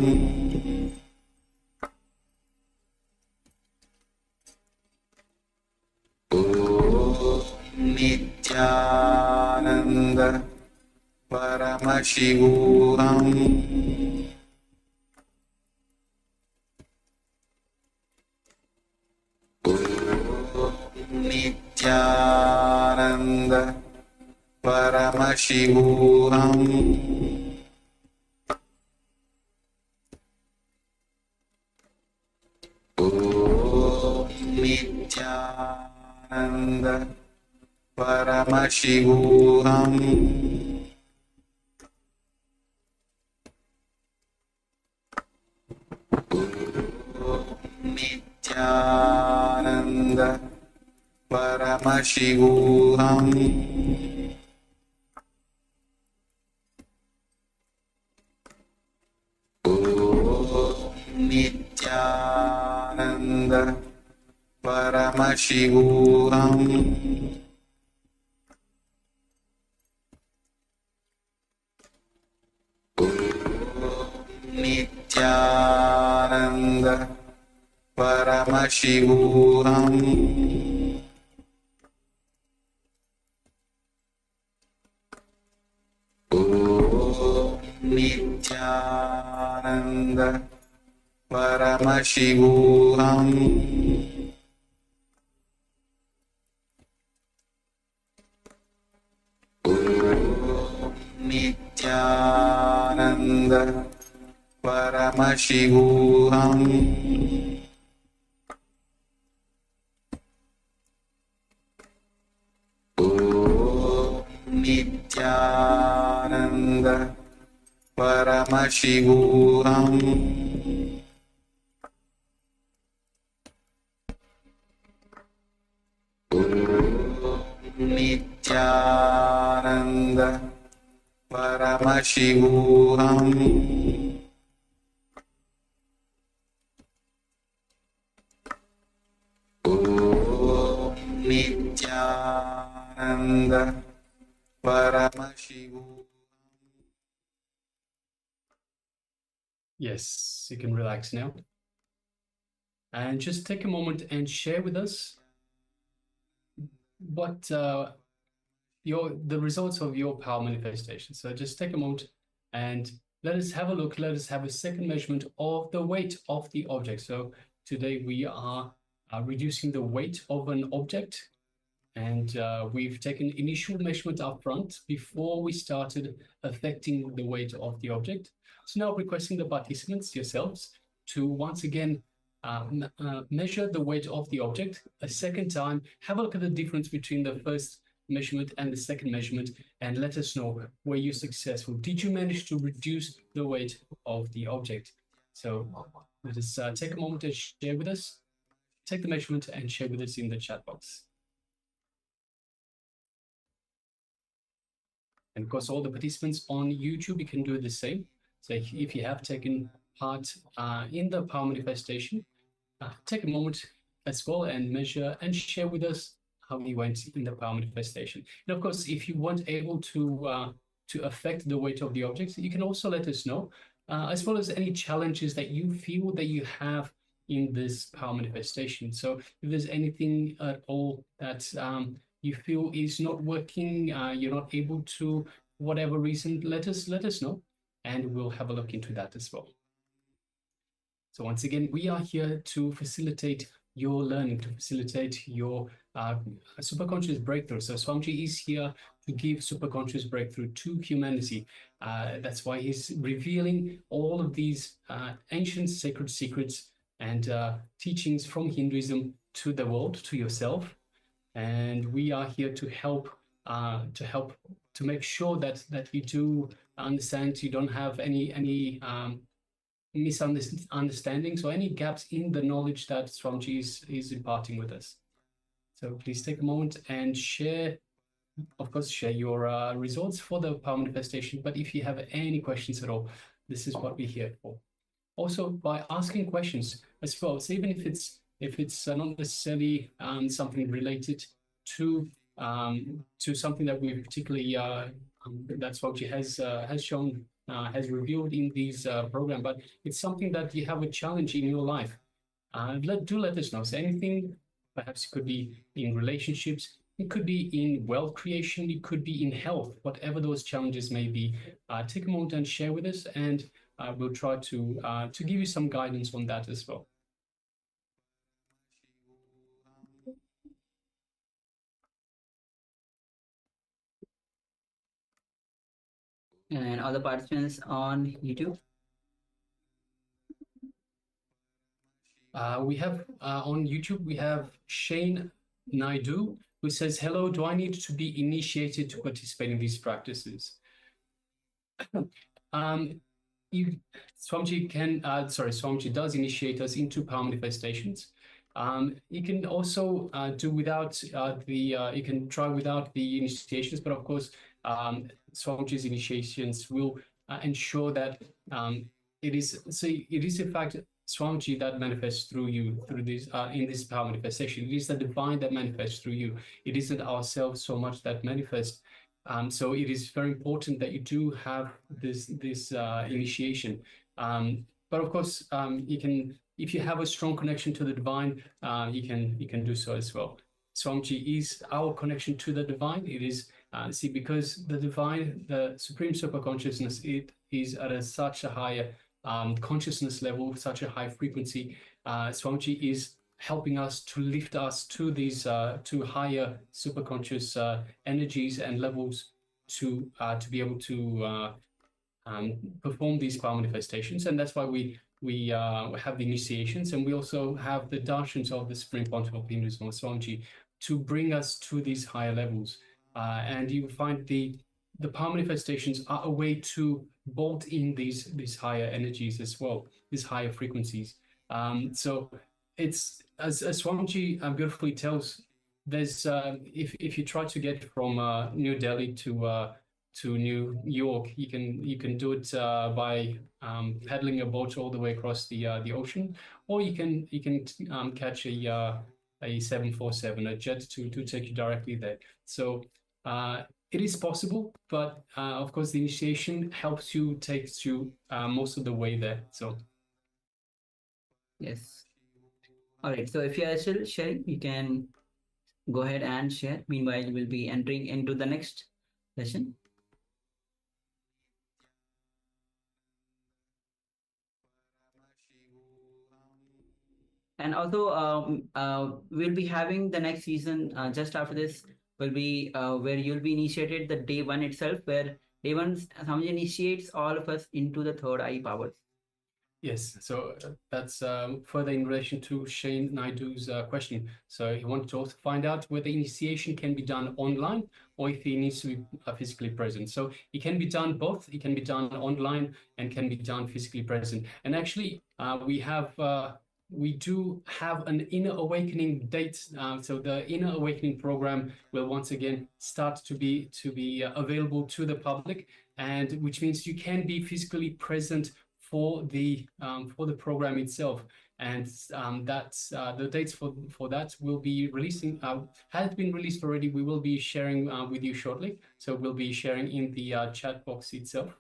[SPEAKER 5] Nityananda Paramashivoham Nityananda Paramashivoham Nityananda Paramashivoham Nityananda Paramashivoham Nityananda Paramashivoham Nityananda Paramashivoham Nityananda Paramashivoham Nityananda Paramashivoham Nityananda Paramashivoham Nityananda Paramashivoham Nityananda Paramashivoham.
[SPEAKER 12] Yes, you can relax now. And just take a moment and share with us what the results of your power manifestation. So just take a moment and let us have a look. Let us have a second measurement of the weight of the object. So today we are reducing the weight of an object, and we've taken initial measurement up front before we started affecting the weight of the object. So now requesting the participants yourselves to once again measure the weight of the object a second time. Have a look at the difference between the first measurement and the second measurement, and let us know, were you successful? Did you manage to reduce the weight of the object? So let us take a moment to share with us. Take the measurement and share with us in the chat box. And of course, all the participants on YouTube, you can do the same. So if you have taken part in the power manifestation, take a moment as well and measure and share with us how you went in the power manifestation. And of course, if you weren't able to affect the weight of the objects, you can also let us know, as well as any challenges that you feel that you have in this power manifestation. So if there's anything at all that you feel is not working, you're not able to, whatever reason, let us know, and we'll have a look into that as well. So once again, we are here to facilitate your learning, to facilitate your superconscious breakthrough. So Swamiji is here to give superconscious breakthrough to humanity. That's why he's revealing all of these ancient sacred secrets and teachings from Hinduism to the world, to yourself. And we are here to help to make sure that you do understand, you don't have any misunderstandings or any gaps in the knowledge that Swamiji is imparting with us. So please take a moment and share, of course, share your results for the power manifestation. But if you have any questions at all, this is what we're here for. Also, by asking questions as well, so even if it's not necessarily something related to something that we particularly that Swamiji has shown, has revealed in these program, but it's something that you have a challenge in your life. Do let us know. So anything, perhaps it could be in relationships, it could be in wealth creation, it could be in health, whatever those challenges may be. Take a moment and share with us, and we'll try to give you some guidance on that as well.
[SPEAKER 8] And other participants on YouTube?
[SPEAKER 12] We have on YouTube, we have Shane Naidu, who says, hello, do I need to be initiated to participate in these practices? Swamiji does initiate us into power manifestations. You can also do without you can try without the initiations, but of course, Swamiji's initiations will ensure that it is in fact Swamiji that manifests through you through this in this power manifestation. It is the divine that manifests through you. It isn't ourselves so much that manifests. So it is very important that you do have this initiation. But of course, you can, if you have a strong connection to the divine, you can do so as well. Swamiji is our connection to the divine. It is because the divine, the supreme super consciousness, it is at such a higher consciousness level, such a high frequency. Swamiji is helping us to lift us to these to higher superconscious energies and levels to be able to perform these power manifestations. And that's why we have the initiations, and we also have the darshans of the Supreme Pontiff of Hinduism, Swamiji, to bring us to these higher levels. And you find the power manifestations are a way to bolt in these higher energies as well, these higher frequencies. So it's, as Swamiji beautifully tells, there's if you try to get from New Delhi to New York, you can do it by paddling a boat all the way across the ocean, or you can catch a 747, a jet to take you directly there. So it is possible, but of course the initiation helps you, takes you most of the way there. So
[SPEAKER 8] yes. All right. So if you are still sharing, you can go ahead and share. Meanwhile, we'll be entering into the next session. And also, we'll be having the next season just after this will be where you'll be initiated the day one itself, where day one Swamiji initiates all of us into the third eye powers.
[SPEAKER 12] yes, so that's further in relation to Shane Naidu's question. So he wanted to also find out whether initiation can be done online or if he needs to be physically present. So it can be done both. It can be done online and can be done physically present. And actually, we do have an inner awakening date. So the inner awakening program will once again start to be available to the public, and which means you can be physically present for the program itself. And that's the dates for that will be releasing, has been released already. We will be sharing with you shortly. So we'll be sharing in the chat box itself.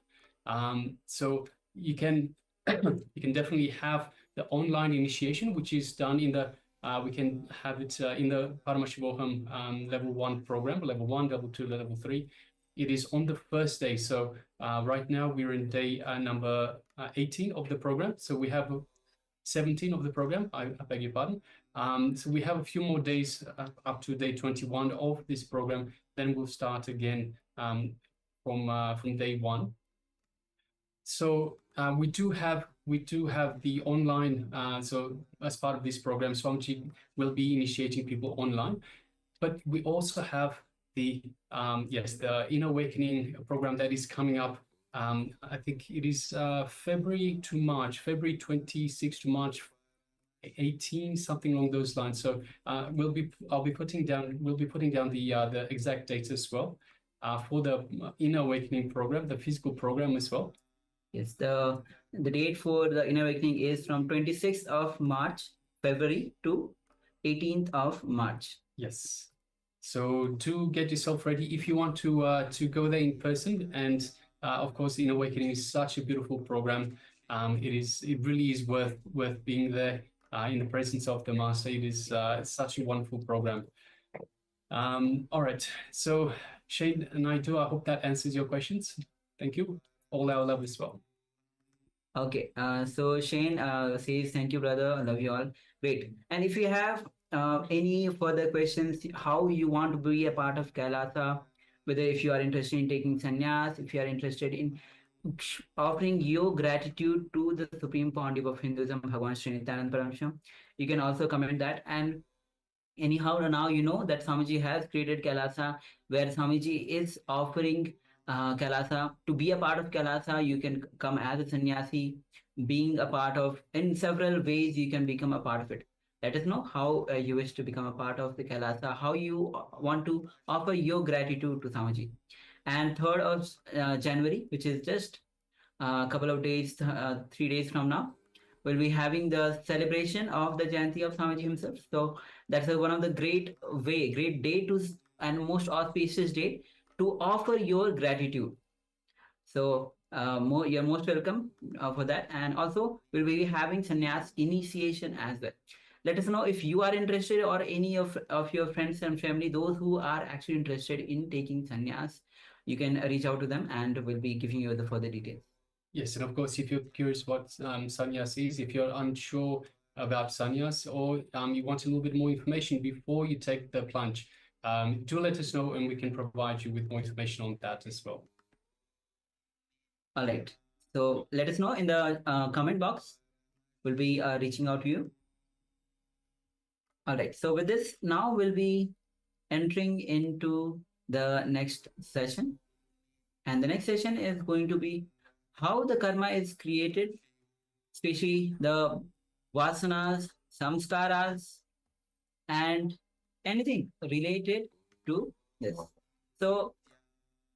[SPEAKER 12] So you can definitely have the online initiation, which is done in the we can have it in the Paramashivoham Level 1 program, Level 1, Level 2, Level 3. It is on the first day. So right now we're in day number 18 of the program. So we have 17 of the program, I beg your pardon. So we have a few more days up to day 21 of this program. Then we'll start again from day one. So we do have the online. So as part of this program, Swamiji will be initiating people online, but we also have the the Inner Awakening program that is coming up. I think it is February to March, February 26 to March 18, something along those lines. So we'll be putting down the exact dates as well for the Inner Awakening program, the physical program as well.
[SPEAKER 8] Yes, the date for the Inner Awakening is from 26th of March, February to 18th of March.
[SPEAKER 12] Yes. So do get yourself ready if you want to go there in person. And of course, Inner Awakening is such a beautiful program. It really is worth being there in the presence of the Master. It is such a wonderful program. All right. So Shane and I hope that answers your questions. Thank you. All our love as well.
[SPEAKER 8] Okay. So Shane says, thank you, brother. I love you all. Great. And if you have any further questions, how you want to be a part of KAILASA, whether if you are interested in taking sannyas, if you are interested in offering your gratitude to the Supreme Pontiff of Hinduism, Bhagavan Sri Nityananda Paramasham, you can also comment that. And anyhow, now you know that Swamiji has created KAILASA, where Swamiji is offering KAILASA. To be a part of KAILASA, you can come as a sannyasi, being a part of, in several ways you can become a part of it. Let us know how you wish to become a part of the KAILASA, how you want to offer your gratitude to Swamiji. And 3rd of January, which is just a couple of days, 3 days from now, we'll be having the celebration of the Jayanti of Swamiji himself. So that's one of the great day to, and most auspicious day to offer your gratitude. So you're most welcome for that. And also we'll be having sannyas initiation as well. Let us know if you are interested, or any of your friends and family, those who are actually interested in taking sannyas, you can reach out to them and we'll be giving you the further details.
[SPEAKER 12] Yes, and of course, if you're curious what sannyas is, if you're unsure about sannyas, or you want a little bit more information before you take the plunge, do let us know and we can provide you with more information on that as well.
[SPEAKER 8] All right. So let us know in the comment box. We'll be reaching out to you. All right. So with this, now we'll be entering into the next session. And the next session is going to be how the karma is created, especially the vasanas, samskaras, and anything related to this. So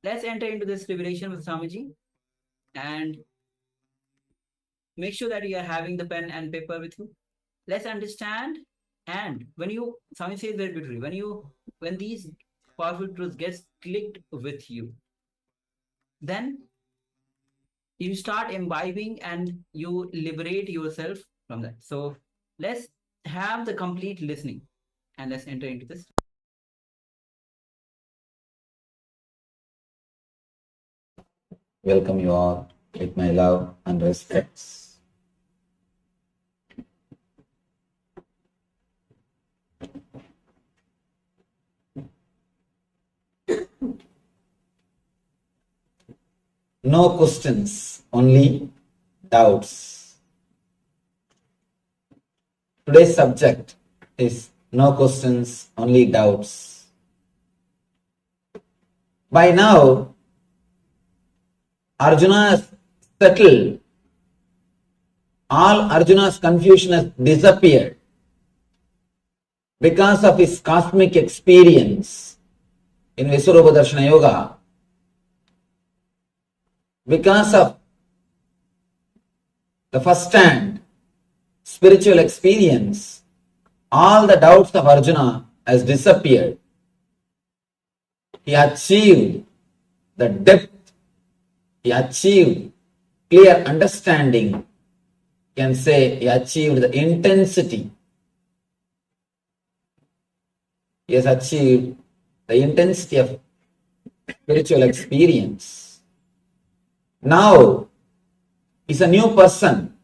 [SPEAKER 8] let's enter into this revelation with Swamiji, and make sure that you are having the pen and paper with you. Let's understand. And when Swami says very beautifully, when these powerful truths get clicked with you, then you start imbibing and you liberate yourself from that. So let's have the complete listening and let's enter into this.
[SPEAKER 9] Welcome you all with my love and respects. No questions, only doubts. Today's subject is no questions, only doubts. By now, Arjuna has settled. All Arjuna's confusion has disappeared because of his cosmic experience in Visurupa Darshana Yoga. Because of the first-hand spiritual experience, all the doubts of Arjuna has disappeared. He achieved the depth, he achieved clear understanding, you can say he achieved the intensity. He has achieved the intensity of spiritual experience. Now, he's a new person.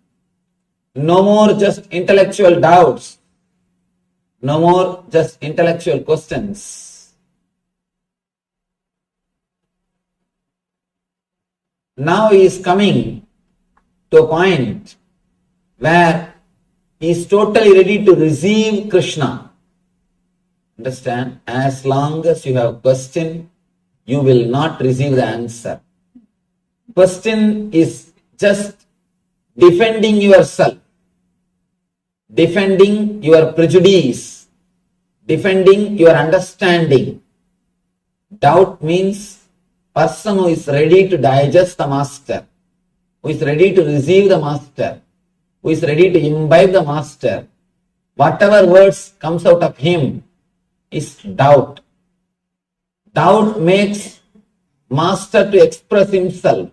[SPEAKER 9] No more just intellectual doubts. No more just intellectual questions. Now he is coming to a point where he is totally ready to receive Krishna. Understand? As long as you have question, you will not receive the answer. Question is just defending yourself, defending your prejudice, defending your understanding. Doubt means person who is ready to digest the master, who is ready to receive the master, who is ready to imbibe the master. Whatever words comes out of him is doubt. Doubt makes master to express himself.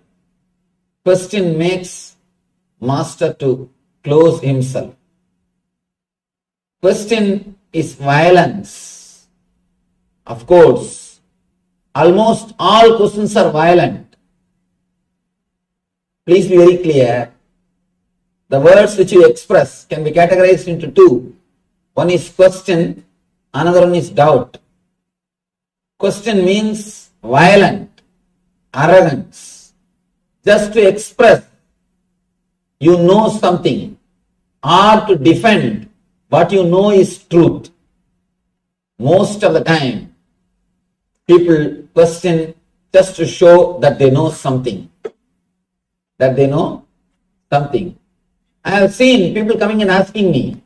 [SPEAKER 9] Question makes master to close himself. Question is violence. Of course, almost all questions are violent. Please be very clear. The words which you express can be categorized into two. One is question, another one is doubt. Question means violent, arrogance. Just to express you know something or to defend what you know is truth. Most of the time, people question just to show that they know something. That they know something. I have seen people coming and asking me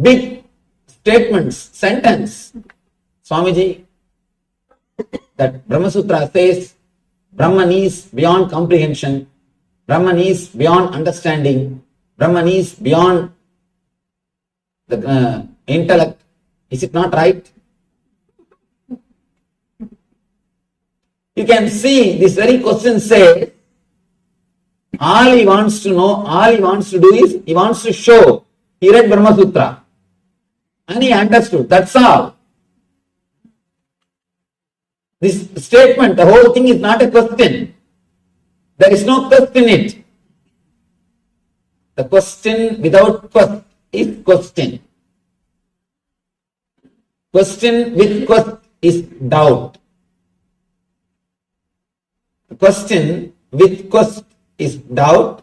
[SPEAKER 9] big statements, sentence. Swamiji, that Brahma Sutra says Brahman is beyond comprehension, Brahman is beyond understanding, Brahman is beyond the intellect. Is it not right? You can see this very question says, all he wants to know, all he wants to do is, he wants to show. He read Brahma Sutra and he understood. That's all. This statement, the whole thing is not a question. There is no question in it. The question without question is question. Question with question is doubt. The question with question is doubt.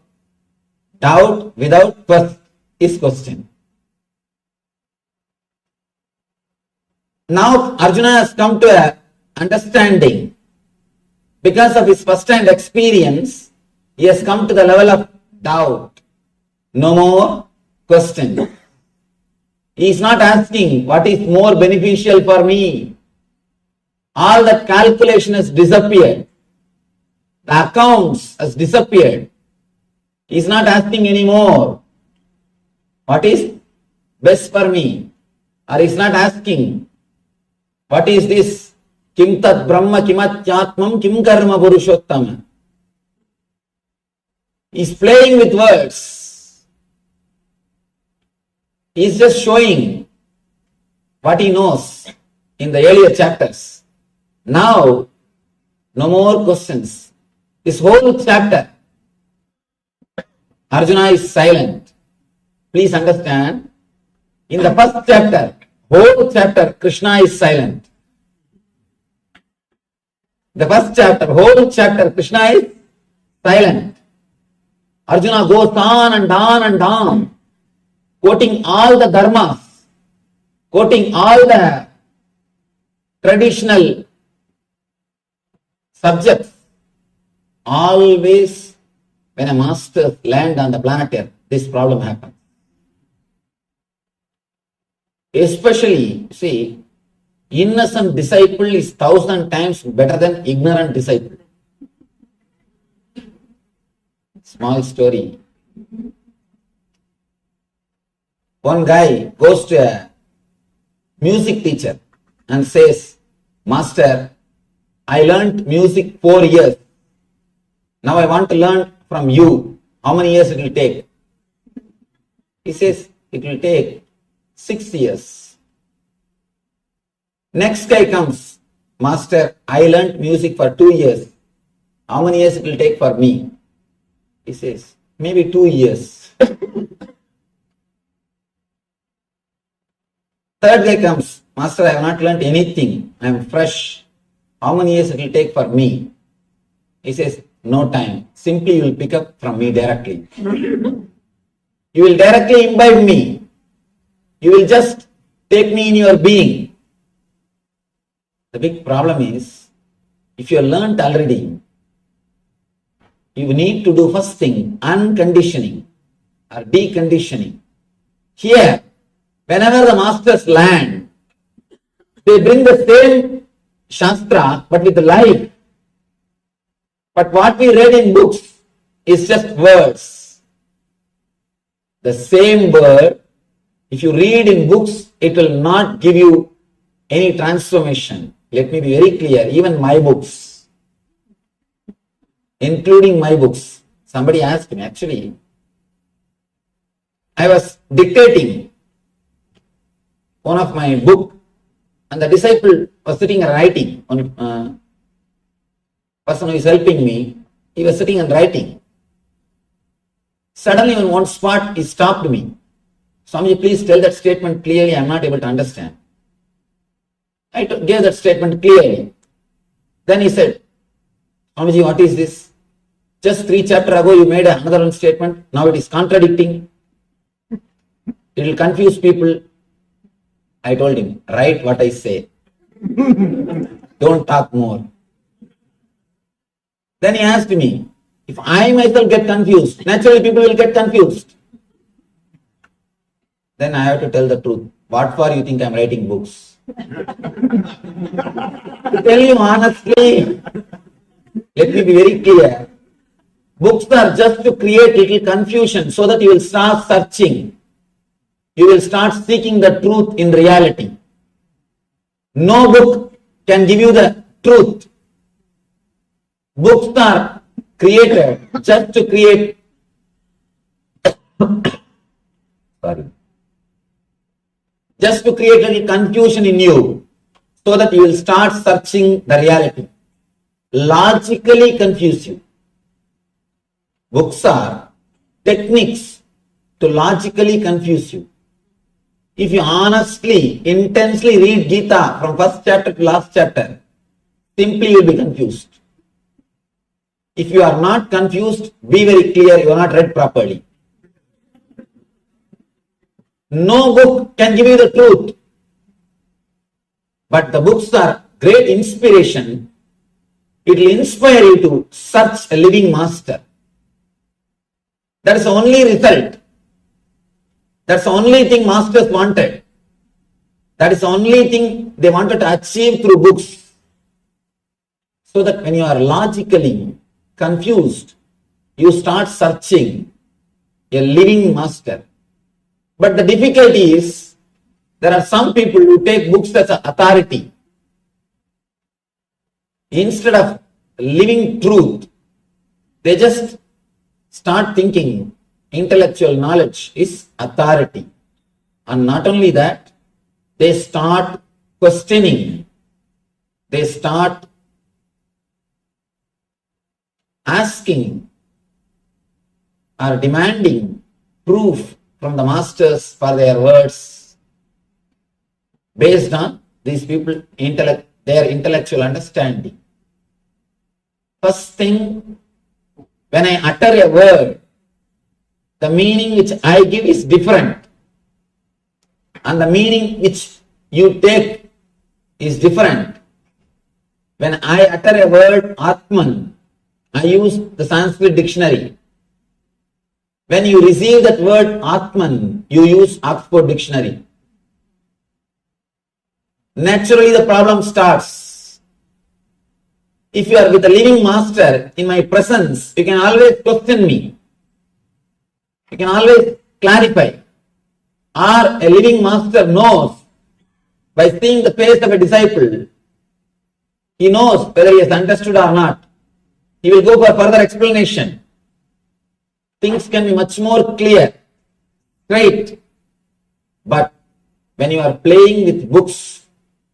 [SPEAKER 9] Doubt without question is question. Now Arjuna has come to a understanding. Because of his first-hand experience, he has come to the level of doubt. No more question. He is not asking what is more beneficial for me. All that calculation has disappeared. The accounts has disappeared. He is not asking anymore what is best for me. Or he is not asking what is this Kim tat brahma kimatyatmam kim karma purushottama. He is playing with words. He is just showing what he knows in the earlier chapters. Now, no more questions. This whole chapter, Arjuna is silent. Please understand, in the first chapter, whole chapter, Krishna is silent. The first chapter, whole chapter, Krishna is silent. Arjuna goes on and on and on, quoting all the dharmas, quoting all the traditional subjects. Always, when a master lands on the planet Earth, this problem happens. Especially, see, innocent disciple is 1,000 times better than ignorant disciple. Small story. One guy goes to a music teacher and says, Master, I learnt music 4 years. Now I want to learn from you. How many years it will take? He says, it will take 6 years. Next guy comes, Master, I learnt music for 2 years. How many years it will take for me? He says, maybe 2 years. Third guy comes, Master, I have not learnt anything. I am fresh. How many years it will take for me? He says, no time. Simply you will pick up from me directly. You will directly imbibe me. You will just take me in your being. The big problem is, if you have learnt already, you need to do first thing, unconditioning or deconditioning. Here, whenever the masters land, they bring the same Shastra but with life. But what we read in books is just words. The same word, if you read in books, it will not give you any transformation. Let me be very clear, even my books, including my books. Somebody asked me, actually, I was dictating one of my book and the disciple was sitting and writing. On person who is helping me, he was sitting and writing. Suddenly on one spot, he stopped me. Swamiji, please tell that statement clearly, I am not able to understand. I gave that statement clearly. Then he said, Swamiji, what is this? Just 3 chapters ago you made another one statement, now it is contradicting. It will confuse people. I told him, write what I say. Don't talk more. Then he asked me, if I myself get confused, naturally people will get confused. Then I have to tell the truth. What for you think I am writing books? To tell you honestly, let me be very clear. Books are just to create little confusion so that you will start searching. You will start seeking the truth in reality. No book can give you the truth. Books are created just to create just to create any confusion in you so that you will start searching the reality. Logically confuse you. Books are techniques to logically confuse you. If you honestly, intensely read Gita from first chapter to last chapter, simply you will be confused. If you are not confused, be very clear, you are not read properly. No book can give you the truth. But the books are great inspiration. It will inspire you to search a living master. That is the only result. That's the only thing masters wanted. That is the only thing they wanted to achieve through books. So that when you are logically confused, you start searching a living master. But the difficulty is, there are some people who take books as an authority. Instead of living truth, they just start thinking intellectual knowledge is authority. And not only that, they start questioning. They start asking or demanding proof from the masters for their words based on these people their intellectual understanding. First thing, when I utter a word, the meaning which I give is different, and the meaning which you take is different. When I utter a word Atman, I use the Sanskrit dictionary. When you receive that word Atman, you use Oxford dictionary. Naturally the problem starts. If you are with a living master in my presence, you can always question me. You can always clarify. Or a living master knows by seeing the face of a disciple, he knows whether he has understood or not. He will go for further explanation. Things can be much more clear, straight. But when you are playing with books,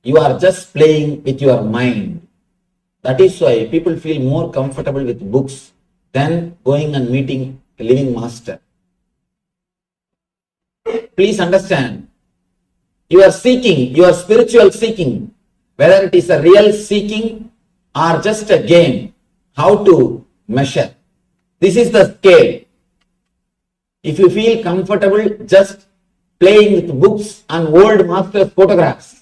[SPEAKER 9] you are just playing with your mind. That is why people feel more comfortable with books than going and meeting a living master. Please understand, you are seeking, your spiritual seeking, whether it is a real seeking or just a game, how to measure. This is the scale. If you feel comfortable just playing with books and old masters' photographs,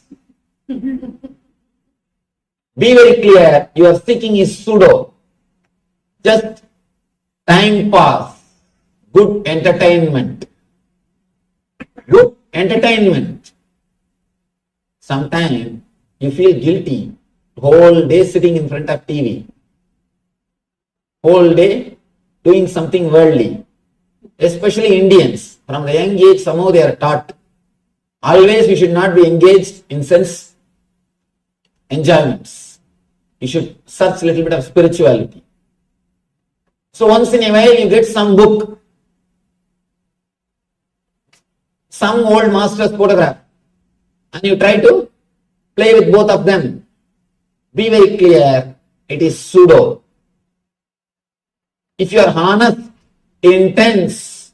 [SPEAKER 9] Be very clear, your seeking is pseudo. Just time pass, good entertainment. Good entertainment. Sometimes you feel guilty, whole day sitting in front of TV, whole day doing something worldly. Especially Indians, from the young age, somehow they are taught. Always you should not be engaged in sense enjoyments. You should search a little bit of spirituality. So once in a while you get some book, some old master's photograph, and you try to play with both of them. Be very clear, it is pseudo. If you are honest, intense,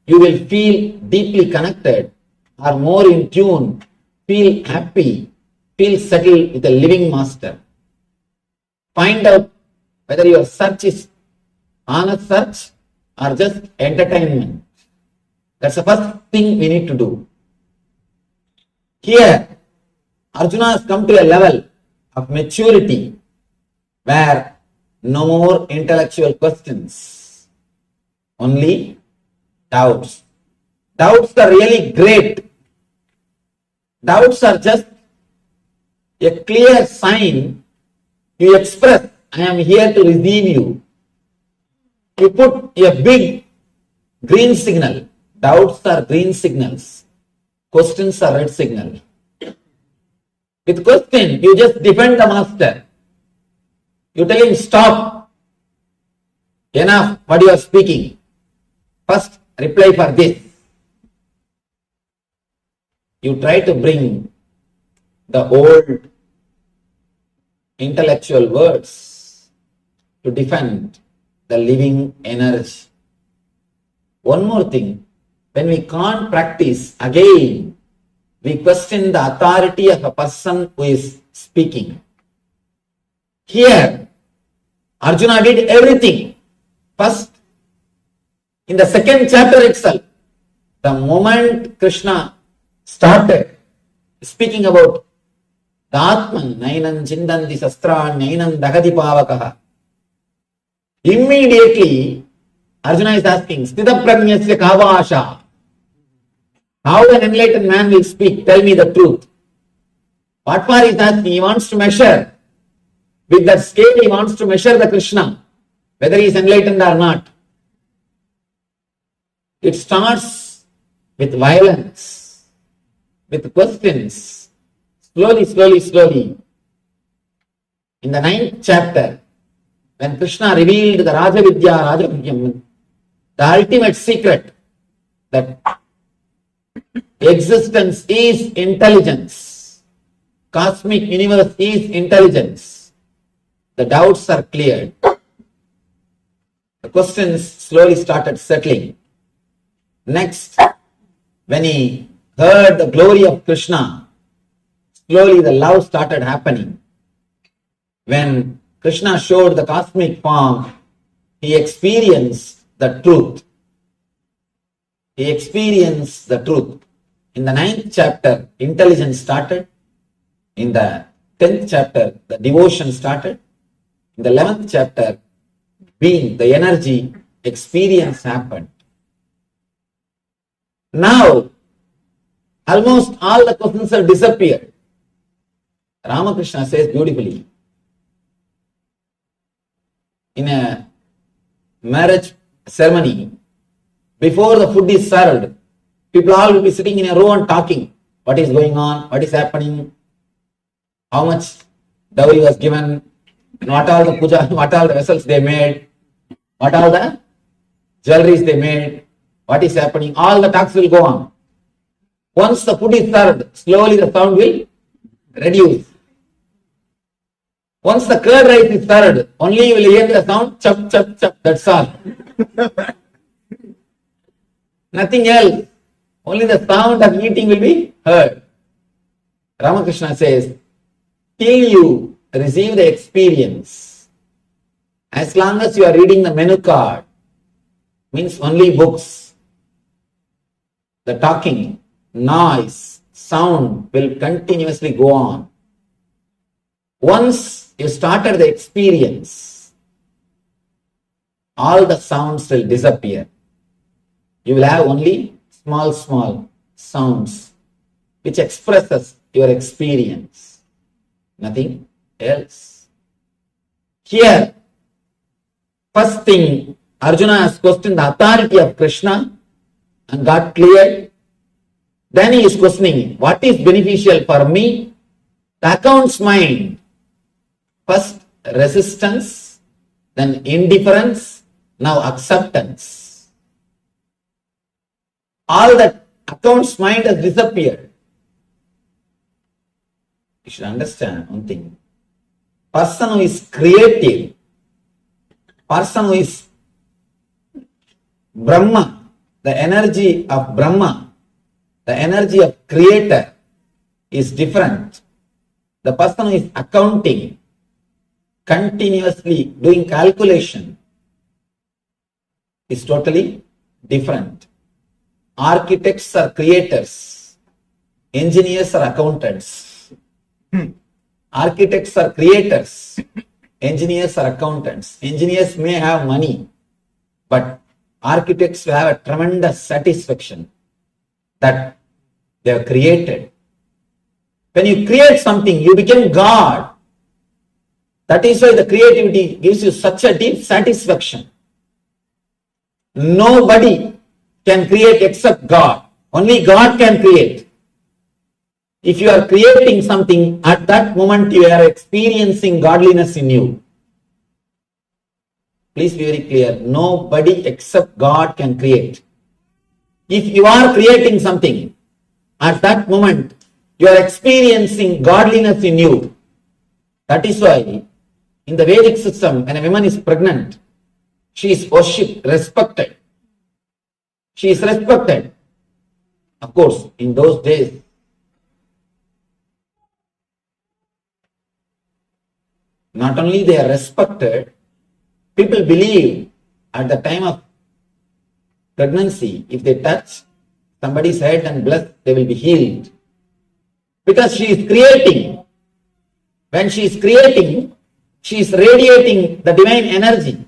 [SPEAKER 9] you will feel deeply connected or more in tune, feel happy, feel settled with a living master. Find out whether your search is honest search or just entertainment. That's the first thing we need to do. Here, Arjuna has come to a level of maturity where no more intellectual questions, only doubts. Doubts are really great. Doubts are just a clear sign you express, I am here to receive you. You put a big green signal. Doubts are green signals. Questions are red signal. With question, you just defend the master. You tell him, stop. Enough what you are speaking. First, reply for this. You try to bring the old intellectual words to defend the living energy. One more thing, when we can't practice, again, we question the authority of a person who is speaking. Here, Arjuna did everything. First, in the second chapter itself, the moment Krishna started speaking about the Atman, Nainam Chindanti Sastran, Nainam Dagati Pavakaha, immediately Arjuna is asking, Sthita Prajnasya Kavasha. How an enlightened man will speak? Tell me the truth. What for is asking? He wants to measure. With that scale, he wants to measure the Krishna, whether he is enlightened or not. It starts with violence, with questions, slowly. In the 9th chapter, when Krishna revealed the Rajavidyam, the ultimate secret that existence is intelligence, cosmic universe is intelligence, the doubts are cleared. The questions slowly started settling. Next, when he heard the glory of Krishna, slowly the love started happening. When Krishna showed the cosmic form, he experienced the truth. He experienced the truth. In the 9th chapter, intelligence started. In the 10th chapter, the devotion started. In the 11th chapter, being, the energy, experience happened. Now, almost all the questions have disappeared. Ramakrishna says beautifully, in a marriage ceremony, before the food is served, people all will be sitting in a row and talking. What is going on? What is happening? How much dowry was given? What all the puja, what all the vessels they made? What all the jewelries they made? What is happening? All the talks will go on. Once the food is served, slowly the sound will reduce. Once the curd rice is served, only you will hear the sound, chop, chop, chop, that's all. Nothing else. Only the sound of eating will be heard. Ramakrishna says, till you receive the experience, as long as you are reading the menu card, means only books, the talking, noise, sound will continuously go on. Once once you started the experience, all the sounds will disappear. You will have only small sounds which expresses your experience, nothing else. Here, first thing, Arjuna has questioned the authority of Krishna and got clear. Then he is questioning, what is beneficial for me? The account's mind. First resistance, then indifference, now acceptance. All that account's mind has disappeared. You should understand one thing. Person who is creative, person who is Brahma, the energy of Brahma, the energy of creator is different. The person who is accounting, continuously doing calculation is totally different. Architects are creators, engineers are accountants. Architects are creators, engineers are accountants. Engineers may have money, but architects will have a tremendous satisfaction that they have created. When you create something, you become God. That is why the creativity gives you such a deep satisfaction. Nobody can create except God. Only God can create. If you are creating something, at that moment you are experiencing godliness in you. Please be very clear. Nobody except God can create. If you are creating something, at that moment you are experiencing godliness in you. That is why in the Vedic system, when a woman is pregnant, she is worshipped, respected. She is respected. Of course, in those days, not only they are respected, people believe at the time of pregnancy, if they touch somebody's head and bless, they will be healed. Because she is creating. When she is creating, she is radiating the divine energy.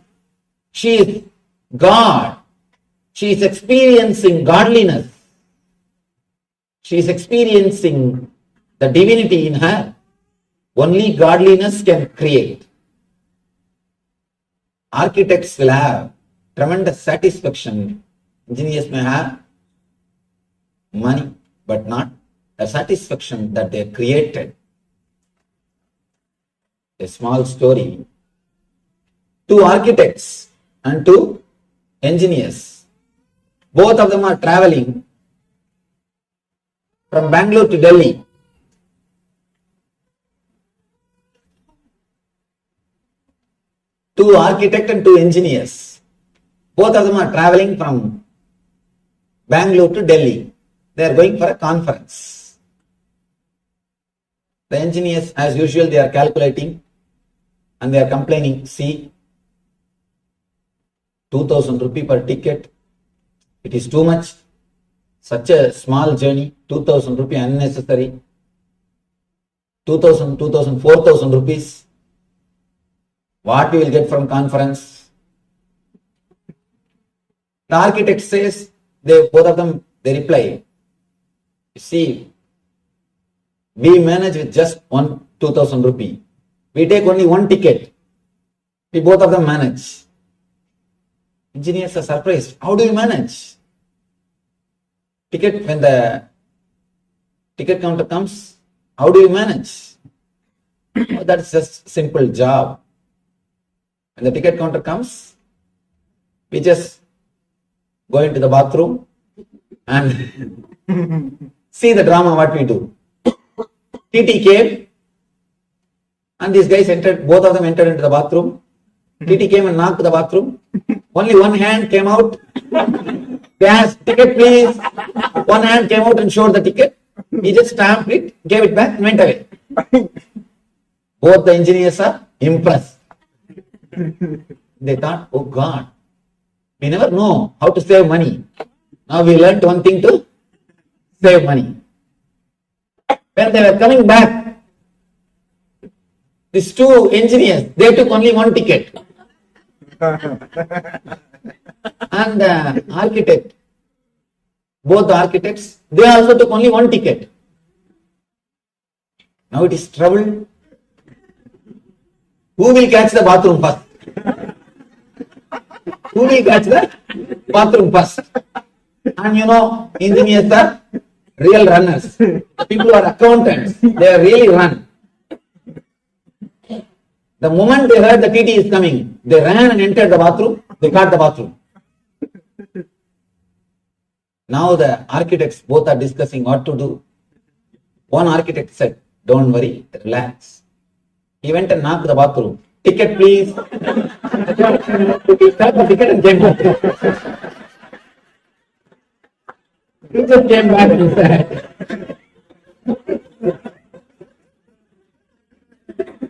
[SPEAKER 9] She is God. She is experiencing godliness. She is experiencing the divinity in her. Only godliness can create. Architects will have tremendous satisfaction. Engineers may have money, but not the satisfaction that they created. A small story. 2 architects and 2 engineers. Both of them are traveling from Bangalore to Delhi. Two architects and 2 engineers. Both of them are traveling from Bangalore to Delhi. They are going for a conference. The engineers, as usual, they are calculating and they are complaining, see, 2,000 rupees per ticket. It is too much. Such a small journey, 2,000 rupees unnecessary. 2,000, 4,000 rupees. What we will get from conference? The architect says, both of them, they reply, you see, we manage with just 2,000 rupees. We take only 1 ticket. We both of them manage. Engineers are surprised. How do you manage? When the ticket counter comes, how do you manage? Oh, that's just simple job. When the ticket counter comes, we just go into the bathroom and see the drama what we do. TT came and these guys entered, both of them entered into the bathroom. TT came and knocked the bathroom. Only one hand came out. They asked, ticket please. One hand came out and showed the ticket. He just stamped it, gave it back and went away. Both the engineers are impressed. They thought, oh God, we never know how to save money. Now we learned one thing to save money. When they were coming back, These two engineers, they took only one ticket. And the architect, both the architects, they also took only one ticket. Now it is trouble. Who will catch the bathroom first? Who will catch the bathroom first? And you know, engineers are real runners. People who are accountants, they are really run. The moment they heard the TT is coming, they ran and entered the bathroom, they got the bathroom. Now the architects both are discussing what to do. One architect said, don't worry, relax. He went and knocked the bathroom. Ticket please. He got the ticket and came back. He just came back and said,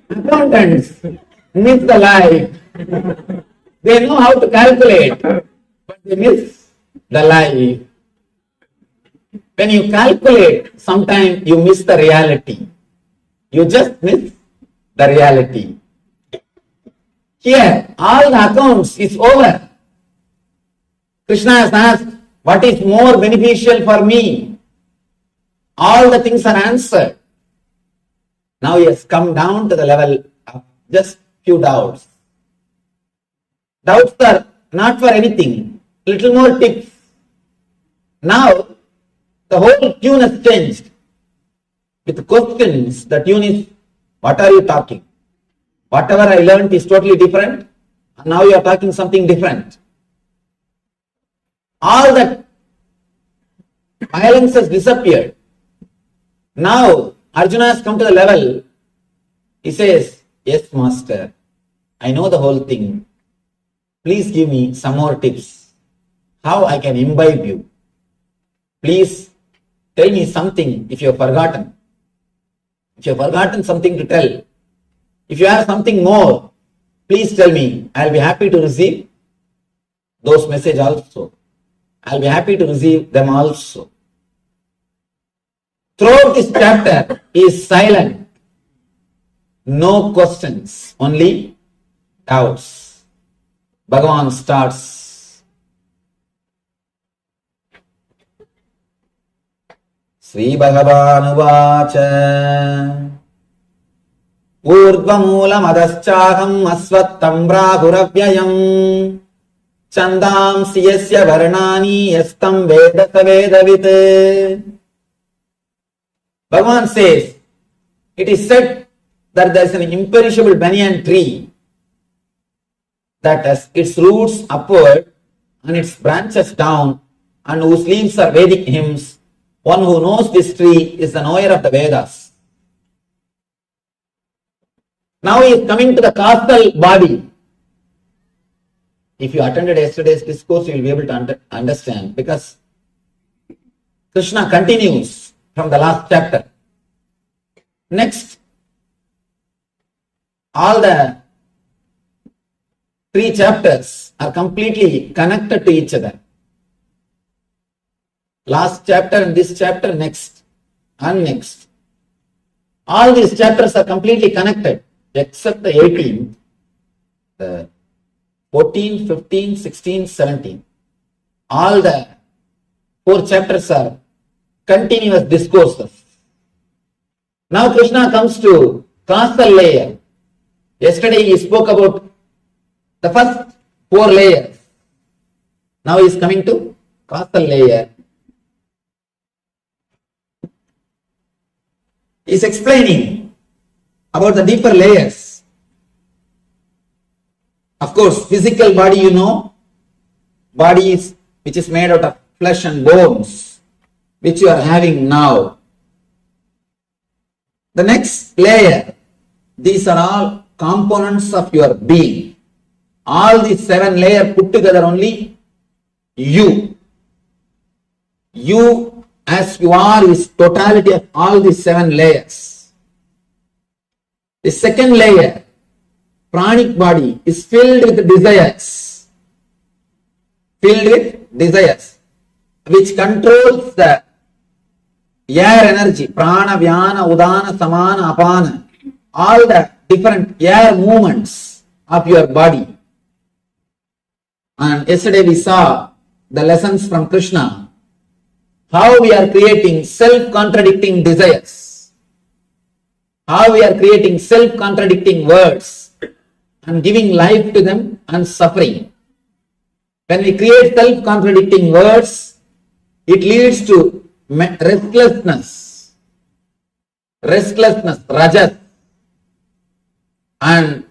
[SPEAKER 9] accountants miss the life. They know how to calculate, but they miss the life. When you calculate, sometimes you miss the reality. You just miss the reality. Here, all the accounts is over. Krishna has asked, what is more beneficial for me? All the things are answered. Now he has come down to the level of just few doubts. Doubts are not for anything. Little more tips. Now, the whole tune has changed. With questions, the tune is, what are you talking? Whatever I learned is totally different. And now you are talking something different. All that violence has disappeared. Now, Arjuna has come to the level, he says, yes, master, I know the whole thing. Please give me some more tips. How I can imbibe you. Please tell me something if you have forgotten. If you have forgotten something to tell. If you have something more, please tell me. I will be happy to receive those messages also. I will be happy to receive them also. Throughout this chapter, he is silent. No questions, only doubts. Bhagavan starts. Sri Bhagavan Uvacha Urdvamulam Adaschaham Asvattam Brahuravyayam Chandam Siyasya Varnani Yastam Veda Savedavit. Bhagavan says, it is said that there is an imperishable banyan tree that has its roots upward and its branches down, and whose leaves are Vedic hymns. One who knows this tree is the knower of the Vedas. Now he is coming to the causal body. If you attended yesterday's discourse, you will be able to understand, because Krishna continues from the last chapter. Next, all the 3 chapters are completely connected to each other. Last chapter and this chapter, next and next. All these chapters are completely connected except the 18th, the 14, 15, 16, 17. All the 4 chapters are continuous discourses. Now Krishna comes to causal layer. Yesterday he spoke about the first 4 layers. Now he is coming to causal layer. He is explaining about the deeper layers. Of course, physical body, you know, body which is made out of flesh and bones, which you are having now. The next layer, these are all components of your being. All these 7 layers put together only you. You as you are is totality of all these 7 layers. The second layer, pranic body, is filled with desires. Filled with desires, which controls the air energy, prana, vyana, udana, samana, apana. All the different air movements of your body. And yesterday we saw the lessons from Krishna, how we are creating self-contradicting desires, how we are creating self-contradicting words and giving life to them and suffering. When we create self-contradicting words, it leads to restlessness, rajas, and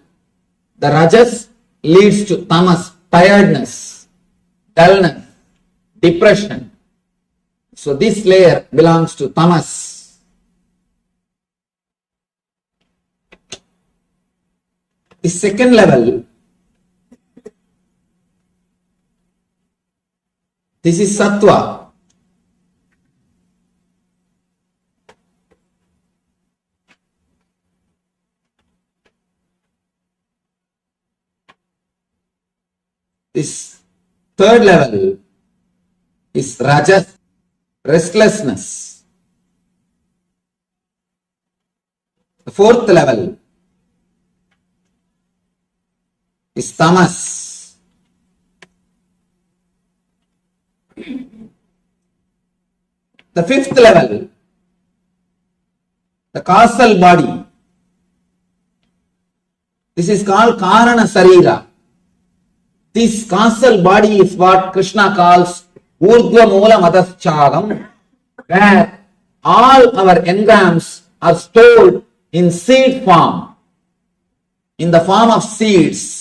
[SPEAKER 9] the rajas leads to tamas, tiredness, dullness, depression. So this layer belongs to tamas. The second level, this is sattva. This third level is rajas, restlessness. The fourth level is tamas. The fifth level, the causal body. This is called Karana Sarira. This causal body is what Krishna calls Urdhva Moola Madaschagam, where all our engrams are stored in seed form, in the form of seeds.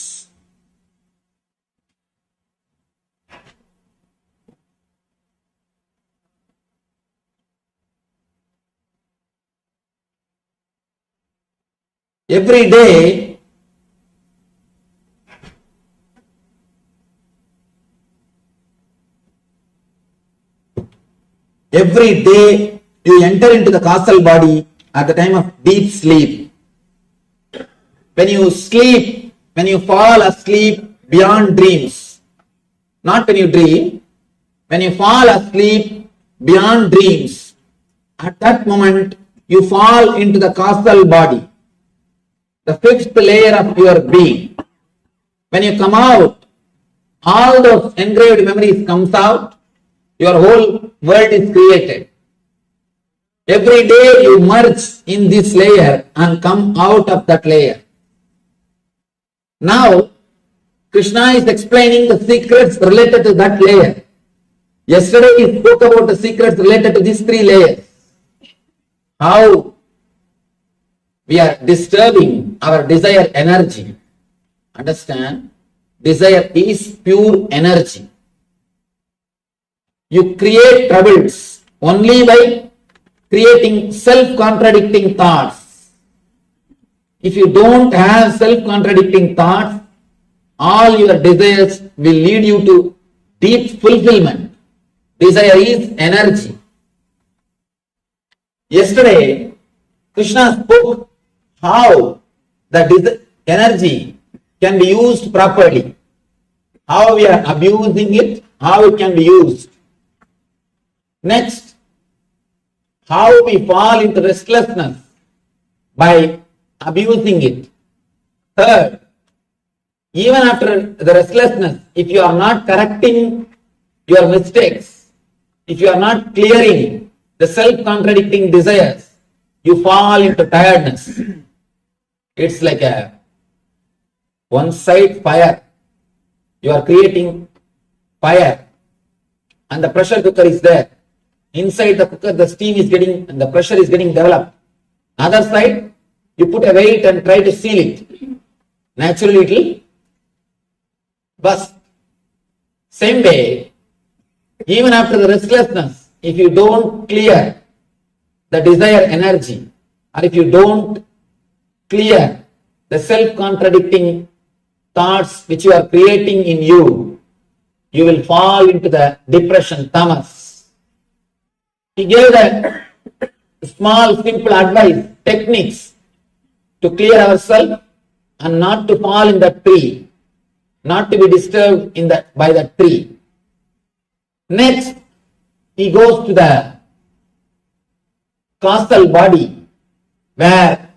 [SPEAKER 9] Every day, you enter into the causal body at the time of deep sleep. When you sleep, when you fall asleep beyond dreams, not when you dream, when you fall asleep beyond dreams, at that moment you fall into the causal body, the fifth layer of your being. When you come out, all those engraved memories comes out, your whole world is created. Every day you merge in this layer and come out of that layer. Now, Krishna is explaining the secrets related to that layer. Yesterday he spoke about the secrets related to these three layers. How we are disturbing our desire energy. Understand? Desire is pure energy. You create troubles only by creating self-contradicting thoughts. If you don't have self-contradicting thoughts, all your desires will lead you to deep fulfillment. Desire is energy. Yesterday, Krishna spoke how the energy can be used properly, how we are abusing it, how it can be used. Next, how we fall into restlessness by abusing it. Third, even after the restlessness, if you are not correcting your mistakes, if you are not clearing the self-contradicting desires, you fall into tiredness. It's like a one-side fire. You are creating fire and the pressure cooker is there. Inside the cooker, the steam is getting, and the pressure is getting developed. Other side, you put a weight and try to seal it. Naturally, it will burst. Same way, even after the restlessness, if you don't clear the desire energy, or if you don't clear the self-contradicting thoughts which you are creating in you, you will fall into the depression, tamas. He gave the small, simple advice, techniques to clear ourselves and not to fall in that tree, not to be disturbed by that tree. Next, he goes to the causal body where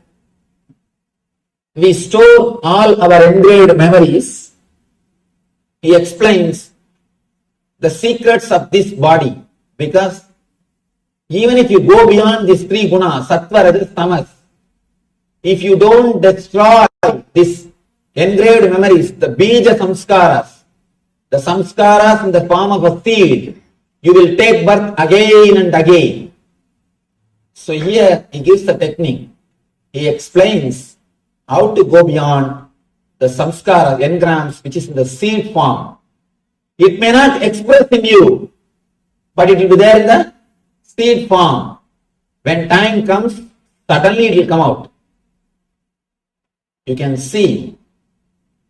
[SPEAKER 9] we store all our engraved memories. He explains the secrets of this body, because even if you go beyond these three gunas, sattva, rajas, tamas, if you don't destroy this engraved memories, the bija samskaras, the samskaras in the form of a seed, you will take birth again and again. So here he gives the technique. He explains how to go beyond the samskara, engrams, which is in the seed form. It may not express in you, but it will be there in the seed form. When time comes, suddenly it will come out. You can see.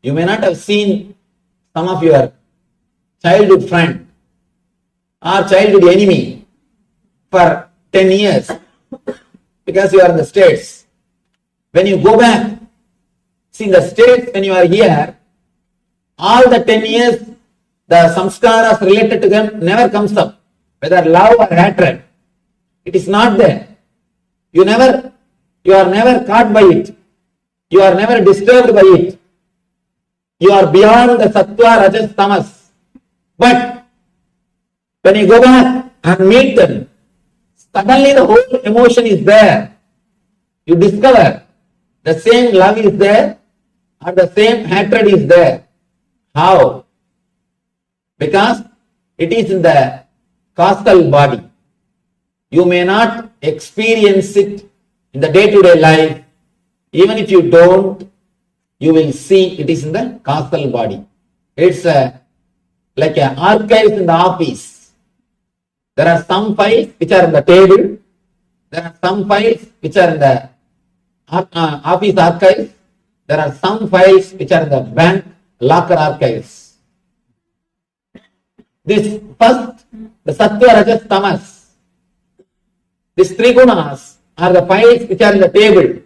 [SPEAKER 9] You may not have seen some of your childhood friend or childhood enemy for 10 years because you are in the States. When you go back, see, in the States, when you are here, all the 10 years, the samskaras related to them never comes up, whether love or hatred. It is not there. You are never caught by it. You are never disturbed by it. You are beyond the sattva, rajas, tamas. But when you go back and meet them, suddenly the whole emotion is there. You discover the same love is there and the same hatred is there. How? Because it is in the causal body. You may not experience it in the day-to-day life. Even if you don't, you will see it is in the causal body. It's like an archive in the office. There are some files which are in the table. There are some files which are in the office archives. There are some files which are in the bank locker archives. This first, the sattva, rajas, tamas. These three gunas are the files which are in the table.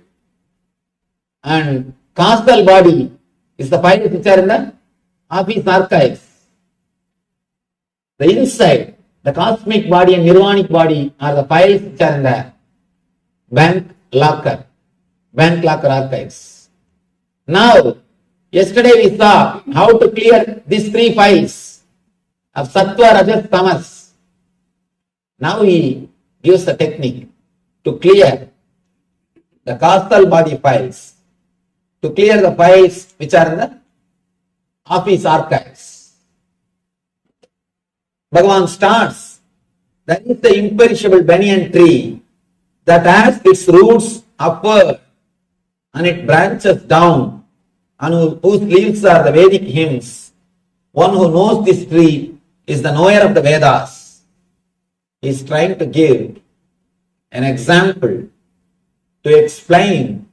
[SPEAKER 9] And causal body is the files which are in the office archives. The inside, the cosmic body and nirvanic body are the files which are in the bank locker archives. Now, yesterday we saw how to clear these three files of sattva, rajas, tamas. Now he gives a technique to clear the causal body files, to clear the files which are in the office archives. Bhagavan starts, there is the imperishable banyan tree that has its roots upward and it branches down, and whose leaves are the Vedic hymns. One who knows this tree is the knower of the Vedas. He is trying to give an example to explain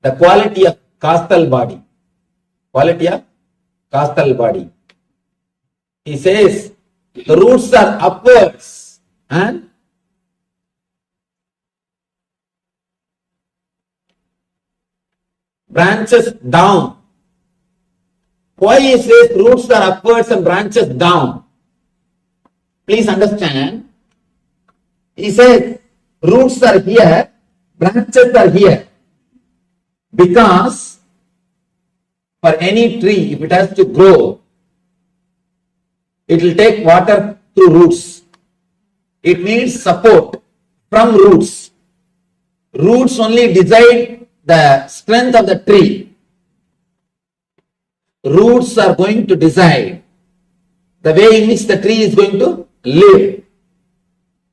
[SPEAKER 9] the quality of causal body. Quality of causal body. He says the roots are upwards and branches down. Why he says roots are upwards and branches down? Please understand. He says roots are here, branches are here. Because for any tree, if it has to grow, it will take water through roots. It needs support from roots. Roots only decide the strength of the tree. Roots are going to decide the way in which the tree is going to live.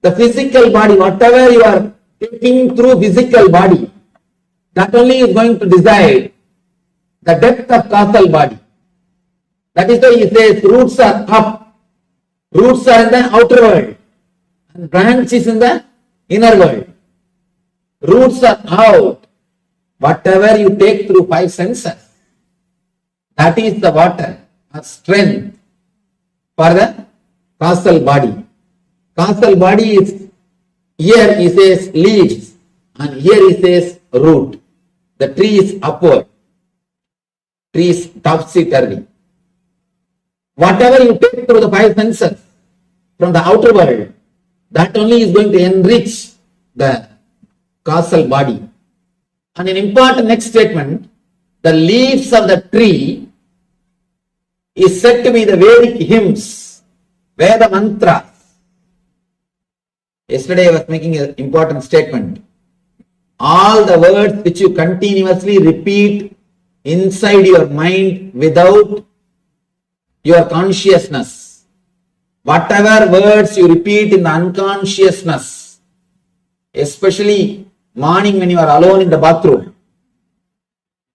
[SPEAKER 9] The physical body, whatever you are taking through physical body, that only is going to decide the depth of causal body. That is why he says roots are up, roots are in the outer world, and branch is in the inner world. Roots are out. Whatever you take through five senses, that is the water or strength for the causal body. Causal body is, here he says leaves, and here he says root. The tree is upward. Tree is topsy-turvy. Whatever you take through the five senses from the outer world, that only is going to enrich the causal body. And an important next statement, the leaves of the tree is said to be the Vedic hymns, Veda mantras. Yesterday I was making an important statement. All the words which you continuously repeat inside your mind without your consciousness, whatever words you repeat in the unconsciousness, especially morning when you are alone in the bathroom,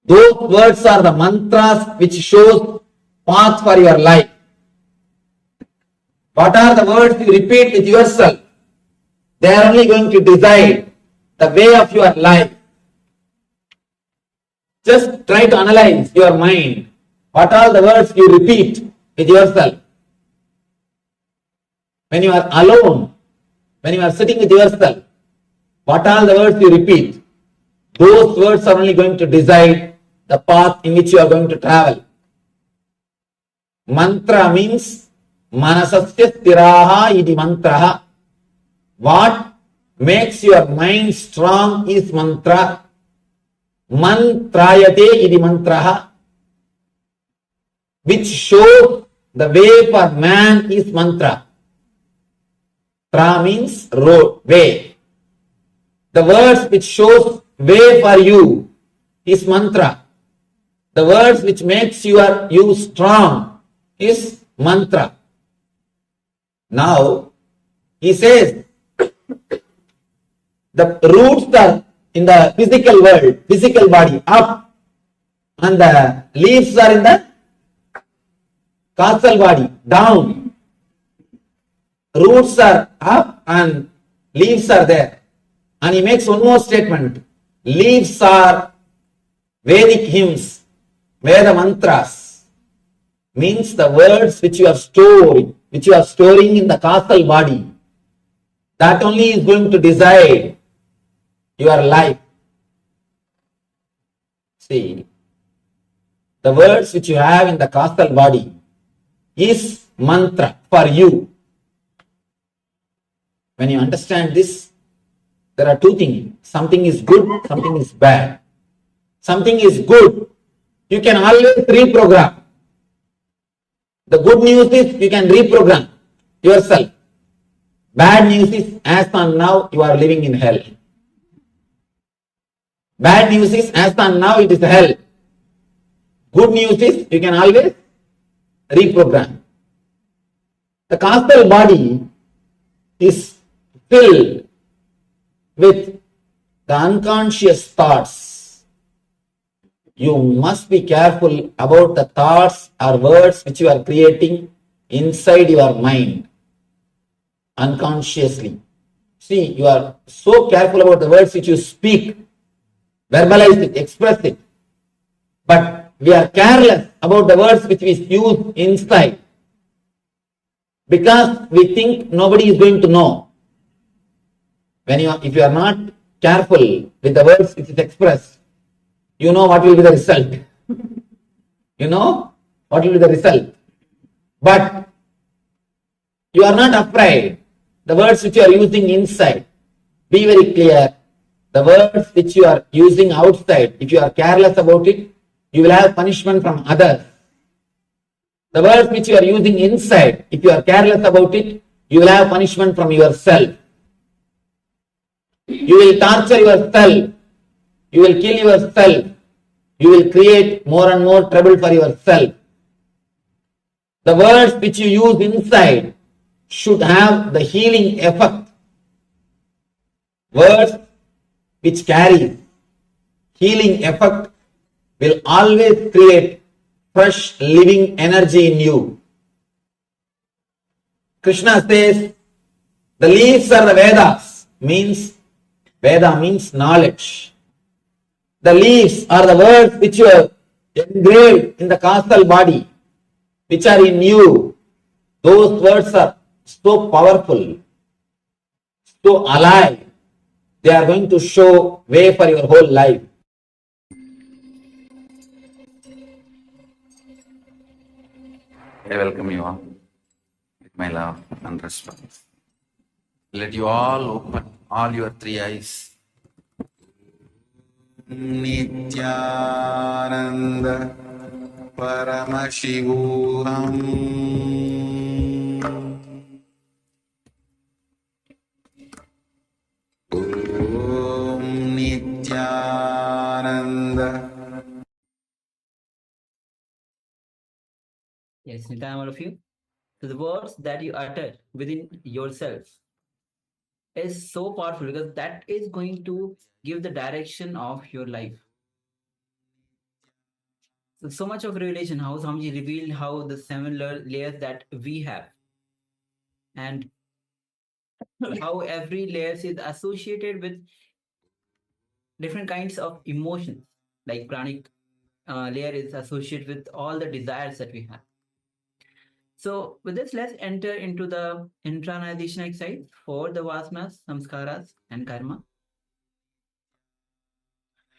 [SPEAKER 9] those words are the mantras which shows path for your life. What are the words you repeat with yourself? They are only going to decide the way of your life. Just try to analyze your mind. What are the words you repeat with yourself? When you are alone, when you are sitting with yourself, what are the words you repeat? Those words are only going to decide the path in which you are going to travel. Mantra means manasasya stiraha idi mantraha. What makes your mind strong is mantra. Mantrayate idi mantraha. Which shows the way for man is mantra. Tra means road, way. The words which shows way for you is mantra. The words which makes you strong is mantra. Now, he says, the roots are in the physical world, physical body, up, and the leaves are in the causal body, down. Roots are up and leaves are there. And he makes one more statement. Leaves are Vedic hymns, Veda mantras, means the words which you are storing in the causal body. That only is going to decide your life. See, the words which you have in the causal body is mantra for you. When you understand this, there are two things. Something is good, something is bad. Something is good, you can always reprogram. The good news is you can reprogram yourself. Bad news is as on now you are living in hell. Bad news is as on now it is hell. Good news is you can always reprogram. The causal body is filled with the unconscious thoughts. You must be careful about the thoughts or words which you are creating inside your mind unconsciously. See, you are so careful about the words which you speak, verbalize it, express it. But we are careless about the words which we use inside because we think nobody is going to know. If you are not careful with the words which is expressed, you know what will be the result. You know what will be the result. But you are not afraid. The words which you are using inside, be very clear. The words which you are using outside, if you are careless about it, you will have punishment from others. The words which you are using inside, if you are careless about it, you will have punishment from yourself. You will torture yourself. You will kill yourself. You will create more and more trouble for yourself. The words which you use inside should have the healing effect. Words which carry healing effect will always create fresh living energy in you. Krishna says, the leaves are the Vedas, Veda means knowledge. The leaves are the words which you have engraved in the causal body, which are in you. Those words are so powerful, so alive. They are going to show way for your whole life.
[SPEAKER 3] I welcome you all with my love and respect. Let you all open all your three eyes.
[SPEAKER 5] Nityanand परमशिवोऽहम् ॐ Nityanand.
[SPEAKER 8] Yes, Nitya, all of you. So the words that you utter within yourself is so powerful because that is going to give the direction of your life. So much of revelation, how Swamiji revealed how the 7 layers that we have, and how every layer is associated with different kinds of emotions. Like pranic layer is associated with all the desires that we have. So with this, let's enter into the internalization exercise for the vasanas, samskaras, and karma.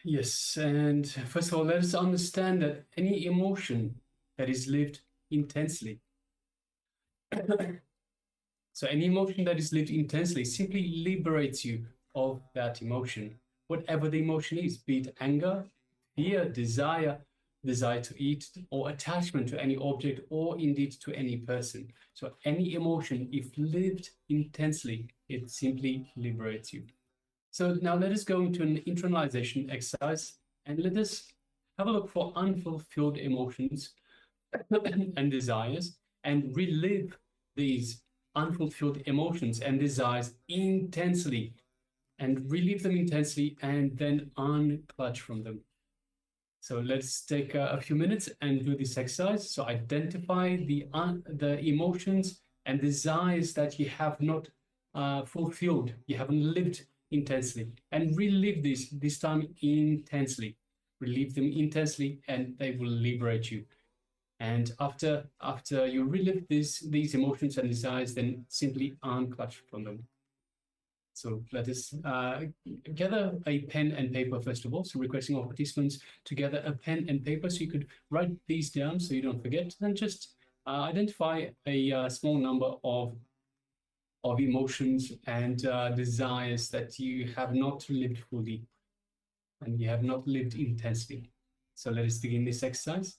[SPEAKER 12] Yes, and first of all, let us understand that any emotion that is lived intensely, so any emotion that is lived intensely simply liberates you of that emotion, whatever the emotion is, be it anger, fear, desire to eat, or attachment to any object, or indeed to any person. So any emotion, if lived intensely, it simply liberates you. So now let us go into an internalization exercise, and let us have a look for unfulfilled emotions and desires, and relive these unfulfilled emotions and desires intensely, and relive them intensely, and then unclutch from them. So let's take a few minutes and do this exercise. So identify the emotions and desires that you have not fulfilled, you haven't lived intensely, and relive this time intensely. Relive them intensely, and they will liberate you. And after you relive these emotions and desires, then simply unclutch from them. So let us gather a pen and paper first of all. So requesting all participants to gather a pen and paper so you could write these down so you don't forget. And just identify a small number of emotions and desires that you have not lived fully and you have not lived intensely. So let us begin this exercise.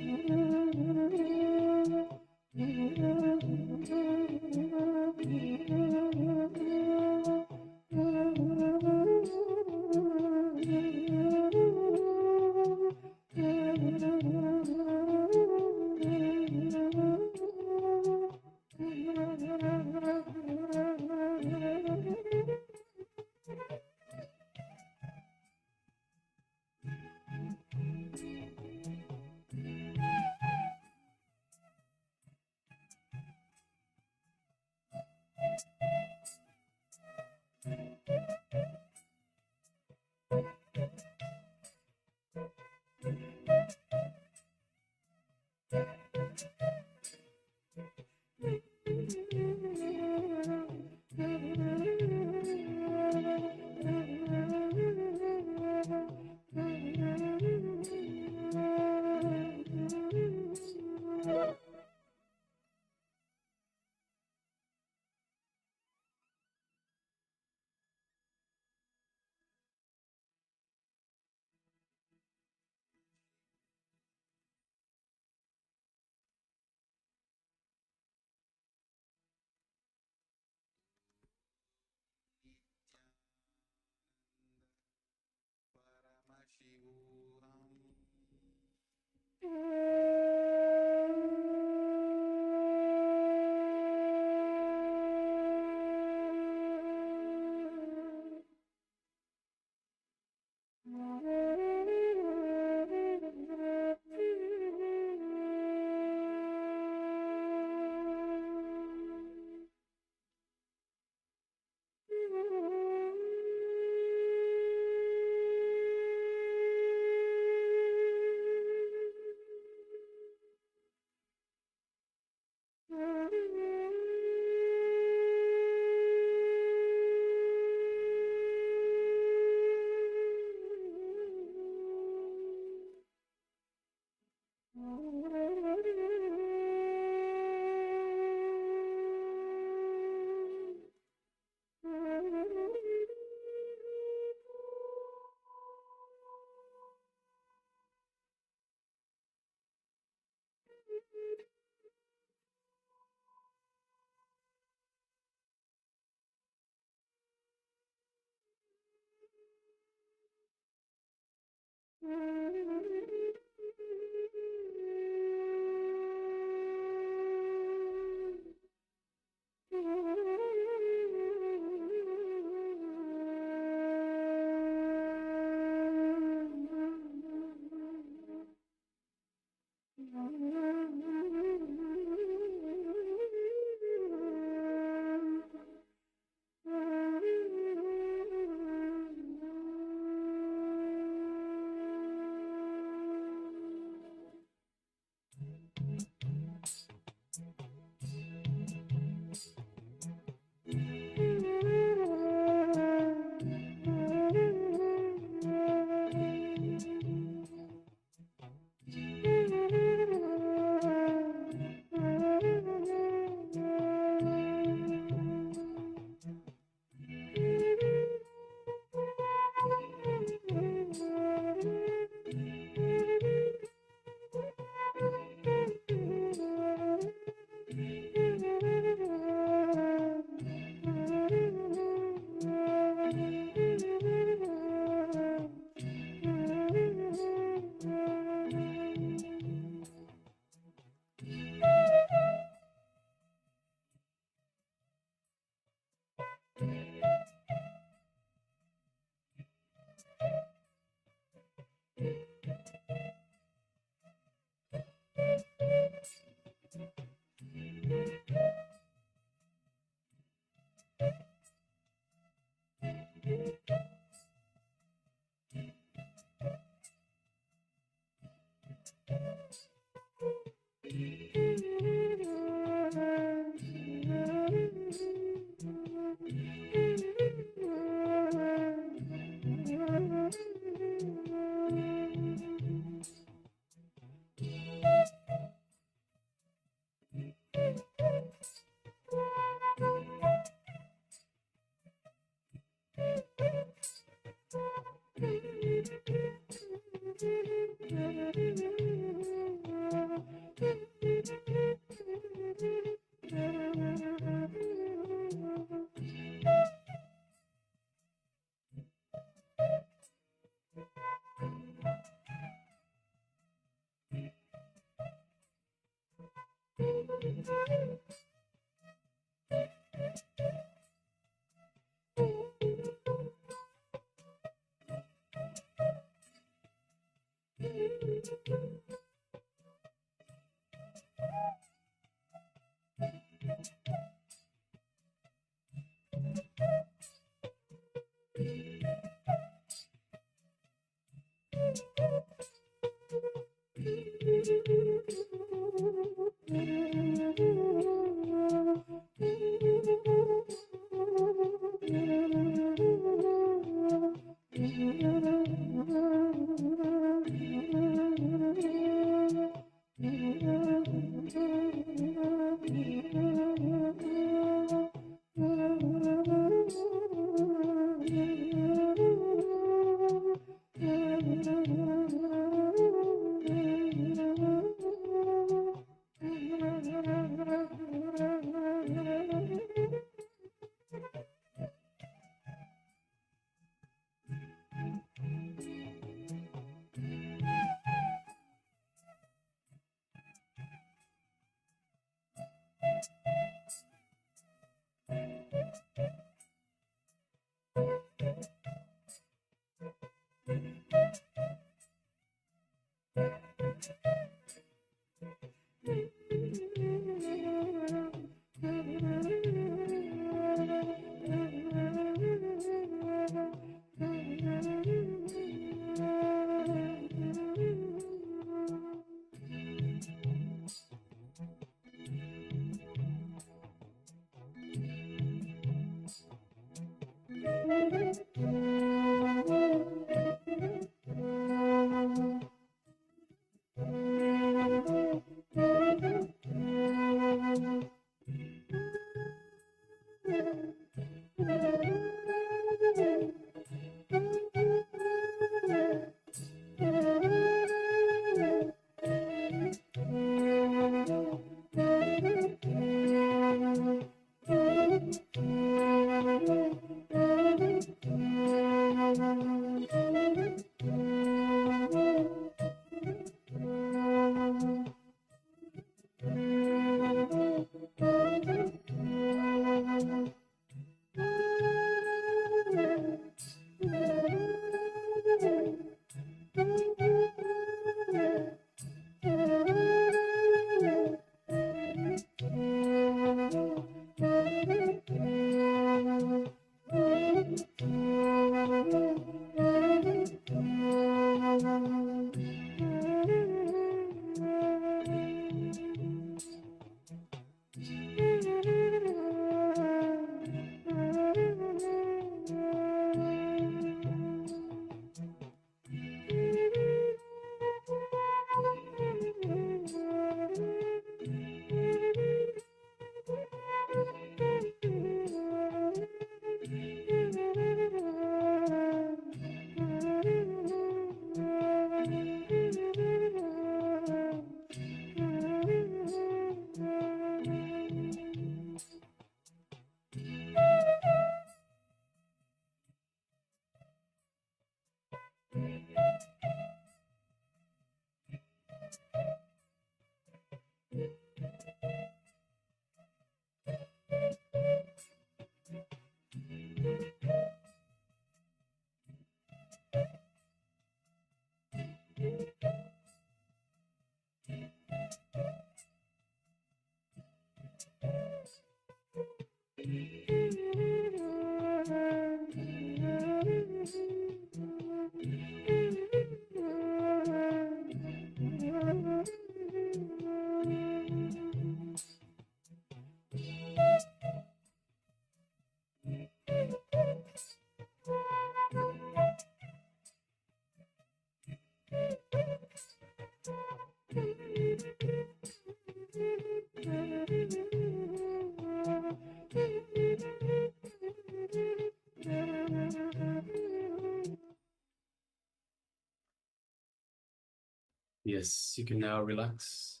[SPEAKER 12] Yes, you can now relax.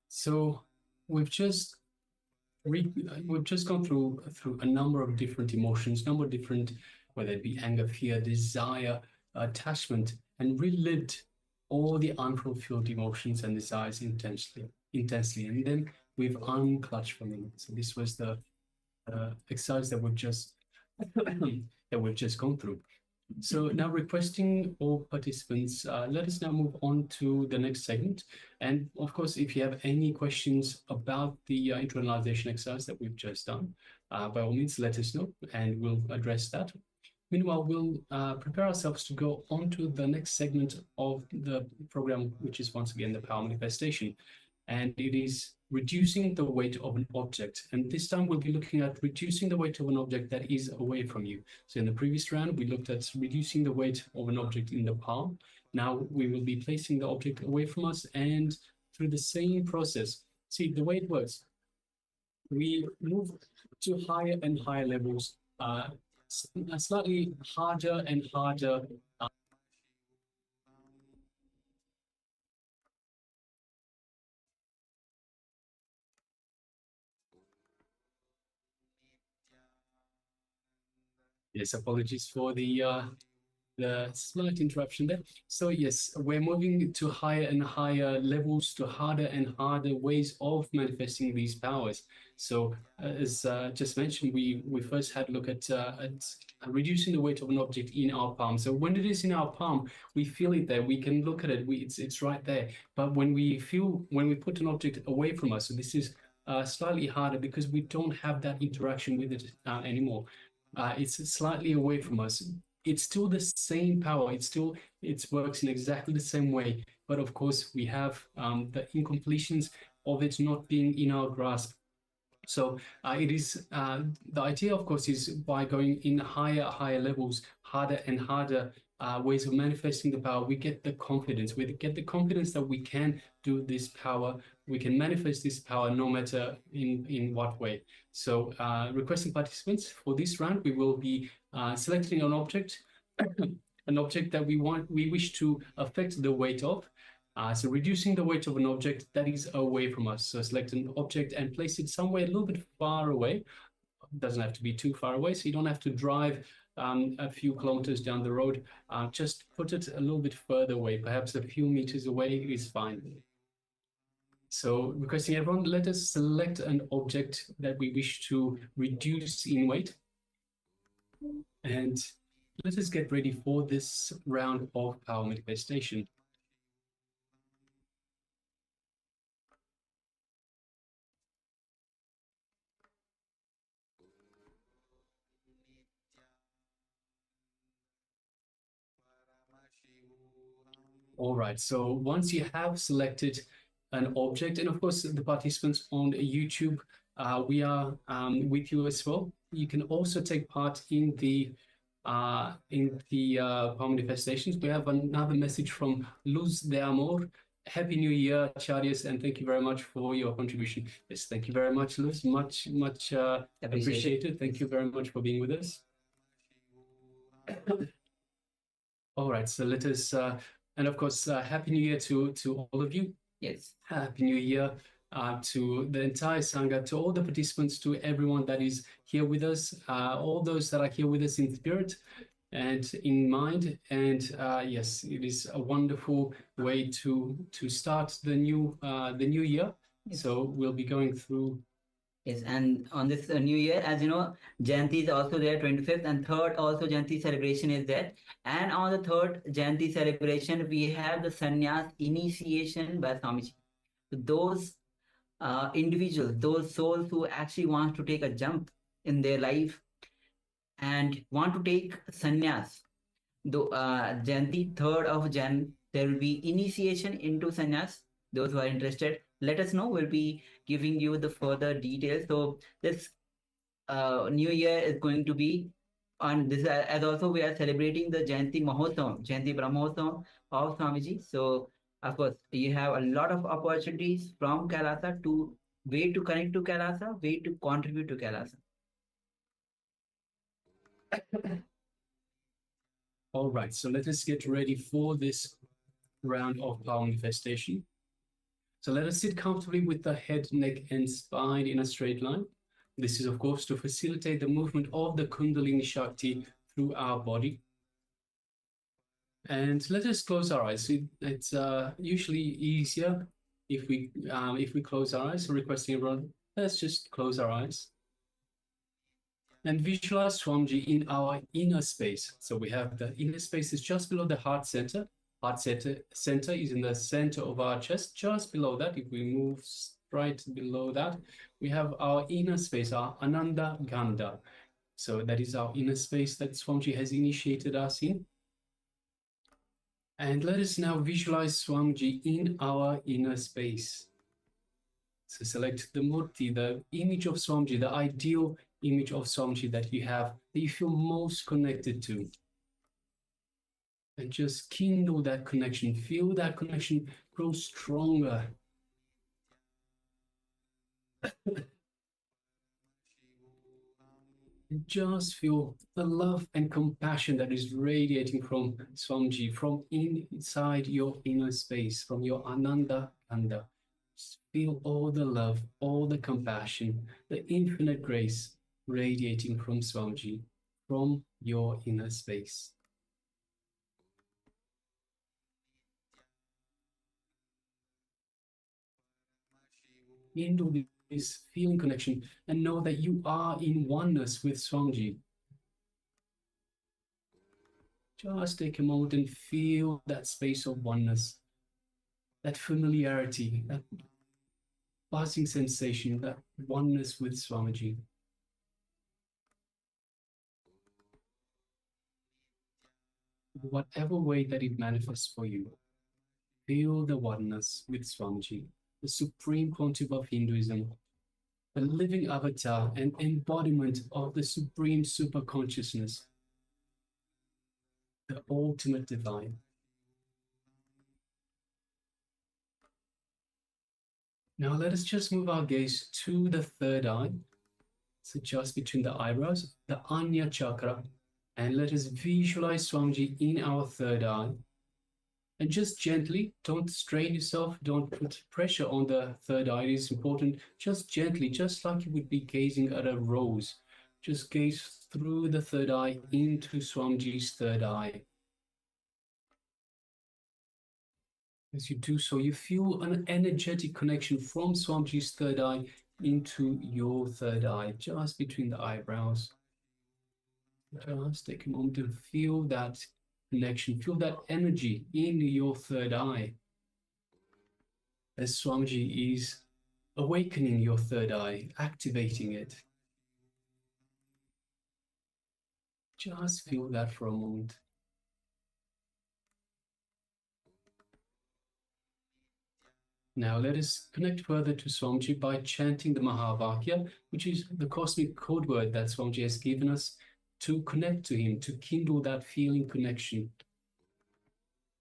[SPEAKER 12] So we've just gone through a number of different emotions, number of different, whether it be anger, fear, desire, attachment, and relived all the unfulfilled emotions and desires intensely, and then we've unclutched from them. So this was the exercise that we've just gone through. So now requesting all participants, let us now move on to the next segment. And of course, if you have any questions about the internalization exercise that we've just done, by all means, let us know and we'll address that. Meanwhile, we'll prepare ourselves to go on to the next segment of the program, which is once again the power manifestation. And it is reducing the weight of an object. And this time we'll be looking at reducing the weight of an object that is away from you. So in the previous round, we looked at reducing the weight of an object in the palm. Now we will be placing the object away from us, and through the same process, see the way it works. We move to higher and higher levels, slightly harder and harder. Yes, apologies for the slight interruption there. So yes, we're moving to higher and higher levels, to harder and harder ways of manifesting these powers. So as just mentioned, we first had a look at reducing the weight of an object in our palm. So when it is in our palm, we feel it there. We can look at it. It's right there. But when we put an object away from us, so this is slightly harder because we don't have that interaction with it anymore. It's slightly away from us. It's still the same power. It works in exactly the same way. But of course, we have the incompletions of it not being in our grasp. So it is the idea, of course, is by going in higher levels, harder and harder ways of manifesting the power, we get the confidence. We get the confidence that we can do this power. We can manifest this power no matter in what way. So requesting participants for this round, we will be selecting an object, that we wish to affect the weight of. So reducing the weight of an object that is away from us. So select an object and place it somewhere a little bit far away. It doesn't have to be too far away, so you don't have to drive a few kilometers down the road. Just put it a little bit further away, perhaps a few meters away is fine. So requesting everyone, let us select an object that we wish to reduce in weight. And let us get ready for this round of power manifestation. All right, so once you have selected an object, and of course the participants on YouTube, we are with you as well. You can also take part in the power manifestations. We have another message from Luz de Amor. Happy New Year, Acharyas, and thank you very much for your contribution. Yes, thank you very much, Luz. Much appreciated. Thank you very much for being with us. All right, so let us, and of course, Happy New Year to all of you.
[SPEAKER 8] Yes.
[SPEAKER 12] Happy New Year to the entire Sangha, to all the participants, to everyone that is here with us, all those that are here with us in spirit and in mind. And yes, it is a wonderful way to start the new year.
[SPEAKER 8] Yes.
[SPEAKER 12] So we'll be going through.
[SPEAKER 8] Yes, and on this new year, as you know, Jayanti is also there, 25th, and 3rd also Jayanti celebration is there. And on the 3rd Jayanti celebration, we have the sannyas initiation by Swamiji. So those individuals, those souls who actually want to take a jump in their life and want to take sannyas, though Jayanti, 3rd of Jan, there will be initiation into sannyas. Those who are interested, let us know. We'll be giving you the further details. So this new year is going to be on this, as also we are celebrating the Jayanti Mahotsavam, Jayanti Brahmotsavam of Swamiji. So of course, you have a lot of opportunities from KAILASA to way to connect to KAILASA, way to contribute to KAILASA.
[SPEAKER 12] All right, so let us get ready for this round of power manifestation. So let us sit comfortably with the head, neck, and spine in a straight line. This is, of course, to facilitate the movement of the Kundalini Shakti through our body. And let us close our eyes. It's usually easier if we close our eyes. So requesting everyone, let's just close our eyes. And visualize Swamiji in our inner space. So we have the inner space is just below the heart center. Heart center is in the center of our chest, just below that. If we move right below that, we have our inner space, our Ananda Gandha. So that is our inner space that Swamiji has initiated us in. And let us now visualize Swamiji in our inner space. So select the murti, the image of Swamiji, the ideal image of Swamiji that you have, that you feel most connected to. And just kindle that connection, feel that connection grow stronger. And just feel the love and compassion that is radiating from Swamiji, from inside your inner space, from your Ananda Kanda. Just feel all the love, all the compassion, the infinite grace radiating from Swamiji, from your inner space. Into this feeling connection and know that you are in oneness with Swamiji. Just take a moment and feel that space of oneness, that familiarity, that buzzing sensation, that oneness with Swamiji. Whatever way that it manifests for you, feel the oneness with Swamiji, the Supreme Pontiff of Hinduism, the living avatar and embodiment of the Supreme Super Consciousness, the ultimate divine. Now let us just move our gaze to the third eye, so just between the eyebrows, the Anya chakra, and let us visualize Swamiji in our third eye. And just gently, don't strain yourself, don't put pressure on the third eye. It is important, just gently, just like you would be gazing at a rose. Just gaze through the third eye into Swamiji's third eye. As you do so, you feel an energetic connection from Swamiji's third eye into your third eye, just between the eyebrows. Just take a moment to feel that connection, feel that energy in your third eye. As Swamiji is awakening your third eye, activating it. Just feel that for a moment. Now let us connect further to Swamiji by chanting the Mahavakya, which is the cosmic code word that Swamiji has given us to connect to him, to kindle that feeling connection.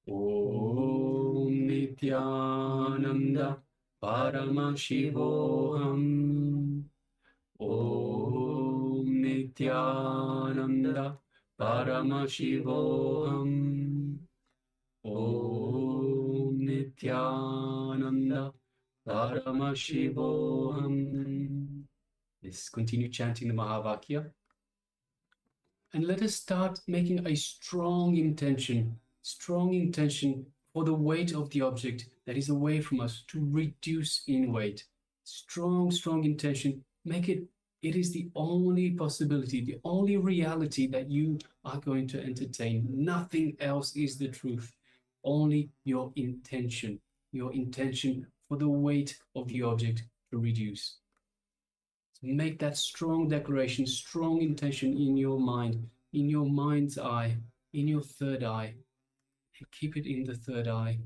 [SPEAKER 12] Om Nityananda Paramashivoham. Om Nityananda Paramashivoham. Om Nityananda Paramashivoham. Let's continue chanting the Mahavakya. And let us start making a strong intention for the weight of the object that is away from us to reduce in weight. Strong intention. Make it is the only possibility, the only reality that you are going to entertain. Nothing else is the truth. Only your intention for the weight of the object to reduce. Make that strong declaration, strong intention in your mind, in your mind's eye, in your third eye, and keep it in the third eye,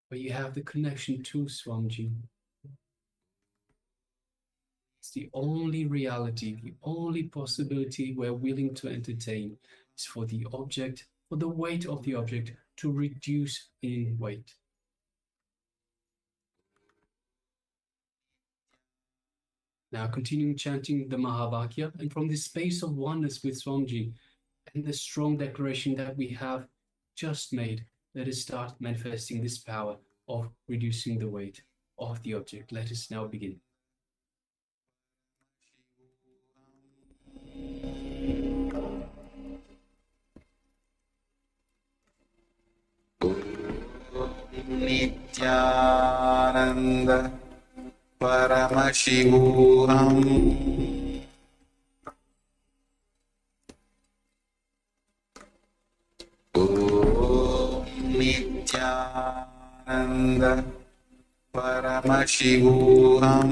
[SPEAKER 12] where you have the connection to Swamiji. It's the only reality, the only possibility we're willing to entertain is for the object, for the weight of the object to reduce in weight. Now continuing chanting the Mahavakya, and from this space of oneness with Swamiji and the strong declaration that we have just made, let us start manifesting this power of reducing the weight of the object. Let us now begin.
[SPEAKER 5] Nityananda Paramashivoham. Om Nityananda Paramashivoham.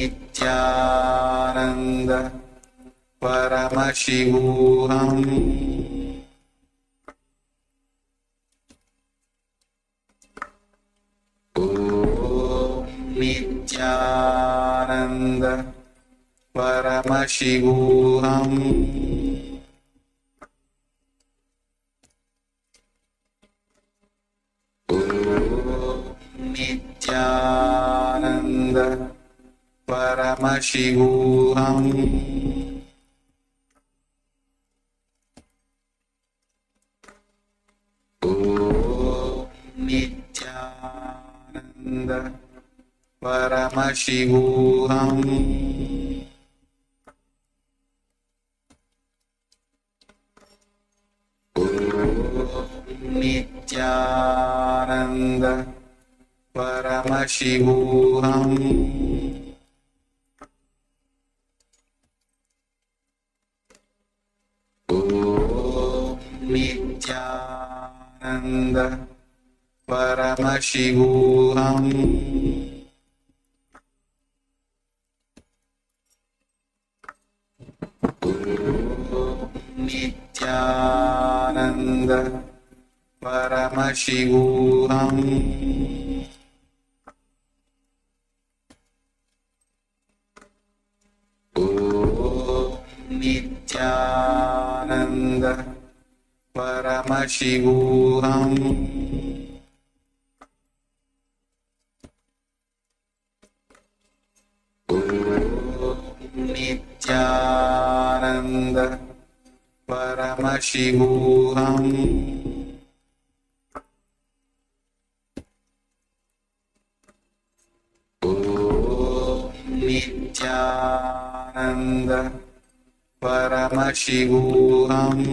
[SPEAKER 5] Nityananda Paramashivoham Om Nityananda Paramashivoham Nityananda Paramashivoham Om Nityananda Paramashivoham Nityananda Paramashivoham Om Nityananda Paramashivoham Nityananda Paramashivoham Om Nityananda Paramashivoham Nityananda Paramashivoham Om Nityananda Paramashivoham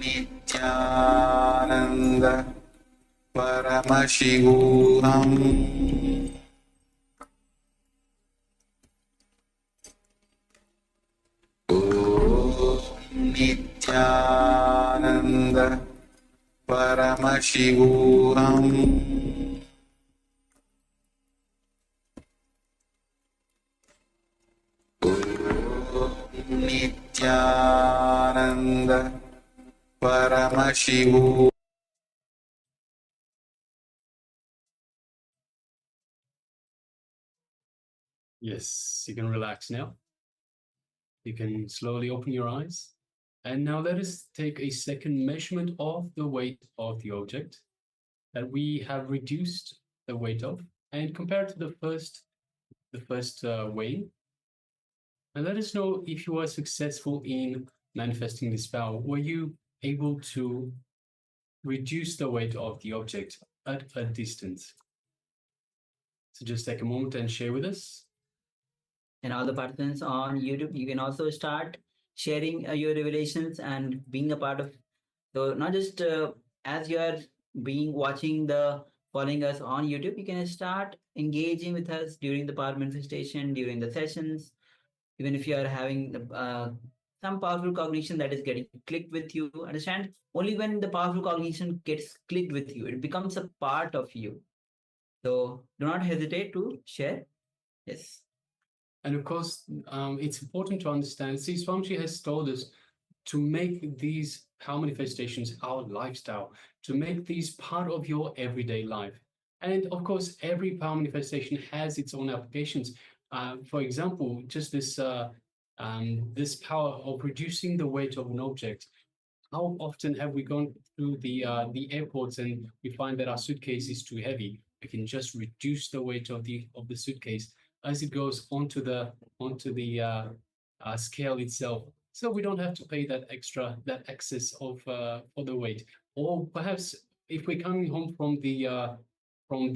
[SPEAKER 5] Nityananda Paramashivoham Om Nityananda Paramashivoham Nityananda Paramashivoham
[SPEAKER 12] Yes, you can relax now. You can slowly open your eyes. And now let us take a second measurement of the weight of the object that we have reduced the weight of, and compared to the first weighing. And let us know if you are successful in manifesting this power. Were you able to reduce the weight of the object at a distance? So just take a moment and share with us.
[SPEAKER 8] And all the participants on YouTube, you can also start sharing your revelations and being a part of. So not just as you are following us on YouTube, you can start engaging with us during the power manifestation, during the sessions. Even if you are having some powerful cognition that is getting clicked with you, understand? Only when the powerful cognition gets clicked with you, it becomes a part of you. So do not hesitate to share. Yes.
[SPEAKER 12] And of course, it's important to understand, see, Swamiji has told us to make these power manifestations our lifestyle, to make these part of your everyday life. And of course, every power manifestation has its own applications. For example, just this power of reducing the weight of an object. How often have we gone through the airports and we find that our suitcase is too heavy? We can just reduce the weight of the suitcase as it goes onto the scale itself, so we don't have to pay that excess of for the weight. Or perhaps if we're coming home from the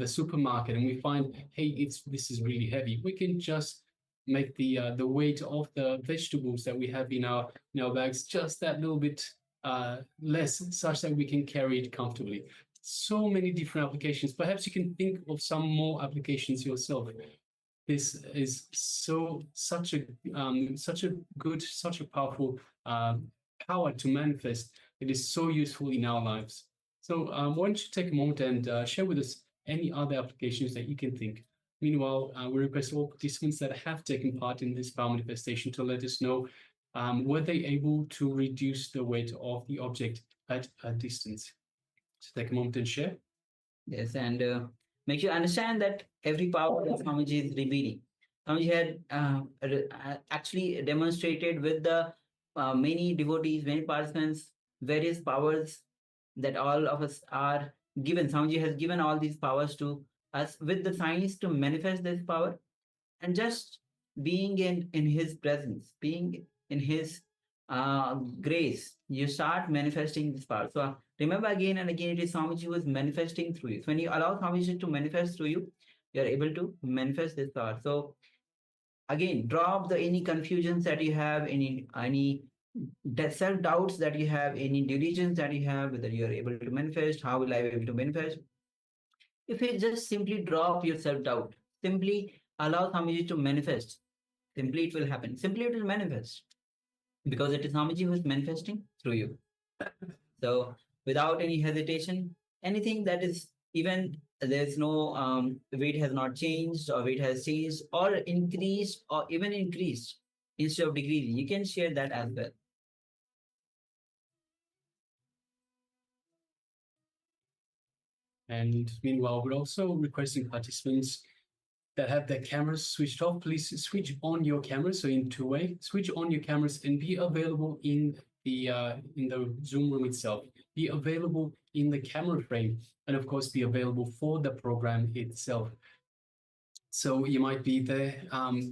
[SPEAKER 12] supermarket and we find, hey, this is really heavy, we can just make the weight of the vegetables that we have in our bags just that little bit less, such that we can carry it comfortably. So many different applications. Perhaps you can think of some more applications yourself. This is such a powerful power to manifest. It is so useful in our lives. So why don't you take a moment and share with us any other applications that you can think. Meanwhile, we request all participants that have taken part in this power manifestation to let us know were they able to reduce the weight of the object at a distance. So take a moment and share.
[SPEAKER 8] Yes, and make sure you understand that every power that Swamiji is revealing. Swamiji had actually demonstrated with the many devotees, many participants, various powers that all of us are given. Swamiji has given all these powers to us with the science to manifest this power, and just being in his presence, being in his grace, you start manifesting this power. So remember, again and again, it is Swamiji who is manifesting through you. So when you allow Swamiji to manifest through you, you are able to manifest this power. So again, drop the any confusions that you have, any self doubts that you have, any delusions that you have, whether you are able to manifest, how will I be able to manifest? If you just simply drop your self doubt, simply allow Swamiji to manifest, simply it will happen. Simply it will manifest because it is Swamiji who is manifesting through you. So without any hesitation, anything that is even there's no weight has not changed or weight has changed or increased or even increased instead of decreasing, you can share that as well.
[SPEAKER 12] And meanwhile, we're also requesting participants that have their cameras switched off, please switch on your cameras. So in two-way, switch on your cameras and be available in the Zoom room itself. Be available in the camera frame, and of course, be available for the program itself. So you might be there,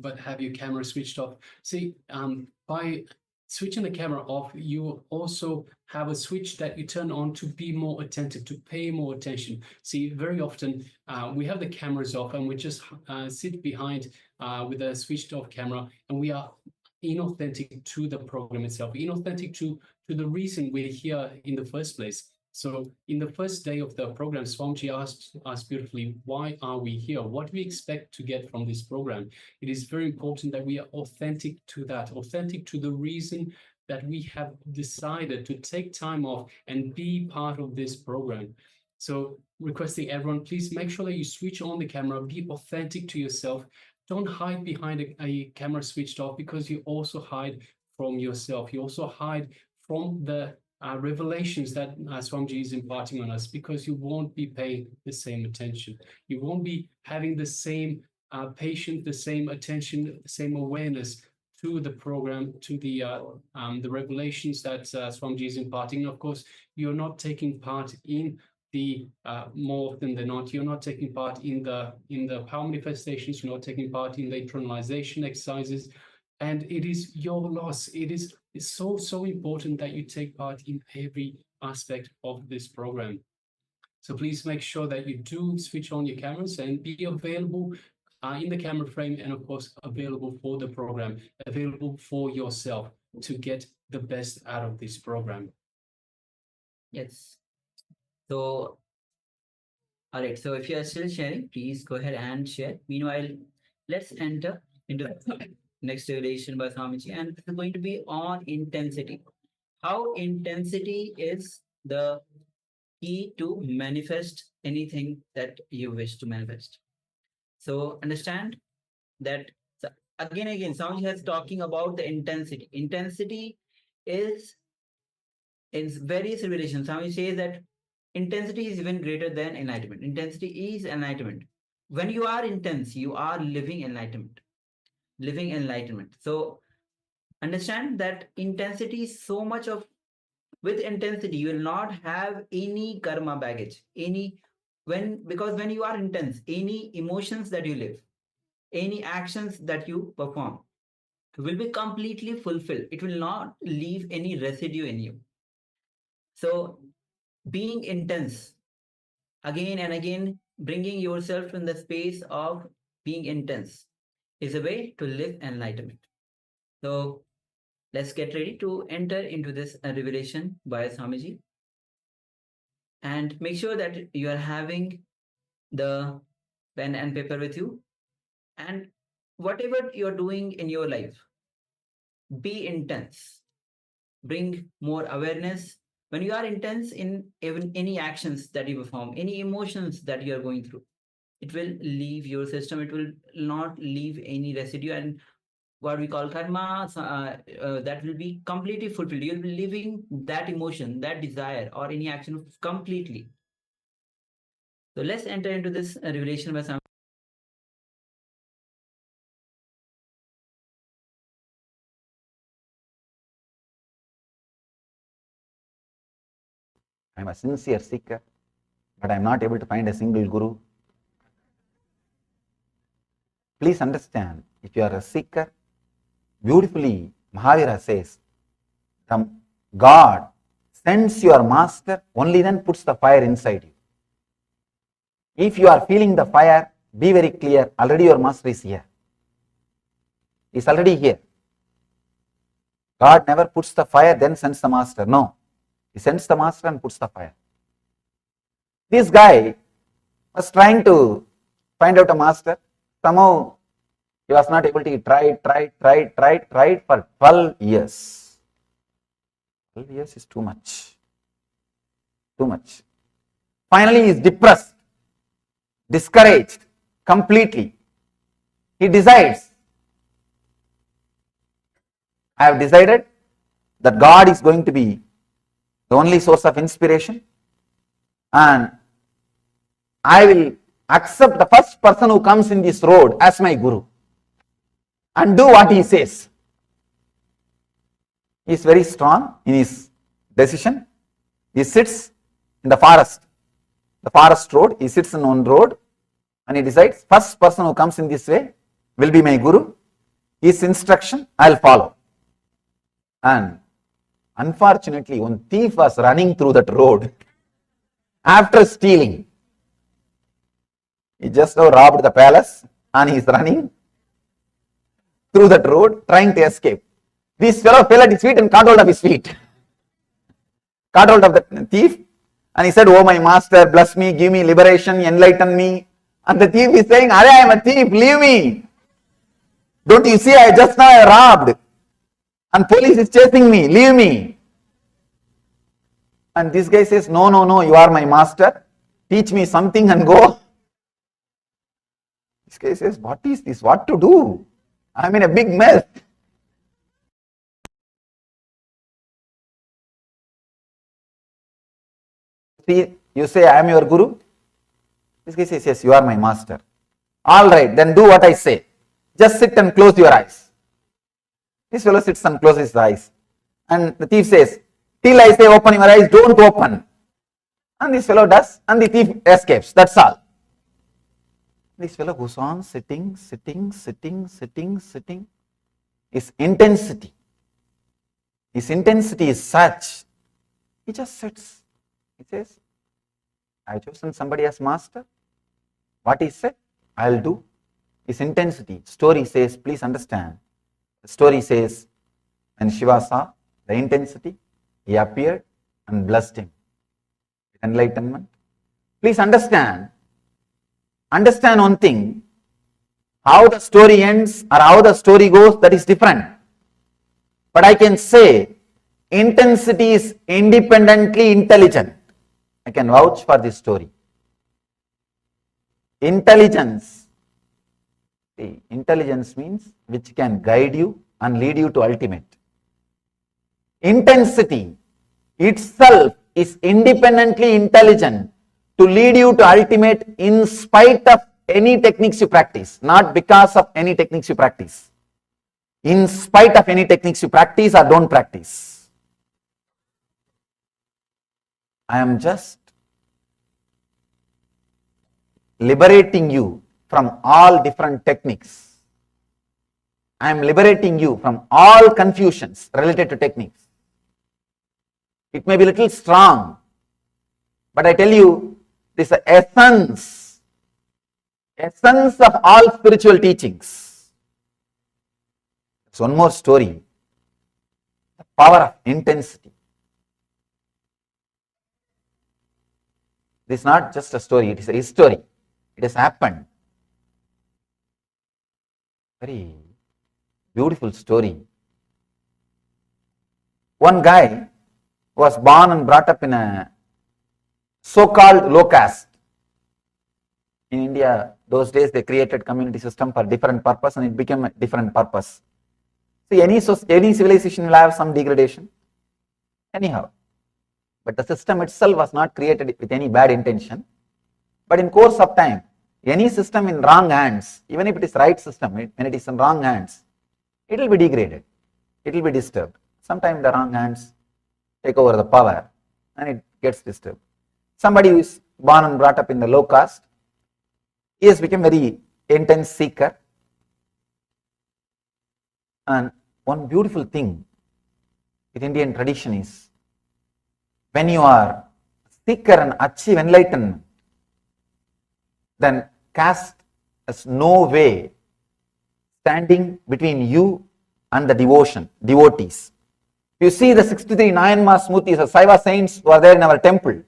[SPEAKER 12] but have your camera switched off. See, by switching the camera off, you also have a switch that you turn on to be more attentive, to pay more attention. See, very often we have the cameras off and we just sit behind with a switched off camera, and we are inauthentic to the program itself, inauthentic to the reason we're here in the first place. So in the first day of the program, Swamiji asked us beautifully, why are we here? What do we expect to get from this program? It is very important that we are authentic to that, authentic to the reason that we have decided to take time off and be part of this program. So requesting everyone, please make sure that you switch on the camera, be authentic to yourself. Don't hide behind a camera switched off, because you also hide from yourself. You also hide from the revelations that Swamiji is imparting on us, because you won't be paying the same attention. You won't be having the same patience, the same attention, the same awareness to the program, to the revelations that Swamiji is imparting. Of course, you're not taking part in the more often than not, you're not taking part in the power manifestations, you're not taking part in the internalization exercises, and it is your loss. It's so important that you take part in every aspect of this program. So please make sure that you do switch on your cameras and be available in the camera frame, and of course available for the program, available for yourself to get the best out of this program.
[SPEAKER 8] Yes. So, all right. So if you are still sharing, please go ahead and share. Meanwhile, let's enter into the next revelation by Swamiji, and this is going to be on intensity. How intensity is the key to manifest anything that you wish to manifest. So understand that again, Swamiji has talking about the intensity. Intensity is in various revelations. Swamiji says that intensity is even greater than enlightenment. Intensity is enlightenment. When you are intense, you are living enlightenment. Living enlightenment. So understand that intensity is so much of, with intensity, you will not have any karma baggage. Because when you are intense, any emotions that you live, any actions that you perform will be completely fulfilled. It will not leave any residue in you. So being intense, again and again, bringing yourself in the space of being intense is a way to live enlightenment. So let's get ready to enter into this revelation by Swamiji. And make sure that you are having the pen and paper with you. And whatever you're doing in your life, be intense. Bring more awareness, When you are intense in even any actions that you perform, any emotions that you are going through, it will leave your system. It will not leave any residue, and what we call karma, that will be completely fulfilled. You'll be living that emotion, that desire, or any action completely. So let's enter into this revelation by some.
[SPEAKER 9] I'm a sincere seeker, but I'm not able to find a single guru. Please understand, if you are a seeker, beautifully Mahavira says, God sends your master, only then puts the fire inside you. If you are feeling the fire, be very clear, already your master is here. He's already here. God never puts the fire, then sends the master. No. He sends the master and puts the fire. This guy was trying to find out a master. Somehow he was not able to. He tried for 12 years. 12 years is too much. Too much. Finally he is depressed, discouraged completely. He decides, I have decided that God is going to be the only source of inspiration, and I will accept the first person who comes in this road as my guru and do what he says. He is very strong in his decision. He sits in the forest road. He sits in one road and he decides, first person who comes in this way will be my guru. His instruction I will follow. And unfortunately, one thief was running through that road after stealing. He just now robbed the palace and he is running through that road trying to escape. This fellow fell at his feet and caught hold of his feet. Caught hold of the thief and he said, oh my master, bless me, give me liberation, enlighten me. And the thief is saying, I am a thief, leave me. Don't you see, I just now robbed and police is chasing me, leave me. And this guy says, no, you are my master, teach me something and go. This guy says, what is this, what to do? I am in a big mess. See, you say, I am your guru. This guy says, yes, you are my master. All right, then do what I say. Just sit and close your eyes. This fellow sits and closes his eyes. And the thief says, till I say open your eyes, don't open. And this fellow does, and the thief escapes. That's all. This fellow goes on sitting. His intensity is such. He just sits. He says, I have chosen somebody as master. What he said, I will do. His intensity. Story says, please understand. The story says, when Shiva saw the intensity, he appeared and blessed him with enlightenment. Please understand one thing, how the story ends or how the story goes, that is different. But I can say, intensity is independently intelligent. I can vouch for this story. Intelligence means which can guide you and lead you to ultimate. Intensity itself is independently intelligent to lead you to ultimate in spite of any techniques you practice, not because of any techniques you practice. In spite of any techniques you practice or don't practice. I am just liberating you from all different techniques. I am liberating you from all confusions related to techniques. It may be a little strong, but I tell you, this is the essence of all spiritual teachings. There's one more story, the power of intensity. This is not just a story, it is a history. It has happened. Very beautiful story. One guy was born and brought up in a so-called low caste. In India, those days they created community system for different purpose and it became a different purpose. See, any civilization will have some degradation. Anyhow, but the system itself was not created with any bad intention. But in course of time, any system in wrong hands, even if it is right system, when it is in wrong hands, it will be degraded. It will be disturbed. Sometimes the wrong hands take over the power and it gets disturbed. Somebody who is born and brought up in the low caste, he has become very intense seeker. And one beautiful thing with Indian tradition is, when you are seeker and achieve enlightenment, then caste has no way standing between you and the devotees. You see the 63 Nayanma Smutis or Saiva saints who are there in our temple.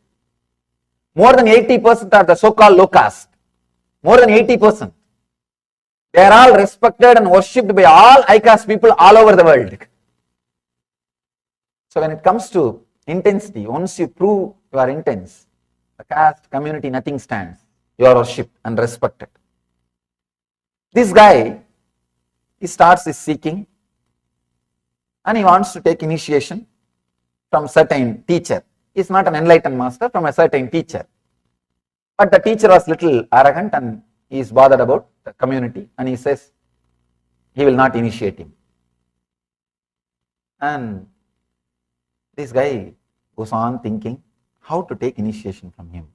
[SPEAKER 9] More than 80% are the so-called low caste. More than 80%. They are all respected and worshipped by all high caste people all over the world. So when it comes to intensity, once you prove you are intense, the caste, community, nothing stands. You are worshipped and respected. This guy, he starts his seeking and he wants to take initiation from certain teacher. He is not an enlightened master, from a certain teacher. But the teacher was little arrogant and he is bothered about the community and he says he will not initiate him. And this guy goes on thinking how to take initiation from him.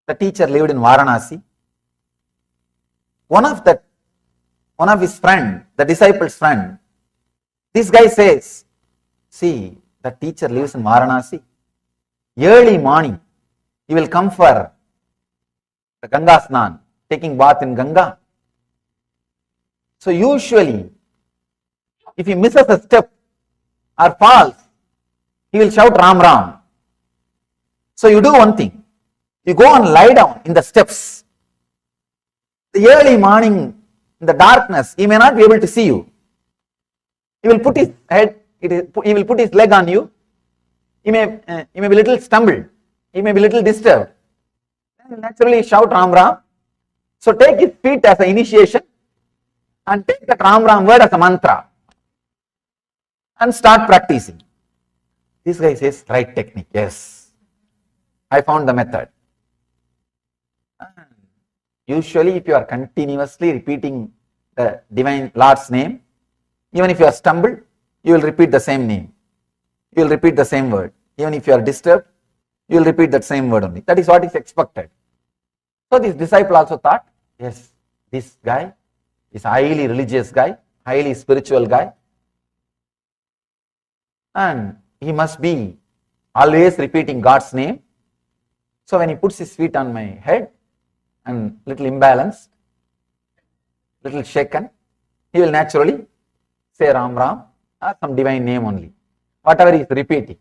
[SPEAKER 9] The teacher lived in Varanasi. One of his friend, the disciple's friend, this guy says, see, the teacher lives in Varanasi. Early morning, he will come for the Ganga Snan, taking bath in Ganga. So usually, if he misses a step or falls, he will shout Ram Ram. So you do one thing, you go and lie down in the steps. The early morning, in the darkness, he may not be able to see you. He will put his head, he will put his leg on you. He may be little stumbled. He may be little disturbed. Then naturally shout Ram Ram. So take his feet as an initiation and take that Ram Ram word as a mantra and start practicing. This guy says, right technique. Yes, I found the method. Usually if you are continuously repeating the divine Lord's name, even if you are stumbled, you will repeat the same name. You will repeat the same word. Even if you are disturbed, you will repeat that same word only. That is what is expected. So this disciple also thought, yes, this guy is a highly religious guy, highly spiritual guy, and he must be always repeating God's name. So when he puts his feet on my head and little imbalanced, little shaken, he will naturally say Ram Ram or some divine name only, whatever he is repeating.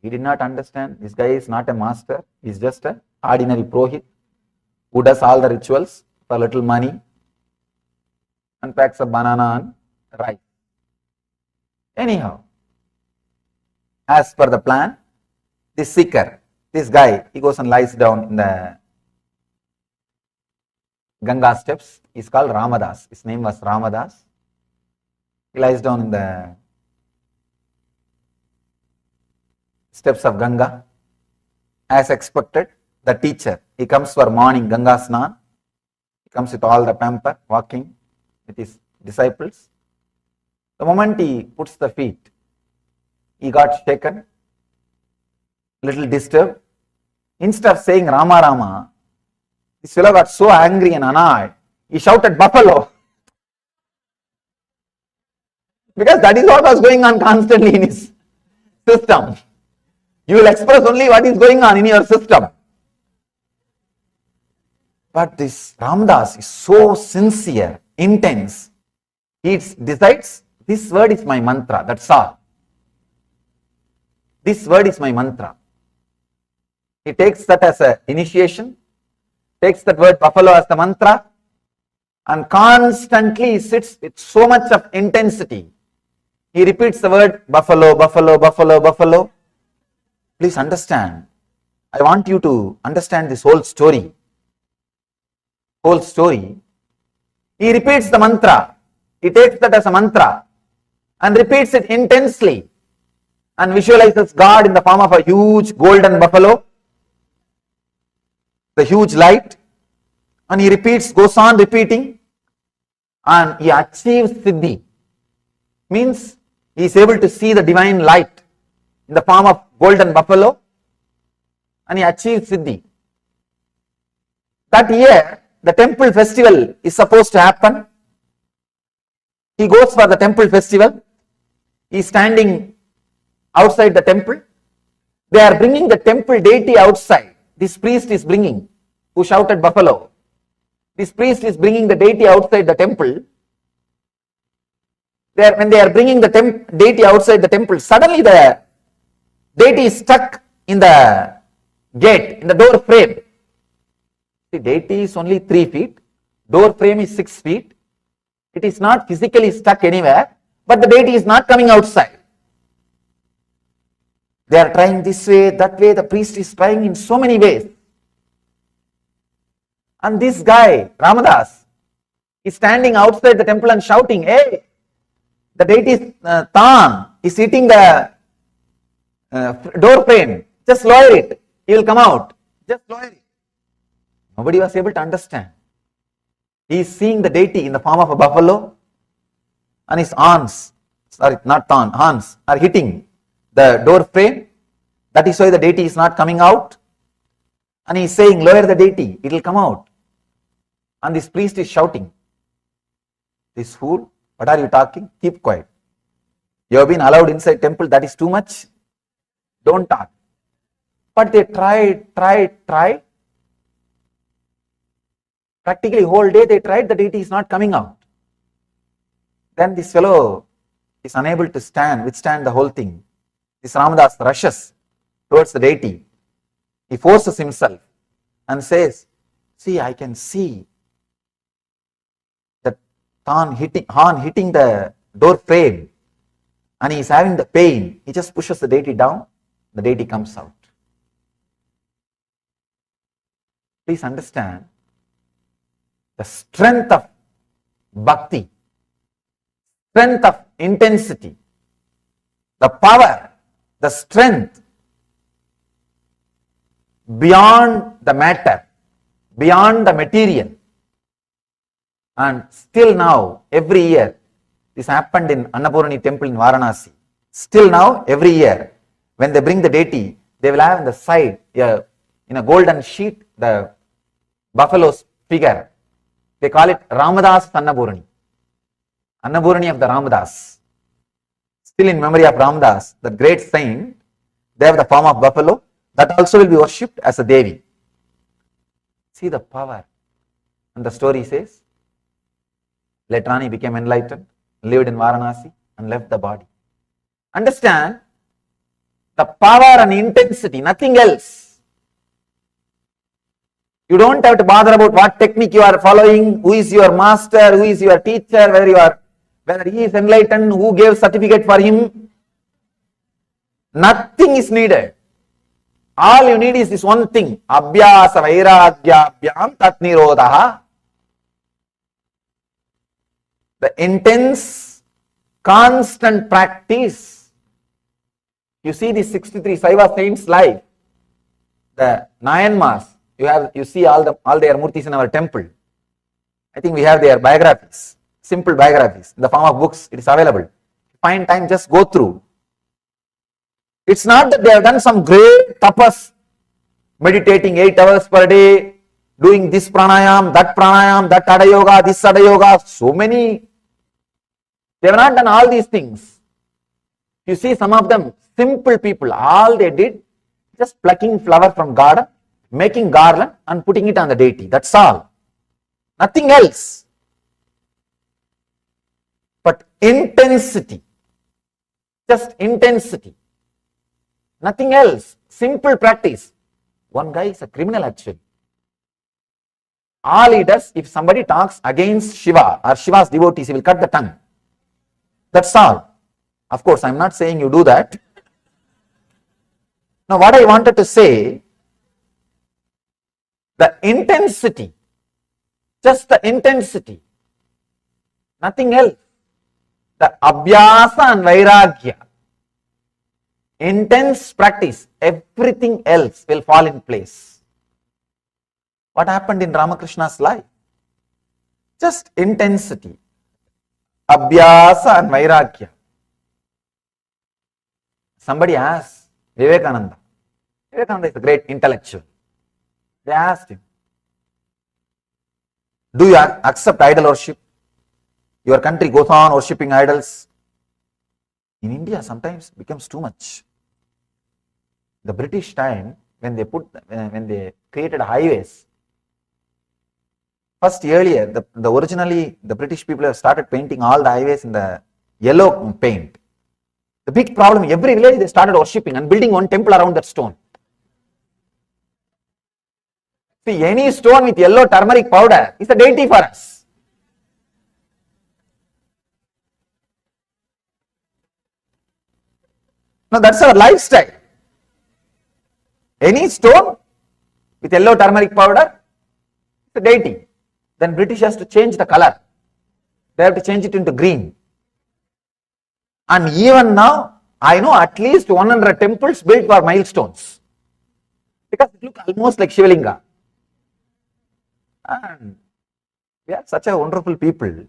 [SPEAKER 9] He did not understand, this guy is not a master, he is just an ordinary Purohit who does all the rituals for little money and packs a banana and rice. Anyhow, as per the plan, this seeker, this guy, he goes and lies down in the Ganga steps. He is called Ramadas. His name was Ramadas. He lies down in the steps of Ganga. As expected, the teacher, he comes for morning Ganga Snan. He comes with all the pamper, walking with his disciples. The moment he puts the feet, he got shaken, little disturbed. Instead of saying Rama Rama, this fellow got so angry and annoyed, he shouted buffalo. Because that is what was going on constantly in his system. You will express only what is going on in your system. But this Ramdas is so sincere, intense. He decides, this word is my mantra, that's all. This word is my mantra. He takes that as an initiation, takes that word buffalo as the mantra, and constantly sits with so much of intensity He repeats the word buffalo, buffalo, buffalo, buffalo. Please understand. I want you to understand this whole story. Whole story. He repeats the mantra. He takes that as a mantra and repeats it intensely and visualizes God in the form of a huge golden buffalo, the huge light, and he repeats, goes on repeating, and he achieves siddhi. Means he is able to see the divine light in the form of golden buffalo, and he achieves siddhi. That year, the temple festival is supposed to happen. He goes for the temple festival. He is standing outside the temple. They are bringing the temple deity outside. This priest is bringing, who shouted buffalo. This priest is bringing the deity outside the temple. When they are bringing the deity outside the temple, suddenly the deity is stuck in the gate, in the door frame. The deity is only 3 feet, door frame is 6 feet. It is not physically stuck anywhere, but the deity is not coming outside. They are trying this way, that way, the priest is trying in so many ways. And this guy, Ramadas, is standing outside the temple and shouting, hey, the deity is Tan is hitting the door frame, just lower it, he will come out, just lower it. Nobody was able to understand. He is seeing the deity in the form of a buffalo, and his horns, horns are hitting the door frame. That is why the deity is not coming out. And he is saying, lower the deity, it will come out. And this priest is shouting, this fool, what are you talking? Keep quiet. You have been allowed inside temple, that is too much. Don't talk. But they tried. Practically whole day they tried, the deity is not coming out. Then this fellow is unable to withstand the whole thing. This Ramadas rushes towards the deity. He forces himself and says, see, I can see the horn hitting the door frame, and he is having the pain. He just pushes the deity down, the deity comes out. Please understand the strength of bhakti, strength of intensity, the power, the strength beyond the matter, beyond the material. And still now, every year, this happened in Annapurni temple in Varanasi. Still now, every year, when they bring the deity, they will have on the side, in a golden sheet, the buffalo's figure. They call it Ramadas Annapurni. Annapurni of the Ramadas. Still in memory of Ramadas, the great saint, they have the form of buffalo. That also will be worshipped as a Devi. See the power. And the story says, later on he became enlightened, lived in Varanasi and left the body. Understand the power and intensity, nothing else. You don't have to bother about what technique you are following, who is your master, who is your teacher, whether he is enlightened, who gave certificate for him. Nothing is needed. All you need is this one thing. Abhyasa vairagyabhyam tat nirodha. The intense, constant practice. You see the 63 Saiva saints' life. The Nayanmas. You see all their murtis in our temple. I think we have their biographies, simple biographies in the form of books. It is available. Find time, just go through. It's not that they have done some great tapas, meditating 8 hours per day, doing this pranayam, that ada yoga, this ada yoga, so many. They have not done all these things. You see some of them, simple people, all they did, just plucking flower from garden, making garland and putting it on the deity. That's all. Nothing else. But intensity. Just intensity. Nothing else. Simple practice. One guy is a criminal actually. All he does, if somebody talks against Shiva or Shiva's devotees, he will cut the tongue. That's all. Of course, I'm not saying you do that. Now, what I wanted to say, the intensity, just the intensity, nothing else. The abhyasa and vairagya, intense practice, everything else will fall in place. What happened in Ramakrishna's life? Just intensity, abhyasa and vairagya. Somebody asked Vivekananda. Vivekananda is a great intellectual. They asked him, do you accept idol worship? Your country goes on worshipping idols. In India, sometimes becomes too much. The British time, when they created highways, first earlier, the originally the British people have started painting all the highways in the yellow paint. The big problem, every village they started worshipping and building one temple around that stone. See, any stone with yellow turmeric powder is a deity for us. Now that's our lifestyle. Any stone with yellow turmeric powder is a deity. Then British has to change the color. They have to change it into green. And even now, I know at least 100 temples built for milestones. Because it looks almost like Shivalinga. And we are such a wonderful people.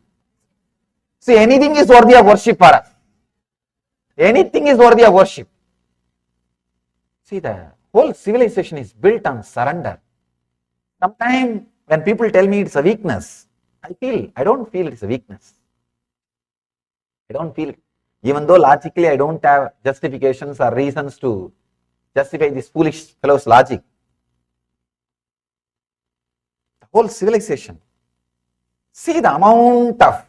[SPEAKER 9] See, anything is worthy of worship for us. Anything is worthy of worship. See, the whole civilization is built on surrender. Sometimes when people tell me it's a weakness, I don't feel it's a weakness. I don't feel it. Even though logically I don't have justifications or reasons to justify this foolish fellow's logic. The whole civilization. See the amount of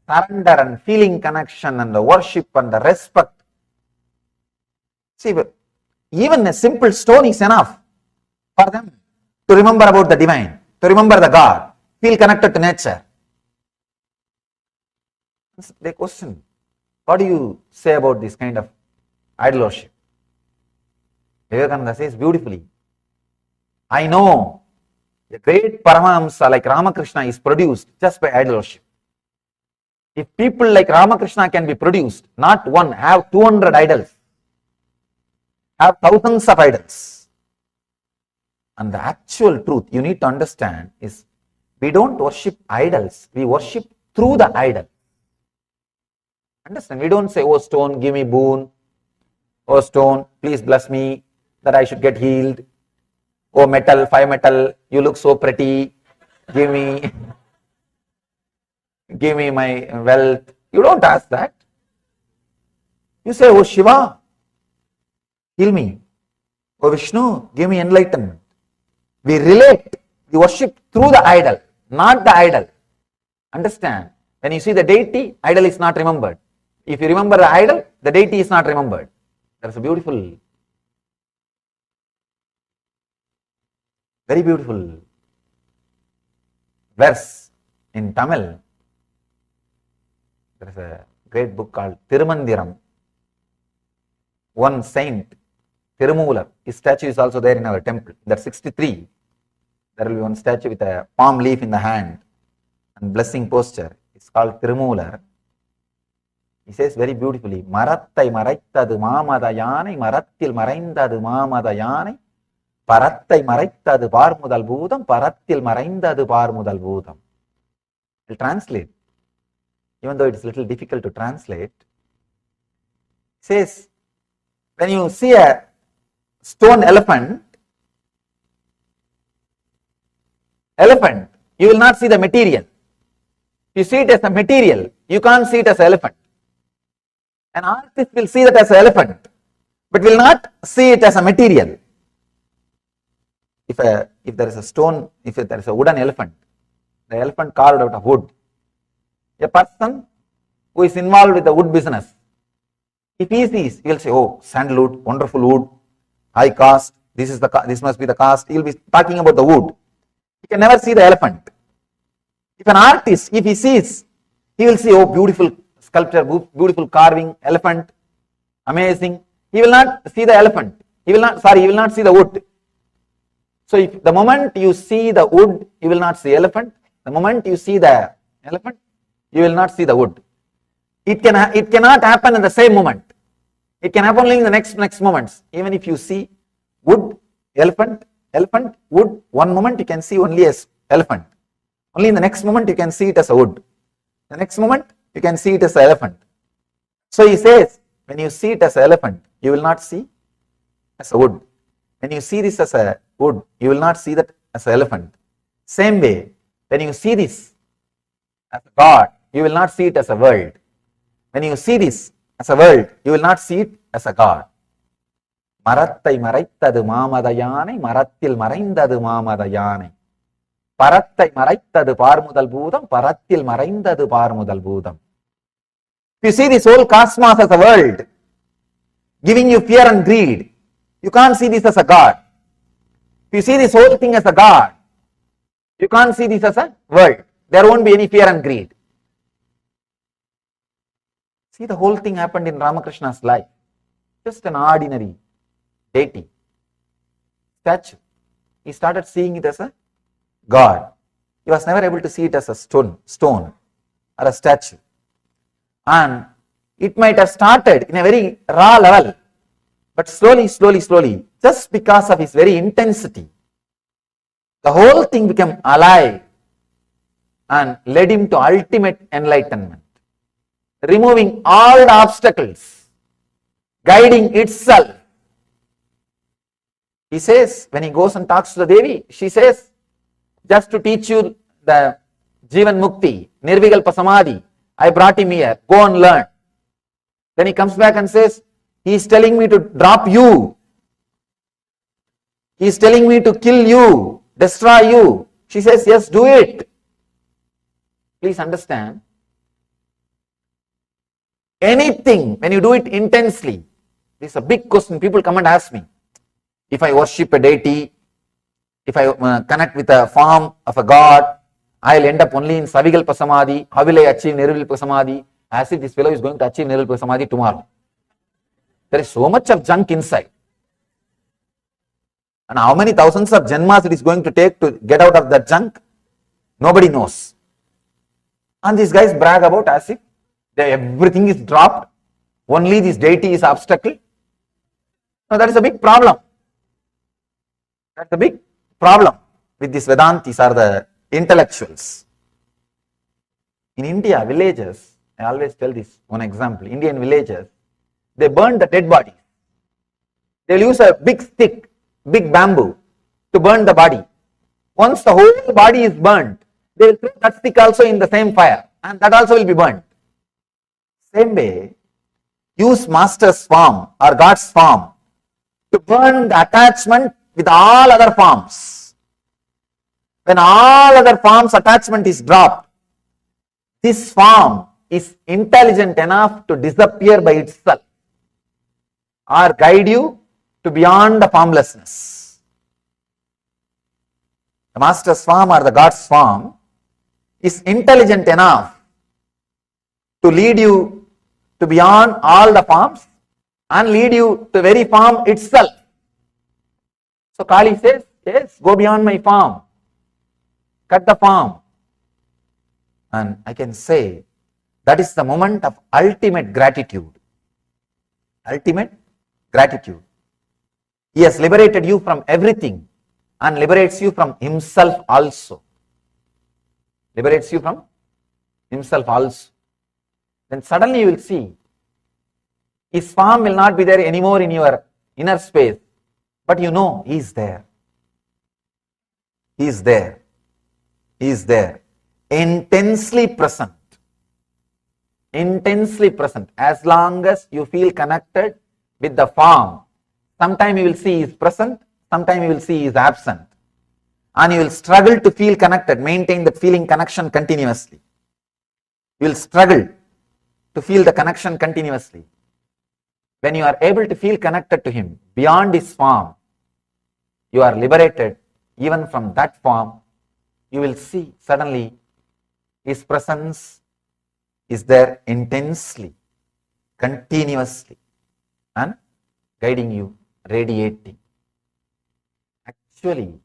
[SPEAKER 9] surrender and feeling connection and the worship and the respect. See, even a simple stone is enough for them to remember about the divine, to remember the God, feel connected to nature. They question, what do you say about this kind of idol worship? Vivekananda says beautifully, I know a great Paramahamsa like Ramakrishna is produced just by idol worship. If people like Ramakrishna can be produced, not one, have 200 idols, have thousands of idols. And the actual truth you need to understand is, we don't worship idols, we worship through the idol. Understand? We don't say, oh stone, give me boon. Oh stone, please bless me that I should get healed. Oh metal, fire metal, you look so pretty, give me my wealth. You don't ask that. You say, oh Shiva, heal me. Oh Vishnu, give me enlightenment. We relate, we worship through the idol, not the idol. Understand? When you see the deity, idol is not remembered. If you remember the idol, the deity is not remembered. That's a beautiful, very beautiful verse in Tamil. There is a great book called Tirumandiram. One saint, Tirumular, his statue is also there in our temple. That 63, there will be one statue with a palm leaf in the hand and blessing posture. It's called Tirumular. He says very beautifully, Marattai maraitadu mamada yanai, Marattil maraindadu mamada yanai, Parattai maraitadu parmudal bhudam, Parattil maraindadu parmudal bhudam. I'll translate. Even though it is a little difficult to translate, it says, when you see a stone elephant, you will not see the material. If you see it as a material, you can't see it as an elephant. An artist will see that as an elephant, but will not see it as a material. If there is a stone, if there is a wooden elephant, the elephant carved out of wood, a person who is involved with the wood business, if he sees, he will say, oh, sandalwood, wonderful wood, high cost, this must be the cost. He will be talking about the wood. He can never see the elephant. If an artist, if he sees, he will see, oh, beautiful sculpture, beautiful carving, elephant, amazing. He will not see the elephant. He will not see the wood. So if the moment you see the wood, you will not see elephant. The moment you see the elephant, you will not see the wood. It cannot happen in the same moment. It can happen only in the next moments. Even if you see wood, elephant, wood, one moment you can see only as elephant. Only in the next moment you can see it as a wood. The next moment you can see it as an elephant. So he says, when you see it as an elephant, you will not see as a wood. When you see this as a wood, you will not see that as an elephant. Same way, when you see this as a God, you will not see it as a world. When you see this as a world, you will not see it as a God. மரத்தை மறைத்தது மாமத யானை, மரத்தில் மறைந்தது மாமத யானை. பரத்தை மறைத்தது பார்முதல் பூதம், பரத்தில் மறைந்தது பார்முதல் பூதம். If you see this whole cosmos as a world, giving you fear and greed, you can't see this as a God. If you see this whole thing as a God, you can't see this as a world. There won't be any fear and greed. See, the whole thing happened in Ramakrishna's life. Just an ordinary deity, statue. He started seeing it as a God. He was never able to see it as a stone or a statue. And it might have started in a very raw level, but slowly, just because of his very intensity, the whole thing became alive and led him to ultimate enlightenment, removing all the obstacles, guiding itself. He says, when he goes and talks to the Devi, she says, just to teach you the Jivan Mukti, Nirvikalpa Samadhi, I brought him here, go and learn. Then he comes back and says, he is telling me to drop you. He is telling me to kill you, destroy you. She says, yes, do it. Please understand, anything, when you do it intensely, this is a big question. People come and ask me, if I worship a deity, if I connect with a form of a god, I will end up only in Savikalpa Samadhi. How will I achieve Nirvikalpa Samadhi? As if this fellow is going to achieve Nirvikalpa Samadhi tomorrow. There is so much of junk inside. And how many thousands of janmas it is going to take to get out of that junk? Nobody knows. And these guys brag about as if everything is dropped, only this deity is obstacle. Now that is a big problem. That's a big problem with these Vedantis or the intellectuals. In India, villages, I always tell this one example, Indian villages, they burn the dead body. They will use a big stick, big bamboo to burn the body. Once the whole body is burnt, they will throw that stick also in the same fire and that also will be burnt. Same way, use master's form or God's form to burn the attachment with all other forms. When all other forms attachment is dropped, this form is intelligent enough to disappear by itself or guide you to beyond the formlessness. The master's form or the God's form is intelligent enough to lead you to beyond all the forms and lead you to very form itself. So Kali says, yes, go beyond my form, cut the form. And I can say that is the moment of ultimate gratitude. Ultimate gratitude. He has liberated you from everything and liberates you from himself also. Liberates you from himself also. Then suddenly you will see his form will not be there anymore in your inner space, but you know he is there. He is there. He is there. Intensely present. Intensely present. As long as you feel connected with the form, sometime you will see he is present, sometime you will see he is absent. And you will struggle to feel connected, maintain that feeling connection continuously. You will struggle to feel the connection continuously. When you are able to feel connected to him beyond his form, you are liberated even from that form. You will see suddenly his presence is there intensely, continuously, and guiding you, radiating. Actually,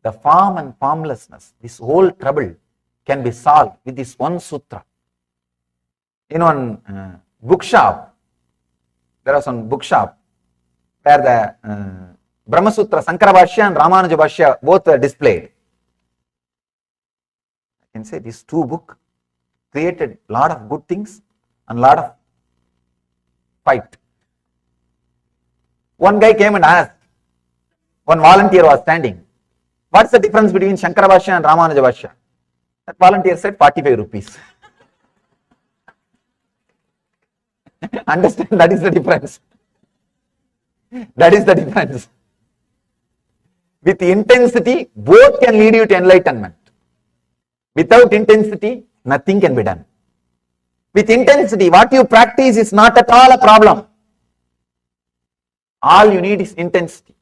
[SPEAKER 9] the form and formlessness, this whole trouble can be solved with this one sutra. In one bookshop, there was one bookshop where the Brahma Sutra, Sankara Bhashya and Ramanuja Bhashya both were displayed. I can say these two books created a lot of good things and a lot of fight. One guy came and asked, one volunteer was standing, what's the difference between Shankara Bhashya and Ramanuja Bhashya? That volunteer said 45 rupees. Understand, that is the difference. That is the difference. With intensity, both can lead you to enlightenment. Without intensity, nothing can be done. With intensity, what you practice is not at all a problem. All you need is intensity.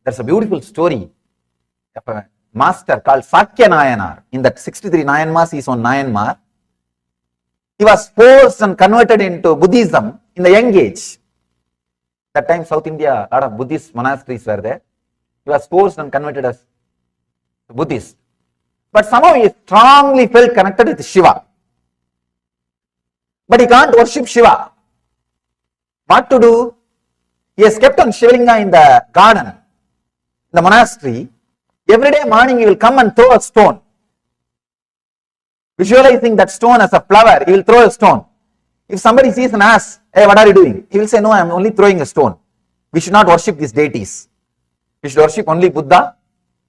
[SPEAKER 9] There's a beautiful story of a master called Sakya Nayanar. In that 63 Nayanmars, he is on Nayanmar. He was forced and converted into Buddhism in the young age. That time, South India, a lot of Buddhist monasteries were there. He was forced and converted as Buddhist. But somehow he strongly felt connected with Shiva. But he can't worship Shiva. What to do? He has kept on Shivalinga in the garden, the monastery. Every day morning he will come and throw a stone. Visualizing that stone as a flower, he will throw a stone. If somebody sees and asks, hey, what are you doing? He will say, no, I am only throwing a stone. We should not worship these deities. We should worship only Buddha.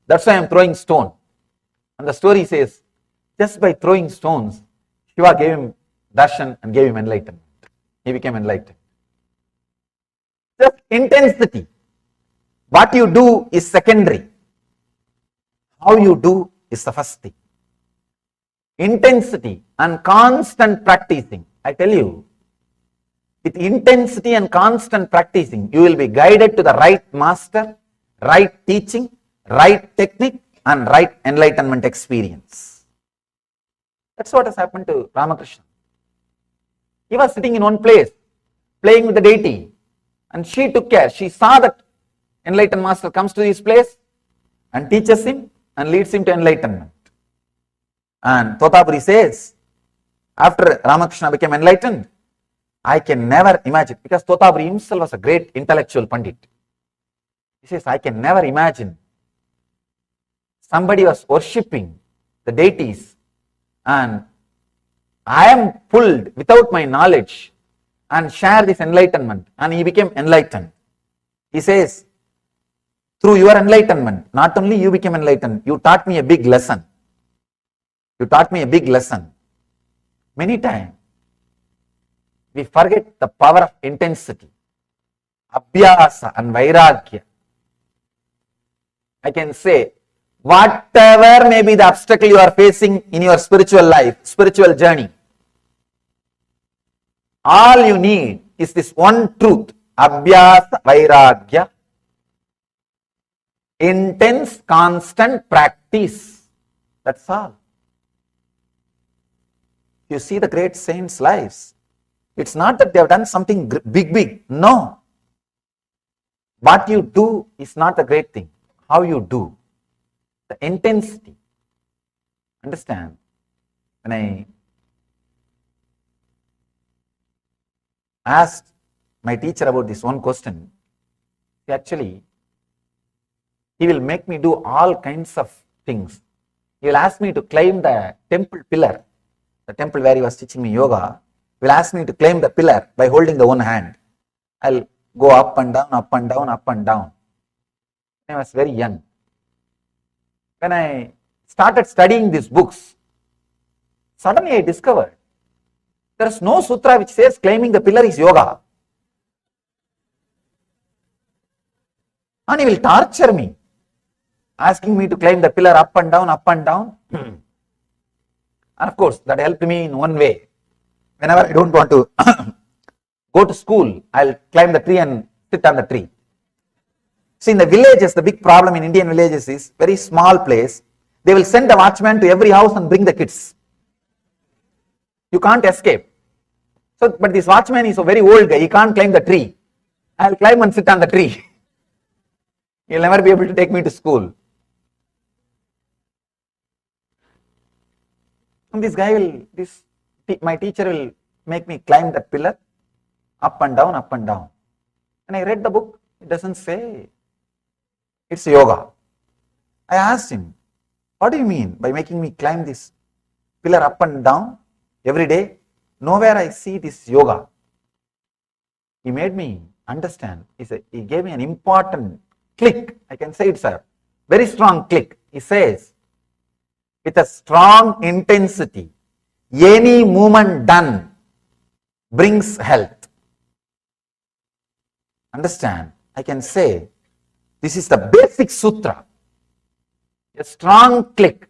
[SPEAKER 9] That's why I am throwing stone. And the story says, just by throwing stones, Shiva gave him darshan and gave him enlightenment. He became enlightened. Just intensity. What you do is secondary. How you do is the first thing. Intensity and constant practicing. I tell you, with intensity and constant practicing, you will be guided to the right master, right teaching, right technique, and right enlightenment experience. That's what has happened to Ramakrishna. He was sitting in one place, playing with the deity, and she took care. She saw that enlightened master comes to this place and teaches him and leads him to enlightenment. And Totapuri says, after Ramakrishna became enlightened, I can never imagine, because Totapuri himself was a great intellectual Pandit. He says, I can never imagine somebody was worshipping the deities and I am pulled without my knowledge and share this enlightenment, and he became enlightened. He says, through your enlightenment, not only you became enlightened, you taught me a big lesson. You taught me a big lesson. Many times, we forget the power of intensity, abhyasa and vairagya. I can say, whatever may be the obstacle you are facing in your spiritual life, spiritual journey, all you need is this one truth, abhyasa, vairagya, intense, constant practice. That's all. You see the great saints' lives. It's not that they have done something big. No. What you do is not the great thing. How you do. The intensity. Understand? When I asked my teacher about this one question, he will make me do all kinds of things. He will ask me to climb the temple pillar, the temple where he was teaching me yoga. He will ask me to climb the pillar by holding the one hand. I'll go up and down, up and down, up and down. When I was very young. When I started studying these books, suddenly I discovered there is no sutra which says climbing the pillar is yoga. And he will torture me, asking me to climb the pillar up and down, up and down. And of course, that helped me in one way. Whenever I don't want to go to school, I'll climb the tree and sit on the tree. See, in the villages, the big problem in Indian villages is very small place. They will send a watchman to every house and bring the kids. You can't escape. So, but this watchman is a very old guy. He can't climb the tree. I'll climb and sit on the tree. He'll never be able to take me to school. And this guy will, my teacher will make me climb that pillar, up and down, up and down. And I read the book. It doesn't say. It's yoga. I asked him, what do you mean by making me climb this pillar up and down every day? Nowhere I see this yoga. He made me understand. He gave me an important click. I can say it's a very strong click. He says, with a strong intensity, any movement done brings health. Understand? I can say, this is the basic sutra. A strong click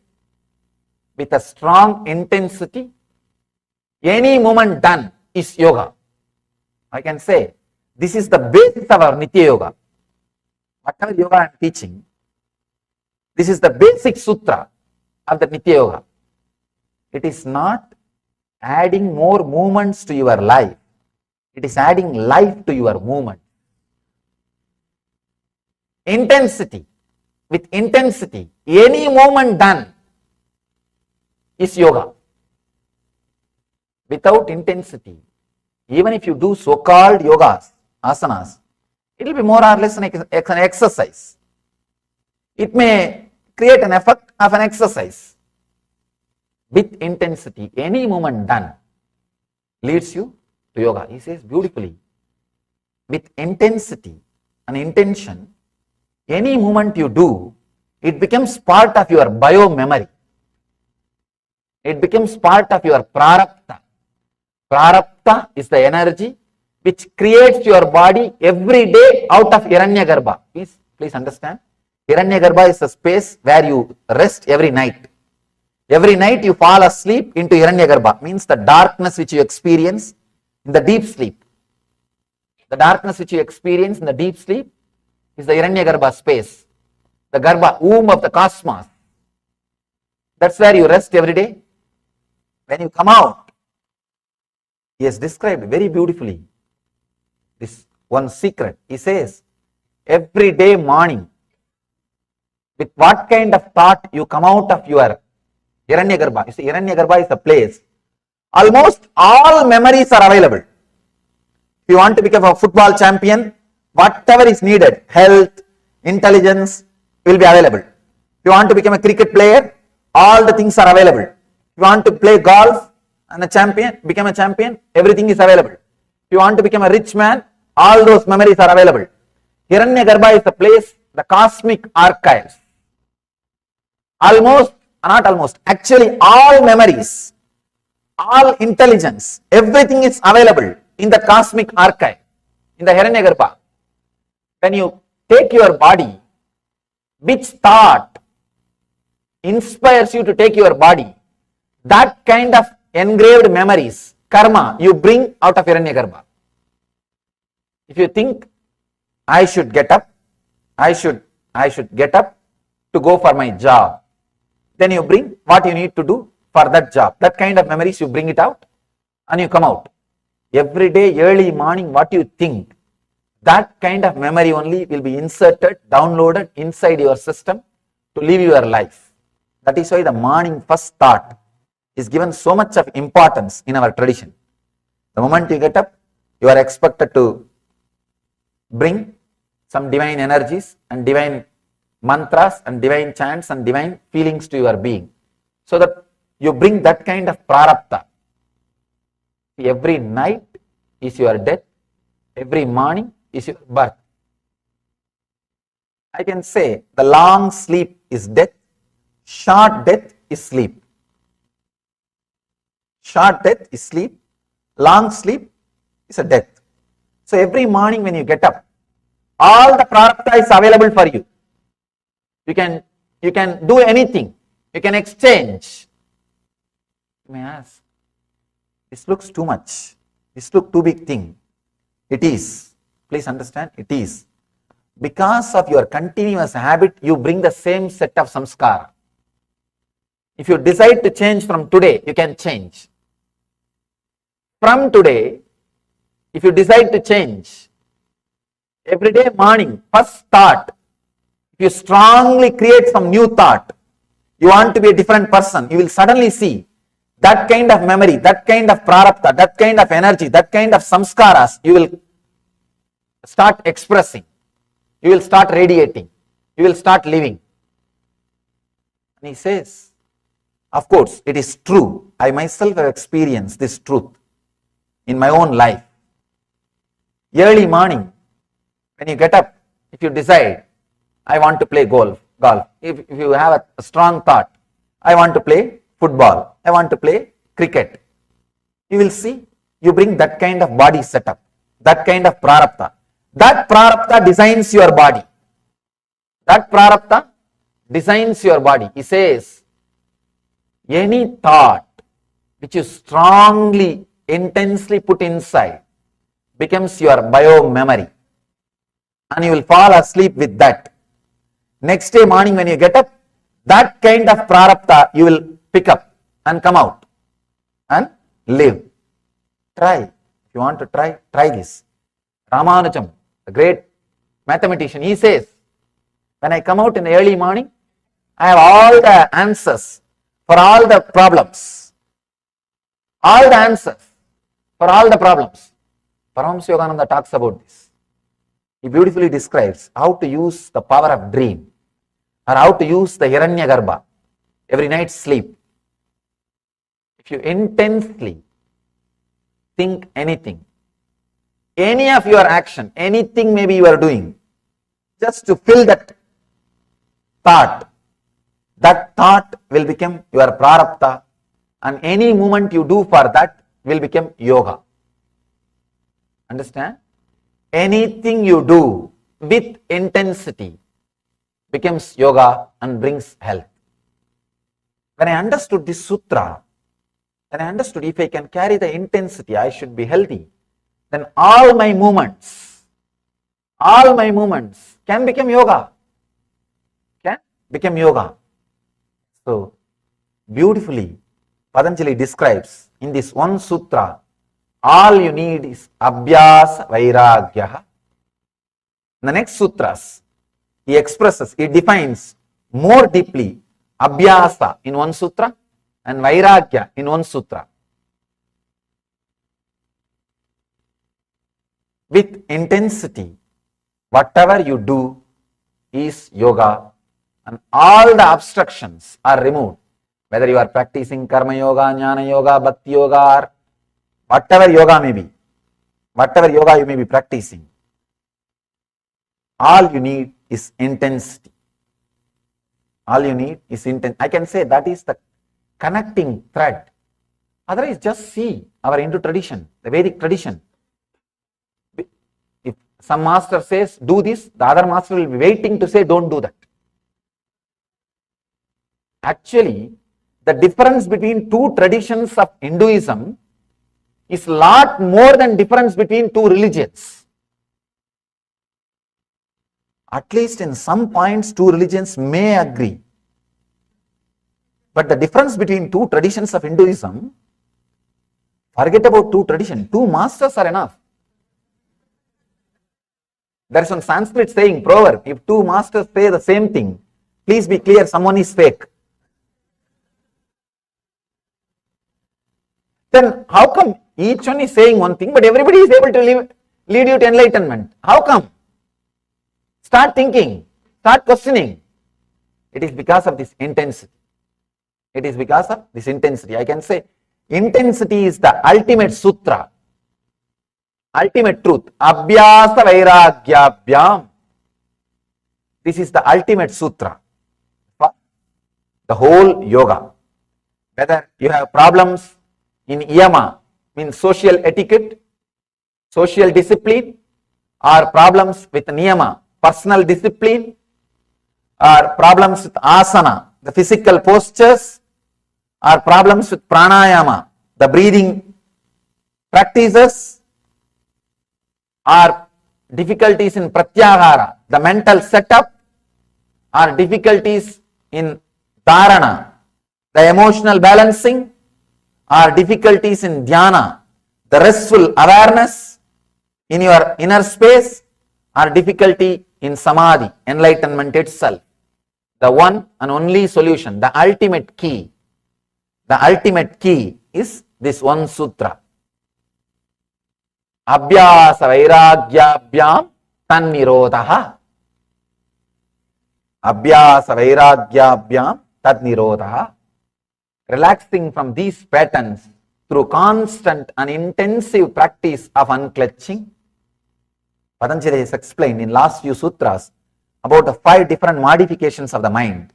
[SPEAKER 9] with a strong intensity. Any movement done is yoga. I can say, this is the basis of our Nitya Yoga. Whatever yoga I am teaching, this is the basic sutra of the Nitya Yoga. It is not adding more movements to your life. It is adding life to your movement. Intensity. With intensity, any movement done is yoga. Without intensity, even if you do so-called yogas, asanas, it will be more or less an exercise. It may create an effect of an exercise. With intensity, any movement done leads you to yoga. He says beautifully, with intensity and intention, any movement you do, it becomes part of your bio-memory. It becomes part of your prarabdha. Prarabdha is the energy which creates your body every day out of Hiranyagarbha. Please understand. Hiranyagarbha is a space where you rest every night. Every night you fall asleep into Hiranyagarbha, means the darkness which you experience in the deep sleep. The darkness which you experience in the deep sleep is the Hiranyagarbha space, the Garbha, womb of the cosmos. That's where you rest every day. When you come out, he has described very beautifully this one secret. He says, every day morning, with what kind of thought you come out of your Hiranyagarbha. You see, Hiranyagarbha is a place. Almost all memories are available. If you want to become a football champion, whatever is needed, health, intelligence, will be available. If you want to become a cricket player, all the things are available. If you want to play golf and become a champion, everything is available. If you want to become a rich man, all those memories are available. Hiranyagarbha is the place, the cosmic archives. Actually all memories, all intelligence, everything is available in the cosmic archive, in the Hiranyagarbha. When you take your body, which thought inspires you to take your body, that kind of engraved memories, karma, you bring out of Hiranyagarbha. If you think, I should get up, I should get up to go for my job, then you bring what you need to do for that job. That kind of memories, you bring it out and you come out. Every day, early morning, what you think, that kind of memory only will be inserted, downloaded inside your system to live your life. That is why the morning first thought is given so much of importance in our tradition. The moment you get up, you are expected to bring some divine energies and divine mantras and divine chants and divine feelings to your being, so that you bring that kind of prarabdha. Every night is your death, every morning is your birth. I can say the long sleep is death, short death is sleep. Short death is sleep, long sleep is a death. So every morning when you get up, all the prarabdha is available for you. You can do anything. You can exchange. You may ask, this looks too much. This looks too big thing. It is. Please understand, it is. Because of your continuous habit, you bring the same set of samskara. If you decide to change from today, you can change. From today, if you decide to change, every day morning, first thought, if you strongly create some new thought, you want to be a different person, you will suddenly see that kind of memory, that kind of prarabdha, that kind of energy, that kind of samskaras, you will start expressing, you will start radiating, you will start living. And he says, of course, it is true. I myself have experienced this truth in my own life. Early morning, when you get up, if you decide, I want to play golf, if you have a strong thought, I want to play football, I want to play cricket, you will see, you bring that kind of body setup, that kind of prarabdha. That prarabdha designs your body. That prarabdha designs your body. He says, any thought which you strongly, intensely put inside becomes your bio-memory. And you will fall asleep with that. Next day morning when you get up, that kind of prarabdha you will pick up and come out and live. Try. If you want to try this. Ramanujam, the great mathematician, he says, when I come out in the early morning, I have all the answers for all the problems. All the answers for all the problems. Paramashivoham talks about this. He beautifully describes how to use the power of dream or how to use the Hiranyagarbha every night's sleep. If you intensely think anything, any of your action, anything maybe you are doing, just to fill that thought will become your prarabdha, and any movement you do for that will become yoga. Understand? Anything you do with intensity becomes yoga and brings health. When I understood this sutra, then I understood if I can carry the intensity, I should be healthy, then all my movements can become yoga. Can become yoga. So, beautifully, Patanjali describes in this one sutra, all you need is abhyasa vairagya. In the next sutras, he expresses, he defines more deeply abhyasa in one sutra and vairagya in one sutra. With intensity, whatever you do is yoga, and all the obstructions are removed. Whether you are practicing karma yoga, jnana yoga, bhakti yoga, or whatever yoga may be, whatever yoga you may be practicing, all you need is intensity. All you need is intensity. I can say that is the connecting thread. Otherwise, just see our Hindu tradition, the Vedic tradition. If some master says, do this, the other master will be waiting to say, don't do that. Actually, the difference between two traditions of Hinduism is a lot more than difference between two religions. At least in some points, two religions may agree. But the difference between two traditions of Hinduism, forget about two traditions, two masters are enough. There is some Sanskrit saying, proverb, if two masters say the same thing, please be clear, someone is fake. Then how come each one is saying one thing, but everybody is able to lead you to enlightenment? How come? Start thinking, start questioning. It is because of this intensity. It is because of this intensity. I can say intensity is the ultimate sutra, ultimate truth. Abhyasa vairagyabhyam. This is the ultimate sutra for the whole yoga. Whether you have problems in yama, means social etiquette, social discipline, or problems with niyama, personal discipline, or problems with asana, the physical postures, or problems with pranayama, the breathing practices, or difficulties in pratyahara, the mental setup, or difficulties in dharana, the emotional balancing, or difficulties in dhyana, the restful awareness in your inner space, or difficulty in samadhi, enlightenment itself. The one and only solution, the ultimate key is this one sutra. Abhyasa vairagyabhyam tannirodha. Abhyasa vairagyabhyam tannirodha. Relaxing from these patterns through constant and intensive practice of unclutching. Patanjali has explained in last few sutras about the 5 different modifications of the mind.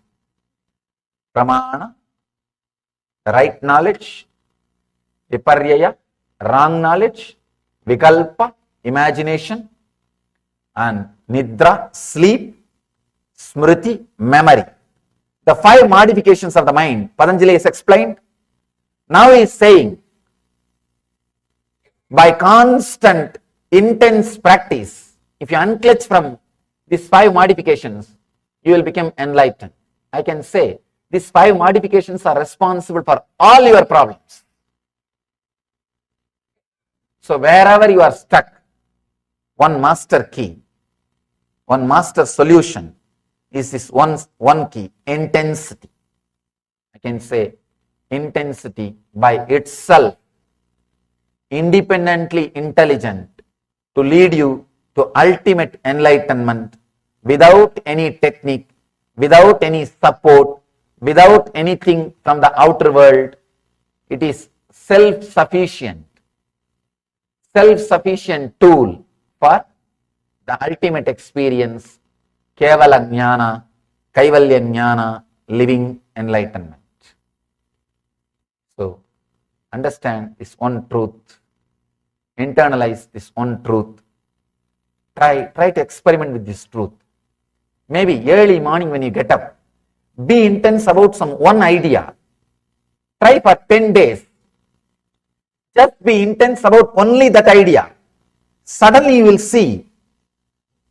[SPEAKER 9] Pramana, the right knowledge; viparyaya, wrong knowledge; vikalpa, imagination; and nidra, sleep; smriti, memory. The 5 modifications of the mind, Patanjali has explained. Now he is saying, by constant, intense practice, if you unclutch from these 5 modifications, you will become enlightened. I can say, these 5 modifications are responsible for all your problems. So wherever you are stuck, one master key, one master solution is this one key, intensity. I can say intensity by itself, independently intelligent to lead you to ultimate enlightenment without any technique, without any support, without anything from the outer world. It is self-sufficient tool for the ultimate experience, Kevala Jnana, Kaivalya Jnana, living enlightenment. So, understand this one truth, internalize this one truth, try to experiment with this truth. Maybe early morning when you get up, be intense about some one idea. Try for 10 days. Just be intense about only that idea. Suddenly you will see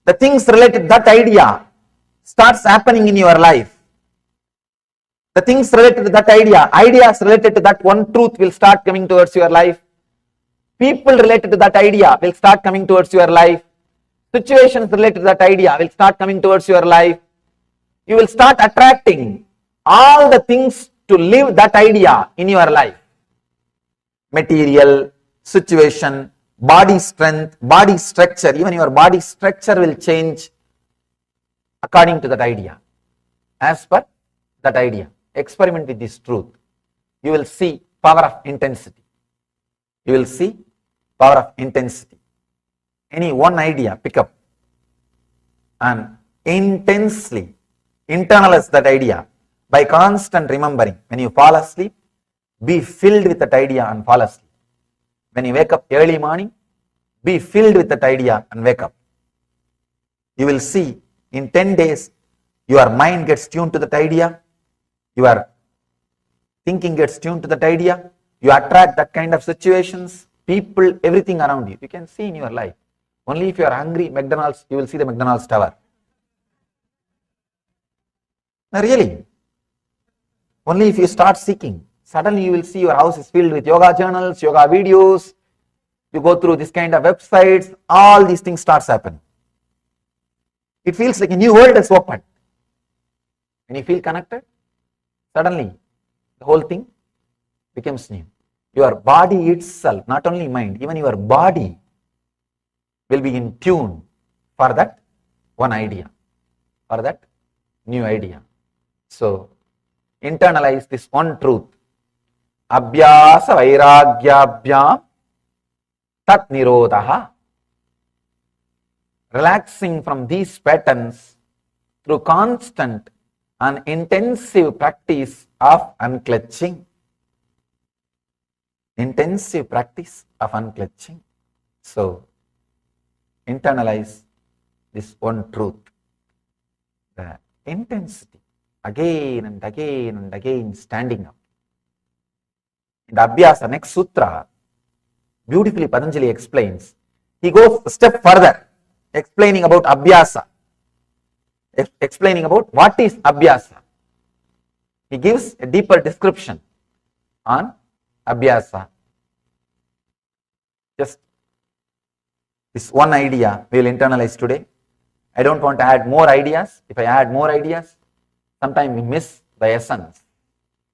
[SPEAKER 9] the things related to that idea starts happening in your life. The things related to that idea, ideas related to that one truth will start coming towards your life. People related to that idea will start coming towards your life. Situations related to that idea will start coming towards your life. You will start attracting all the things to live that idea in your life. Material, situation, body strength, body structure, even your body structure will change according to that idea, as per that idea. Experiment with this truth. You will see power of intensity. You will see power of intensity. Any one idea, pick up and intensely internalize that idea by constant remembering. When you fall asleep, be filled with that idea and fall asleep. When you wake up early morning, be filled with that idea and wake up. You will see in 10 days, your mind gets tuned to that idea, your thinking gets tuned to that idea, you attract that kind of situations, people, everything around you. You can see in your life. Only if you are hungry, McDonald's, you will see the McDonald's tower. No, really. Only if you start seeking, suddenly you will see your house is filled with yoga journals, yoga videos. You go through this kind of websites, all these things starts happening. It feels like a new world has opened. When you feel connected, suddenly the whole thing becomes new. Your body itself, not only mind, even your body will be in tune for that one idea, for that new idea. So, internalize this one truth. Abhyasa vairagyabhyam tat nirodha. Relaxing from these patterns through constant and intensive practice of unclutching. Intensive practice of unclutching. So, internalize this one truth. The intensity, again and again and again standing up. In the Abhyasa, next sutra, beautifully Patanjali explains. He goes a step further, explaining about Abhyasa, explaining about what is Abhyasa. He gives a deeper description on Abhyasa. Just this one idea we will internalize today. I don't want to add more ideas. If I add more ideas, sometimes we miss the essence.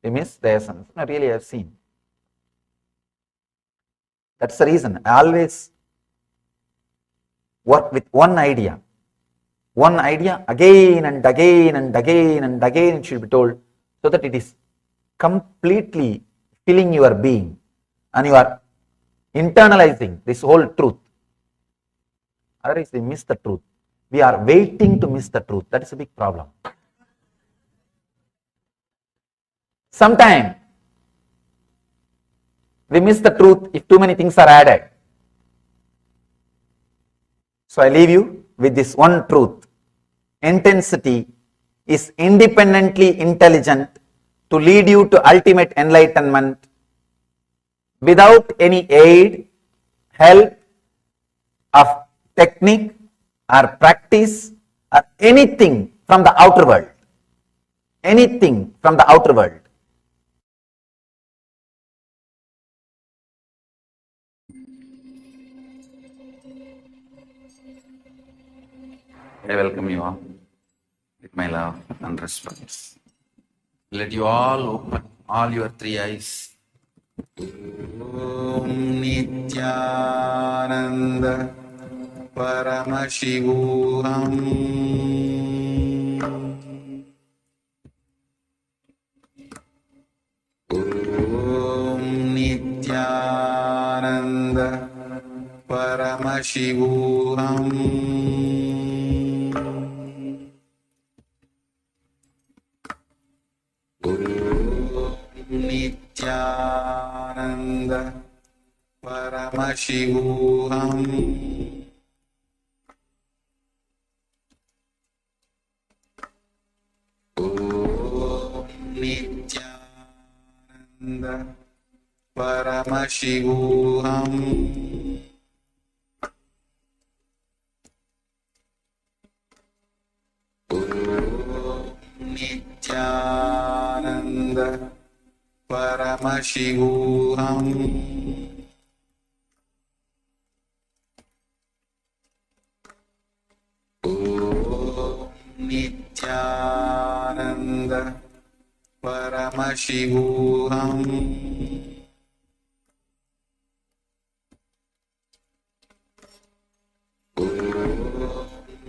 [SPEAKER 9] We miss the essence. No, really, I've seen. That's the reason I always work with one idea. One idea again and again and again and again it should be told, so that it is completely filling your being and you are internalizing this whole truth. Otherwise, we miss the truth. We are waiting to miss the truth. That is a big problem. Sometimes we miss the truth if too many things are added. So I leave you with this one truth. Intensity is independently intelligent to lead you to ultimate enlightenment without any aid, help of technique or practice or anything from the outer world. Anything from the outer world.
[SPEAKER 3] I welcome you all with my love and respect. Let you all open all your three eyes.
[SPEAKER 5] Om Nityananda Paramashivoham Om Nityananda Paramashivoham Nityananda Paramashivoham Om Nityananda Paramashivoham Om Nityananda Paramashivoham Om Nityananda Paramashivoham Om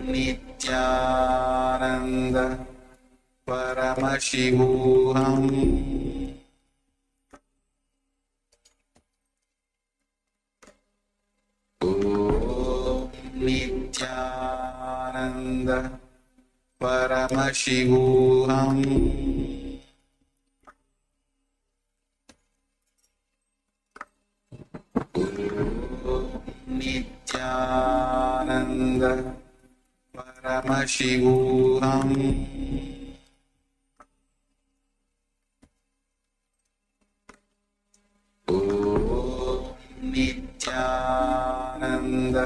[SPEAKER 5] Nityananda Paramashivoham Om Nityananda Paramashivoham Om Nityananda Paramashivoham Om Nityananda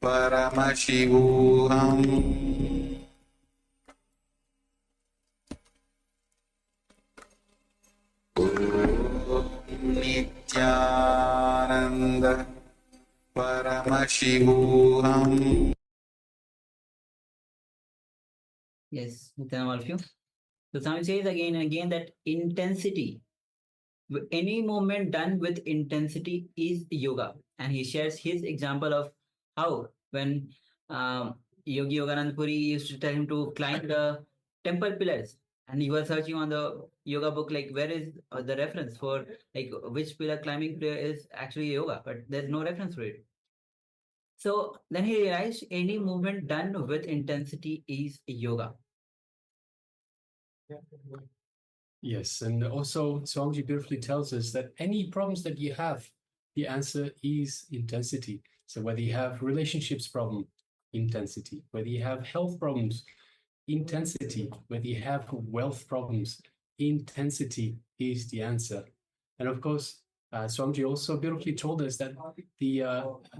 [SPEAKER 5] Paramashivoham Om Nityananda Paramashivoham.
[SPEAKER 8] Yes, thank all of you. So Swami says again and again that intensity, any movement done with intensity is yoga. And he shares his example of how when Yogi Yoganand Puri used to tell him to climb the temple pillars, and he was searching on the yoga book like where is the reference for like which pillar climbing prayer is actually yoga, but there's no reference for it. So then he realized any movement done with intensity is yoga.
[SPEAKER 12] Yes, and also Swamiji beautifully tells us that any problems that you have, the answer is intensity. So whether you have relationships problem, intensity. Whether you have health problems, intensity. Whether you have wealth problems, intensity is the answer. And of course, Swamiji also beautifully told us that the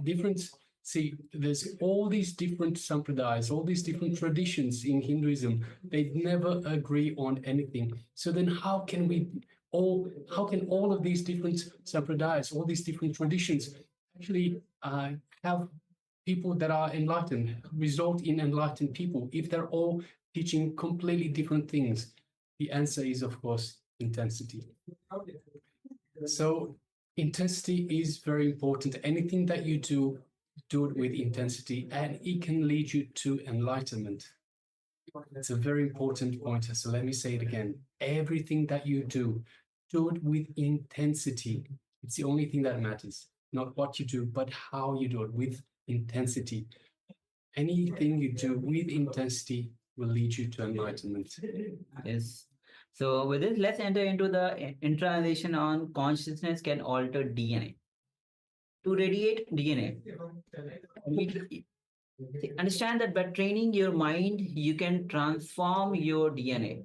[SPEAKER 12] different, see, there's all these different sampradayas, all these different traditions in Hinduism. They never agree on anything. So then how can all of these different sampradayas, all these different traditions actually have people that are enlightened, result in enlightened people, if they're all teaching completely different things? The answer is, of course, intensity. So intensity is very important. Anything that you do it with intensity, and it can lead you to enlightenment. It's a very important point. So let me say it again. Everything that you do it with intensity. It's the only thing that matters. Not what you do, but how you do it with intensity. Anything you do with intensity will lead you to enlightenment.
[SPEAKER 8] Yes. So with this, let's enter into the intransition on consciousness can alter DNA. To radiate DNA, understand that by training your mind, you can transform your DNA.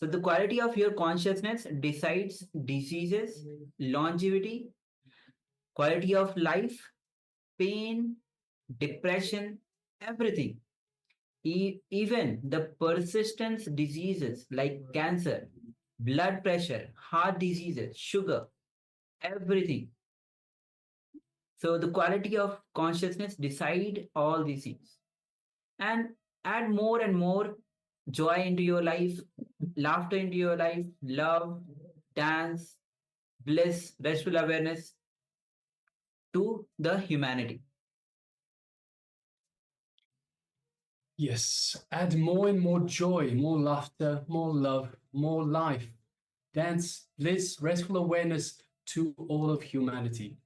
[SPEAKER 8] So the quality of your consciousness decides diseases, longevity, quality of life, pain, depression, everything. Even the persistence diseases like cancer, blood pressure, heart diseases, sugar, everything. So the quality of consciousness decide all these things. And add more and more joy into your life, laughter into your life, love, dance, bliss, restful awareness to the humanity.
[SPEAKER 12] Yes, add more and more joy, more laughter, more love, more life, dance, bliss, restful awareness to all of humanity.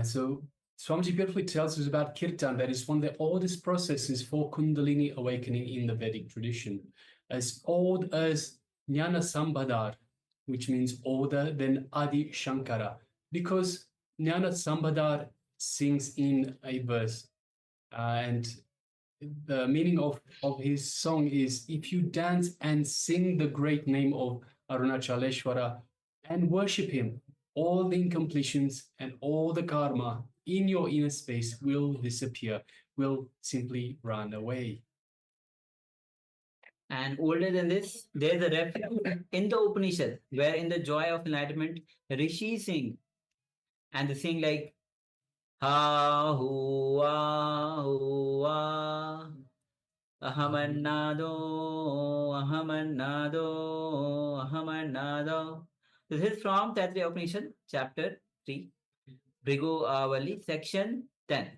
[SPEAKER 12] So Swamiji beautifully tells us about Kirtan, that is one of the oldest processes for Kundalini awakening in the Vedic tradition, as old as Jnana Sambhadar, which means older than Adi Shankara, because Jnana Sambhadar sings in a verse, and the meaning of his song is, if you dance and sing the great name of Arunachaleshwara and worship him, all the incompletions and all the karma in your inner space will disappear, will simply run away.
[SPEAKER 8] And older than this, there's a reference in the Upanishad, where in the joy of enlightenment, Rishis sing. And they sing like, Ha hu ah, ahamannado, ahamannado, ahamannado. This is from Tatwa Upanishad, chapter 3, Brigo Avali, section 10.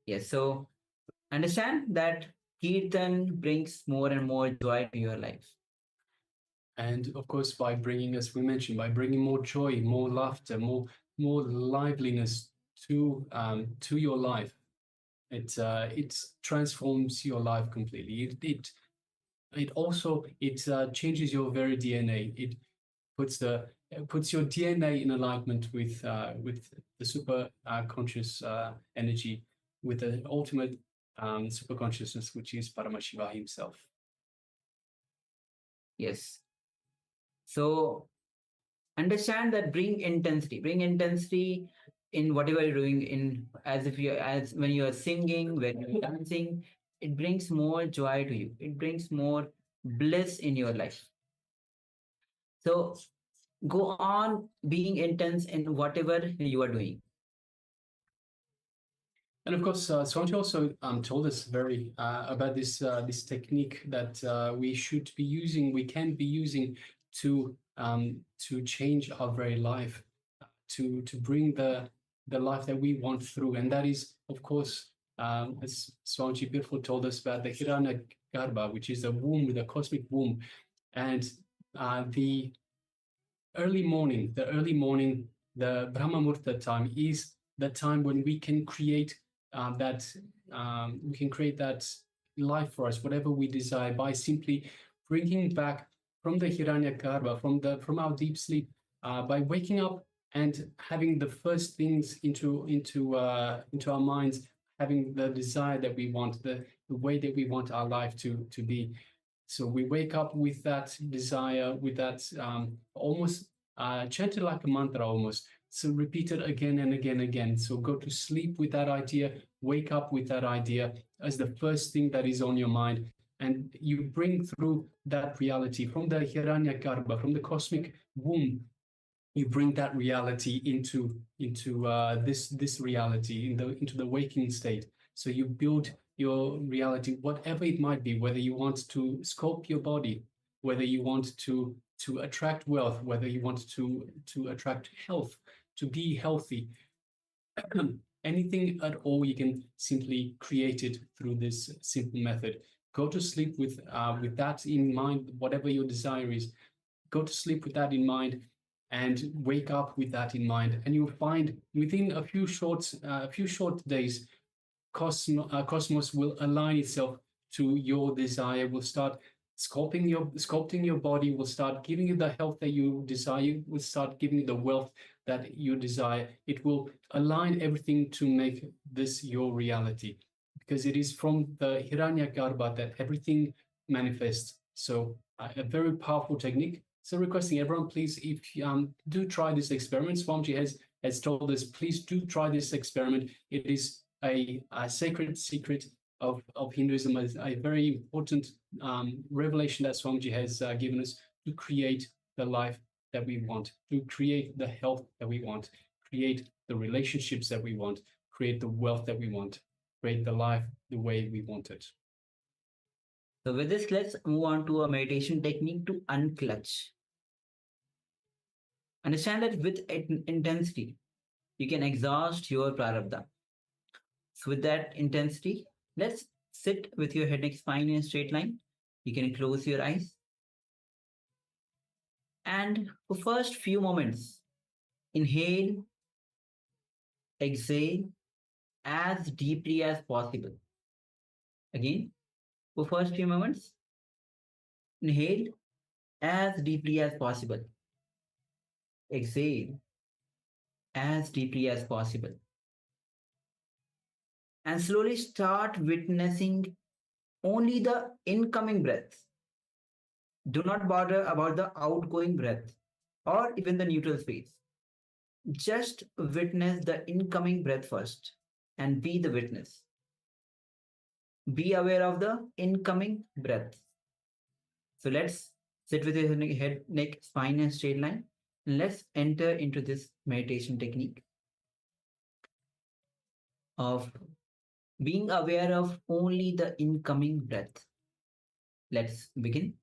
[SPEAKER 8] Yes, so understand that Kirtan brings more and more joy to your life.
[SPEAKER 12] And of course, by bringing, as we mentioned, by bringing more joy, more laughter, more liveliness to your life, it transforms your life completely. It also changes your very DNA. It puts your DNA in alignment with the super conscious energy, with the ultimate super consciousness, which is Paramashiva himself.
[SPEAKER 8] Yes. So understand that bring intensity in whatever you're doing, in as when you are singing, when you're dancing, it brings more joy to you. It brings more bliss in your life. So go on being intense in whatever you are doing.
[SPEAKER 12] And of course, Swamiji also told us very about this technique that we should be using, we can be using to change our very life, to bring the life that we want through, and that is, of course, as Swamiji beautifully told us about the Hiranya Garbha, which is the womb, the cosmic womb, and the early morning, the Brahma Murta time is the time when we can create that life for us, whatever we desire, by simply bringing back from the Hiranyagarbha, from our deep sleep, by waking up and having the first things into our minds, having the desire that we want, the way that we want our life to be. So we wake up with that desire, with that almost chanted like a mantra almost. So repeat it again and again and again. So go to sleep with that idea, wake up with that idea as the first thing that is on your mind. And you bring through that reality from the Hiranyagarbha, from the cosmic womb. You bring that reality into this reality, into the waking state. So you build your reality, whatever it might be, whether you want to sculpt your body, whether you want to attract wealth, whether you want to attract health, to be healthy, anything at all, you can simply create it through this simple method. Go to sleep with that in mind, whatever your desire is. Go to sleep with that in mind, and wake up with that in mind, and you'll find within a few short days, cosmos will align itself to your desire, will start sculpting your body, will start giving you the health that you desire, will start giving you the wealth that you desire. It will align everything to make this your reality, because it is from the Hiranyagarbha that everything manifests. So a very powerful technique. So requesting everyone, please, if do try this experiment. Swamiji has told us, please do try this experiment. It is a sacred secret of Hinduism, a very important revelation that Swamiji has given us to create the life that we want, to create the health that we want, create the relationships that we want, create the wealth that we want, create the life the way we want it.
[SPEAKER 8] So with this, let's move on to a meditation technique to unclutch. Understand that with intensity, you can exhaust your prarabdha. So with that intensity, let's sit with your head, neck, spine in a straight line. You can close your eyes. And for first few moments, inhale, exhale as deeply as possible. Again, for first few moments, inhale as deeply as possible. Exhale as deeply as possible. And slowly start witnessing only the incoming breath. Do not bother about the outgoing breath or even the neutral space. Just witness the incoming breath first and be the witness. Be aware of the incoming breath. So let's sit with your head, neck, spine and straight line. And let's enter into this meditation technique of being aware of only the incoming breath. Let's begin.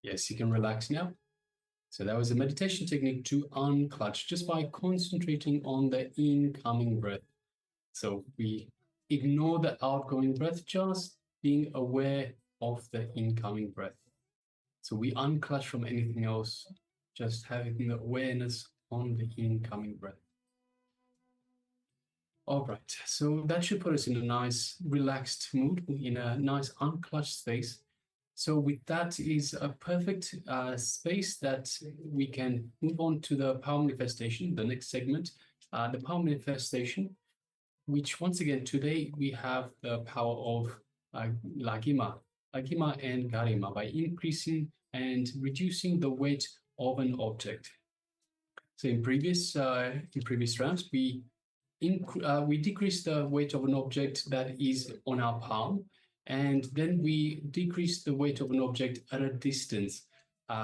[SPEAKER 12] Yes, you can relax now. So that was a meditation technique to unclutch just by concentrating on the incoming breath. So we ignore the outgoing breath, just being aware of the incoming breath. So we unclutch from anything else, just having the awareness on the incoming breath. All right, so that should put us in a nice relaxed mood, in a nice unclutched space. So with that is a perfect space that we can move on to the power manifestation, the next segment, the power manifestation, which once again, today we have the power of Lagima and Garima by increasing and reducing the weight of an object. So in previous rounds, we decrease the weight of an object that is on our palm, and then we decrease the weight of an object at a distance.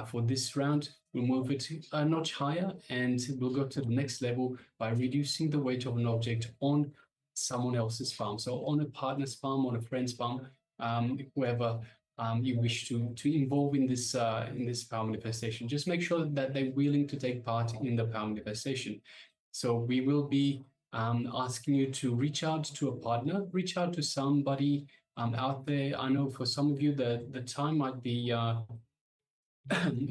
[SPEAKER 12] For this round, we'll move it a notch higher, and we'll go to the next level by reducing the weight of an object on someone else's palm. So on a partner's palm, on a friend's palm, whoever you wish to involve in this power manifestation. Just make sure that they're willing to take part in the power manifestation. So we will be asking you to reach out to a partner, reach out to somebody out there. I know for some of you the time might be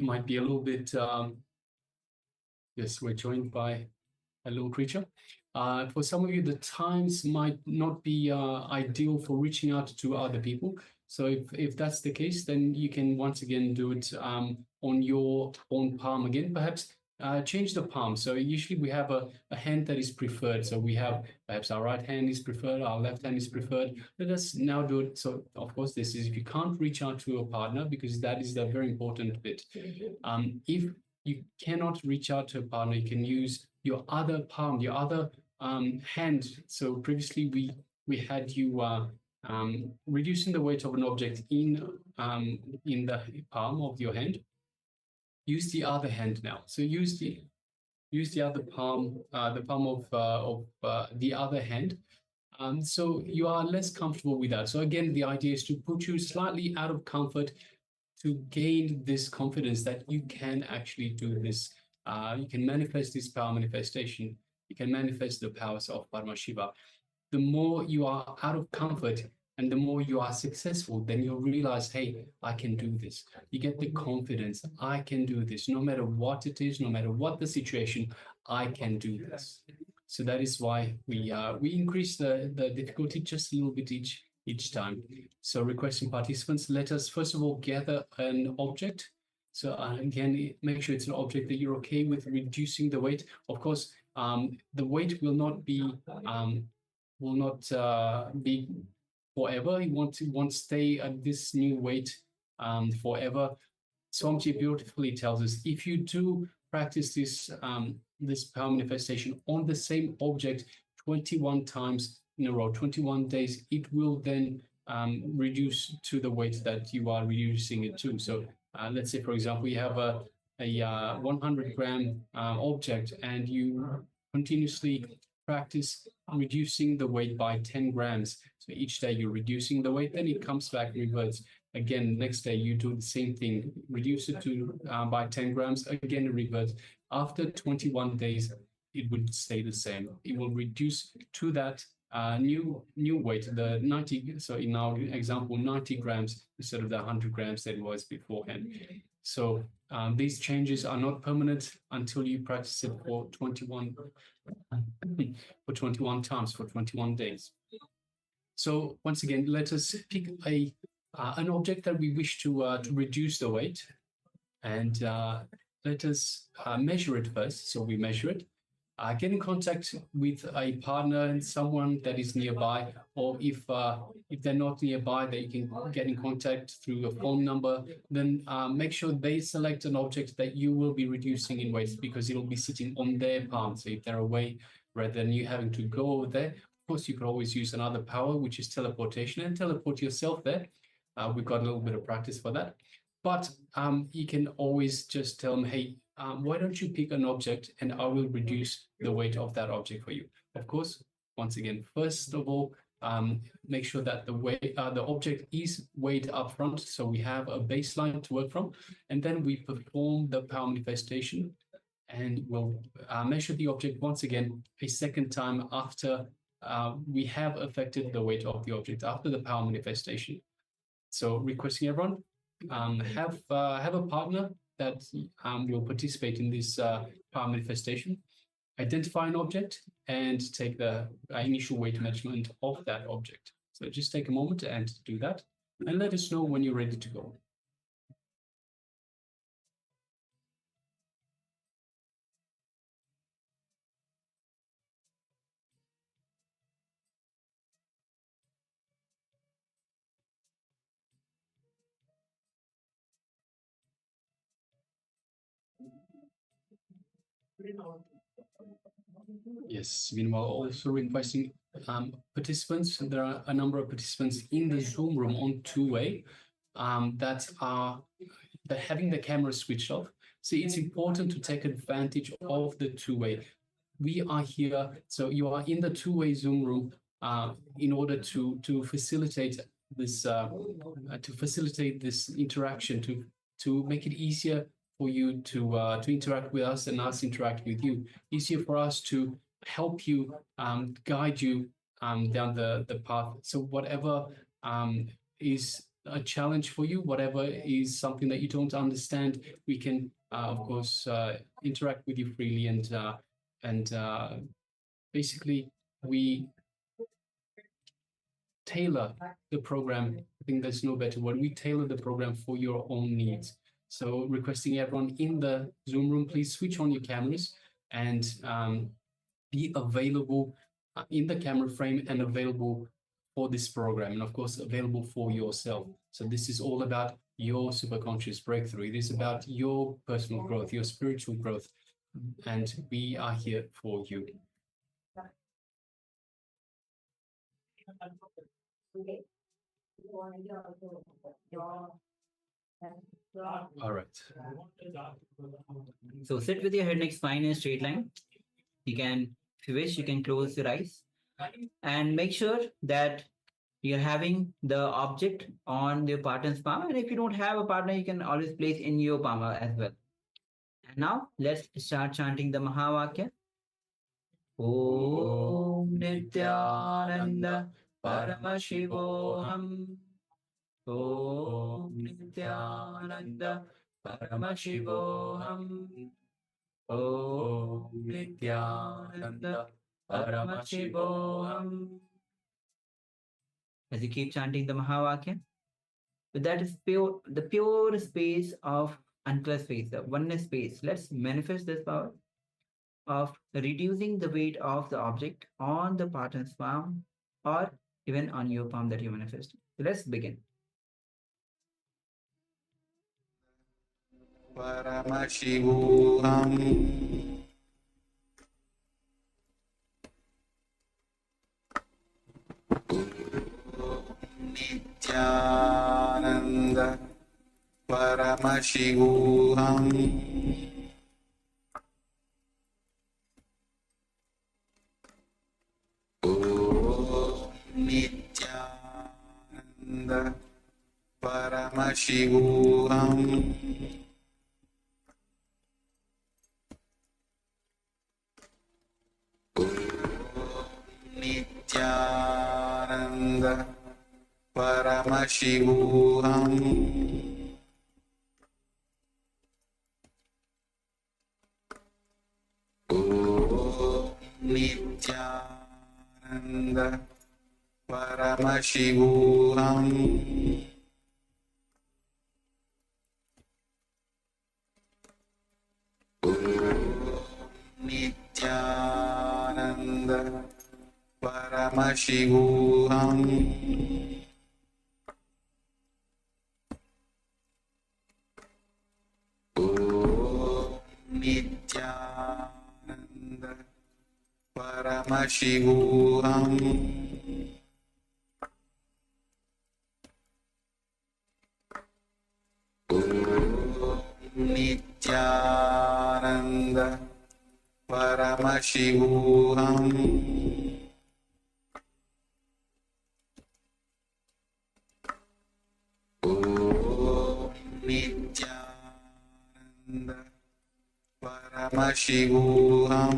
[SPEAKER 12] might be a little bit. Yes, we're joined by a little creature. For some of you, the times might not be ideal for reaching out to other people. So if that's the case, then you can once again do it on your own palm again. Perhaps change the palm. So usually we have a hand that is preferred. So we have perhaps our right hand is preferred, our left hand is preferred. Let us now do it. So of course, this is if you can't reach out to a partner, because that is the very important bit. If you cannot reach out to a partner, you can use your other palm, your other hand. So previously we had you reducing the weight of an object in the palm of your hand. Use the other hand now. So use the other palm, the palm of the other hand. So you are less comfortable with that. So again, the idea is to put you slightly out of comfort to gain this confidence that you can actually do this. You can manifest this power manifestation. You can manifest the powers of Paramashiva. the more you are out of comfort and the more you are successful, then you'll realize, hey, I can do this. You get the confidence, I can do this. No matter what it is, no matter what the situation, I can do this. So that is why we increase the difficulty just a little bit each time. So requesting participants, let us first of all gather an object. So again, make sure it's an object that you're okay with reducing the weight. Of course, the weight will not be forever. It won't stay at this new weight forever. Swamiji beautifully tells us, if you do practice this this power manifestation on the same object 21 times in a row, 21 days, it will then reduce to the weight that you are reducing it to. So let's say, for example, you have a 100-gram object and you continuously practice reducing the weight by 10 grams. So each day you're reducing the weight, then it comes back, reverts. Again, next day you do the same thing, reduce it to by 10 grams, again it reverts. After 21 days, it would stay the same. It will reduce to that new weight, the 90, so in our example, 90 grams instead of the 100 grams that it was beforehand. So these changes are not permanent until you practice it for 21 times, for 21 days. So once again, let us pick an object that we wish to reduce the weight, and let us measure it first. So we measure it. Get in contact with a partner and someone that is nearby, or if they're not nearby, that you can get in contact through a phone number. Then make sure they select an object that you will be reducing in weight, because it will be sitting on their palm. So if they're away, rather than you having to go over there, of course you could always use another power, which is teleportation, and teleport yourself there. We've got a little bit of practice for that. But you can always just tell them, hey, why don't you pick an object and I will reduce the weight of that object for you. Of course, once again, first of all, make sure that the object is weighed up front, so we have a baseline to work from, and then we perform the power manifestation, and we'll measure the object once again a second time after we have affected the weight of the object after the power manifestation. So requesting everyone, have a partner that will participate in this power manifestation, identify an object, and take the initial weight measurement of that object. So just take a moment and do that, and let us know when you're ready to go. Yes, meanwhile, also requesting participants. There are a number of participants in the Zoom room on two-way that are having the camera switched off. So it's important to take advantage of the two-way. We are here, so you are in the two-way Zoom room in order to facilitate this interaction, to make it easier for you to interact with us and us interact with you. Easier for us to help you, guide you down the path. So whatever is a challenge for you, whatever is something that you don't understand, we can of course interact with you freely, and basically we tailor the program. I think there's no better word. We tailor the program for your own needs. So requesting everyone in the Zoom room, please switch on your cameras and be available in the camera frame and available for this program, and of course available for yourself. So this is all about your superconscious breakthrough. It is about your personal growth, your spiritual growth, and we are here for you. All right.
[SPEAKER 8] So sit with your head next spine in a straight line. You can, if you wish, you can close your eyes and make sure that you're having the object on your partner's palm. And if you don't have a partner, you can always place in your palm as well. And now let's start chanting the Mahavakya. Om Nityananda Paramashivoham. Om Nityananda Paramashivoham. Om Nityananda Paramashivoham. As you keep chanting the Mahavakya, that is pure, the pure space of uncluttered space, the oneness space. Let's manifest this power of reducing the weight of the object on the partner's palm or even on your palm that you manifest. So let's begin.
[SPEAKER 5] Paramashivoham Nityananda Paramashivoham Nityananda Paramashivoham Nityananda Paramashivoham Nityananda Paramashivoham Nityananda Paramashivoham Nityananda Paramashivoham Nityananda Paramashivoham Nityananda Paramashivoham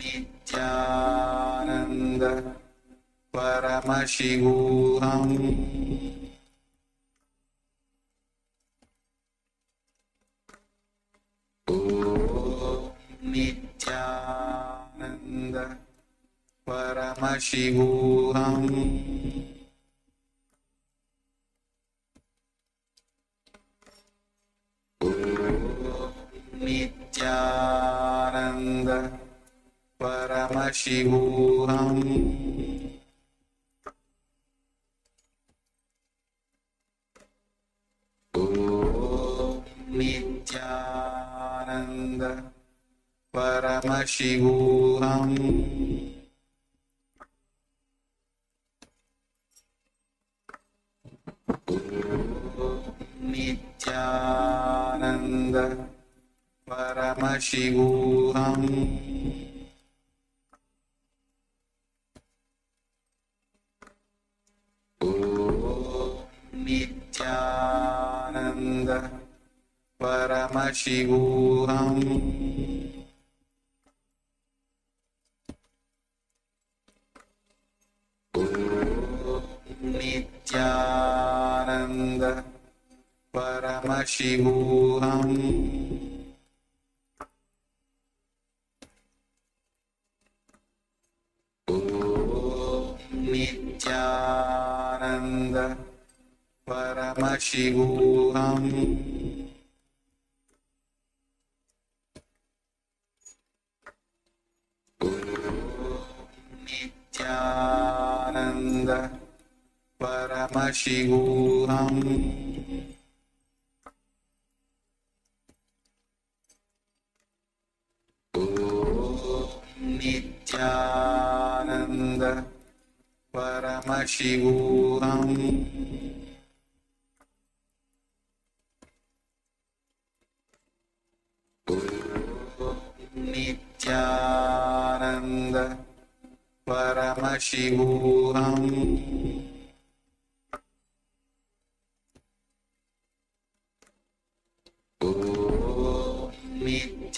[SPEAKER 5] Nityananda Paramashivoham Nityananda Paramashivoham Nityananda Paramashivoham Nityananda Paramashivoham Nityananda Paramashivoham Nityananda Paramashivoham Nityananda Paramashivoham Nityananda Paramashivoham Nityananda Paramashivoham Nityananda Paramashivoham Nityananda Paramashivoham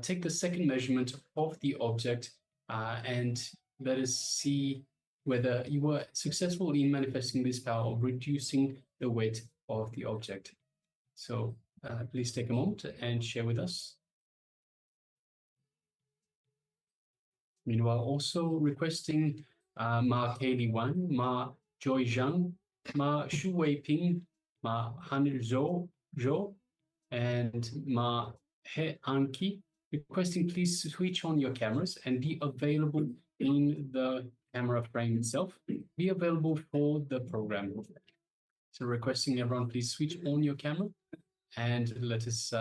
[SPEAKER 12] take the second measurement of the object and let us see whether you were successful in manifesting this power of reducing the weight of the object. So please take a moment and share with us. Meanwhile, also requesting Ma Kaylee1, Ma Joy Zhang, Ma Shu Wei Ping, Ma Han Zhou, and Ma He Anki, requesting please switch on your cameras and be available in the camera frame itself. Be available for the program. So requesting everyone please switch on your camera and let us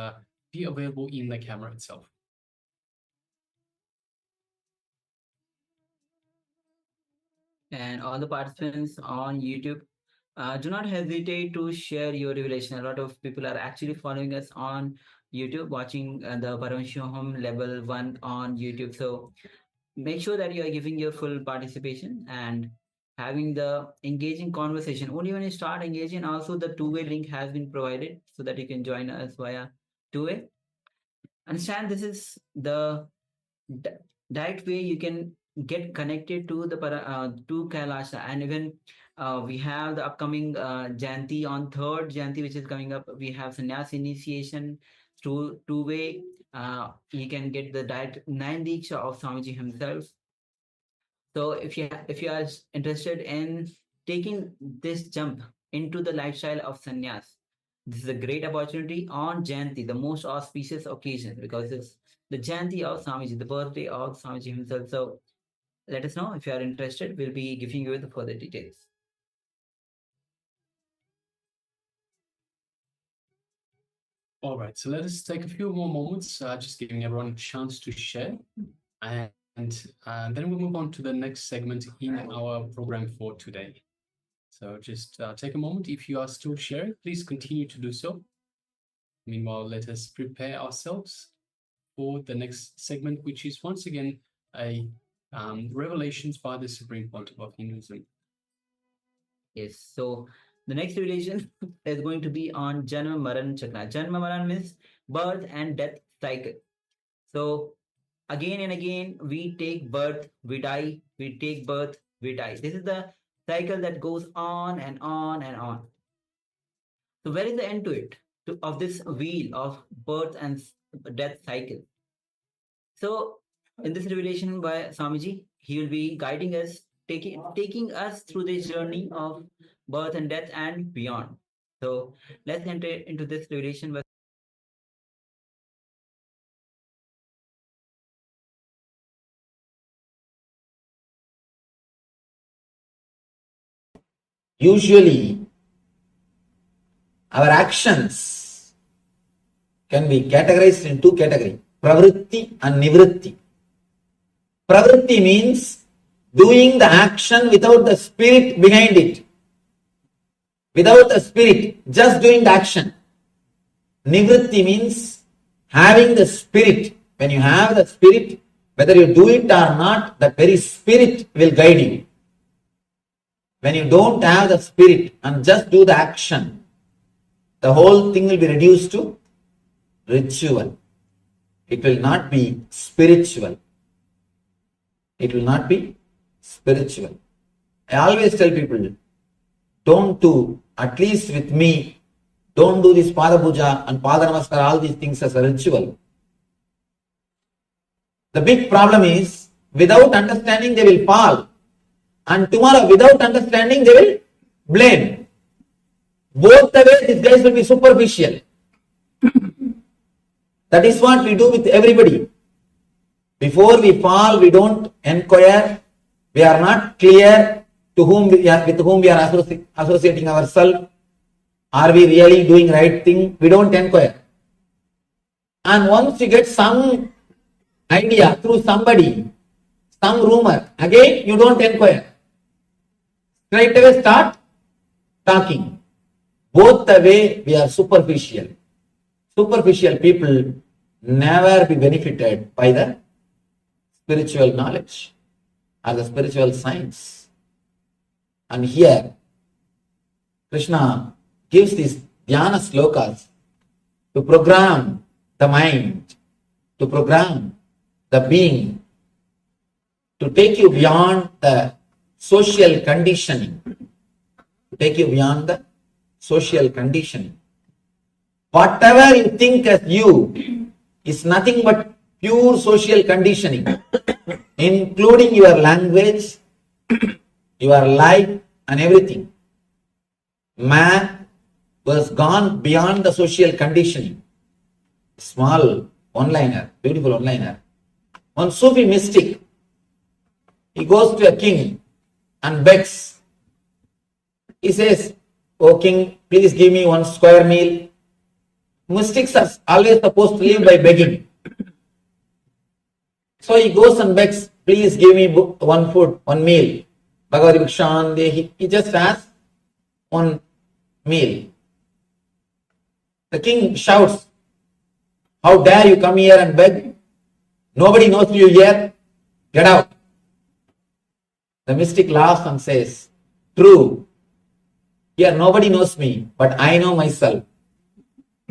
[SPEAKER 12] be available in the camera itself.
[SPEAKER 8] And all the participants on YouTube, do not hesitate to share your revelation. A lot of people are actually following us on YouTube, watching the Paramashivoham Level 1 on YouTube. So make sure that you are giving your full participation and having the engaging conversation. Only when you start engaging, also the two-way link has been provided so that you can join us via two-way. Understand this is the direct way you can get connected to the to KAILASA. And even we have the upcoming Jayanti on 3rd Jayanti, which is coming up. We have sannyas initiation through two-way. You can get the direct 9 Diksha of Swamiji himself. So if you are interested in taking this jump into the lifestyle of sannyas, this is a great opportunity on Jayanti, the most auspicious occasion, because it's the Jayanti of Swamiji, the birthday of Swamiji himself. So let us know if you are interested. We'll be giving you the further details.
[SPEAKER 12] All right, so let us take a few more moments, just giving everyone a chance to share. And then we'll move on to the next segment in our program for today. So just take a moment. If you are still sharing, please continue to do so. Meanwhile, let us prepare ourselves for the next segment, which is once again a revelations by the Supreme Pontiff of Hinduism.
[SPEAKER 8] Yes, so the next revelation is going to be on Janma Maran Chakra. Janma Maran means birth and death cycle. So again and again, we take birth, we die, we take birth, we die. This is the cycle that goes on and on and on. So where is the end to it, of this wheel of birth and death cycle? So in this revelation by Swamiji, he will be guiding us, taking us through this journey of birth and death and beyond. So let's enter into this revelation.
[SPEAKER 9] Usually, our actions can be categorized in two categories, pravritti and nivritti. Pravritti means doing the action without the spirit behind it. Without the spirit, just doing the action. Nivritti means having the spirit. When you have the spirit, whether you do it or not, that very spirit will guide you. When you don't have the spirit and just do the action, the whole thing will be reduced to ritual. It will not be spiritual. It will not be spiritual. I always tell people, don't do, at least with me, don't do this Pada Puja and Pada Namaskar, all these things as a ritual. The big problem is, without understanding, they will fall. And tomorrow, without understanding, they will blame. Both the way, these guys will be superficial. That is what we do with everybody. Before we fall, we don't inquire. We are not clear to whom with whom we are associating ourselves. Are we really doing right thing? We don't inquire. And once you get some idea through somebody, some rumor, again you don't inquire. Straight away start talking. Both the way we are superficial. Superficial people never be benefited by the spiritual knowledge or the spiritual science. And here, Krishna gives these dhyana slokas to program the mind to program the being to take you beyond the social conditioning. To take you beyond the social conditioning. Whatever you think as you is nothing but pure social conditioning, including your language, your life, and everything. Man was gone beyond the social conditioning. Small one-liner, beautiful one-liner. One Sufi mystic, he goes to a king and begs. He says, "Oh king, please give me 1 square meal." Mystics are always supposed to live by begging. So he goes and begs, "Please give me 1 food, 1 meal." Bhagavad Vikshan, he just asks 1 meal. The king shouts, "How dare you come here and beg? Nobody knows you here. Get out." The mystic laughs and says, "True. Here nobody knows me, but I know myself.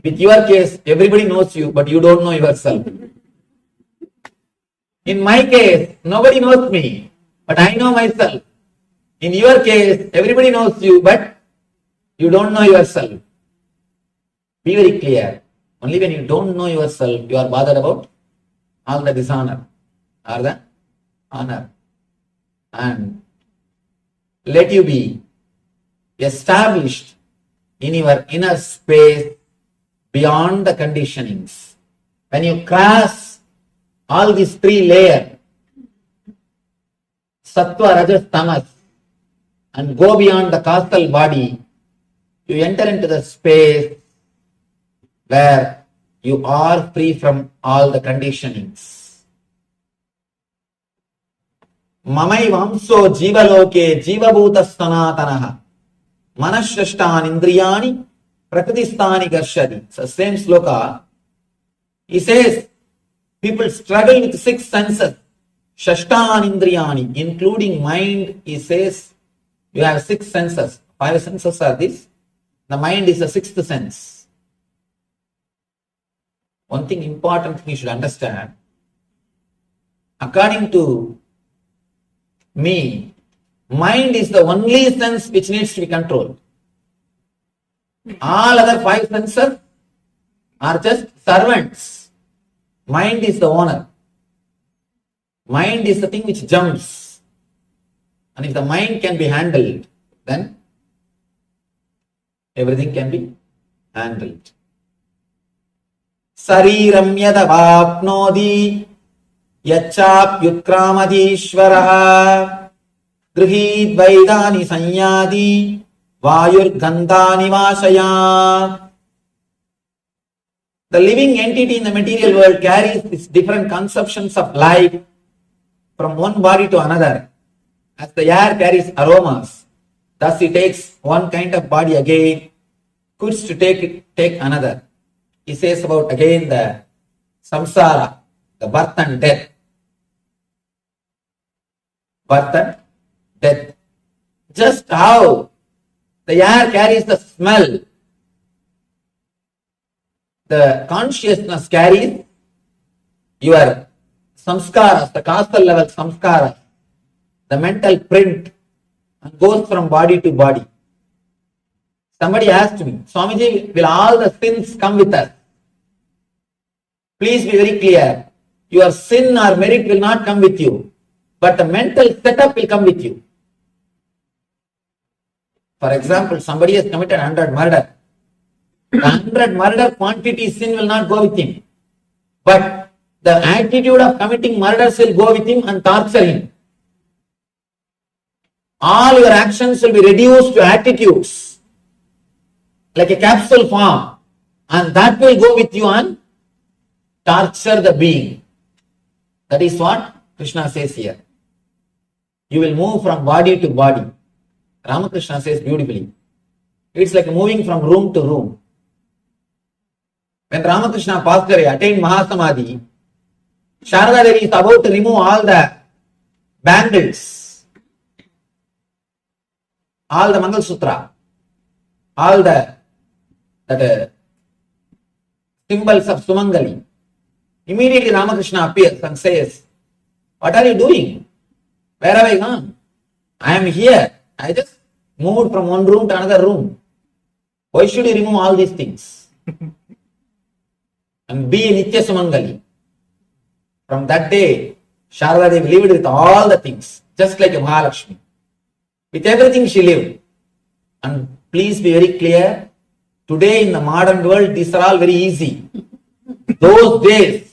[SPEAKER 9] With your case, everybody knows you, but you don't know yourself. In my case, nobody knows me, but I know myself. In your case, everybody knows you, but you don't know yourself." Be very clear. Only when you don't know yourself, you are bothered about all the dishonor or the honor. And let you be established in your inner space beyond the conditionings. When you cross all these 3 layers, sattva, rajas, tamas, and go beyond the causal body, you enter into the space where you are free from all the conditionings. Mamai vamso jivaloke jivabhuta sanatanaha manashashtan indriyani prakritistani garshadi. It's the same sloka. He says, people struggle with 6 senses. Shashtan indriyani, including mind. He says, you have 6 senses. 5 senses are this. The mind is the 6th sense. One thing important thing you should understand. According to me, mind is the only sense which needs to be controlled. All other 5 senses are just servants. Mind is the owner. Mind is the thing which jumps. And if the mind can be handled, then everything can be handled. Sariram yadavapnodi yachapyutkramadishvaraha grihid vaidani sanyadi vayur gandhani vashaya. The living entity in the material world carries these different conceptions of life from one body to another. As the air carries aromas, thus it takes one kind of body again, goods to take another. He says about again the samsara, the birth and death. Birth and death. Just how the air carries the smell, the consciousness carries your samskaras, the causal level samskaras, the mental print, and goes from body to body. Somebody asked me, Swamiji, will all the sins come with us? Please be very clear. Your sin or merit will not come with you, but the mental setup will come with you. For example, somebody has committed 100 murder. The 100 murder quantity sin will not go with him, but the attitude of committing murders will go with him and torture him. All your actions will be reduced to attitudes, like a capsule form, and that will go with you and torture the being. That is what Krishna says here. You will move from body to body. Ramakrishna says beautifully. It's like moving from room to room. When Ramakrishna passed away, attained Mahasamadhi, Sharada Devi is about to remove all the bangles, all the Mangal Sutra, all the symbols of Sumangali. Immediately Ramakrishna appears and says, what are you doing? Where have I gone? I am here. I just moved from one room to another room. Why should you remove all these things? And be Nitya Sumangali. From that day, Sharada Devi lived with all the things, just like a Mahalakshmi. With everything she lived. And please be very clear, today in the modern world, these are all very easy. Those days,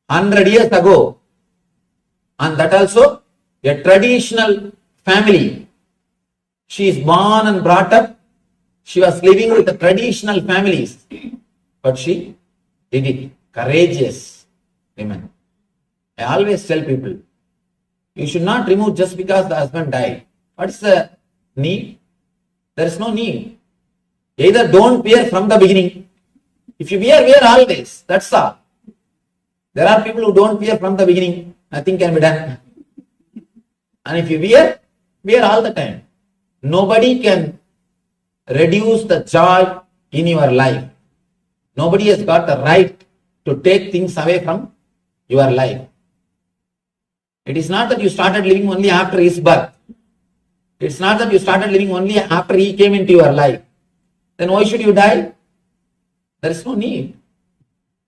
[SPEAKER 9] 100 years ago, and that also a traditional family. She is born and brought up. She was living with the traditional families. But she did it. Courageous women. I always tell people, you should not remove just because the husband died. What is the need? There is no need. Either don't wear from the beginning. If you wear always. That's all. There are people who don't wear from the beginning. Nothing can be done. And if you wear all the time. Nobody can reduce the joy in your life. Nobody has got the right to take things away from your life. It is not that you started living only after his birth. It's not that you started living only after he came into your life. Then why should you die? There is no need.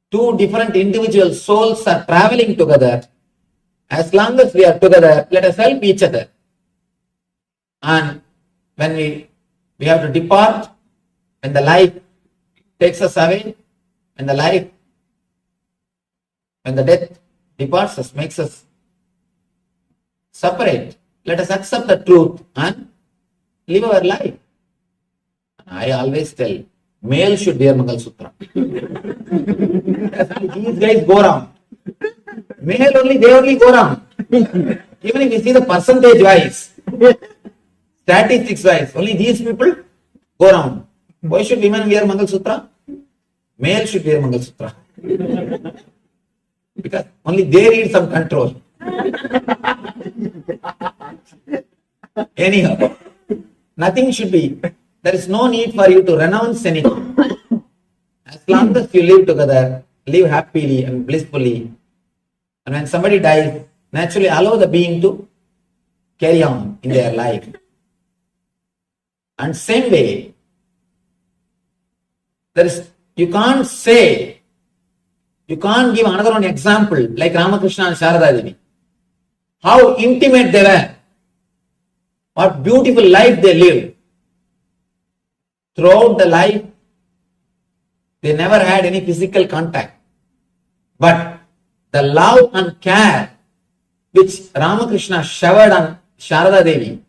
[SPEAKER 9] Two different individual souls are traveling together. As long as we are together, let us help each other. And when we have to depart, when the life takes us away, when the death departs us, makes us separate, let us accept the truth and live our life. I always tell, male should wear Mangal Sutra. These guys go around. Male only, they only go around. Even if you see the percentage wise, statistics wise, only these people go around. Why should women wear Mangal Sutra? Male should wear Mangal Sutra. Because only they need some control. Anyhow, nothing should be. There is no need for you to renounce anything. As long as you live together, live happily and blissfully. And when somebody dies, naturally allow the being to carry on in their life. And same way, you can't give another one example like Ramakrishna and Sharada Devi. How intimate they were. What beautiful life they lived. Throughout the life, they never had any physical contact. But the love and care which Ramakrishna showered on Sharada Devi,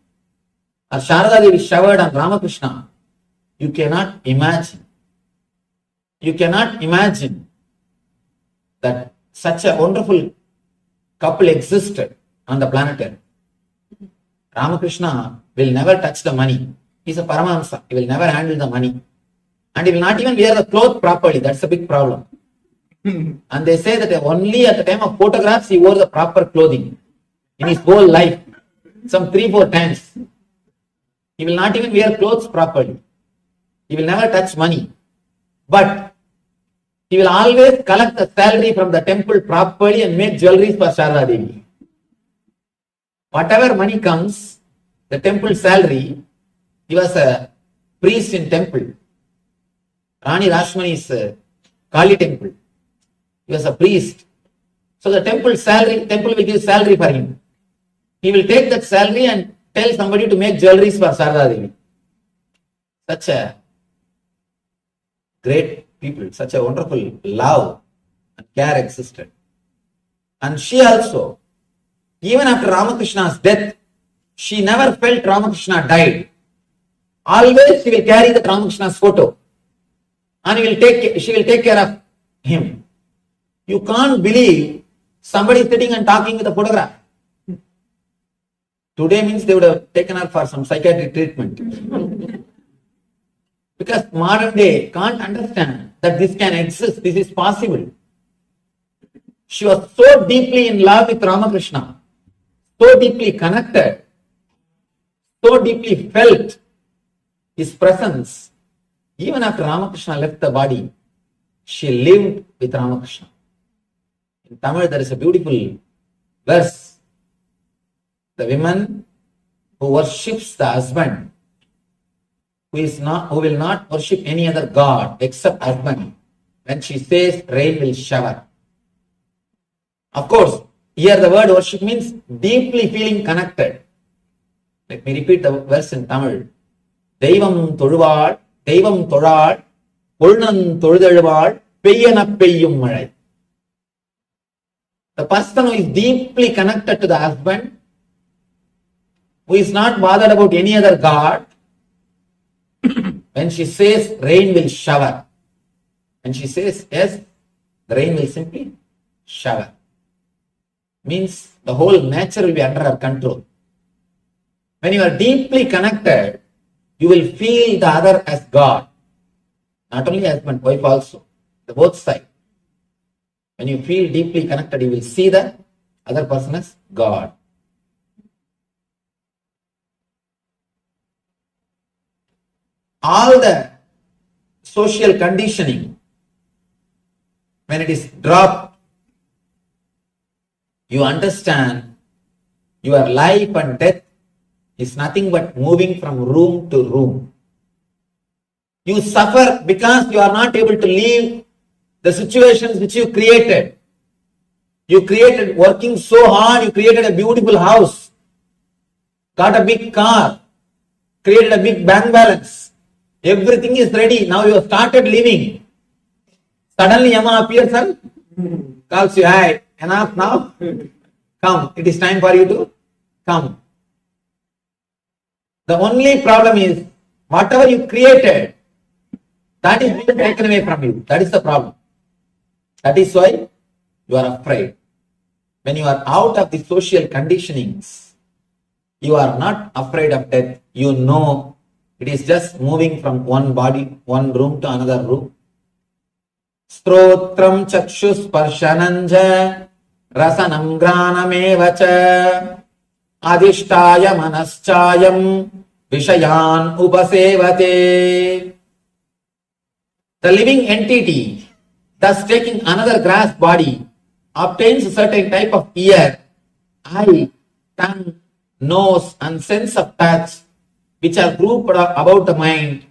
[SPEAKER 9] or Sharada Devi showered on Ramakrishna, you cannot imagine. You cannot imagine that such a wonderful couple existed on the planet Earth. Ramakrishna will never touch the money. He is a Paramahamsa. He will never handle the money. And he will not even wear the clothes properly. That's a big problem. And they say that only at the time of photographs he wore the proper clothing. In his whole life, some 3-4 times. He will not even wear clothes properly. He will never touch money. But he will always collect the salary from the temple properly and make jewelries for Sharada Devi. Whatever money comes, the temple salary, he was a priest in temple. Rani Rashmani's Kali temple. He was a priest. So the temple will give salary for him. He will take that salary and tell somebody to make jewelries for Sharada Devi. Such a great people, such a wonderful love and care existed. And she also, even after Ramakrishna's death, she never felt Ramakrishna died. Always she will carry the Ramakrishna's photo and she will take care of him. You can't believe somebody sitting and talking with a photograph. Today means they would have taken her for some psychiatric treatment. Because modern day can't understand that this can exist, this is possible. She was so deeply in love with Ramakrishna, so deeply connected, so deeply felt his presence. Even after Ramakrishna left the body, she lived with Ramakrishna. In Tamil, there is a beautiful verse. The woman who worships the husband, who will not worship any other god except husband, when she says rain will shower. Of course, here the word worship means deeply feeling connected. Let me repeat the verse in Tamil. Deivam tozhuvaal, Deivam tozhal, Pulnan tozhuzhezhuvaal, Peyyana peyyum malai. The person who is deeply connected to the husband, who is not bothered about any other god, when she says rain will shower, and she says yes, the rain will simply shower. Means the whole nature will be under her control. When you are deeply connected, you will feel the other as God. Not only husband, wife also. The both sides. When you feel deeply connected, you will see the other person as God. All the social conditioning, when it is dropped, you understand your life and death is nothing but moving from room to room. You suffer because you are not able to leave the situations which you created. You created working so hard, you created a beautiful house, got a big car, created a big bank balance. Everything is ready. Now you have started living. Suddenly Yama appears and calls you, "Hi, enough now? Come, it is time for you to come." The only problem is, whatever you created, that is being taken away from you. That is the problem. That is why you are afraid. When you are out of the social conditionings, you are not afraid of death. You know it is just moving from one body, one room to another room. Strotram chakshus parshananja rasanam granamevacha adhishtaya manaschayam vishayan upasevate. The living entity, thus taking another grass body, obtains a certain type of ear, eye, tongue, nose and sense of touch, which are grouped about the mind.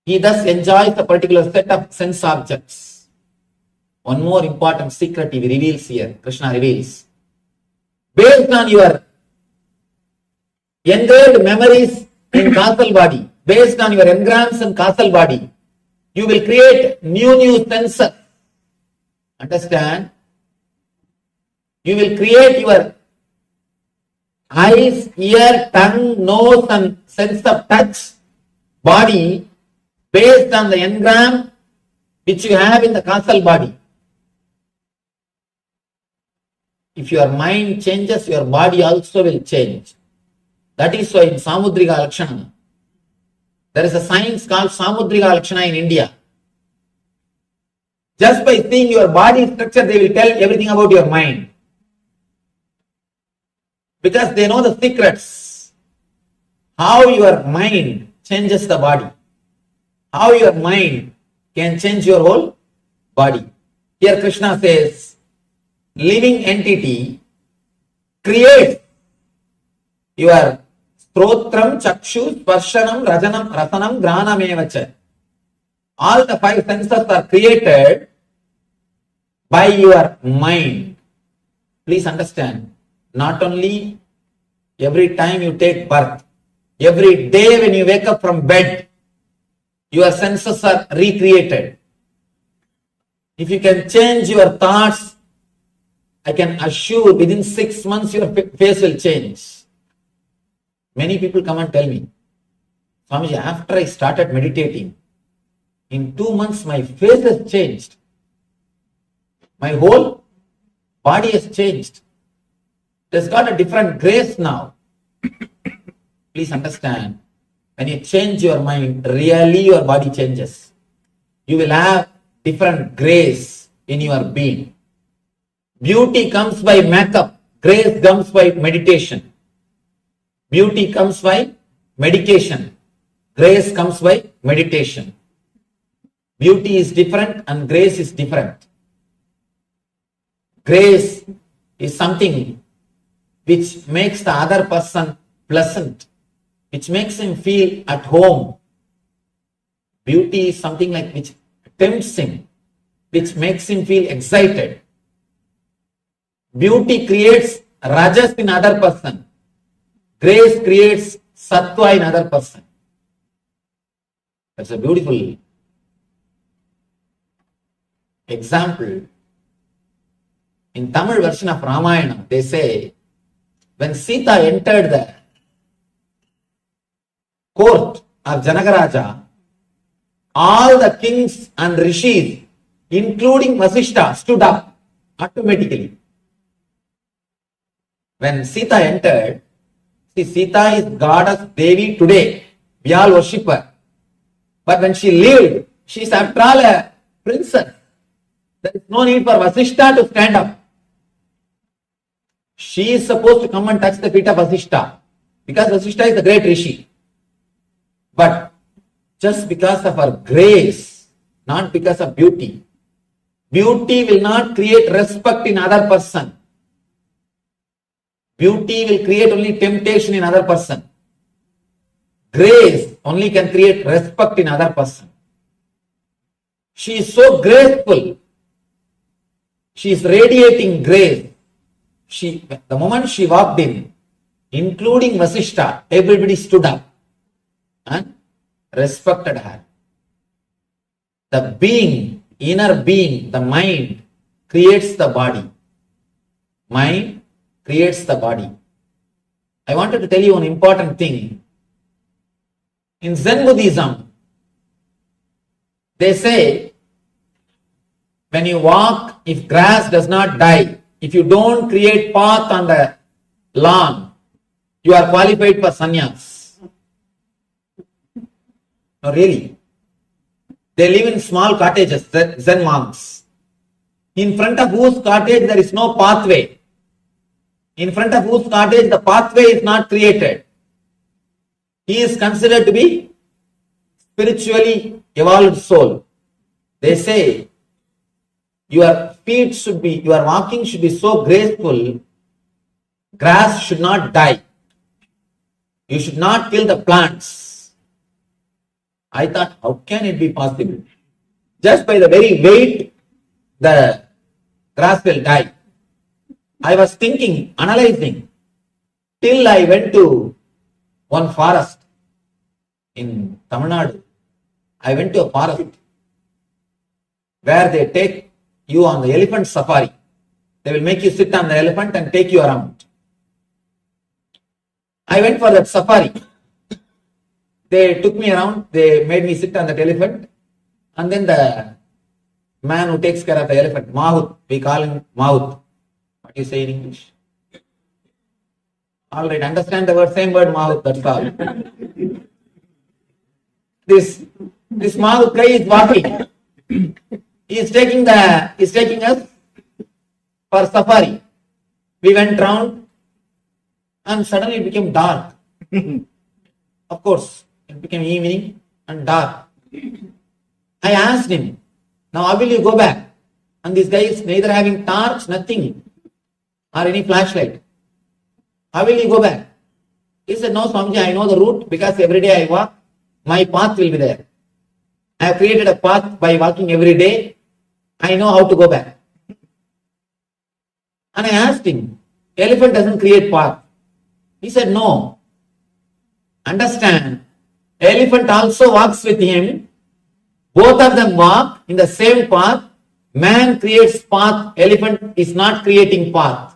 [SPEAKER 9] He thus enjoys a particular set of sense objects. One more important secret he reveals here, Krishna reveals. Based on your engraved memories in causal body, based on your engrams in causal body, you will create new senses. Understand? You will create your eyes, ear, tongue, nose and sense of touch, body, based on the engram which you have in the causal body. If your mind changes, your body also will change. That is why in Samudrika Lakshana, there is a science called Samudrika Lakshana in India. Just by seeing your body structure, they will tell everything about your mind. Because they know the secrets. How your mind changes the body. How your mind can change your whole body. Here Krishna says, living entity creates your strotram, chakshus, sparshanam, rasanam, granamevacha. All the five senses are created by your mind. Please understand, not only every time you take birth, every day when you wake up from bed, your senses are recreated. If you can change your thoughts, I can assure within 6 months your face will change. Many people come and tell me, Swamiji, after I started meditating, in 2 months my face has changed. My whole body has changed. It has got a different grace now. Please understand, when you change your mind, really your body changes. You will have different grace in your being. Beauty comes by makeup. Grace comes by meditation. Beauty comes by medication. Grace comes by meditation. Beauty is different and grace is different. Grace is something which makes the other person pleasant, which makes him feel at home. Beauty is something like which tempts him, which makes him feel excited. Beauty creates rajas in other person. Grace creates sattva in other person. That's a beautiful example. In Tamil version of Ramayana, they say, when Sita entered the court of Janagaraja, all the kings and rishis, including Vasishta, stood up automatically. When Sita entered, see, Sita is goddess Devi today. We all worship her. But when she lived, she is after all a princess. There is no need for Vasishta to stand up. She is supposed to come and touch the feet of Vasishta, because Vasishta is the great rishi. But just because of her grace, not because of beauty. Beauty will not create respect in other person. Beauty will create only temptation in other person. Grace only can create respect in other person. She is so graceful. She is radiating grace. The moment she walked in, including Vasishta, everybody stood up and respected her. The being, inner being, the mind creates the body. Mind creates the body. I wanted to tell you an important thing. In Zen Buddhism, they say, when you walk, if grass does not die, if you don't create path on the lawn, you are qualified for sannyas. No, really. They live in small cottages, Zen monks. In front of whose cottage there is no pathway. In front of whose cottage the pathway is not created. He is considered to be spiritually evolved soul. They say, your feet should be, your walking should be so graceful, grass should not die. You should not kill the plants. I thought, how can it be possible? Just by the very weight, the grass will die. I was thinking, analyzing, till I went to one forest in Tamil Nadu. I went to a forest where they take you on the elephant safari. They will make you sit on the elephant and take you around. I went for that safari. They took me around, they made me sit on that elephant, and then the man who takes care of the elephant, Mahut, we call him Mahut. What do you say in English? All right, understand the word, same word, Mahut, that's all. This Mahut guy is walking. He is taking us for safari. We went round and suddenly it became dark. Of course, it became evening and dark. I asked him, now how will you go back? And this guy is neither having torch, nothing, or any flashlight. How will you go back? He said, no, Swamiji, I know the route because every day I walk, my path will be there. I have created a path by walking every day. I know how to go back. And I asked him, elephant doesn't create path. He said, no. Understand, elephant also walks with him. Both of them walk in the same path. Man creates path, elephant is not creating path.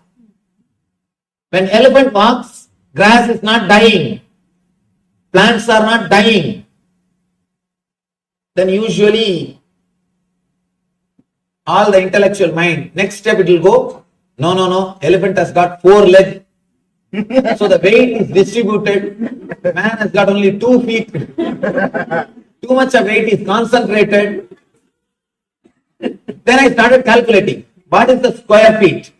[SPEAKER 9] When elephant walks, grass is not dying. Plants are not dying. Then usually all the intellectual mind, next step it will go, no, elephant has got 4 legs. So the weight is distributed. Man has got only 2 feet. Too much of weight is concentrated. Then I started calculating. What is the square feet?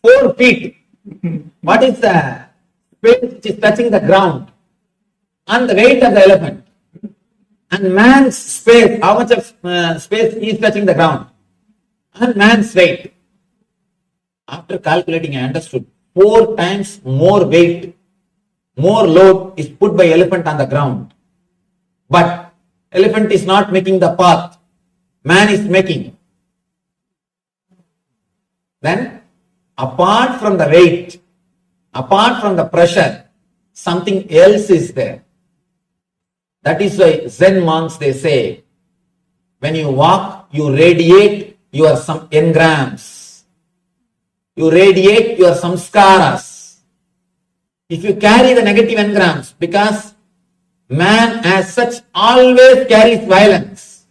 [SPEAKER 9] 4 feet. What is the space which is touching the ground? And the weight of the elephant. And man's space, how much of space he is touching the ground? And man's weight. After calculating, I understood 4 times more weight, more load is put by elephant on the ground. But elephant is not making the path, man is making. Then, apart from the weight, apart from the pressure, something else is there. That is why Zen monks, they say, when you walk, you radiate your some engrams. You radiate your samskaras. If you carry the negative engrams, because man as such always carries violence.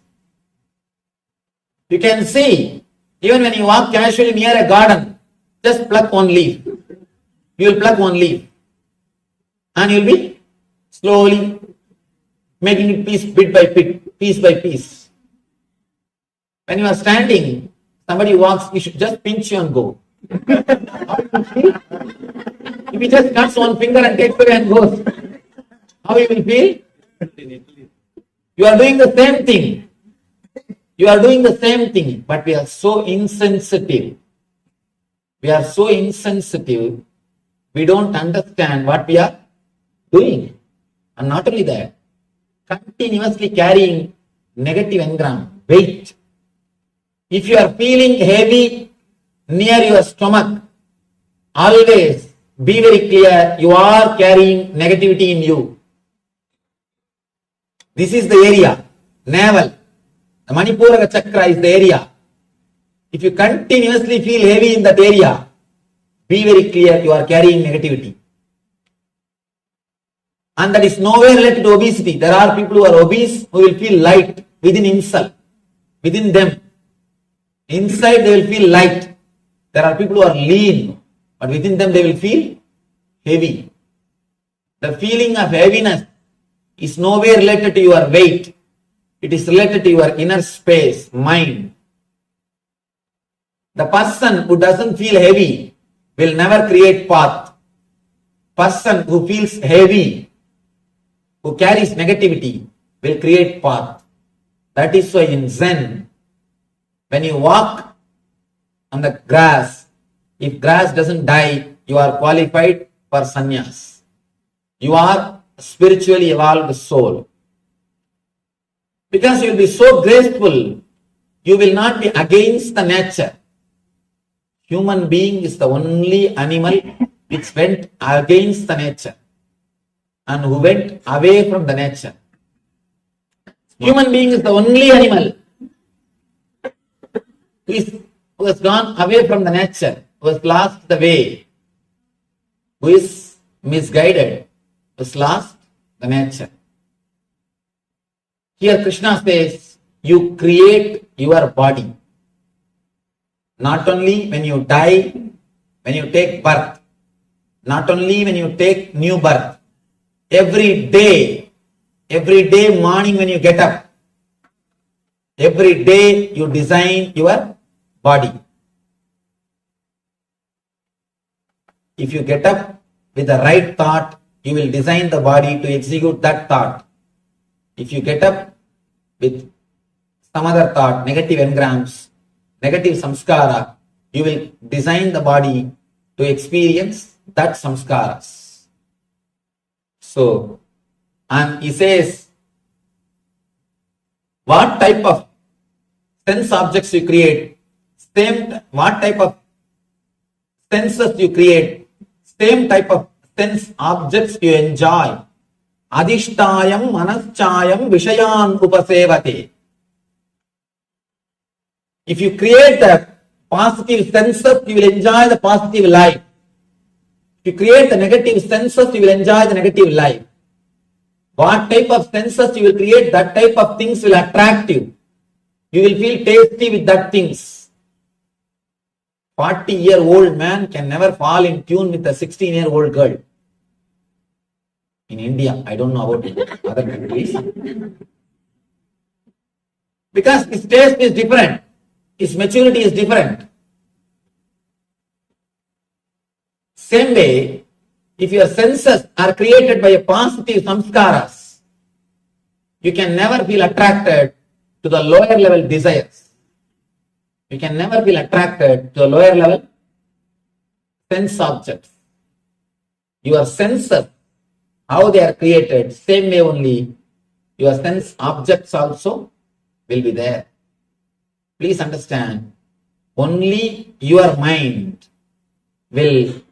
[SPEAKER 9] You can see, even when you walk casually near a garden, just pluck one leaf. You will pluck one leaf. And you will be slowly making it bit by bit, piece by piece. When you are standing, somebody walks, you should just pinch you and go. If he just cuts one finger and takes away and goes, how you will feel? You are doing the same thing. You are doing the same thing, but we are so insensitive. We are so insensitive, we don't understand what we are doing. And not only that, continuously carrying negative engram, weight. If you are feeling heavy near your stomach, always be very clear, you are carrying negativity in you. This is the area, navel. The Manipura chakra is the area. If you continuously feel heavy in that area, be very clear, you are carrying negativity. And that is nowhere related to obesity. There are people who are obese who will feel light within himself, within them. Inside they will feel light. There are people who are lean, but within them they will feel heavy. The feeling of heaviness is nowhere related to your weight. It is related to your inner space, mind. The person who doesn't feel heavy will never create path. Person who feels heavy, who carries negativity, will create path. That is why in Zen, when you walk on the grass, if grass doesn't die, you are qualified for sannyas. You are a spiritually evolved soul. Because you will be so graceful, you will not be against the nature. Human being is the only animal which went against the nature and who went away from the nature. Human being is the only animal who has gone away from the nature, who has lost the way, who is misguided, who has lost the nature. Here Krishna says, you create your body. Not only when you die, when you take birth, not only when you take new birth, every day morning when you get up, every day you design your body. If you get up with the right thought, you will design the body to execute that thought. If you get up with some other thought, negative engrams, negative samskara, you will design the body to experience that samskaras. So, and he says, what type of sense objects you create, what type of senses you create, same type of sense objects you enjoy. Adhishtayam manaschayam vishayan upasevate. If you create the positive senses, you will enjoy the positive life. If you create the negative senses, you will enjoy the negative life. What type of senses you will create, that type of things will attract you. You will feel tasty with that things. 40-year-old man can never fall in tune with a 16-year-old girl. In India, I don't know about other countries. Because his taste is different. His maturity is different. Same way, if your senses are created by a positive samskaras, you can never feel attracted to the lower level desires. You can never feel attracted to the lower level sense objects. Your senses, how they are created, same way only your sense objects also will be there. Please understand, only your mind will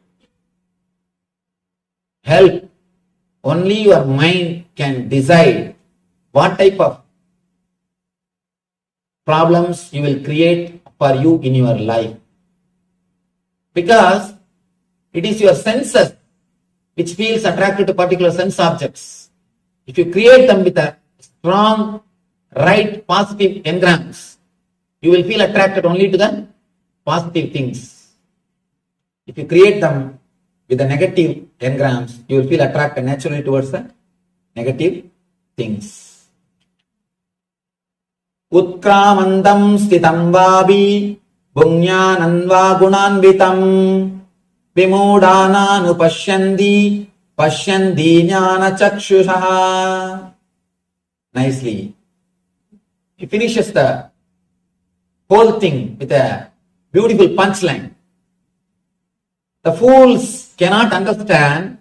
[SPEAKER 9] help. Only your mind can decide what type of problems you will create for you in your life. Because it is your senses which feels attracted to particular sense objects. If you create them with a strong, right, positive engrams, you will feel attracted only to the positive things. If you create them with the negative engrams, you will feel attracted naturally towards the negative things. Utkramandam stitam vabi bunyananva gunanvitam vimudana nupashyandi pashyandi jnana chakshushaha. Nicely. He finishes the whole thing with a beautiful punchline. The fools cannot understand.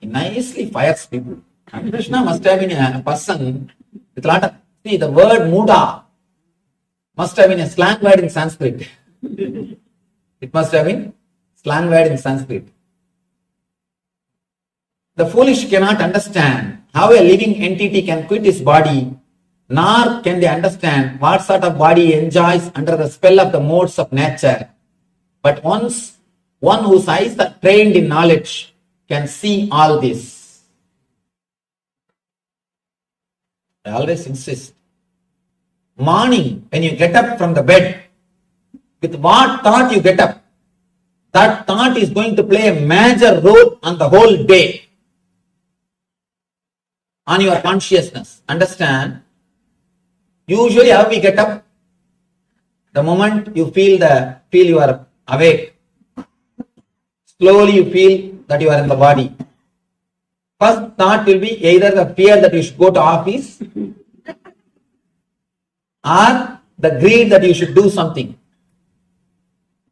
[SPEAKER 9] He nicely fires people. And Krishna must have been a person with a lot of, see, the word muda must have been a slang word in Sanskrit. It must have been slang word in Sanskrit. The foolish cannot understand how a living entity can quit his body, nor can they understand what sort of body enjoys under the spell of the modes of nature. But once one whose eyes are trained in knowledge can see all this. I always insist. Morning, when you get up from the bed, with what thought you get up, that thought is going to play a major role on the whole day, on your consciousness. Understand? Usually how we get up? The moment you feel you are awake, slowly you feel that you are in the body. First thought will be either the fear that you should go to office or the greed that you should do something.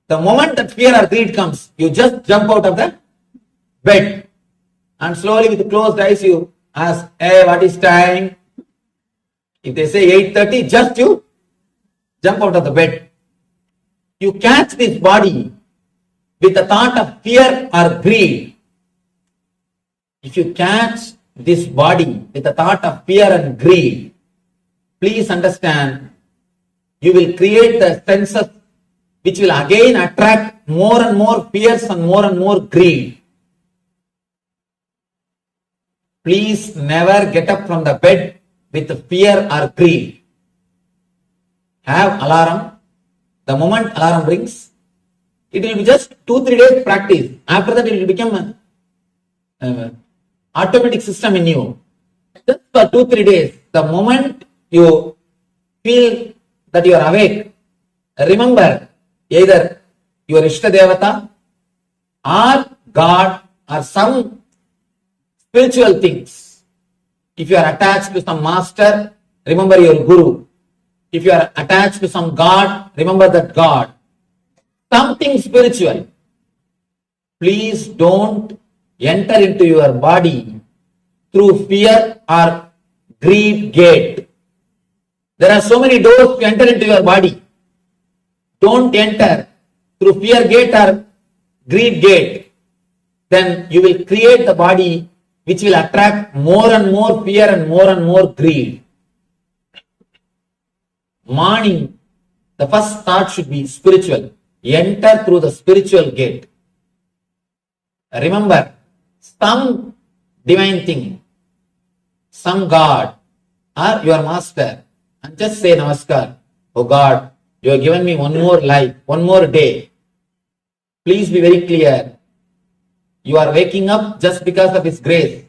[SPEAKER 9] The moment that fear or greed comes, you just jump out of the bed and slowly with closed eyes you ask, hey, what is time? If they say 8:30, just you jump out of the bed. You catch this body with the thought of fear or greed. If you catch this body with the thought of fear and greed, please understand, you will create the senses which will again attract more and more fears and more greed. Please never get up from the bed with fear or greed. Have alarm. The moment alarm rings, it will be just 2-3 days practice. After that, it will become an automatic system in you. Just for 2-3 days, the moment you feel that you are awake, remember either your Ishta Devata or God or some spiritual things. If you are attached to some master, remember your Guru. If you are attached to some God, remember that God. Something spiritual. Please don't enter into your body through fear or greed gate. There are so many doors to enter into your body. Don't enter through fear gate or greed gate. Then you will create the body which will attract more and more fear and more greed. Morning, the first thought should be spiritual. Enter through the spiritual gate. Remember, some divine thing, some God or your master, and just say Namaskar. Oh God, you have given me one more life, one more day. Please be very clear. You are waking up just because of His grace.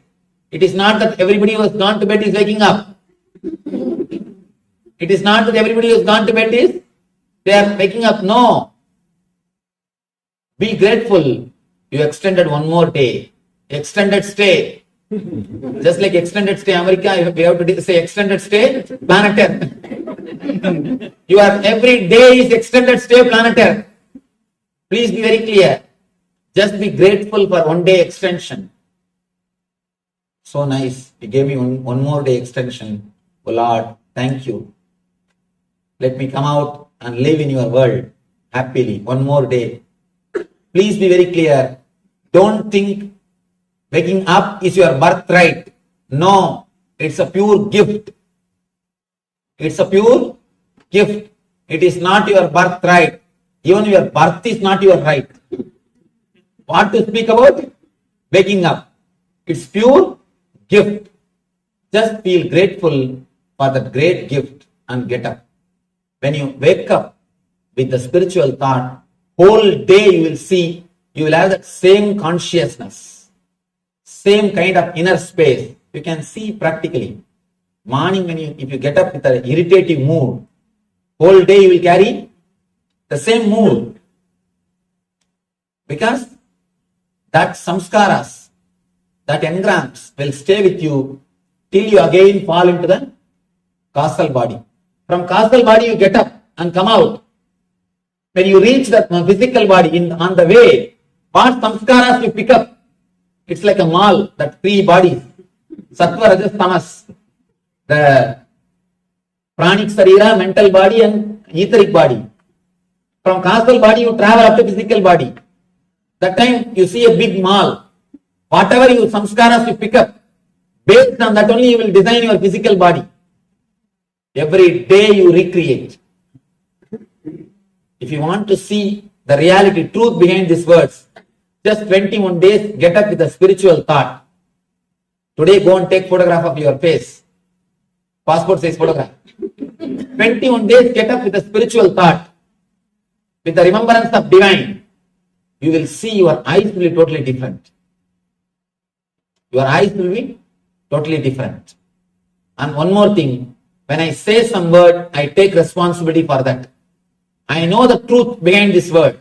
[SPEAKER 9] It is not that everybody who has gone to bed is waking up. It is not that everybody who has gone to bed is, they are waking up. No. Be grateful. You extended one more day. Extended stay. Just like extended stay America, we have to say extended stay planet Earth. Every day is extended stay planet Earth. Please be very clear. Just be grateful for 1 day extension. So nice. You gave me one more day extension. Oh Lord, thank you. Let me come out and live in your world happily. 1 more day. Please be very clear. Don't think waking up is your birthright. No, it's a pure gift. It's a pure gift. It is not your birthright. Even your birth is not your right. What to speak about? Waking up. It's pure gift. Just feel grateful for that great gift and get up. When you wake up with the spiritual thought, whole day you will see, you will have that same consciousness, same kind of inner space. You can see practically. Morning if you get up with an irritative mood, whole day you will carry the same mood. Because that samskaras, that engrams will stay with you till you again fall into the causal body. From causal body you get up and come out. When you reach the physical body on the way, what samskaras you pick up? It's like a mall, that 3 bodies. Sattva, Rajas, Tamas. The pranic sarira, mental body and etheric body. From causal body you travel up to physical body. That time you see a big mall. Whatever you samskaras you pick up, based on that only you will design your physical body. Every day you recreate. If you want to see the reality, truth behind these words, just 21 days, get up with a spiritual thought. Today go and take photograph of your face. Passport size photograph. 21 days, get up with a spiritual thought. With the remembrance of divine, you will see your eyes will be totally different. Your eyes will be totally different. And one more thing, when I say some word, I take responsibility for that. I know the truth behind this word.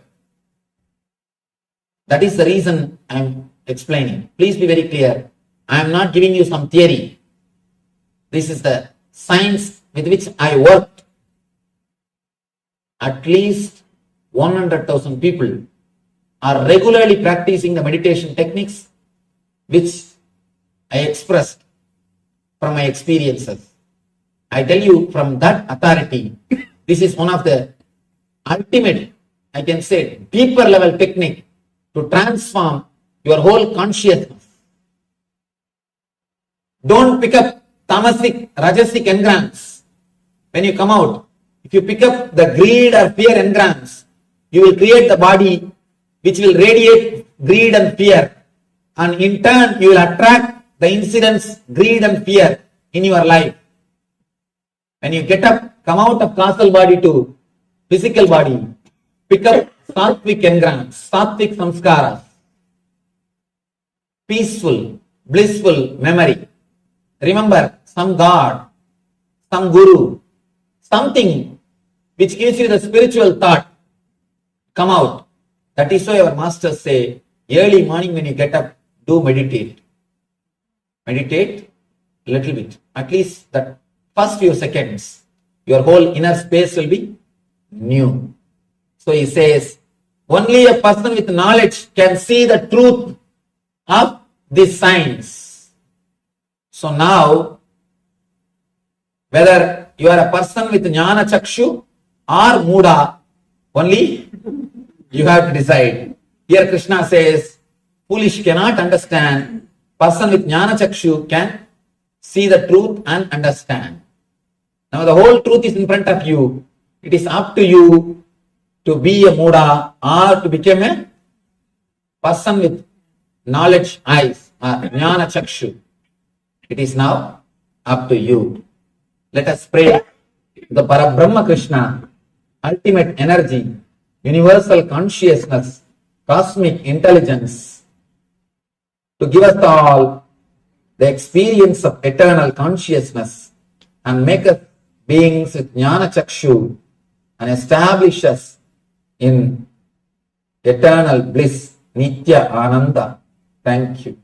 [SPEAKER 9] That is the reason I am explaining. Please be very clear. I am not giving you some theory. This is the science with which I worked. At least 100,000 people are regularly practicing the meditation techniques which I expressed from my experiences. I tell you from that authority, this is one of the ultimate, I can say, deeper level technique to transform your whole consciousness. Don't pick up tamasic, rajasic engrams. When you come out, if you pick up the greed or fear engrams, you will create the body which will radiate greed and fear. And in turn, you will attract the incidents, greed and fear in your life. When you get up, come out of causal body to physical body, pick up sattvic engrams, sattvic samskaras, peaceful, blissful memory. Remember some God, some Guru, something which gives you the spiritual thought. Come out. That is why our masters say, early morning when you get up, do meditate. Meditate a little bit. At least that first few seconds, your whole inner space will be new. So he says, only a person with knowledge can see the truth of this science. So now, whether you are a person with jnana chakshu or muda, only you have to decide. Here Krishna says, foolish cannot understand. Person with jnana chakshu can see the truth and understand. Now the whole truth is in front of you. It is up to you to be a muda or to become a person with knowledge eyes or jnana chakshu. It is now up to you. Let us pray the Parabrahma Krishna, ultimate energy, universal consciousness, cosmic intelligence, to give us all the experience of eternal consciousness and make us beings with jnana chakshu and establish us in eternal bliss, nitya ananda. Thank you.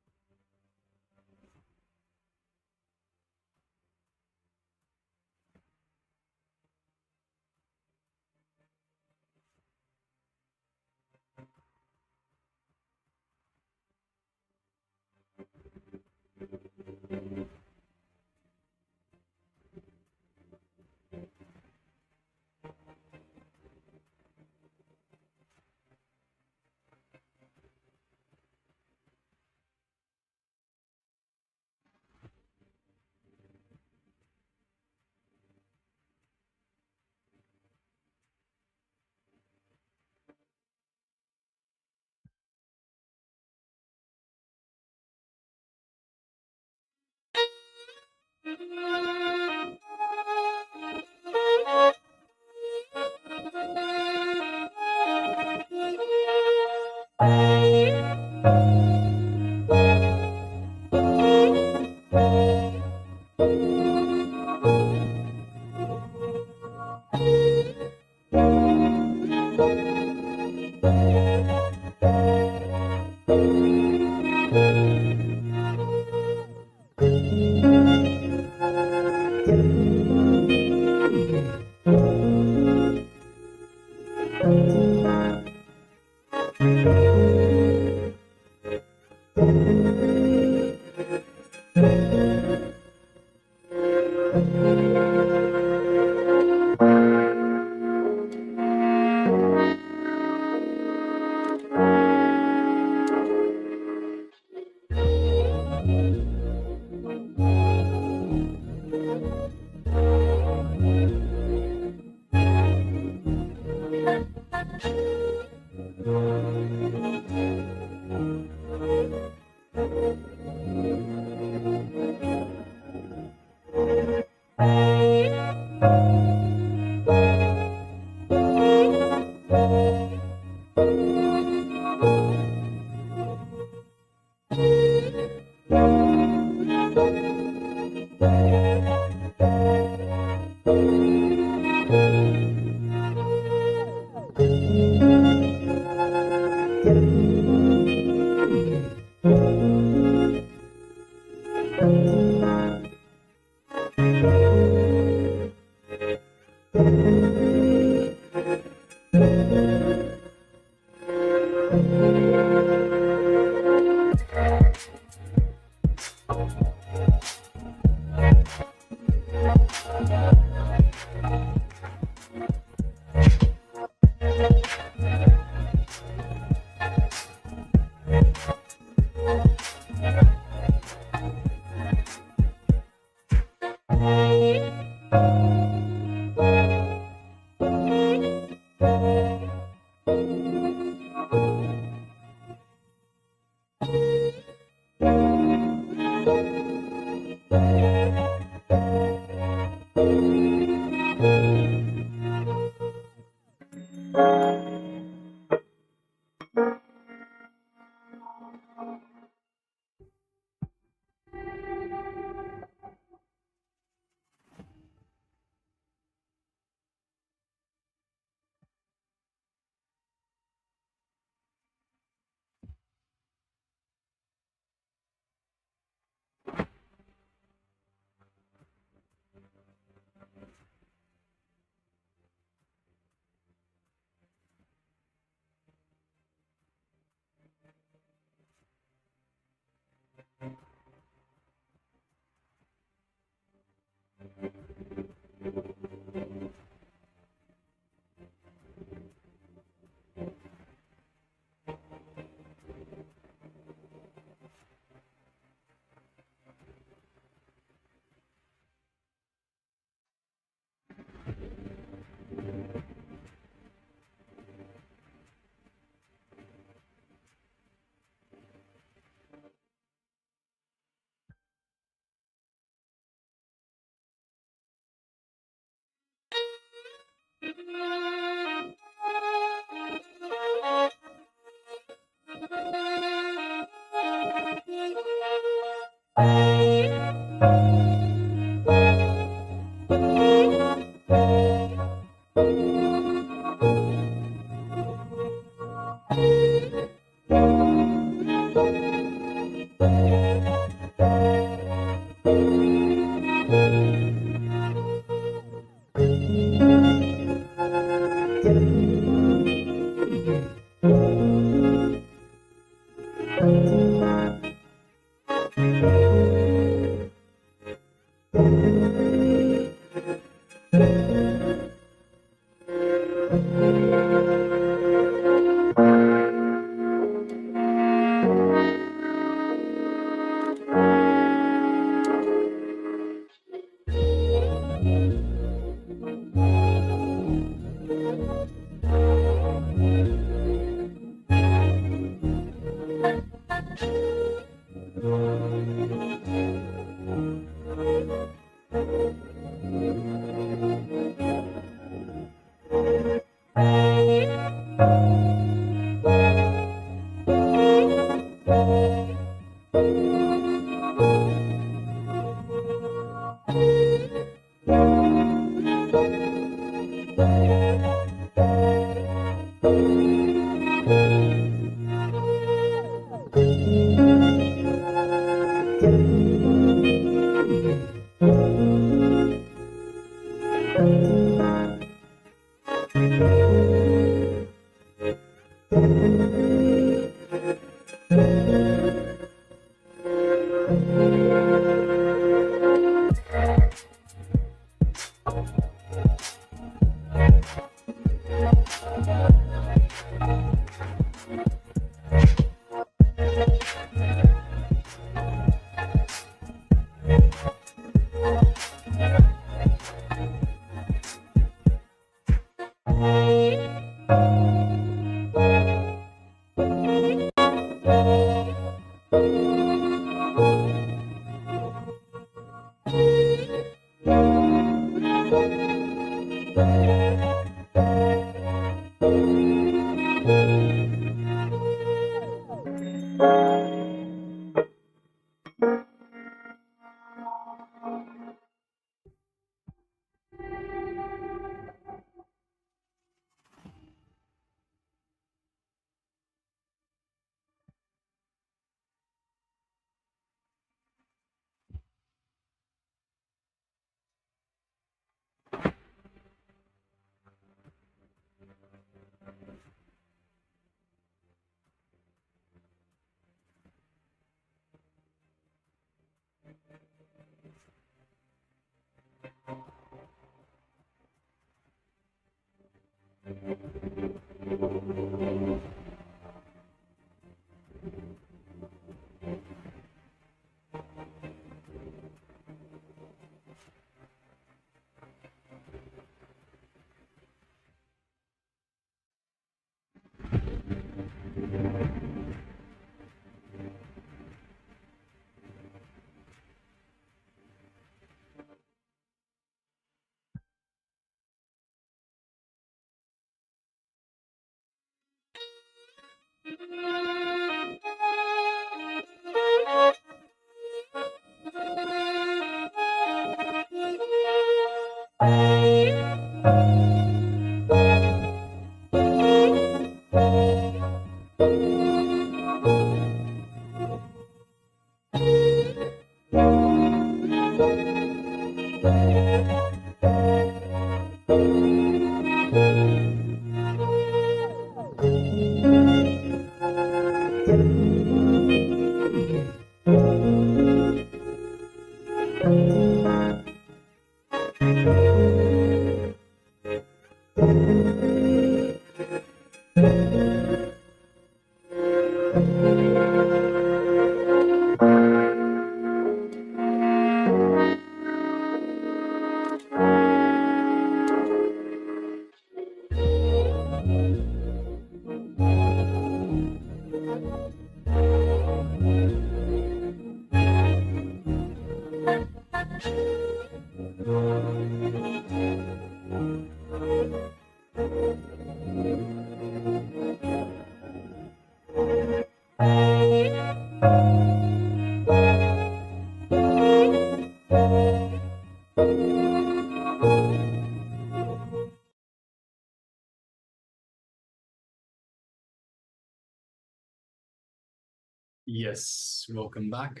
[SPEAKER 12] Yes, welcome back.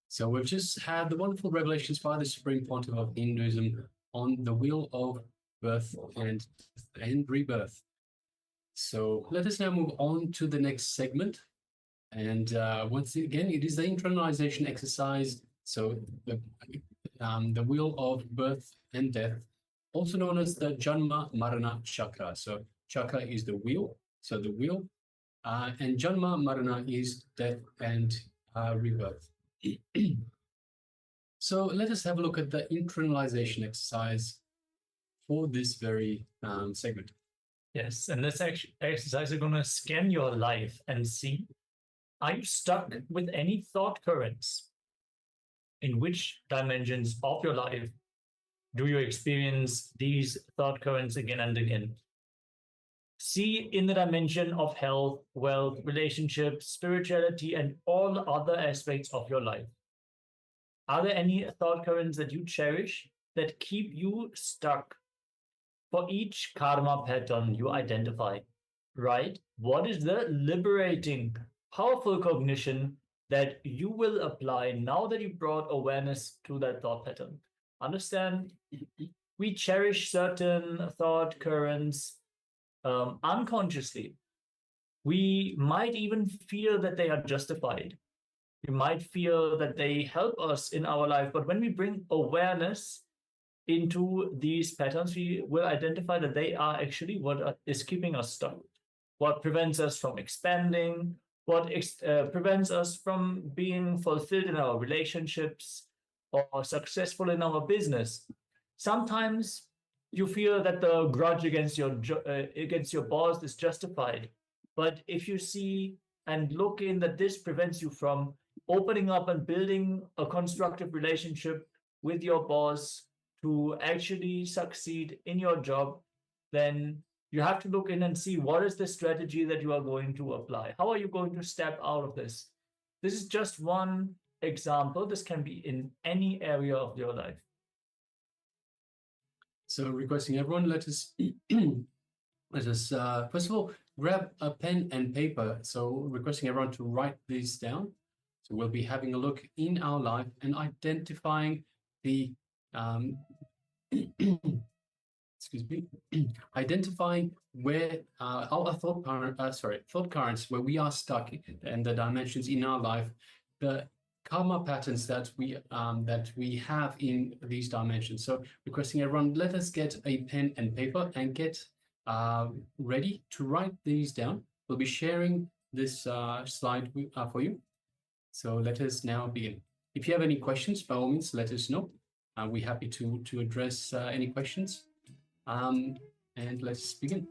[SPEAKER 12] So we've just had the wonderful revelations by the Supreme Pontiff of Hinduism on the wheel of birth and rebirth. So let us now move on to the next segment. And once again, it is the internalization exercise. So the wheel of birth and death, also known as the Janma Marana Chakra. So chakra is the wheel. So the wheel. And Janma Marana is death and rebirth. So let us have a look at the internalization exercise for this very segment.
[SPEAKER 13] Yes, and this exercise is going to scan your life and see, are you stuck with any thought currents? In which dimensions of your life do you experience these thought currents again and again? See in the dimension of health, wealth, relationships, spirituality, and all other aspects of your life. Are there any thought currents that you cherish that keep you stuck? For each karma pattern you identify, right? What is the liberating, powerful cognition that you will apply now that you brought awareness to that thought pattern? Understand, we cherish certain thought currents unconsciously. We might even feel that they are justified. We might feel that they help us in our life, but when we bring awareness into these patterns, we will identify that they are actually what is keeping us stuck, what prevents us from expanding, what prevents us from being fulfilled in our relationships or successful in our business. Sometimes you feel that the grudge against your boss is justified, but if you see and look in that this prevents you from opening up and building a constructive relationship with your boss to actually succeed in your job, then you have to look in and see what is the strategy that you are going to apply. How are you going to step out of this? This is just one example. This can be in any area of your life.
[SPEAKER 12] So requesting everyone, let us first of all grab a pen and paper. So requesting everyone to write these down. So we'll be having a look in our life and identifying the excuse me, identifying where our thought currents where we are stuck and the dimensions in our life, the karma patterns that we have in these dimensions. So requesting everyone, let us get a pen and paper and get ready to write these down. We'll be sharing this slide for you. So let us now begin. If you have any questions, by all means, let us know. We're happy to address any questions. And let's begin.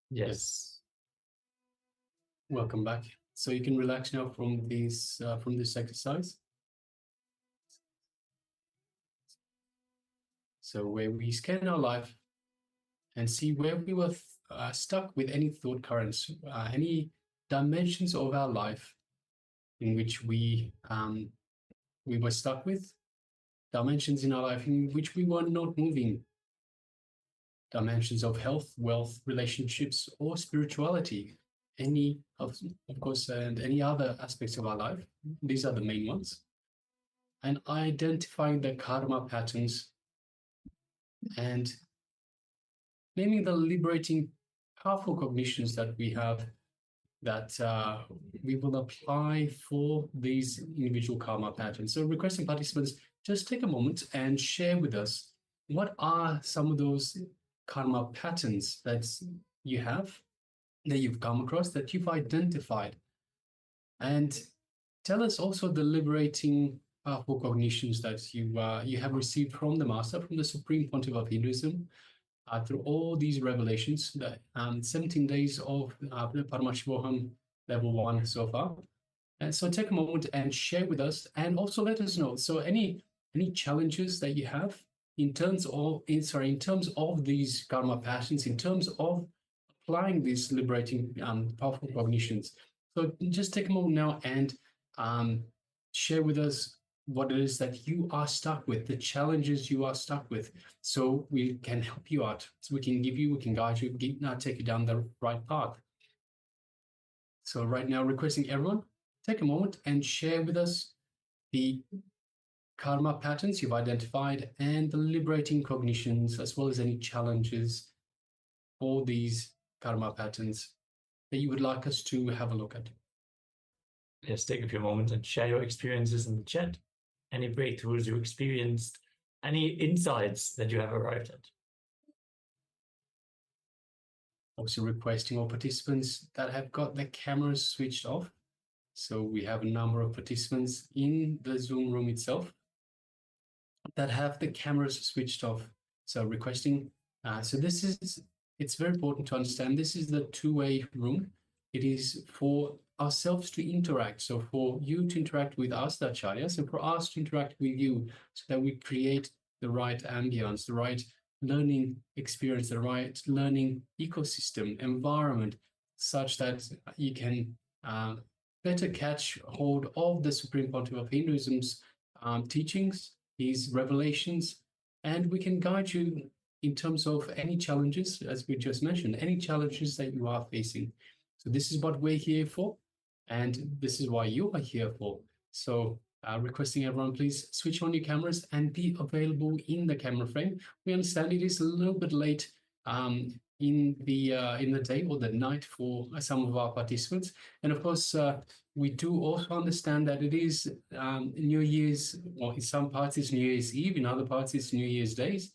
[SPEAKER 12] Yes. Welcome back. So you can relax now from this exercise. So where we scan our life and see where we were stuck with any thought currents, any dimensions of our life in which we were stuck with, dimensions in our life in which we were not moving, dimensions of health, wealth, relationships, or spirituality, any of course, and any other aspects of our life. These are the main ones. And identifying the karma patterns and naming the liberating, powerful cognitions that we have that we will apply for these individual karma patterns. So requesting participants, just take a moment and share with us what are some of those karma patterns that you have, that you've come across, that you've identified. And tell us also the liberating powerful cognitions that you have received from the Master, from the Supreme Pontiff of Hinduism, through all these revelations, the 17 days of Paramashivoham Level 1 so far. And so take a moment and share with us, and also let us know. So any challenges that you have in terms of these karma passions, in terms of applying these liberating powerful cognitions. So just take a moment now and share with us what it is that you are stuck with, the challenges you are stuck with, so we can help you out, so we can guide you, take you down the right path. So right now, requesting everyone, take a moment and share with us the karma patterns you've identified and the liberating cognitions, as well as any challenges for these karma patterns that you would like us to have a look at.
[SPEAKER 13] Yes, take a few moments and share your experiences in the chat. Any breakthroughs you experienced, any insights that you have arrived at.
[SPEAKER 12] Also requesting all participants that have got their cameras switched off. So we have a number of participants in the Zoom room itself that have the cameras switched off. So requesting, it's very important to understand this is the two-way room. It is for ourselves to interact. So for you to interact with us, the acharyas, and for us to interact with you, so that we create the right ambience, the right learning experience, the right learning ecosystem, environment, such that you can better catch hold of the Supreme Pontiff of Hinduism's teachings, his revelations, and we can guide you in terms of any challenges, as we just mentioned, any challenges that you are facing. So this is what we're here for, and this is why you are here for. So requesting everyone, please switch on your cameras and be available in the camera frame. We understand it is a little bit late in the day or the night for some of our participants, and of course we do also understand that it is New Year's, well, in some parts it's New Year's Eve, in other parts it's New Year's Days.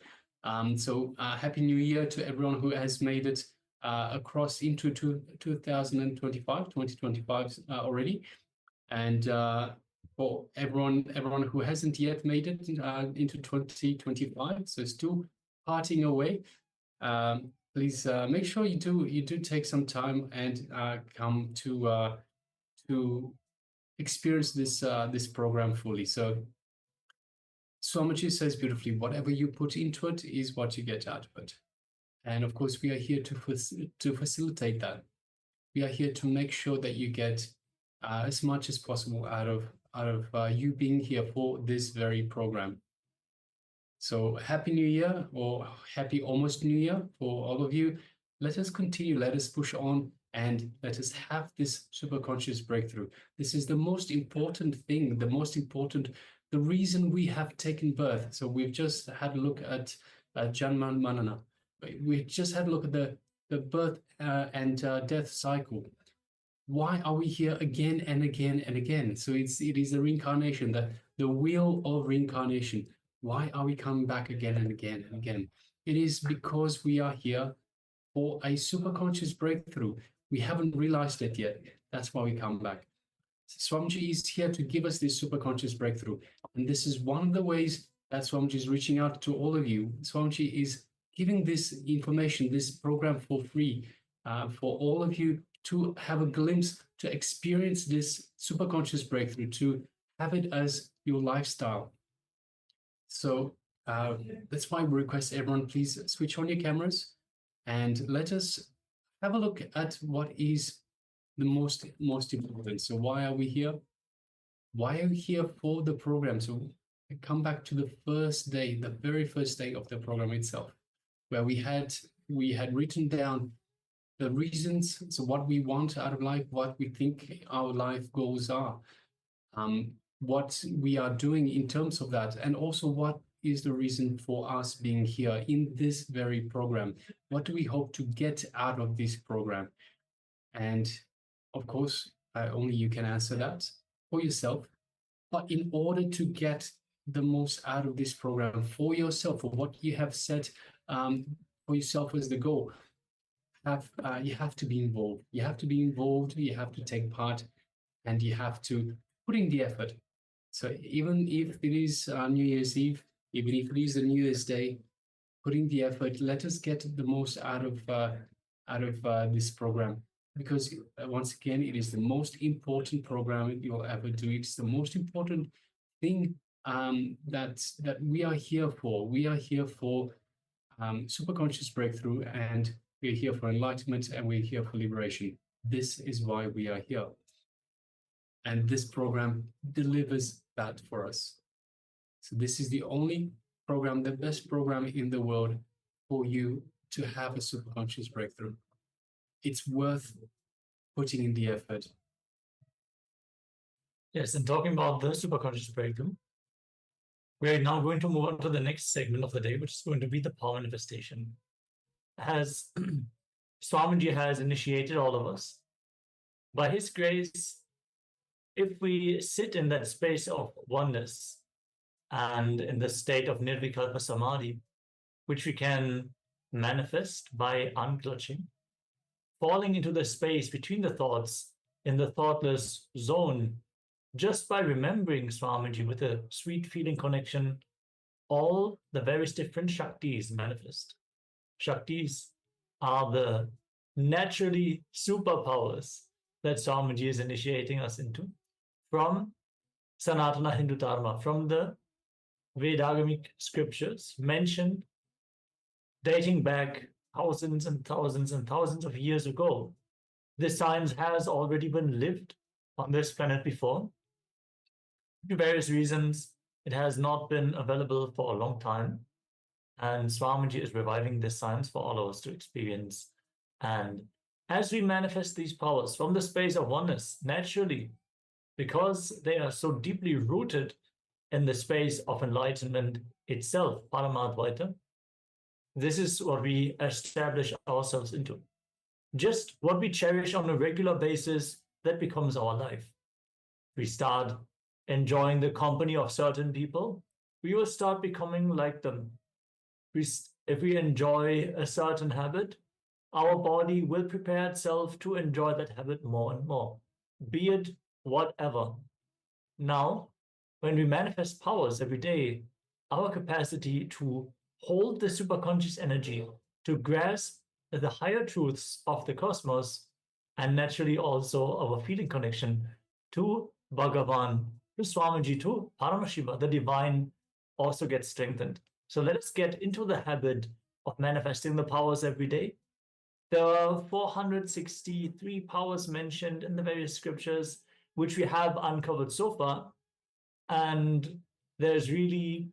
[SPEAKER 12] So Happy New Year to everyone who has made it across into 2025 already, and for everyone who hasn't yet made it into 2025, so still partying away. Please make sure you do take some time and come to experience this program fully. So Swamiji says beautifully, whatever you put into it is what you get out of it. And of course, we are here to facilitate that. We are here to make sure that you get as much as possible out of you being here for this very program. So Happy New Year, or Happy almost New Year for all of you. Let us continue, let us push on, and let us have this superconscious breakthrough. This is the most important thing, the reason we have taken birth. So we've just had a look at Janman Manana. We just had a look at the birth and death cycle. Why are we here again and again and again? So it is a reincarnation, the wheel of reincarnation. Why are we coming back again and again and again? It is because we are here for a superconscious breakthrough. We haven't realized it yet. That's why we come back. Swamiji is here to give us this superconscious breakthrough. And this is one of the ways that Swamiji is reaching out to all of you. Swamiji is giving this information, this program for free for all of you to have a glimpse, to experience this superconscious breakthrough, to have it as your lifestyle. So that's why we request everyone, please switch on your cameras and let us have a look at what is the most important. So why are we here? Why are we here for the program? So I come back to the first day, the very first day of the program itself, where we had written down the reasons, so what we want out of life, what we think our life goals are, what we are doing in terms of that, and also what is the reason for us being here in this very program. What do we hope to get out of this program? And of course, only you can answer that for yourself. But in order to get the most out of this program for yourself, for what you have set for yourself as the goal, you have to be involved. You have to be involved, you have to take part, and you have to put in the effort. So even if it is New Year's Eve, even if it is a New Year's Day, put in the effort. Let us get the most out of this program, because once again, it is the most important program you'll ever do. It's the most important thing that we are here for. We are here for superconscious breakthrough, and we're here for enlightenment, and we're here for liberation. This is why we are here. And this program delivers that for us. So this is the only program, the best program in the world for you to have a superconscious breakthrough. It's worth putting in the effort.
[SPEAKER 13] Yes, and talking about the superconscious breakthrough, we're now going to move on to the next segment of the day, which is going to be the power manifestation. As Swamiji has initiated all of us, by his grace, if we sit in that space of oneness and in the state of nirvikalpa samadhi, which we can manifest by unclutching, falling into the space between the thoughts in the thoughtless zone, just by remembering Swamiji with a sweet feeling connection, all the various different Shaktis manifest. Shaktis are the naturally superpowers that Swamiji is initiating us into from Sanatana Hindu Dharma, from the Vedagamic scriptures mentioned dating back thousands and thousands and thousands of years ago. This science has already been lived on this planet before. Due to various reasons, it has not been available for a long time. And Swamiji is reviving this science for all of us to experience. And as we manifest these powers from the space of oneness, naturally, because they are so deeply rooted in the space of enlightenment itself, Paramadvaita, this is what we establish ourselves into. Just what we cherish on a regular basis, that becomes our life. We start enjoying the company of certain people, we will start becoming like them. If we enjoy a certain habit, our body will prepare itself to enjoy that habit more and more, be it whatever. Now, when we manifest powers every day, our capacity to hold the superconscious energy, to grasp the higher truths of the cosmos, and naturally also our feeling connection to Bhagavan, to Swamiji, to Paramashiva, the divine, also gets strengthened. So let us get into the habit of manifesting the powers every day. There are 463 powers mentioned in the various scriptures, which we have uncovered so far. And there's really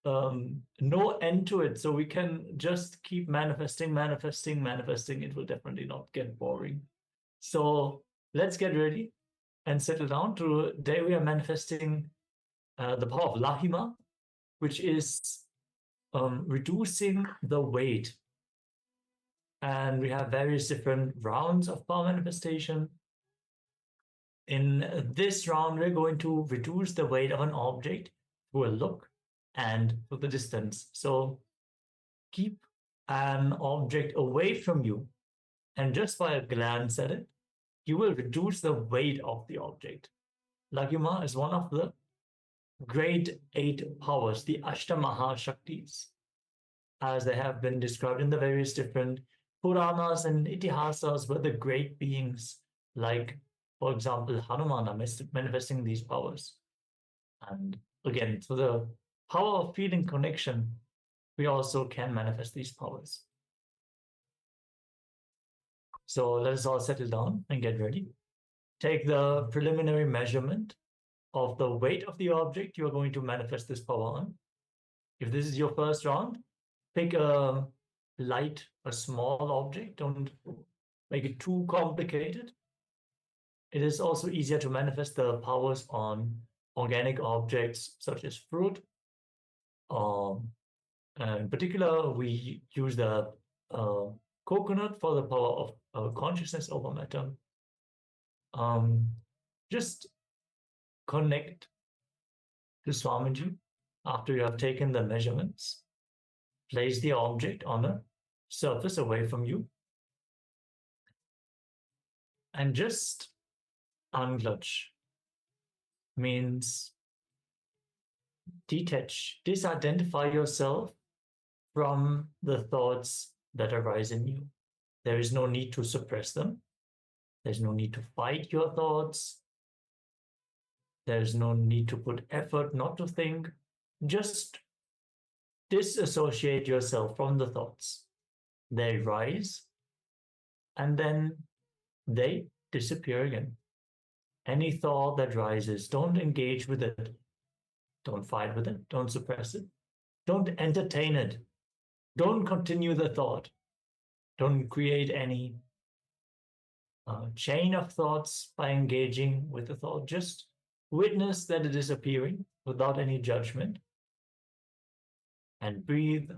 [SPEAKER 13] no end to it. So we can just keep manifesting. It will definitely not get boring. So let's get ready and settle down. Today we are manifesting the power of Lahima, which is reducing the weight. And we have various different rounds of power manifestation. In this round, we're going to reduce the weight of an object through a look and through the distance. So keep an object away from you, and just by a glance at it, you will reduce the weight of the object. Lahima is one of the great 8 powers, the Ashtamaha Shaktis, as they have been described in the various different Puranas and Itihasas, where the great beings, like, for example, Hanuman, are manifesting these powers. And again, through the power of feeling connection, we also can manifest these powers. So let us all settle down and get ready. Take the preliminary measurement of the weight of the object you are going to manifest this power on. If this is your first round, pick a light, a small object. Don't make it too complicated. It is also easier to manifest the powers on organic objects such as fruit. In particular, we use the coconut for the power of consciousness over matter. Just connect to Swamiji after you have taken the measurements. Place the object on a surface away from you. And just unclutch means detach, disidentify yourself from the thoughts that arise in you. There is no need to suppress them. There's no need to fight your thoughts. There's no need to put effort not to think. Just disassociate yourself from the thoughts. They rise and then they disappear again. Any thought that rises, don't engage with it. Don't fight with it. Don't suppress it. Don't entertain it. Don't continue the thought. Don't create any chain of thoughts by engaging with the thought. Just witness that it is appearing without any judgment. And breathe.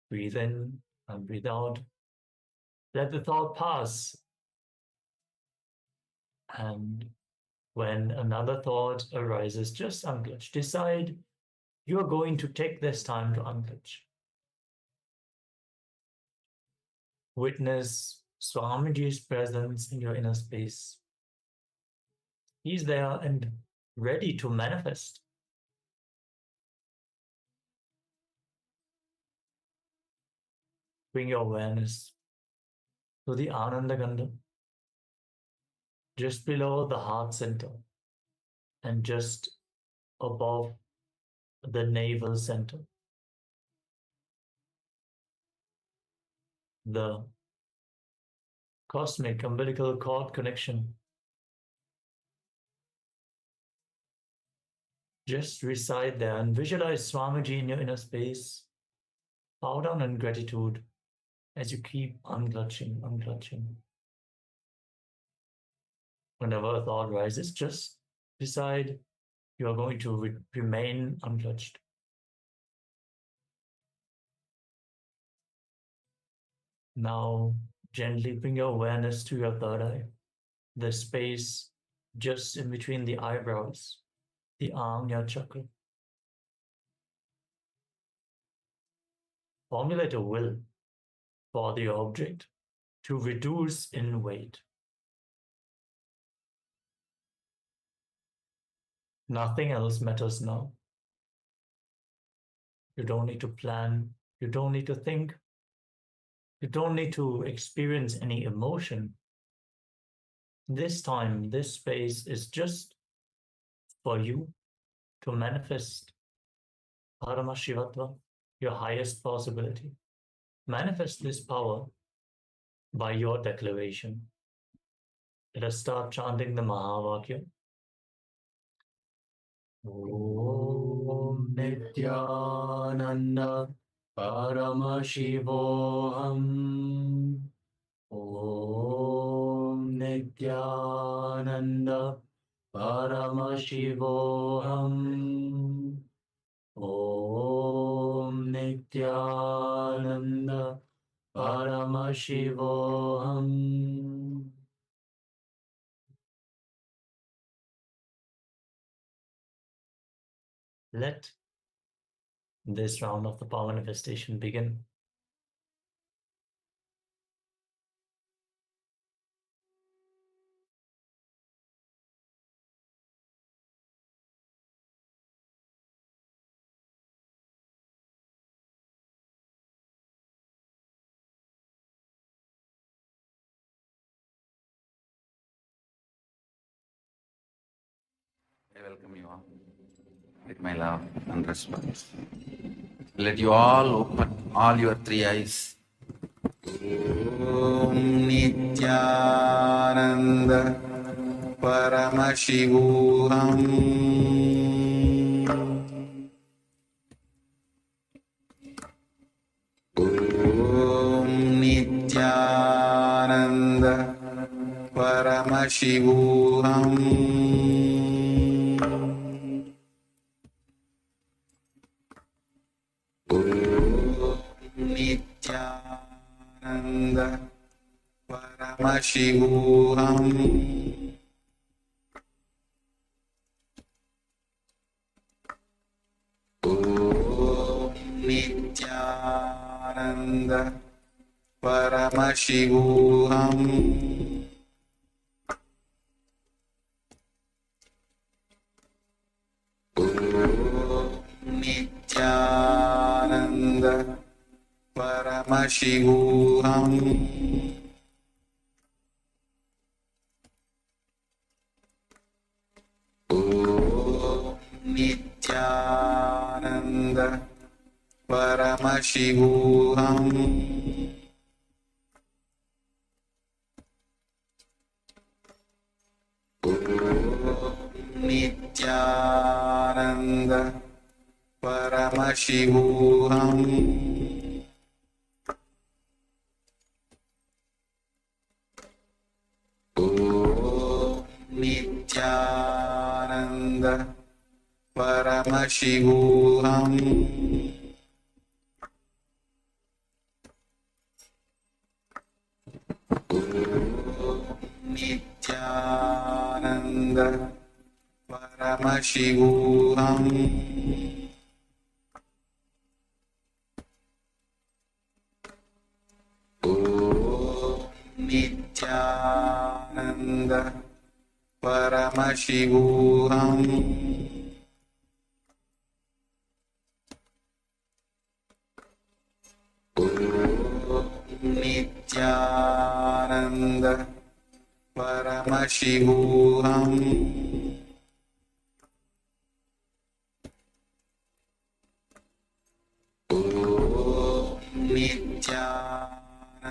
[SPEAKER 13] Breathe in and breathe out. Let the thought pass. And when another thought arises, just unclutch. Decide you are going to take this time to unclutch. Witness Swamiji's presence in your inner space. He's there and ready to manifest. Bring your awareness to the Ananda Gandha, just below the heart center and just above the navel center. the cosmic umbilical cord connection. Just reside there and visualize Swamiji in your inner space. Bow down in gratitude as you keep unclutching. Whenever a thought rises, just decide you are going to remain unclutched. Now, gently bring your awareness to your third eye, the space just in between the eyebrows, the Ajna chakra. Formulate a will for the object to reduce in weight. Nothing else matters now. You don't need to plan. You don't need to think. You don't need to experience any emotion. This time, this space is just for you to manifest Paramashivoham, your highest possibility. Manifest this power by your declaration. Let us start chanting the Mahavakya. Om Nityananda Paramashivoham. Om Nityananda Paramashivoham. Om Nityananda Paramashivoham. Let this round of the power manifestation begin.
[SPEAKER 3] I welcome you all with my love and respect. Let you all open all your three eyes.
[SPEAKER 5] Om Nityananda Paramashivoham. Om Nityananda Paramashivoham. Nityananda Paramashivoham. Om Nityananda Paramashivoham. Om Nityananda Paramashivoham. Om Nityananda Paramashivoham. Om Nityananda Paramashivoham. Om Nityananda Paramashivoham. Om Nityananda Paramashivoham. Om Nityananda Paramashivoham. Om Nityananda Paramashivoham. Om Nityananda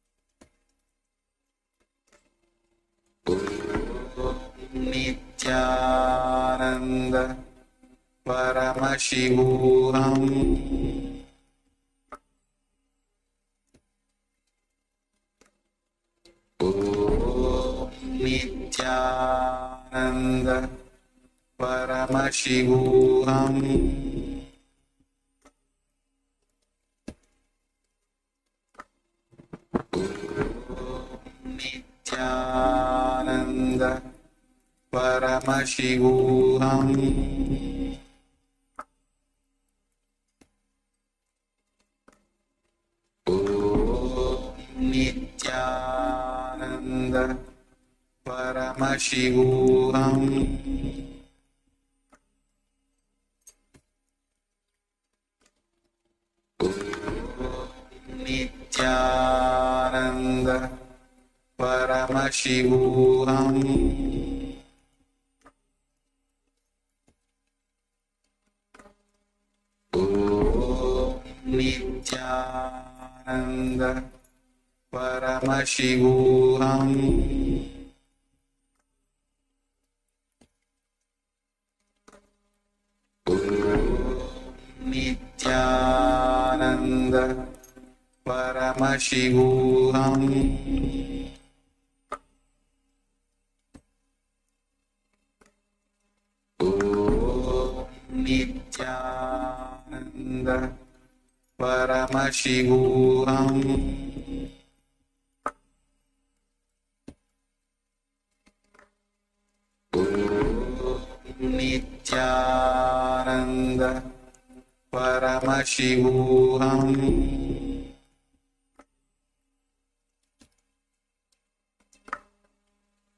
[SPEAKER 5] Nityananda Paramashivoham Om Nityananda Paramashivoham Nityananda Paramashivoham Om Nityananda Paramashivoham Nityananda Paramashivoham Om Nityananda Paramashivoham Nityananda Paramashivoham Om Nityananda Paramashivoham Nityananda Paramashivoham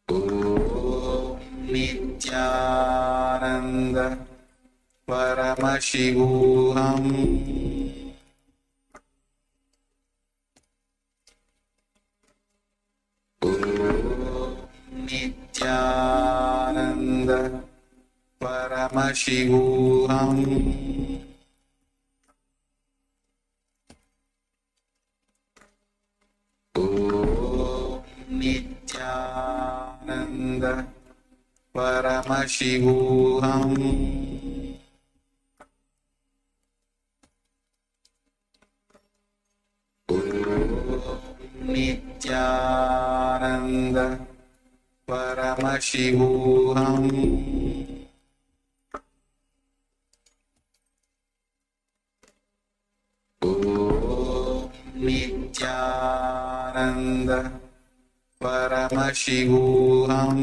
[SPEAKER 5] Om Nityananda Paramashivoham Om Nityananda Paramashivoham Om Nityananda Paramashivoham Om Nityananda Paramashivoham Om Nityananda Paramashivoham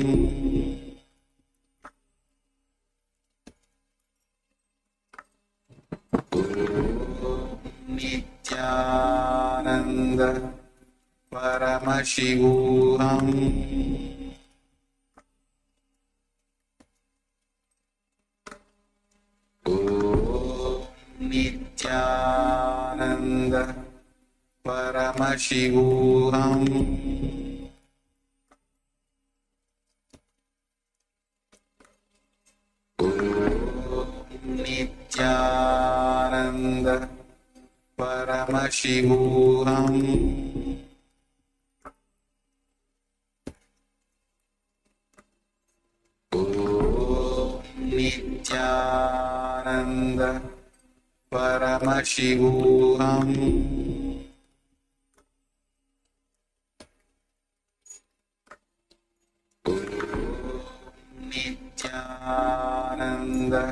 [SPEAKER 5] Nityananda Paramashivoham Om Nityananda Paramashivoham Nityananda Paramashivoham Om Nityananda Paramashivoham Nityananda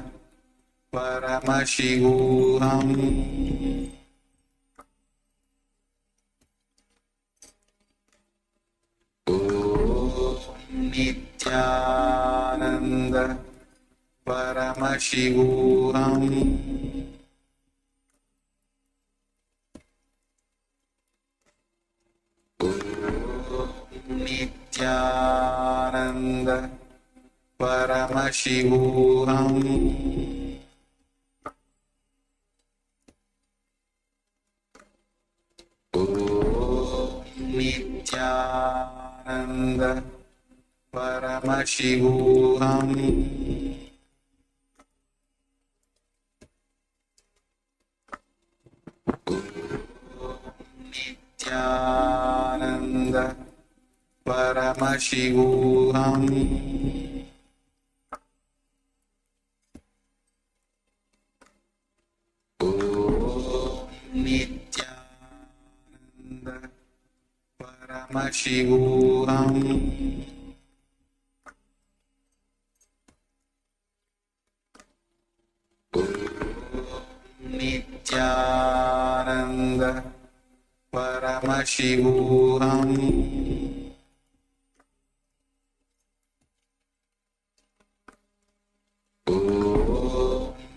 [SPEAKER 5] Paramashivoham Om Nityananda Paramashivoham Om Nityananda Paramashivoham Om Nityananda Paramashivoham Nityananda Paramashivoham Paramashivoham Nityananda Paramashivoham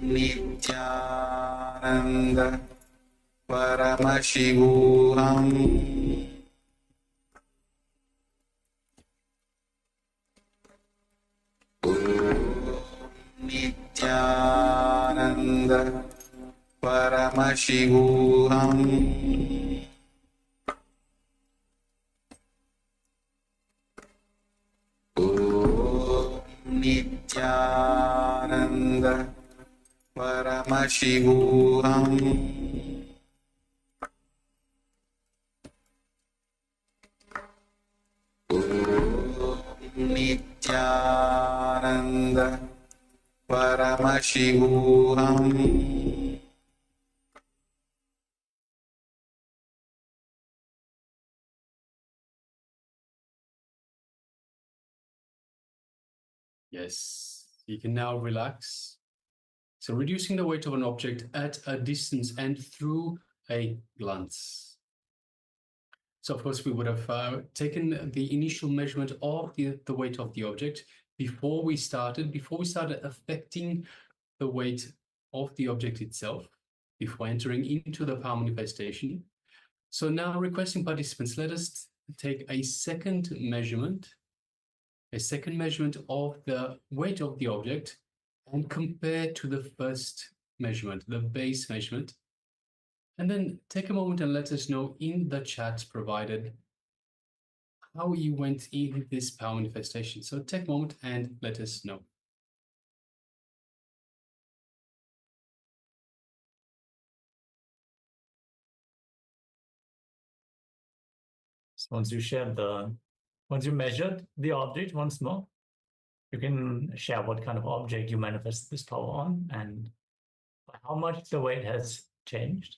[SPEAKER 5] Nityananda Paramashivoham Nityananda Paramashivoham Nityananda Paramashivoham Nityananda Paramashivoham
[SPEAKER 12] Yes, you can now relax. So reducing the weight of an object at a distance and through a glance. So of course we would have taken the initial measurement of the weight of the object before we started affecting the weight of the object itself, before entering into the power manifestation. So now requesting participants, let us take a second measurement of the weight of the object and compare to the first measurement, the base measurement. And then take a moment and let us know in the chat provided how you went in this power manifestation. So take a moment and let us know.
[SPEAKER 13] So once you measured the object once more, you can share what kind of object you manifest this power on and how much the weight has changed.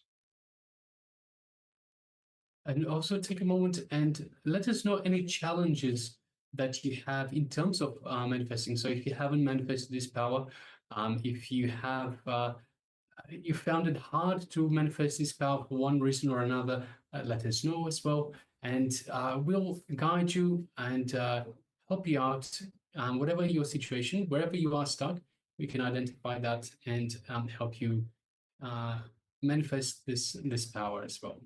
[SPEAKER 12] And also take a moment and let us know any challenges that you have in terms of manifesting. So if you haven't manifested this power, if you have you found it hard to manifest this power for one reason or another, let us know as well. And we'll guide you and help you out. Whatever your situation, wherever you are stuck, we can identify that and help you manifest this power as well.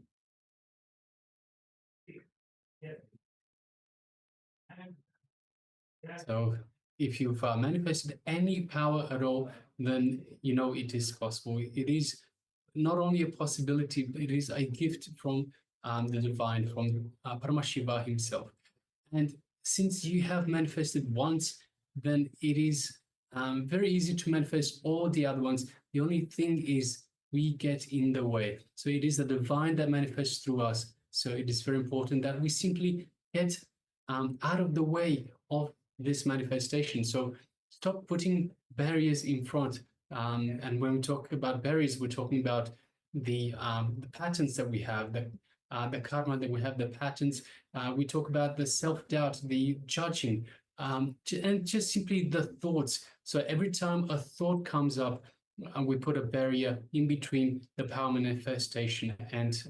[SPEAKER 12] So if you've manifested any power at all, then you know it is possible. It is not only a possibility, but it is a gift from the divine, from Paramashiva himself. And since you have manifested once, then it is very easy to manifest all the other ones. The only thing is we get in the way. So it is the divine that manifests through us. So it is very important that we simply get out of the way of this manifestation. So stop putting barriers in front. And when we talk about barriers, we're talking about the patterns that we have, the karma that we have, the patterns. We talk about the self-doubt, the judging, and just simply the thoughts. So every time a thought comes up, we put a barrier in between the power manifestation and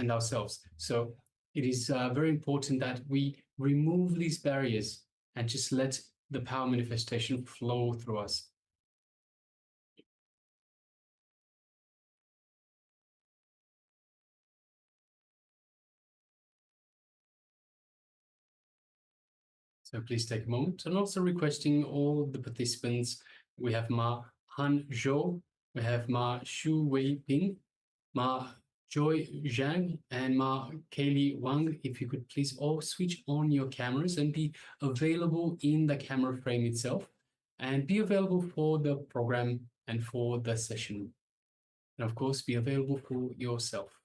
[SPEAKER 12] ourselves. So it is very important that we remove these barriers and just let the power manifestation flow through us. So please take a moment, and also requesting all the participants. We have Ma Han Zhou, we have Ma Shu Wei Ping, Ma Joy Zhang, and Ma Kaylee Wang. If you could please all switch on your cameras and be available in the camera frame itself, and be available for the program and for the session. And of course, be available for yourself.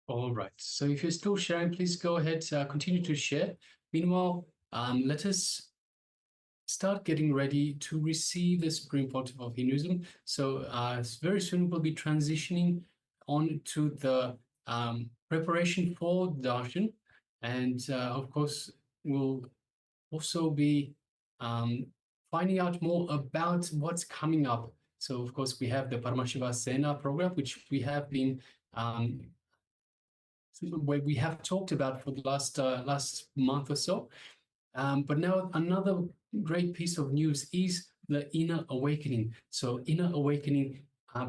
[SPEAKER 12] All right. So if you're still sharing, please go ahead, continue to share. Meanwhile, let us start getting ready to receive the Supreme Pontiff of Hinduism. So very soon we'll be transitioning on to the preparation for darshan. And of course, we'll also be finding out more about what's coming up. So of course, we have the Paramashivoham program, which we have been where we have talked about for the last month or so. But now another great piece of news is the Inner Awakening. So Inner Awakening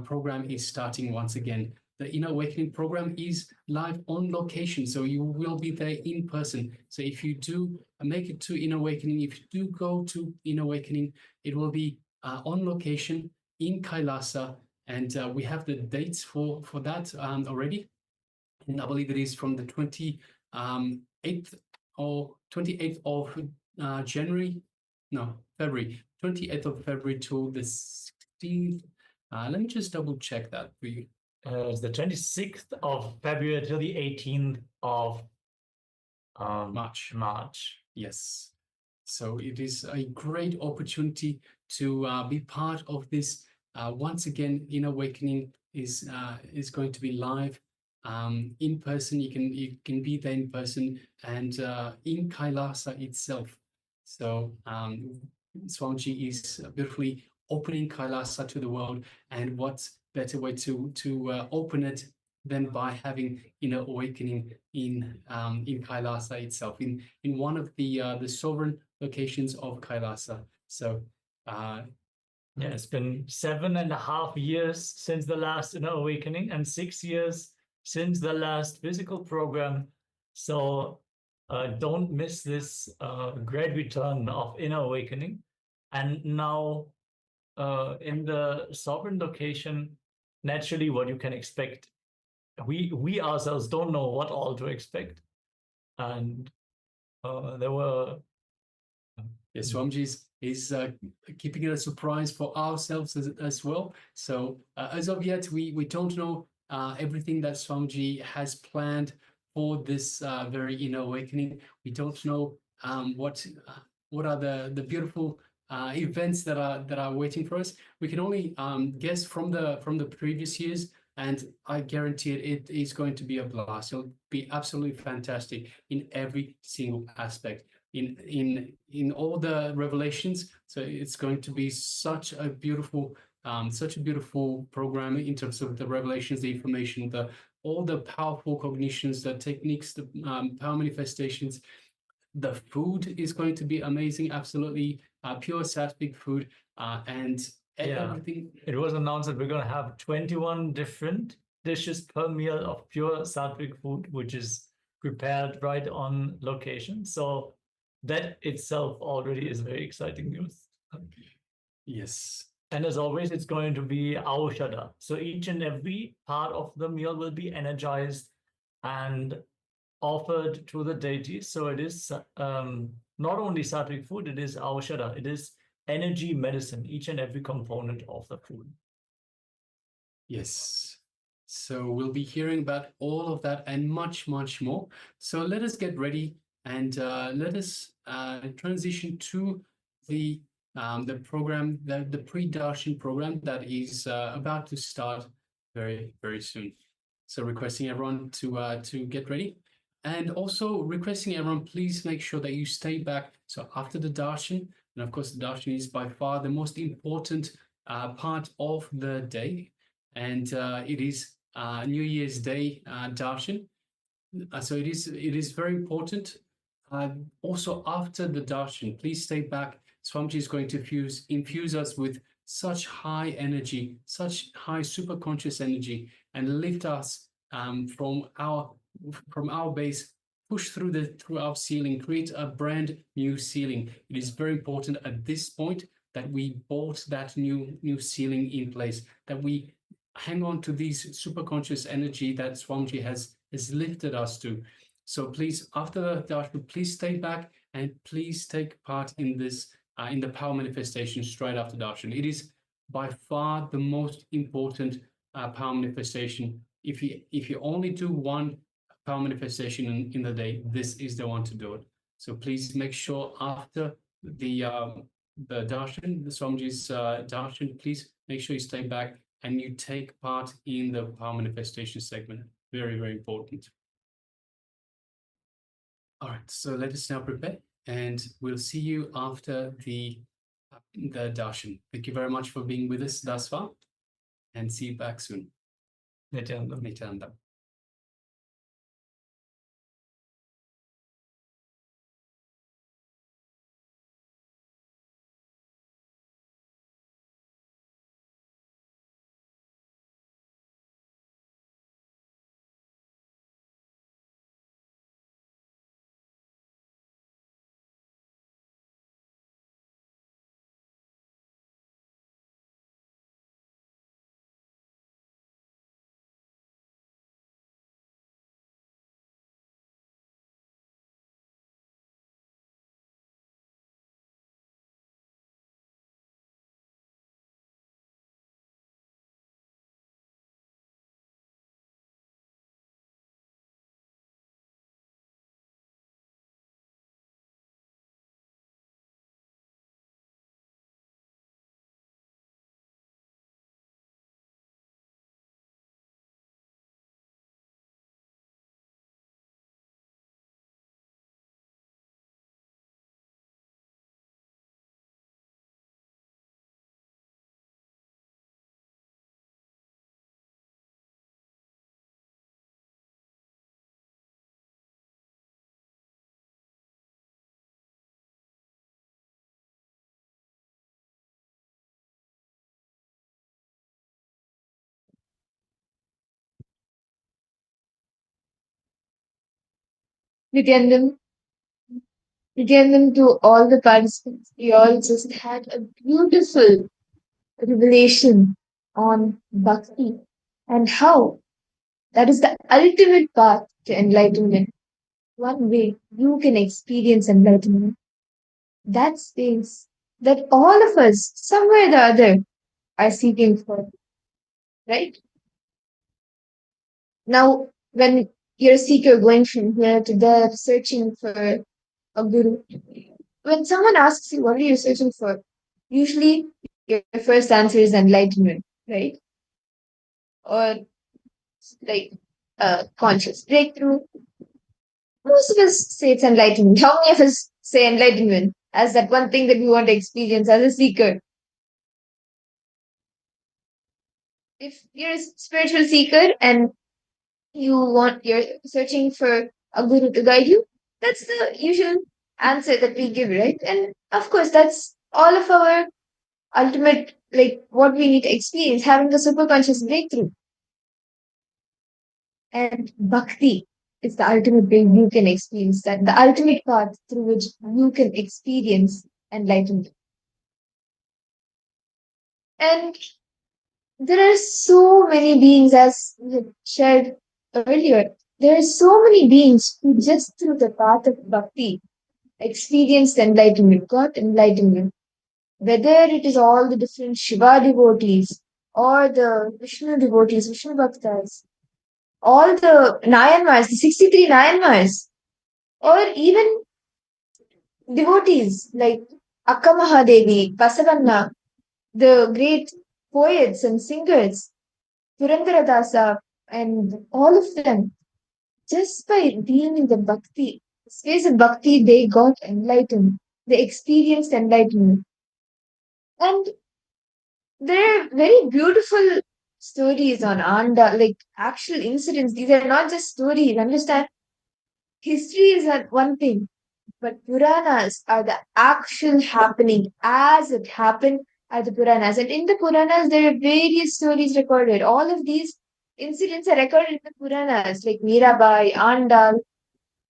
[SPEAKER 12] program is starting once again. The Inner Awakening program is live on location, so you will be there in person. So if you do make it to Inner Awakening, if you do go to Inner Awakening, it will be on location in KAILASA, and we have the dates for that already. And I believe it is from the 28th of January, no, February, 28th of February to the 16th. Let me just double check that for you.
[SPEAKER 13] It's the 26th of February till the 18th of
[SPEAKER 12] March. Yes. So it is a great opportunity to be part of this. Once again, Inner Awakening is going to be live. In person, you can be there in person and in KAILASA itself. So Swamiji is beautifully opening KAILASA to the world, and what better way to open it than by having Inner Awakening in KAILASA itself, in one of the sovereign locations of KAILASA. So
[SPEAKER 13] yeah, it's been 7.5 years since the last Inner Awakening and 6 years since the last physical program. So don't miss this great return of Inner Awakening. And now in the sovereign location, naturally what you can expect, we ourselves don't know what all to expect. And there were...
[SPEAKER 12] Yes, Swamiji is keeping it a surprise for ourselves as well. So as of yet, we don't know everything that Swamiji has planned for this very Inner Awakening. We don't know what are the beautiful events that are waiting for us. We can only guess from the previous years, and I guarantee it is going to be a blast. It'll be absolutely fantastic in every single aspect. In all the revelations, so it's going to be such a beautiful program in terms of the revelations, the information, all the powerful cognitions, the techniques, the power manifestations. The food is going to be amazing, absolutely pure sattvic food, and everything.
[SPEAKER 13] It was announced that we're going to have 21 different dishes per meal of pure sattvic food, which is prepared right on location. So that itself already is very exciting news.
[SPEAKER 12] Yes.
[SPEAKER 13] And as always, it's going to be aushada. So each and every part of the meal will be energized and offered to the deities. So it is not only sattvic food, it is aushada. It is energy medicine, each and every component of the food.
[SPEAKER 12] Yes. So we'll be hearing about all of that and much, much more. So let us get ready and let us transition to the program, the pre-darshan program that is about to start very, very soon. So requesting everyone to get ready, and also requesting everyone, please make sure that you stay back. So after the darshan, and of course the darshan is by far the most important part of the day, and it is New Year's Day darshan. So it is very important. Also after the darshan, please stay back. Swamiji is going to infuse us with such high energy, such high superconscious energy, and lift us from our base, push through our ceiling, create a brand new ceiling. It is very important at this point that we bolt that new ceiling in place, that we hang on to these superconscious energy that Swamiji has lifted us to. So please, after the darshan, please stay back and please take part in this, in the power manifestation straight after darshan. It is by far the most important power manifestation. If you only do one power manifestation in the day, this is the one to do it. So please make sure after the darshan, the Swamiji's darshan, please make sure you stay back and you take part in the power manifestation segment. Very, very important. All right, so let us now prepare, and we'll see you after the darshan. Thank you very much for being with us thus far, and see you back soon.
[SPEAKER 13] Nityananda.
[SPEAKER 12] Nityananda.
[SPEAKER 14] Nityanand, to all the participants, we all just had a beautiful revelation on bhakti and how that is the ultimate path to enlightenment. One way you can experience enlightenment. That space that all of us, somewhere or the other, are seeking for. Right? Now, when you're a seeker going from here to there, searching for a guru, when someone asks you, what are you searching for? Usually, your first answer is enlightenment, right? Or like conscious breakthrough. Most of us say it's enlightenment. How many of us say enlightenment as that one thing that we want to experience as a seeker? If you're a spiritual seeker and you're searching for a guru to guide you, that's the usual answer that we give, right? And of course, that's all of our ultimate, like what we need to experience, having a super conscious breakthrough. And bhakti is the ultimate way you can experience that, the ultimate path through which you can experience enlightenment. And there are so many beings, as we had shared earlier, there are so many beings who just through the path of bhakti experienced enlightenment, got enlightenment. Whether it is all the different Shiva devotees or the Vishnu devotees, Vishnu bhaktas, all the Nayanmars, the 63 Nayanmars, or even devotees like Akka Mahadevi, Basavanna, the great poets and singers, Purandaradasa, and all of them, just by being in the bhakti, space of bhakti, they got enlightened. They experienced enlightenment. And there are very beautiful stories on Anda, like actual incidents. These are not just stories, understand? History is one thing, but Puranas are the actual happening as it happened at the Puranas. And in the Puranas, there are various stories recorded. All of these incidents are recorded in the Puranas, like Mirabai, Andal,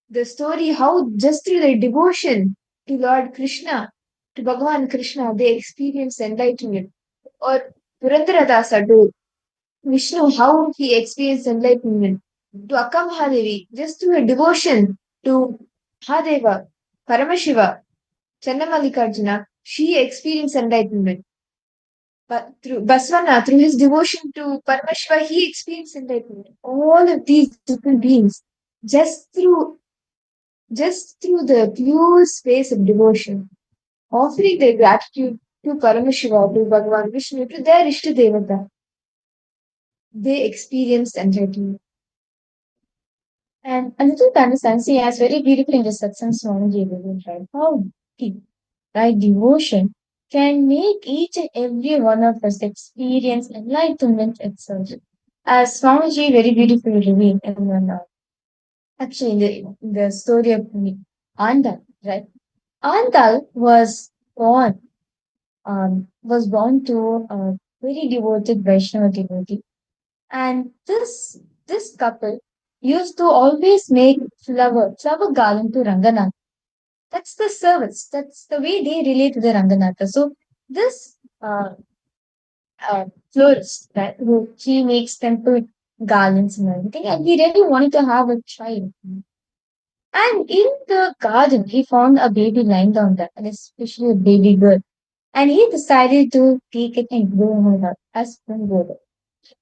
[SPEAKER 14] the story how just through their devotion to Lord Krishna, to Bhagavan Krishna, they experienced enlightenment. Or Purandaradasa to Vishnu, how he experienced enlightenment. To Akka Mahadevi, just through her devotion to Mahadeva, Paramashiva, Channamallikarjuna, she experienced enlightenment. But through Basvana, through his devotion to Paramashiva, he experienced enlightenment. All of these different beings, just through the pure space of devotion, offering their gratitude to Paramashiva, to Bhagavan Vishnu, to their Ishtadevata, they experienced enlightenment. And a little understand, see, as very beautiful in the satsang Swamiji revealed, right? How deep, right? Devotion can make each and every one of us experience enlightenment itself. As Swamiji very beautifully revealed in one, actually in the story of Andal, right? Andal was born to a very devoted Vaishnava devotee, and this couple used to always make flower garland to Ranganath. That's the service. That's the way they relate to the Ranganatha. So this florist, right, who he makes temple garlands and everything, and he really wanted to have a child. And in the garden, he found a baby lying down there, and especially a baby girl. And he decided to take it and grow her up as spoon golden.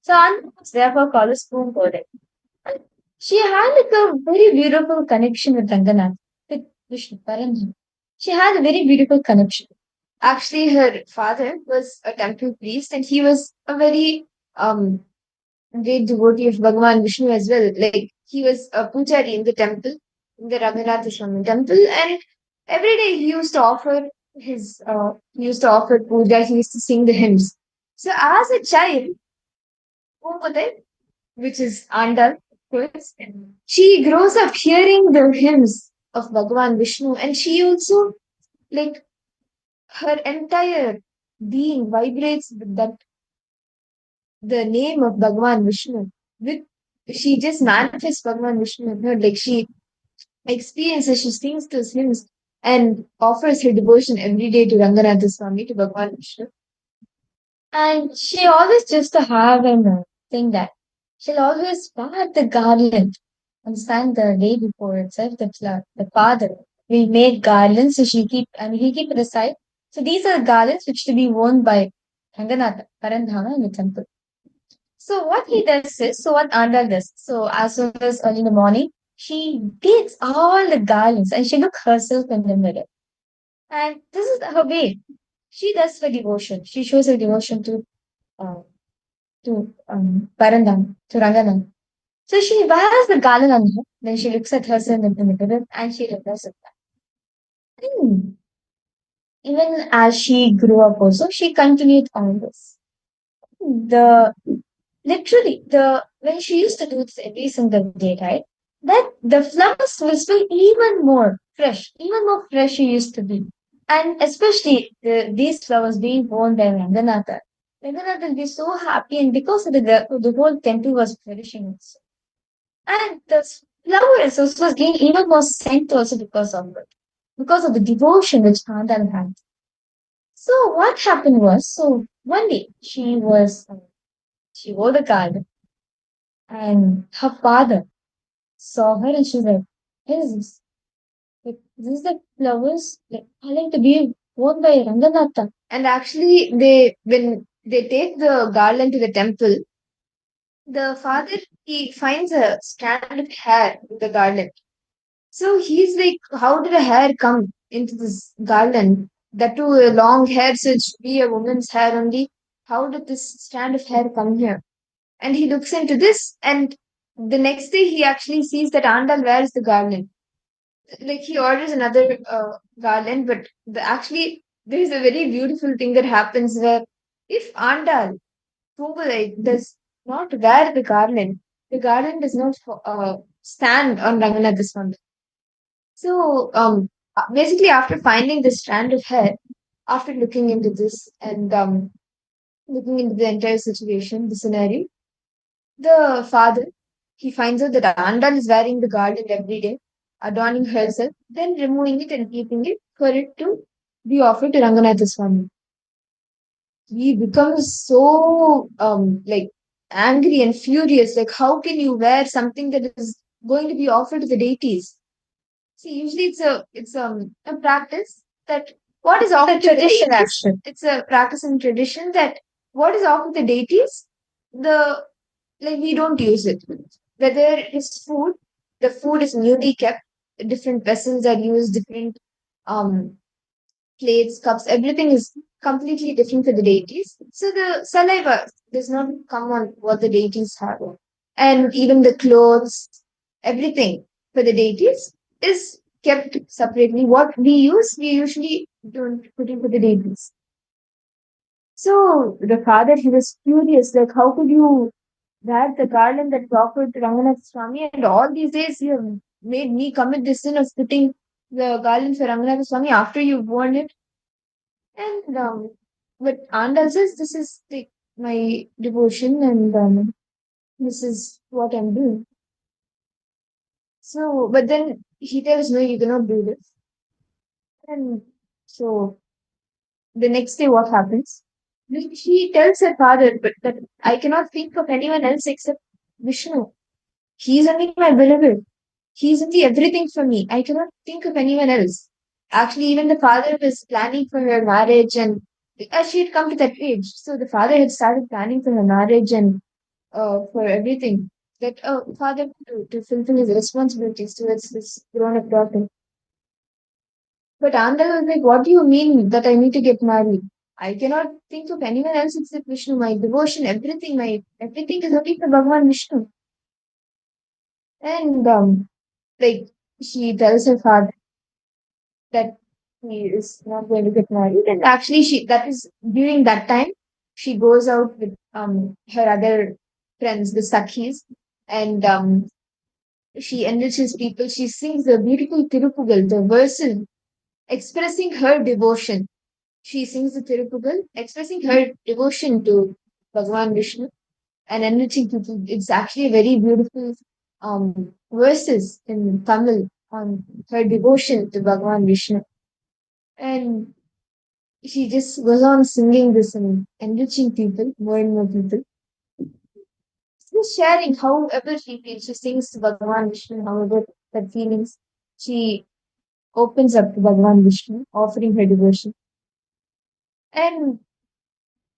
[SPEAKER 14] So Anna was therefore called a spoon golden. She had like a very beautiful connection with Ranganath, with Vishnu Paramji. She had a very beautiful connection. Actually, her father was a temple priest, and he was a very great devotee of Bhagavan Vishnu as well. Like he was a pujari in the temple, in the Raghunatha Swami temple, and every day he used to offer puja. He used to sing the hymns. So as a child, which is Andal, of course, she grows up hearing the hymns of Bhagavan Vishnu, and she also, like, her entire being vibrates with the name of Bhagavan Vishnu. She just manifests Bhagavan Vishnu in her, like she experiences, she sings those hymns and offers her devotion every day to Ranganatha Swami, to Bhagavan Vishnu. And she always used to have a thing that she'll always wear the garland and stand the day before itself. The father will make garlands, so he'll keep it aside. So these are garlands which to be worn by Ranganatha, Parandhama in the temple. So what Andal does, so as soon as early in the morning, she takes all the garlands and she looks herself in the mirror. And this is her way. She does her devotion. She shows her devotion to Parandam, to Ranganath. So she wears the garland on her, then she looks at herself in the mirror and she reflects on that. Even as she grew up also, she continued on this. When she used to do this every single day, right? That the flowers will smell even more fresh she used to be. And especially these flowers being worn by Ranganatha. Ranganatha will be so happy, and because of the whole temple was flourishing also. And the flowers also was getting even more scent also because of it. Because of the devotion which Andal had. So what happened was, so one day she wore the garland, and her father saw her and she was like, "What is this? Like, this is the flowers like I like to be worn by Ranganatha." And actually, when they take the garland to the temple, the father he finds a strand of hair in the garland. So he's like, "How did a hair come into this garland? That too a long hair, so it should be a woman's hair only. How did this strand of hair come here?" And he looks into this, and the next day he actually sees that Andal wears the garland. Like he orders another garland, but actually there is a very beautiful thing that happens where if Andal does not wear the garland does not stand on Ranganatha's one. So basically, after finding this strand of hair, after looking into this and looking into the entire situation, the scenario, the father he finds out that Andal is wearing the garland every day, adorning herself, then removing it and keeping it for it to be offered to Ranganatha Swami. He becomes so like angry and furious. Like, how can you wear something that is going to be offered to the deities? See, usually it's a practice that what is offered to the tradition actually. It's a practice and tradition that what is offered to the deities, we don't use it. Whether it's food, The food is newly kept. Different vessels are used, different plates, cups, everything is completely different for the deities. So the saliva does not come on what the deities have. And even the clothes, everything for the deities is kept separately. What we use, we usually don't put it for the deities. So the father, he was furious, like, how could you wear the garland that offered to Ranganath Swami, and all these days you have made me commit this sin of putting the garland for Ranganath Swami after you've worn it. And but Andal says this is my devotion, and this is what I'm doing. So, but then he tells, no, you cannot do this. And so the next day, what happens? She tells her father, but that I cannot think of anyone else except Vishnu. He is only my beloved. He is only everything for me. I cannot think of anyone else. Actually, even the father was planning for her marriage, and as she had come to that age, so the father had started planning for her marriage and for everything. That father to fulfill his responsibilities towards this grown-up daughter. But Andal was like, what do you mean that I need to get married? I cannot think of anyone else except Vishnu. My devotion, everything is only for Bhagavan Vishnu. And like she tells her father that he is not going to get married, and actually that is during that time she goes out with her other friends, the Sakhis, and she enriches people. She sings the beautiful Tirupugal, the verses expressing her devotion. She sings the Tirupugal, expressing her devotion to Bhagavan Vishnu and enriching people. It's actually a very beautiful verses in Tamil on her devotion to Bhagavan Vishnu. And she just goes on singing this and enriching people, more and more people. Just sharing however she feels. She sings to Bhagavan Vishnu, however her feelings. She opens up to Bhagavan Vishnu, offering her devotion. And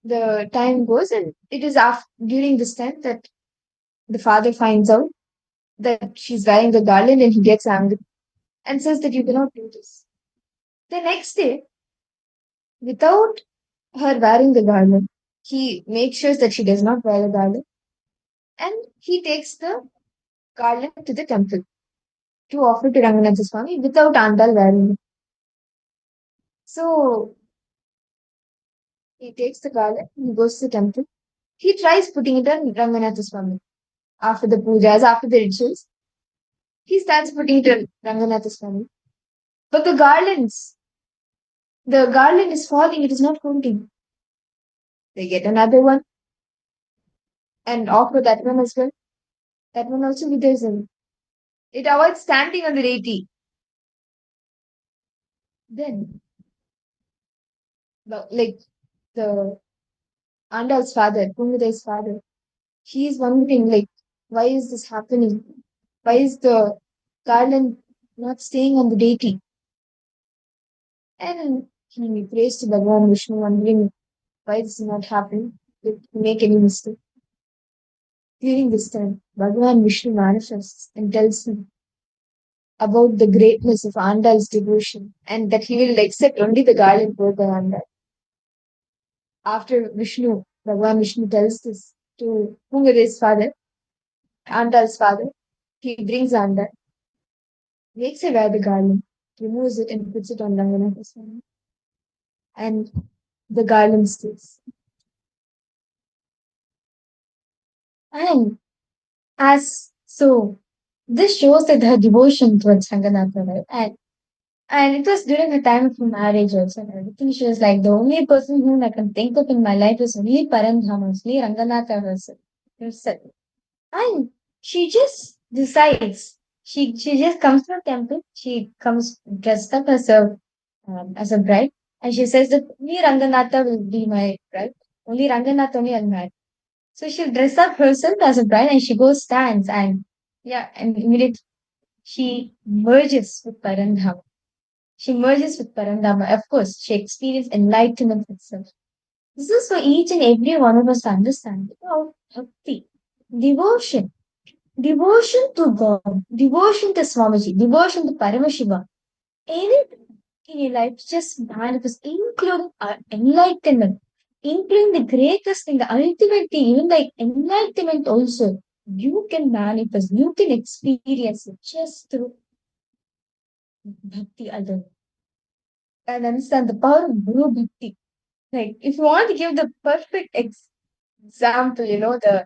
[SPEAKER 14] the time goes, and it is during this time that the father finds out that she's wearing the garland, and he gets angry and says that you cannot do this. The next day, without her wearing the garland, he makes sure that she does not wear the garland, and he takes the garland to the temple to offer to Ranganatha Swami without Andal wearing it. So he takes the garland, he goes to the temple, he tries putting it on Ranganatha Swami. After the pujas, after the rituals, he starts putting it on Ranganatha Swami. But the garland is falling, it is not holding. They get another one and offer that one as well. That one also withers away. It avoids standing on the deity. Then, the Andal's father, Pungadai's father, he is wondering, like, why is this happening? Why is the garland not staying on the deity? And he prays to Bhagavan Vishnu, wondering why this is not happening. Did he make any mistake? During this time, Bhagavan Vishnu manifests and tells him about the greatness of Andal's devotion and that he will accept only the garland for the Andal. After Bhagavan Vishnu tells this to Pungadai's father, Andal's father, he brings Andal, makes her wear the garland, removes it and puts it on Ranganatha Swami. And the garland stays. And this shows that her devotion towards Ranganatha, right? And it was during the time of her marriage also. And everything. She was like, the only person whom I can think of in my life is only Parandhamas, only Ranganatha herself. And she just decides. She just comes to the temple. She comes dressed up as a bride, and she says that only Ranganatha will be my bride. Only Ranganatha only I'll marry. So she'll dress up herself as a bride, and she goes stands, and immediately she merges with Parandhama. She merges with Parandhama. Of course, she experienced enlightenment itself. This is for each and every one of us to understand. Bhakti, devotion. devotion to God, devotion to Swamiji, devotion to Paramashiva, anything in your life just manifest, including enlightenment, including the greatest thing, the ultimate thing, even like enlightenment also. You can manifest, you can experience it just through bhakti alone. And understand the power of Guru Bhakti. Like, if you want to give the perfect example, the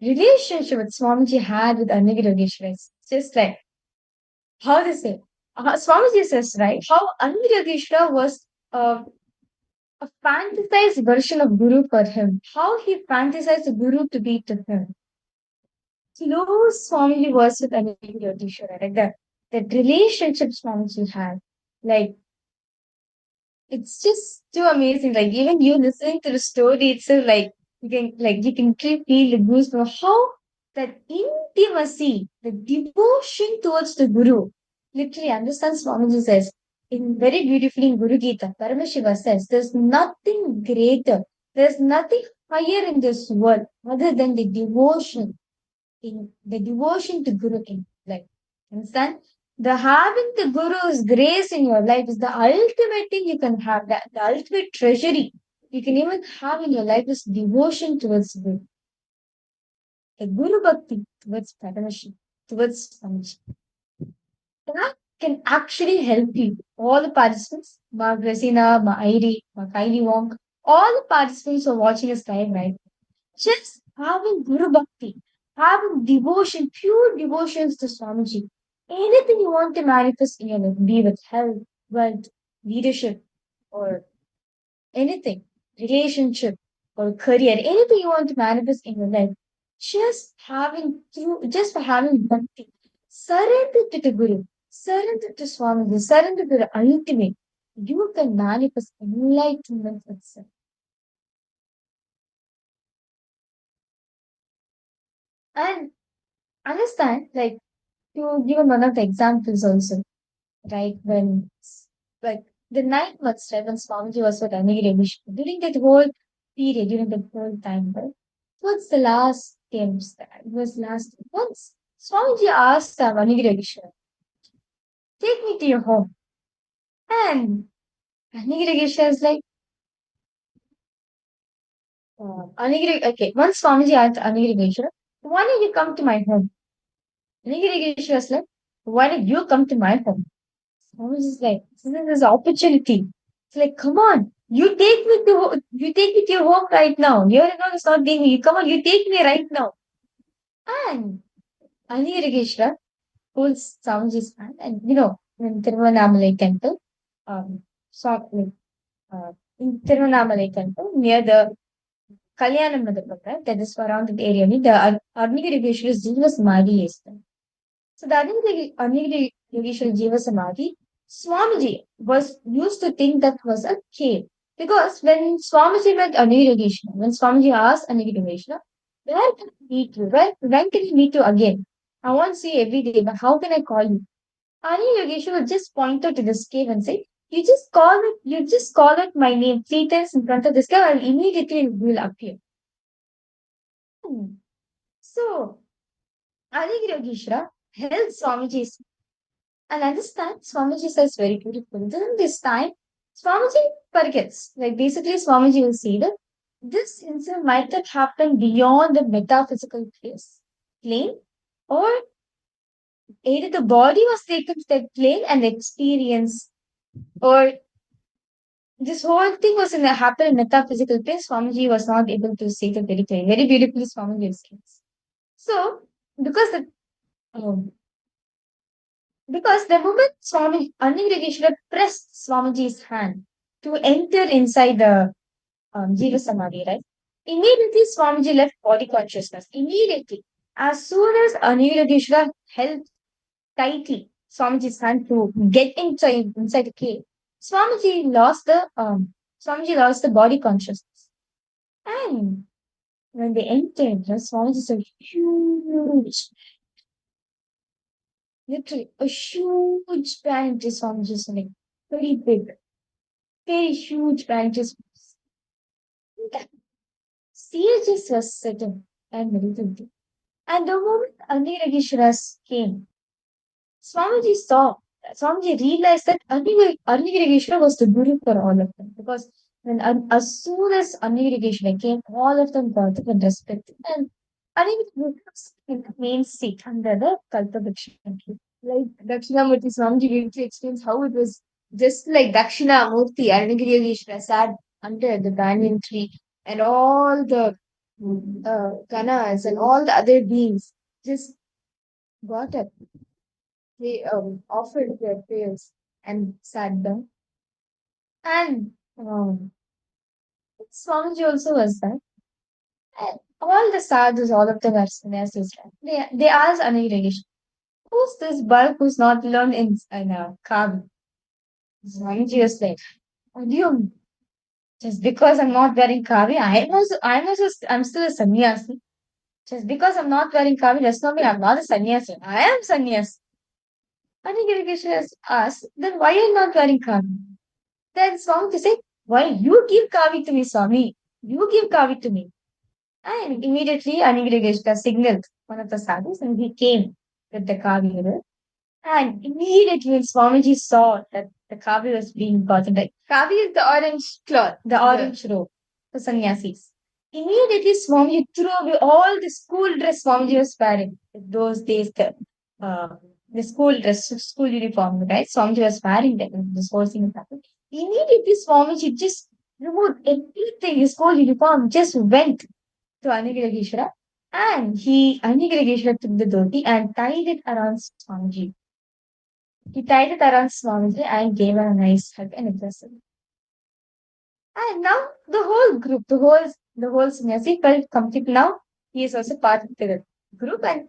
[SPEAKER 14] relationship with Swamiji had with Anigirogeshwara, it's just like, how they say, Swamiji says, right, how Anigirogeshwara was a fantasized version of Guru for him, how he fantasized the Guru to be to him. Close Swamiji was with Anigirogeshwara, like that relationship Swamiji had, like, it's just too amazing. Like, even you listening to the story itself, like, you can feel the goosebumps. How that intimacy, the devotion towards the Guru, literally understand Swamiji says very beautifully in Guru Gita, Paramashiva says, there's nothing greater, there's nothing higher in this world other than the devotion to Guru in life. Understand? Having the Guru's grace in your life is the ultimate thing you can have. The ultimate treasury you can even have in your life is devotion towards Guru. The Guru Bhakti towards Paramashiva, towards Swamiji. That can actually help you. All the participants, Ma Grazina, Ma Airi, Ma Kylie Wong, all the participants who are watching us live right now, just having Guru Bhakti, having devotion, pure devotions to Swamiji. Anything you want to manifest in your life, be with health, wealth, leadership, or anything, relationship, or career, anything you want to manifest in your life, just for having Bhakti, surrender to the Guru, surrender to Swamiji, surrender to the ultimate, you can manifest enlightenment itself. And understand, like, to give one of the examples also, right? When, like, the 9 months, right, when Swamiji was with Anigirogeshwara, during that whole period, during the whole time, right? What's the last games that was last once? Swamiji asked Anigirogeshwara, take me to your home. And Anigirogeshwara is like, okay, once Swamiji asked Anigirogeshwara, why don't you come to my home? Anigirogeshwara was like, why don't you come to my home? Swamiji is like, this is this opportunity. It's like, come on, you take me to your home right now. Here and now is not taking me. Come on, you take me right now. And Anigirogeshwara holds Swamiji's hand, and in Tiruvannamalai temple, so in Tiruvannamalai temple near the Kalyanam Mandapam, that is surrounded area, the Anigirogeshwara's Jiva Samadhi is there. So the Anigirogeshwara Jiva Samadhi, Swamiji was used to think that was a cave. Because when Swamiji met Anigirogeshwara, when Swamiji asked Anigirogeshwara, where can I meet you? When can I meet you again? I want to see you every day, but how can I call you? Anigirogeshwara would just point out to this cave and say, you just call it my name 3 times in front of this cave, and immediately it will appear. So Anigirogeshwara held Swamiji's. And understand, Swamiji says very beautiful. During this time, Swamiji forgets. Like, basically, Swamiji will see that this incident might have happened beyond the metaphysical plane, or either the body was taken to that plane and experience, or this whole thing was happened in metaphysical plane. Swamiji was not able to see that very clearly. Very beautifully, Swamiji explains. So, because the moment Anigirogeshwara pressed Swamiji's hand to enter inside the Jiva Samadhi, right? Immediately Swamiji left body consciousness. Immediately. As soon as Anigirogeshwara held tightly Swamiji's hand to get inside the cave, Swamiji lost the body consciousness. And when they entered, Swamiji said huge, literally a huge planetary Swamiji like very big, very huge planetary. Sages was sitting and meditating. And the moment Anigirageshwaras came, Swamiji realized that Anigirageshwara was the guru for all of them. Because as soon as Anigirageshwara came, all of them got it and respected. And Anigirageshwara was in the main seat under the Kalpa Dakshina tree. Like Dakshinamurti Swamiji really explains how it was just like Dakshinamurti, Anigirageshwara sat under the banyan tree, and all the Karanas and all the other beings just got up. They offered their prayers and sat down. And Swamiji also was there. And all the sadhus, all of them are sannyasis. They asked Anigirageshwara, who's this bulk who's not learned in Kavi? Swamiji was like, what do you mean? Just because I'm not wearing Kavi, I'm still a sannyasi. Just because I'm not wearing Kavi does not mean I'm not a sannyasi. I am sannyasi. Anigirageshwara asked, then why are you not wearing Kavi? Then Swamiji said, why you give Kavi to me, Swami? You give Kavi to me. And immediately Anigirageshwara signaled one of the sadhus and he came with the Kavi. And immediately when Swamiji saw that the Kavi was being gotten, like Kavi is the orange cloth, the orange robe for sannyasis. Immediately Swamiji threw away all the school dress Swamiji was wearing. Those days, the school dress, school uniform, right? Swamiji was wearing that when this whole thing happened. Immediately Swamiji just removed everything, his whole uniform just went to Anigirageshwara, and Anigirageshwara took the dhoti and tied it around Swamiji. He tied it around Swamiji and gave her a nice hug and a blessing. And now the whole group, the whole sannyasi felt complete. Now he is also part of the group, and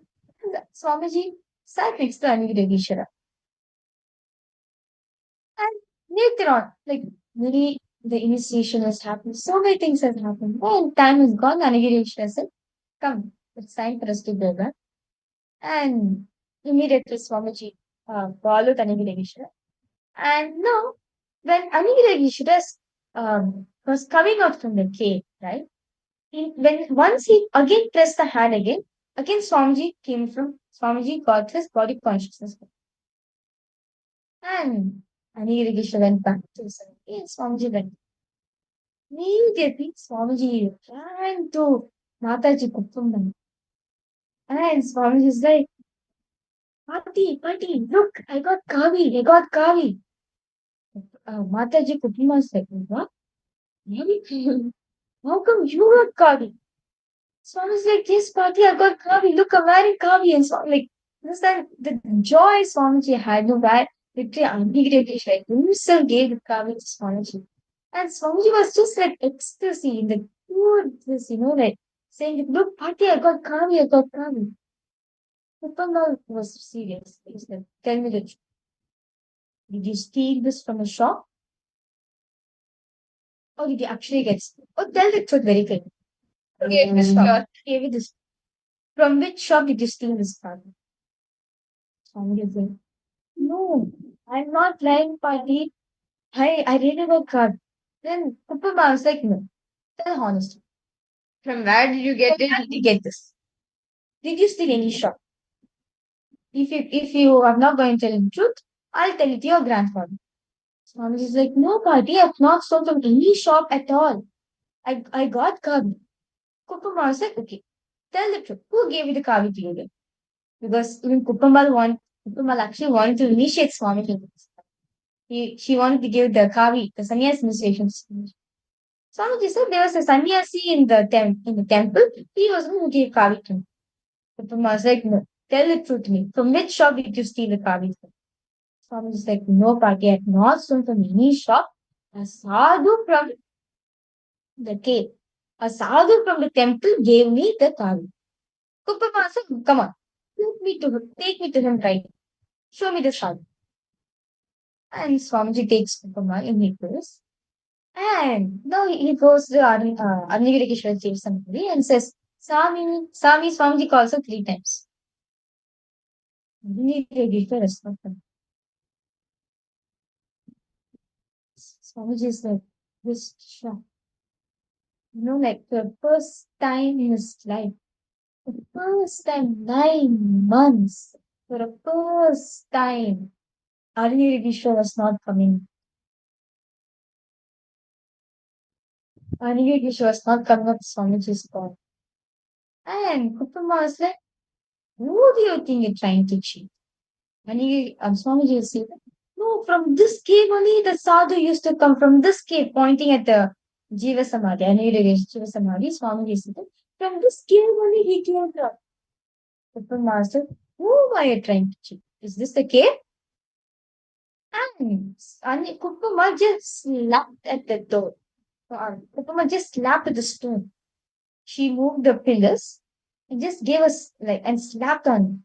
[SPEAKER 14] Swamiji sat next to Anigirageshwara. And later on, like maybe the initiation has happened, so many things have happened. When time is gone, Anigirageshwara said, come, it's time for us to go back. And immediately Swamiji followed Anigirageshwara. And now, when Anigirageshwara was coming out from the cave, right? Once he again pressed the hand again Swamiji got his body consciousness. And Anigirageshwara went back to his and Swamiji went. Immediately, Swamiji ran to Mataji Kuppam. And Swamiji is like, Pati, look, I got Kavi. Mataji Kuppam was like, what? How come you got Kavi? Swami's like, yes, Pati, I got Kavi. Look, I'm wearing Kavi. And Swami, like, understand the joy Swamiji had, no, that literally Anigirageshwara himself gave the Kavi to Swamiji. And Swamiji was just like ecstasy in the this, like saying, look, Pati, I got Kavi. Uppal was serious. He said, tell me the truth. Did you steal this from a shop? Or did you actually get it? Oh, tell the truth very clearly. Okay, this shop. Gave this. From which shop did you steal this Kavi? Swamiji said, no, I'm not lying, Pati. I really got Kavi. Then Uppal was like, no, tell honestly. From where did you get it? Did you get this? Did you steal any shop? If you are not going to tell the truth, I'll tell it to your grandfather. Swamiji is like, no, Pati, I've not stolen from any shop at all. I got Kavi. Kuppammal was like, okay, tell the truth. Who gave you the Kavi to you then? Because even Kuppammal actually wanted to initiate Swamiji. She wanted to give the Kavi, the sannyas initiation. Swamiji said there was a sannyasi in the temple. He was the one who gave Kavi to me. Kuppammal was like, no, tell the truth to me. From which shop did you steal the Kavi? Swamiji is like, no, Pati, I have not stolen from any shop. A sadhu from the cave, a sadhu from the temple gave me the Kavi. Kuppammal said, come on, take me to him right. Show me the sadhu. And Swamiji takes Kuppammal and he goes. And now he goes to Anigirageshwara Shavasana and says, Swamiji calls her 3 times. Anigirageshwara responds. Swamiji is like, this shock. Like the first time in his life, For the first time, 9 months, for the first time, Anigirishwar was not coming. Anigirishwar was not coming up to Swamiji's call. And Kuppama was like, who do you think you're trying to cheat? Swamiji said, no, from this cave only the sadhu used to come from this cave, pointing at the Jiva Samadhi. Jiva Samadhi, Swamiji said, from this cave only he came from. Kuppama said, who are you trying to cheat? Is this the cave? And Kuppama just slapped at the door. Kuppama just slapped at the stone. She moved the pillars and just gave us and slapped on.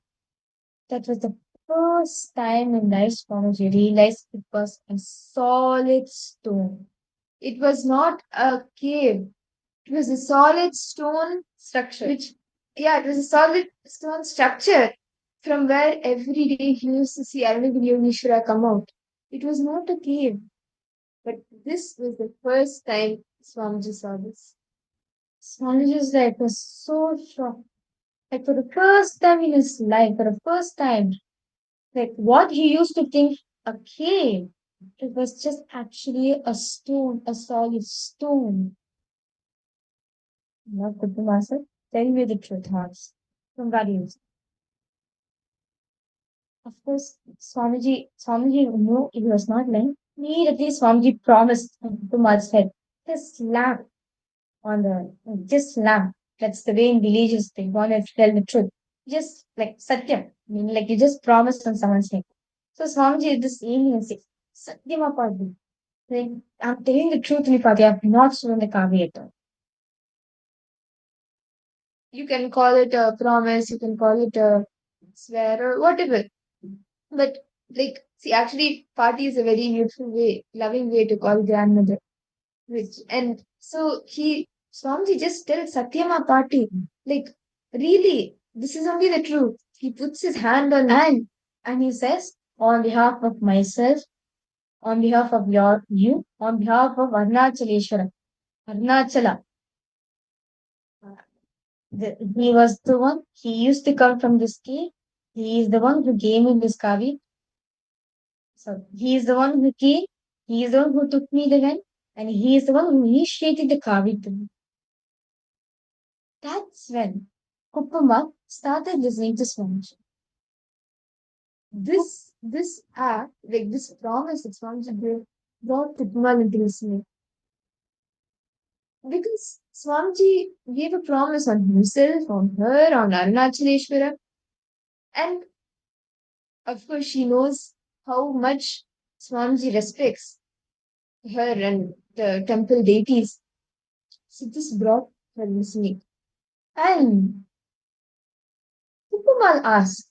[SPEAKER 14] That was the first time in life Swamiji realized it was a solid stone. It was not a cave. It was a solid stone structure. It was a solid stone structure from where every day he used to see Arunagiri come out. It was not a cave. But this was the first time Swamiji saw this. Swamiji's life was so shocked. For the first time in his life, for the first time, what he used to think a cave, it was just actually a stone, a solid stone. Now, Kuppama said, tell me the truth, Hans. From values. Of course, Swamiji knew it was not lying. Immediately, Swamiji promised Kuppama's head, just slap on just slap. That's the way in villages they want to tell the truth. Just like Satyam, you just promise on someone's head. So Swamiji did the same and said, Satyama Padu. I'm telling the truth, Nipati, I've not stolen the Kavi at all. You can call it a promise, you can call it a swear or whatever. But actually, Pati is a very neutral way, loving way to call grandmother. And so Swamiji just tells Satyama Pati, really, this is only the truth. He puts his hand on hand and he says, on behalf of myself, on behalf of you, on behalf of Arunachaleshwara, Arunachala. He was the one, he used to come from this cave. He is the one who gave me this kavi. So he is the one who came, he is the one who took me the hand, and he is the one who initiated the kavi to me. That's when Kuppama started listening to Swamiji. This act, this promise that Swamiji brought Kuppama into listening. Because Swamiji gave a promise on himself, on her, on Arunachaleshwara. And of course, she knows how much Swamiji respects her and the temple deities. So this brought her listening. And Kuppama asked,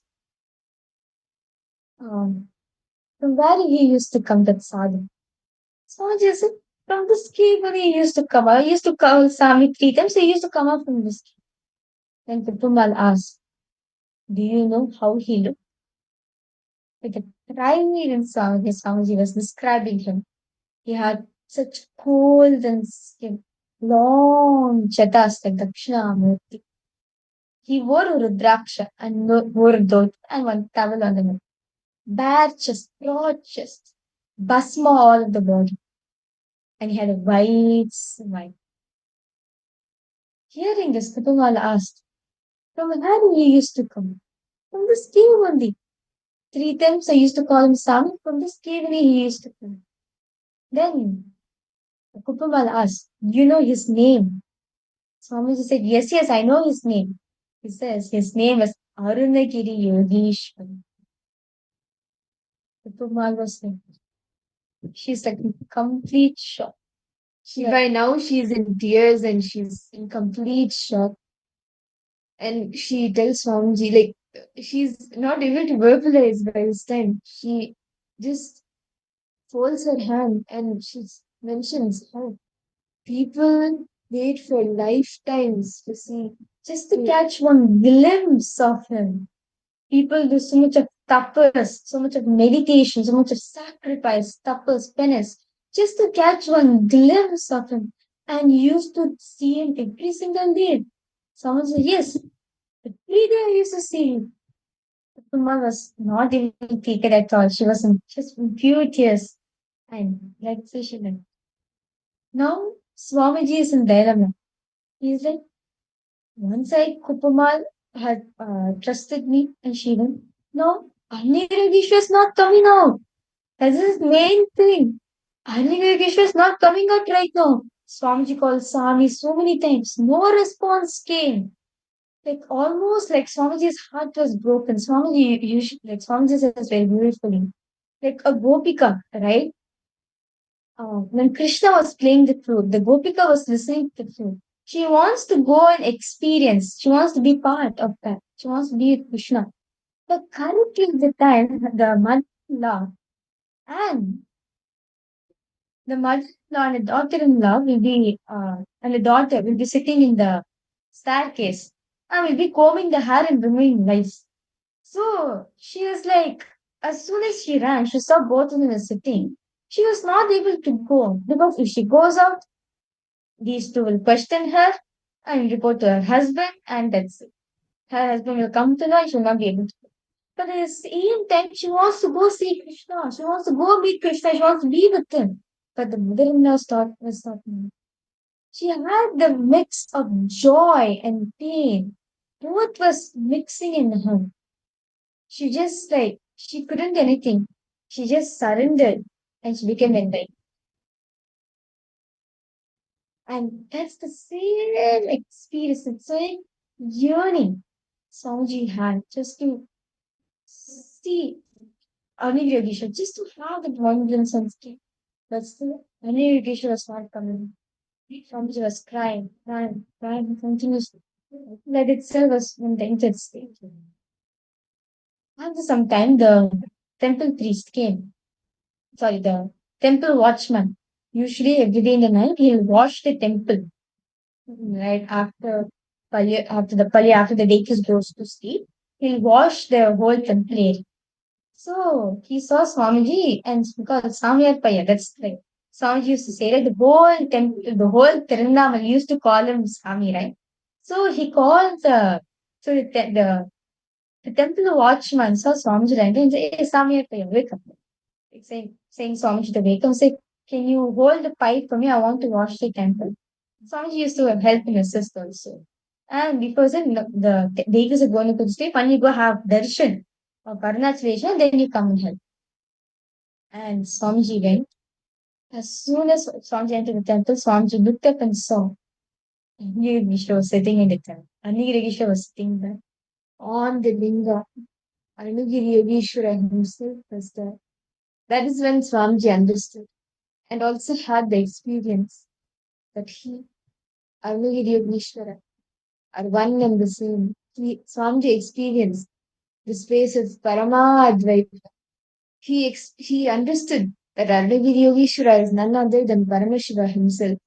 [SPEAKER 14] from where he used to come, that sadhu? Swamiji said, from this cave where he used to come. I used to call Swami 3 times, he used to come up from this cave. Then Kuppama asked, do you know how he looked? Like a prime Swamiji was describing him. He had such golden skin, long chatas like Dakshinamurti. He wore a rudraksha and wore a dhoti and one towel on the neck. Bare chest, broad chest, basma all of the body. And he had a white smile. Hearing this, Kuppama asked, from where he used to come? From this cave only. 3 times I used to call him Sami, from this cave only he used to come. Then Kuppama asked, do you know his name? Swamiji said, yes, I know his name. He says, his name is Arunagiri Yogeshwar. Kuppama was like, she's like in complete shock. By now she's in tears and she's in complete shock. And she tells Swamiji, she's not able to verbalize by this time. She just folds her hand and she mentions how people wait for lifetimes to see, just to catch one glimpse of him. People do so much of tapas, so much of meditation, so much of sacrifice, tapas, penance, just to catch one glimpse of him. And used to see him every single day. Someone said, yes, The lady I used to see, Uma was not even taken at all. She was in just in pure tears and relaxation. Now Swamiji is in dilemma. He's like, one side Kupamal had trusted me and she went, no, Aniragishwa is not coming out. That's his main thing. Aniragishwa is not coming out right now. Swamiji called Swami so many times. No response came. Like almost like Swamiji's heart was broken. Swamiji usually like Swamiji says very beautifully. Like a Gopika, right? When Krishna was playing the flute, the Gopika was listening to the flute. She wants to go and experience. She wants to be part of that. She wants to be with Krishna. But currently at the time, the mother-in-law and and the daughter-in-law will be and the daughter will be sitting in the staircase and will be combing the hair and removing lice. So she was like, as soon as she ran, she saw both of them sitting. She was not able to go because if she goes out, these two will question her and report to her husband, and that's it. Her husband will come to her and she will not be able to. But at the same time, she wants to go see Krishna. She wants to go meet Krishna. She wants to be with him. But the mother-in-law was not. She had the mix of joy and pain. Both was mixing in her. She just like, she couldn't do anything. She just surrendered and she became enlightened. And that's the same experience, the same yearning Swamiji had just to see Anirudisha, just to have that remembrance and stay. But still, Anirudisha was not coming. Swamiji was crying, crying continuously. That itself was in the intense state. After some time, the temple priest came. Sorry, the temple watchman. Usually, every day in the night, he'll wash the temple. Right after after the deities goes to sleep, he'll wash the whole temple area. So he saw Swamiji and because Swami Paya, that's like Swamiji used to say that the whole temple, the whole Tirunamal used to call him Swami, right? So he called the temple watchman saw Swamiji and said, hey, Swami Paya, wake up. Like saying Swamiji to wake up, say, can you hold the pipe for me? I want to wash the temple. Swamiji used to help and assist also. And because the deities are going to sleep, and you go have darshan or Karnachalation, then you come and help. And Swamiji went. As soon as Swamiji entered the temple, Swamiji looked up and saw Aniragisha was sitting in the temple. Aniragisha was sitting there on the linga. Anugiriyogishwara himself was there. That is when Swamiji understood and also had the experience that he, Anugiriyogishwara, are one and the same. Swamiji experienced the space of Paramadvaita. He understood that Ardagiri Yogeshwara is none other than Paramashiva himself.